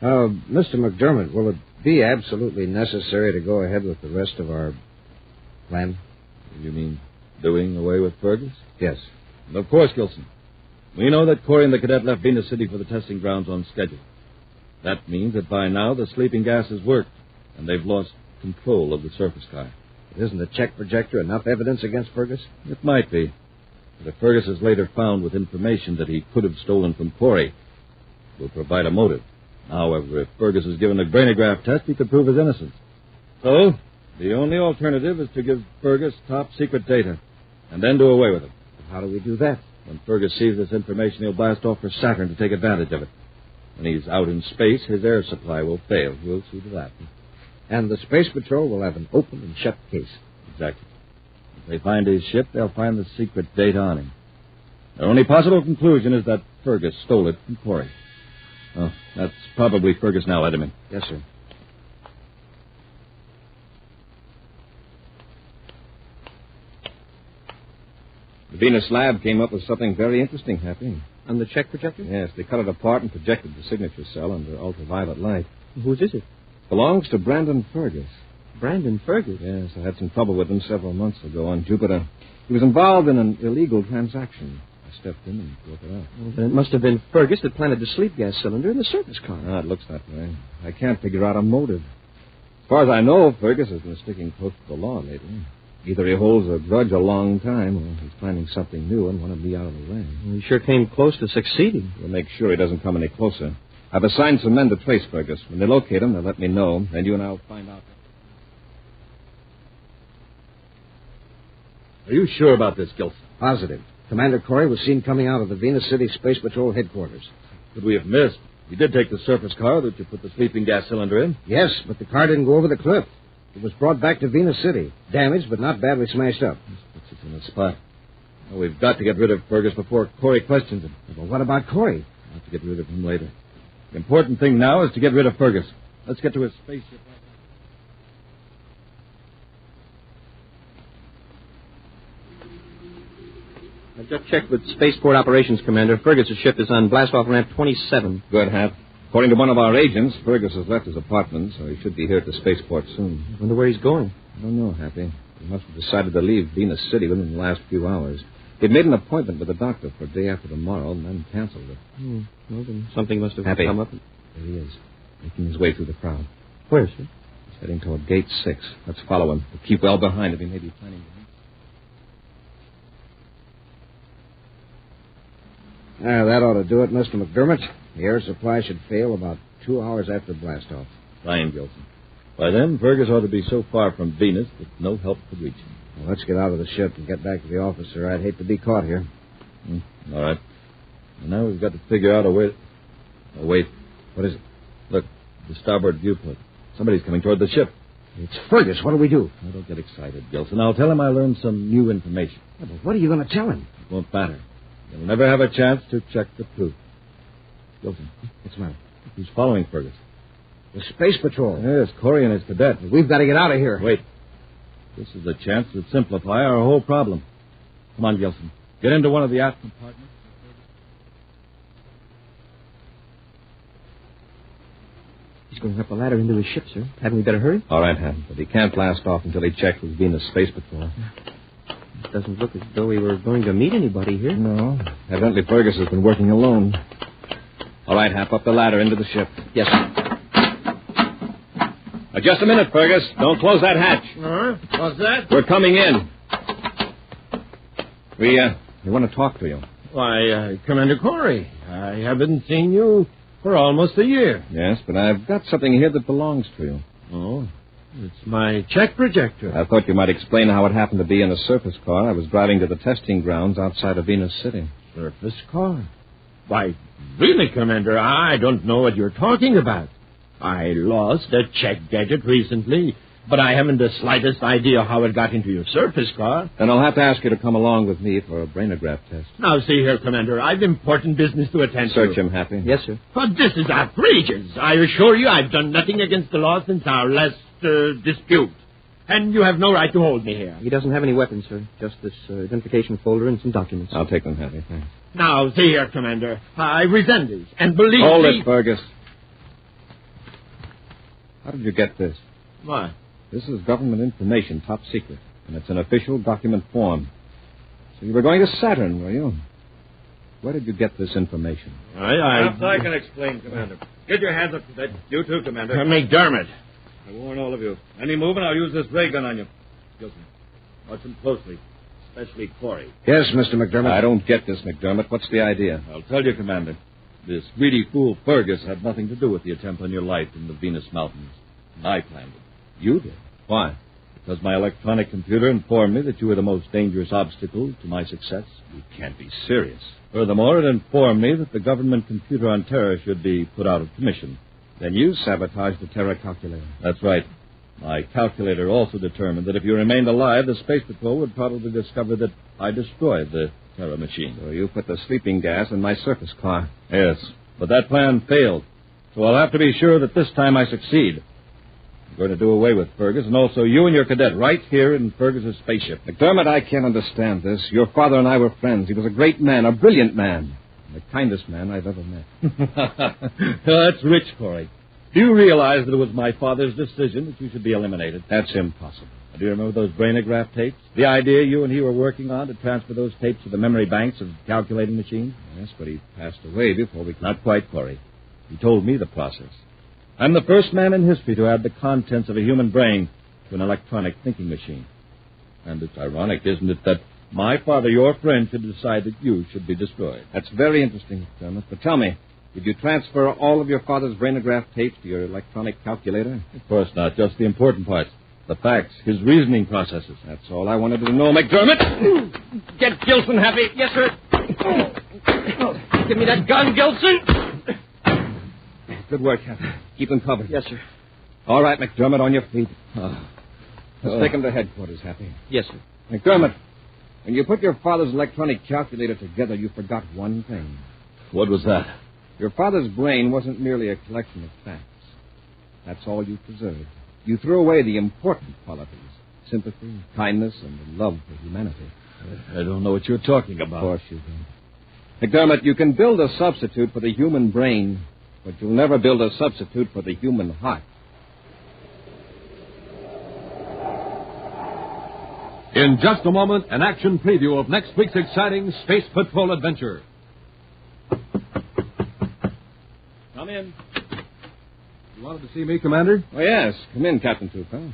[SPEAKER 11] Mr. McDermott, will it be absolutely necessary to go ahead with the rest of our plan?
[SPEAKER 8] You mean doing away with Fergus?
[SPEAKER 11] Yes.
[SPEAKER 8] Of course, Gilson. We know that Corey and the cadet left Venus City for the testing grounds on schedule. That means that by now the sleeping gas has worked. and they've lost control of the surface car.
[SPEAKER 15] Isn't the check projector enough evidence against Fergus?
[SPEAKER 8] It might be. But if Fergus is later found with information that he could have stolen from Corey, it will provide a motive. However, if Fergus is given a brainograph test, he could prove his innocence. So, the only alternative is to give Fergus top-secret data, and then do away with it.
[SPEAKER 15] How do we do that?
[SPEAKER 8] When Fergus sees this information, he'll blast off for Saturn to take advantage of it. When he's out in space, his air supply will fail. We'll see to that.
[SPEAKER 15] And the Space Patrol will have an open and shut case.
[SPEAKER 8] Exactly. If they find his ship, they'll find the secret data on him. Their only possible conclusion is that Fergus stole it from Corey. Oh, that's probably Fergus now, Letterman.
[SPEAKER 15] Yes, sir.
[SPEAKER 8] The Venus lab came up with something very interesting, Happy.
[SPEAKER 20] On the check projector?
[SPEAKER 8] Yes, they cut it apart and projected the signature cell under ultraviolet light.
[SPEAKER 20] Whose is it?
[SPEAKER 8] Belongs to Brandon Fergus.
[SPEAKER 20] Brandon Fergus?
[SPEAKER 8] Yes, I had some trouble with him several months ago on Jupiter. He was involved in an illegal transaction. I stepped in and broke it up.
[SPEAKER 20] Well, then it must have been Fergus that planted the sleep gas cylinder in the surface car.
[SPEAKER 8] Ah, it looks that way. I can't figure out a motive. As far as I know, Fergus has been sticking close to the law lately. Either he holds a grudge a long time, or he's planning something new and wanted me out of the way.
[SPEAKER 20] Well, he sure came close to succeeding.
[SPEAKER 8] We'll make sure he doesn't come any closer. I've assigned some men to trace Fergus. When they locate him, they'll let me know. Then you and I will find out.
[SPEAKER 16] Are you sure about this, Gilson?
[SPEAKER 15] Positive. Commander Corey was seen coming out of the Venus City Space Patrol headquarters.
[SPEAKER 16] Could we have missed? We did take the surface car that you put the sleeping gas cylinder in.
[SPEAKER 15] Yes, but the car didn't go over the cliff. It was brought back to Venus City. Damaged, but not badly smashed up.
[SPEAKER 8] This puts us in a spot. Well, we've got to get rid of Fergus before Corey questions him.
[SPEAKER 15] Well, what about Corey?
[SPEAKER 8] I'll have to get rid of him later. The important thing now is to get rid of Fergus. Let's get to his spaceship.
[SPEAKER 20] I just checked with Spaceport Operations Commander. Fergus' ship is on blast-off ramp 27.
[SPEAKER 8] Good, Hap. According to one of our agents, Fergus has left his apartment, so he should be here at the spaceport soon.
[SPEAKER 20] I wonder where he's going.
[SPEAKER 8] I don't know, Happy. He must have decided to leave Venus City within the last few hours. He'd made an appointment with the doctor for a day after tomorrow and then canceled it.
[SPEAKER 20] Well, then something must have
[SPEAKER 8] Happy.
[SPEAKER 20] come up.
[SPEAKER 8] There he is, making his way through the crowd.
[SPEAKER 20] Where, sir?
[SPEAKER 8] He's heading toward Gate 6. Let's follow him. We'll keep well behind if he may be planning to...
[SPEAKER 15] That ought to do it, Mr. McDermott. The air supply should fail about 2 hours after blastoff.
[SPEAKER 8] Fine, Gilson. By then, Fergus ought to be so far from Venus that no help could reach him.
[SPEAKER 15] Well, let's get out of the ship and get back to the office, sir. I'd hate to be caught here.
[SPEAKER 8] All right. And now we've got to figure out a way... Oh, wait.
[SPEAKER 15] What is it?
[SPEAKER 8] Look, the starboard viewport. Somebody's coming toward the ship.
[SPEAKER 15] It's Fergus. What do we do?
[SPEAKER 8] Now, don't get excited, Gilson. I'll tell him I learned some new information.
[SPEAKER 15] Yeah, but what are you going to tell him?
[SPEAKER 8] It won't matter. You'll never have a chance to check the truth. Gilson.
[SPEAKER 15] What's the matter?
[SPEAKER 8] Who's following Fergus?
[SPEAKER 15] The Space Patrol.
[SPEAKER 8] Yes, Corey and his cadet.
[SPEAKER 15] We've got to get out of here.
[SPEAKER 8] Wait. This is a chance to simplify our whole problem. Come on, Gilson. Get into one of the aft compartments.
[SPEAKER 20] He's going up a ladder into the ship, sir. Hadn't we better hurry?
[SPEAKER 8] All right, Ham. But he can't blast off until he checks with Venus Space Patrol.
[SPEAKER 20] It doesn't look as though we were going to meet anybody here.
[SPEAKER 8] No. Evidently, Fergus has been working alone. All right, Hap, up the ladder into the ship.
[SPEAKER 20] Yes, sir.
[SPEAKER 8] Just a minute, Fergus. Don't close that hatch.
[SPEAKER 16] What's that?
[SPEAKER 8] We're coming in. We want to talk to you.
[SPEAKER 16] Why, Commander Corey, I haven't seen you for almost a year.
[SPEAKER 8] Yes, but I've got something here that belongs to you.
[SPEAKER 16] Oh, it's my check projector.
[SPEAKER 8] I thought you might explain how it happened to be in a surface car. I was driving to the testing grounds outside of Venus City.
[SPEAKER 16] Surface car? Why, really, Commander, I don't know what you're talking about. I lost a check gadget recently, but I haven't the slightest idea how it got into your surface car.
[SPEAKER 8] Then I'll have to ask you to come along with me for a brainograph test.
[SPEAKER 16] Now, see here, Commander, I've important business to attend to.
[SPEAKER 8] Search him, Happy.
[SPEAKER 20] Yes, sir.
[SPEAKER 16] But this is outrageous. I assure you I've done nothing against the law since our last dispute. And you have no right to hold me here.
[SPEAKER 20] He doesn't have any weapons, sir. Just this identification folder and some documents.
[SPEAKER 8] I'll take them, Happy. Thanks.
[SPEAKER 16] Now, see here, Commander. I resent this. And believe
[SPEAKER 8] Hold
[SPEAKER 16] me...
[SPEAKER 8] it, Fergus. How did you get this?
[SPEAKER 16] What?
[SPEAKER 8] This is government information, top secret. And it's an official document form. So you were going to Saturn, were you? Where did you get this information?
[SPEAKER 16] I
[SPEAKER 2] can explain, Commander. Get your hands up to that. You too, Commander.
[SPEAKER 16] McDermott.
[SPEAKER 8] I warn all of you. Any movement, I'll use this ray gun on you. Gilson, watch him closely, especially Corey.
[SPEAKER 15] Yes, Mr. McDermott.
[SPEAKER 8] I don't get this, McDermott. What's the idea? I'll tell you, Commander. This greedy fool Fergus had nothing to do with the attempt on your life in the Venus Mountains. I planned it. You did. Why? Because my electronic computer informed me that you were the most dangerous obstacle to my success. You can't be serious. Furthermore, it informed me that the government computer on Terra should be put out of commission.
[SPEAKER 15] Then you sabotaged the Terra calculator.
[SPEAKER 8] That's right. My calculator also determined that if you remained alive, the Space Patrol would probably discover that I destroyed the Terra machine.
[SPEAKER 15] So you put the sleeping gas in my surface car.
[SPEAKER 8] Yes, but that plan failed. So I'll have to be sure that this time I succeed. I'm going to do away with Fergus, and also you and your cadet right here in Fergus's spaceship.
[SPEAKER 15] McDermott, I can't understand this. Your father and I were friends. He was a great man, a brilliant man. The kindest man I've ever met.
[SPEAKER 8] That's rich, Corey. Do you realize that it was my father's decision that you should be eliminated?
[SPEAKER 15] That's impossible.
[SPEAKER 8] Do you remember those brainograph tapes? The idea you and he were working on to transfer those tapes to the memory banks of calculating machines?
[SPEAKER 15] Yes, but he passed away before we...
[SPEAKER 8] Not quite, Corey. He told me the process. I'm the first man in history to add the contents of a human brain to an electronic thinking machine. And it's ironic, isn't it, that my father, your friend, should decide that you should be destroyed.
[SPEAKER 15] That's very interesting, McDermott. But tell me, did you transfer all of your father's brainograph tapes to your electronic calculator?
[SPEAKER 8] Of course not, just the important parts. The facts, his reasoning processes.
[SPEAKER 15] That's all I wanted to know, McDermott.
[SPEAKER 20] Get Gilson happy. Yes, sir. Give me that gun, Gilson.
[SPEAKER 15] Good work, Captain. Keep him covered.
[SPEAKER 20] Yes, sir.
[SPEAKER 15] All right, McDermott, on your feet. Let's take him to headquarters, Happy.
[SPEAKER 20] Yes, sir.
[SPEAKER 15] McDermott, when you put your father's electronic calculator together, you forgot one thing.
[SPEAKER 8] What was that?
[SPEAKER 15] Your father's brain wasn't merely a collection of facts. That's all you preserved. You threw away the important qualities. Sympathy, kindness, and the love for humanity.
[SPEAKER 8] I don't know what you're talking about.
[SPEAKER 15] Of course you do. McDermott, you can build a substitute for the human brain, but you'll never build a substitute for the human heart.
[SPEAKER 13] In just a moment, an action preview of next week's exciting Space Patrol adventure.
[SPEAKER 8] Come in.
[SPEAKER 13] You wanted to see me, Commander?
[SPEAKER 15] Oh, yes. Come in, Captain Tuco.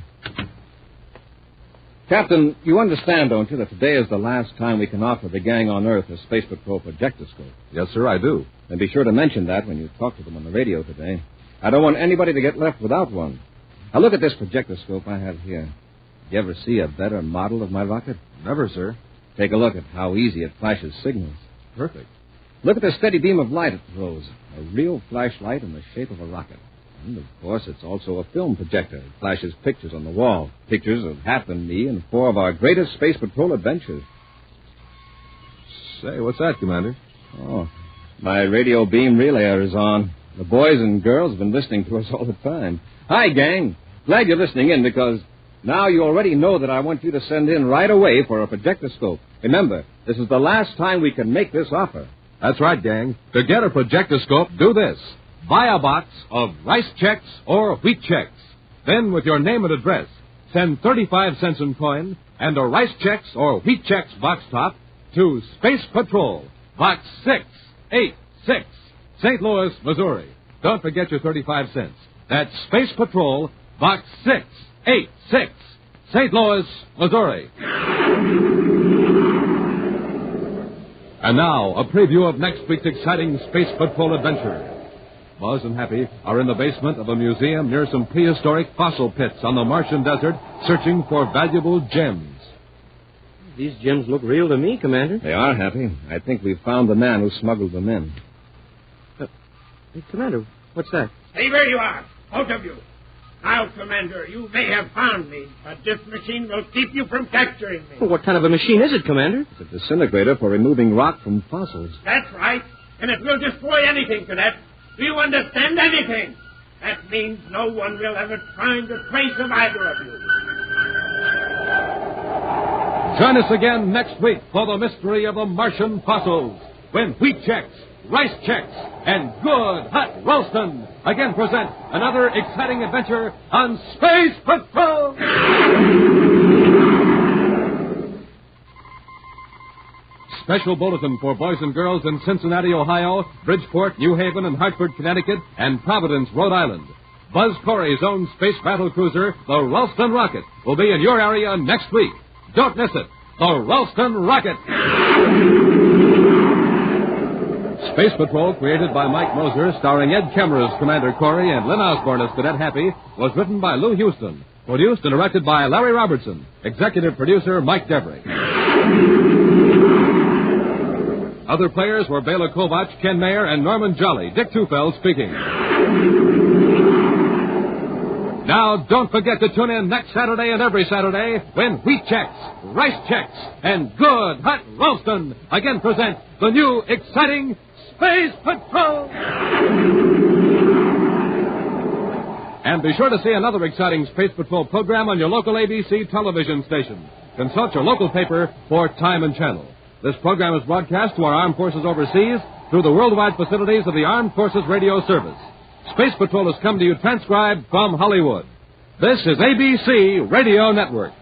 [SPEAKER 15] Captain, you understand, don't you, that today is the last time we can offer the gang on Earth a Space Patrol projectoscope?
[SPEAKER 13] Yes, sir, I do.
[SPEAKER 15] And be sure to mention that when you talk to them on the radio today. I don't want anybody to get left without one. Now, look at this projectoscope I have here. You ever see a better model of my rocket?
[SPEAKER 13] Never, sir.
[SPEAKER 15] Take a look at how easy it flashes signals.
[SPEAKER 13] Perfect.
[SPEAKER 15] Look at the steady beam of light it throws. A real flashlight in the shape of a rocket. And, of course, it's also a film projector. It flashes pictures on the wall. Pictures of Hap and me and 4 of our greatest Space Patrol adventures.
[SPEAKER 13] Say, what's that, Commander?
[SPEAKER 15] Oh, my radio beam relayer is on. The boys and girls have been listening to us all the time. Hi, gang. Glad you're listening in because now you already know that I want you to send in right away for a projectoscope. Remember, this is the last time we can make this offer.
[SPEAKER 13] That's right, gang. To get a projectoscope, do this. Buy a box of rice checks or wheat checks. Then, with your name and address, send 35 cents in coin and a rice checks or wheat checks box top to Space Patrol, Box 686, St. Louis, Missouri. Don't forget your 35 cents. That's Space Patrol, Box 686, St. Louis, Missouri. And now, a preview of next week's exciting Space Patrol adventure. Buzz and Happy are in the basement of a museum near some prehistoric fossil pits on the Martian desert, searching for valuable gems.
[SPEAKER 20] These gems look real to me, Commander.
[SPEAKER 15] They are, Happy. I think we've found the man who smuggled them in.
[SPEAKER 20] Hey, Commander, what's that?
[SPEAKER 2] Stay where you are, both of you. Now, Commander, you may have found me, but this machine will keep you from capturing me.
[SPEAKER 20] Well, what kind of a machine is it, Commander?
[SPEAKER 15] It's a disintegrator for removing rock from fossils.
[SPEAKER 2] That's right, and it will destroy anything, Cadet. Do you understand anything? That means no one will ever find a trace of either of you.
[SPEAKER 13] Join us again next week for the mystery of the Martian fossils, when wheat checks, rice checks, and good hot Ralston again present another exciting adventure on Space Patrol! Special bulletin for boys and girls in Cincinnati, Ohio, Bridgeport, New Haven, and Hartford, Connecticut, and Providence, Rhode Island. Buzz Corey's own space battle cruiser, the Ralston Rocket, will be in your area next week. Don't miss it. The Ralston Rocket. Space Patrol, created by Mike Moser, starring Ed Kemmer as Commander Corey and Lynn Osborne as Cadet Happy, was written by Lou Houston. Produced and directed by Larry Robertson. Executive producer Mike Devery. Other players were Bela Kovach, Ken Mayer, and Norman Jolly. Dick Tufeld speaking. Now, don't forget to tune in next Saturday and every Saturday when Wheat Chex, Rice Chex, and Good Hot Ralston again present the new, exciting Space Patrol. And be sure to see another exciting Space Patrol program on your local ABC television station. Consult your local paper for time and channel. This program is broadcast to our armed forces overseas through the worldwide facilities of the Armed Forces Radio Service. Space Patrol has come to you transcribed from Hollywood. This is ABC Radio Network.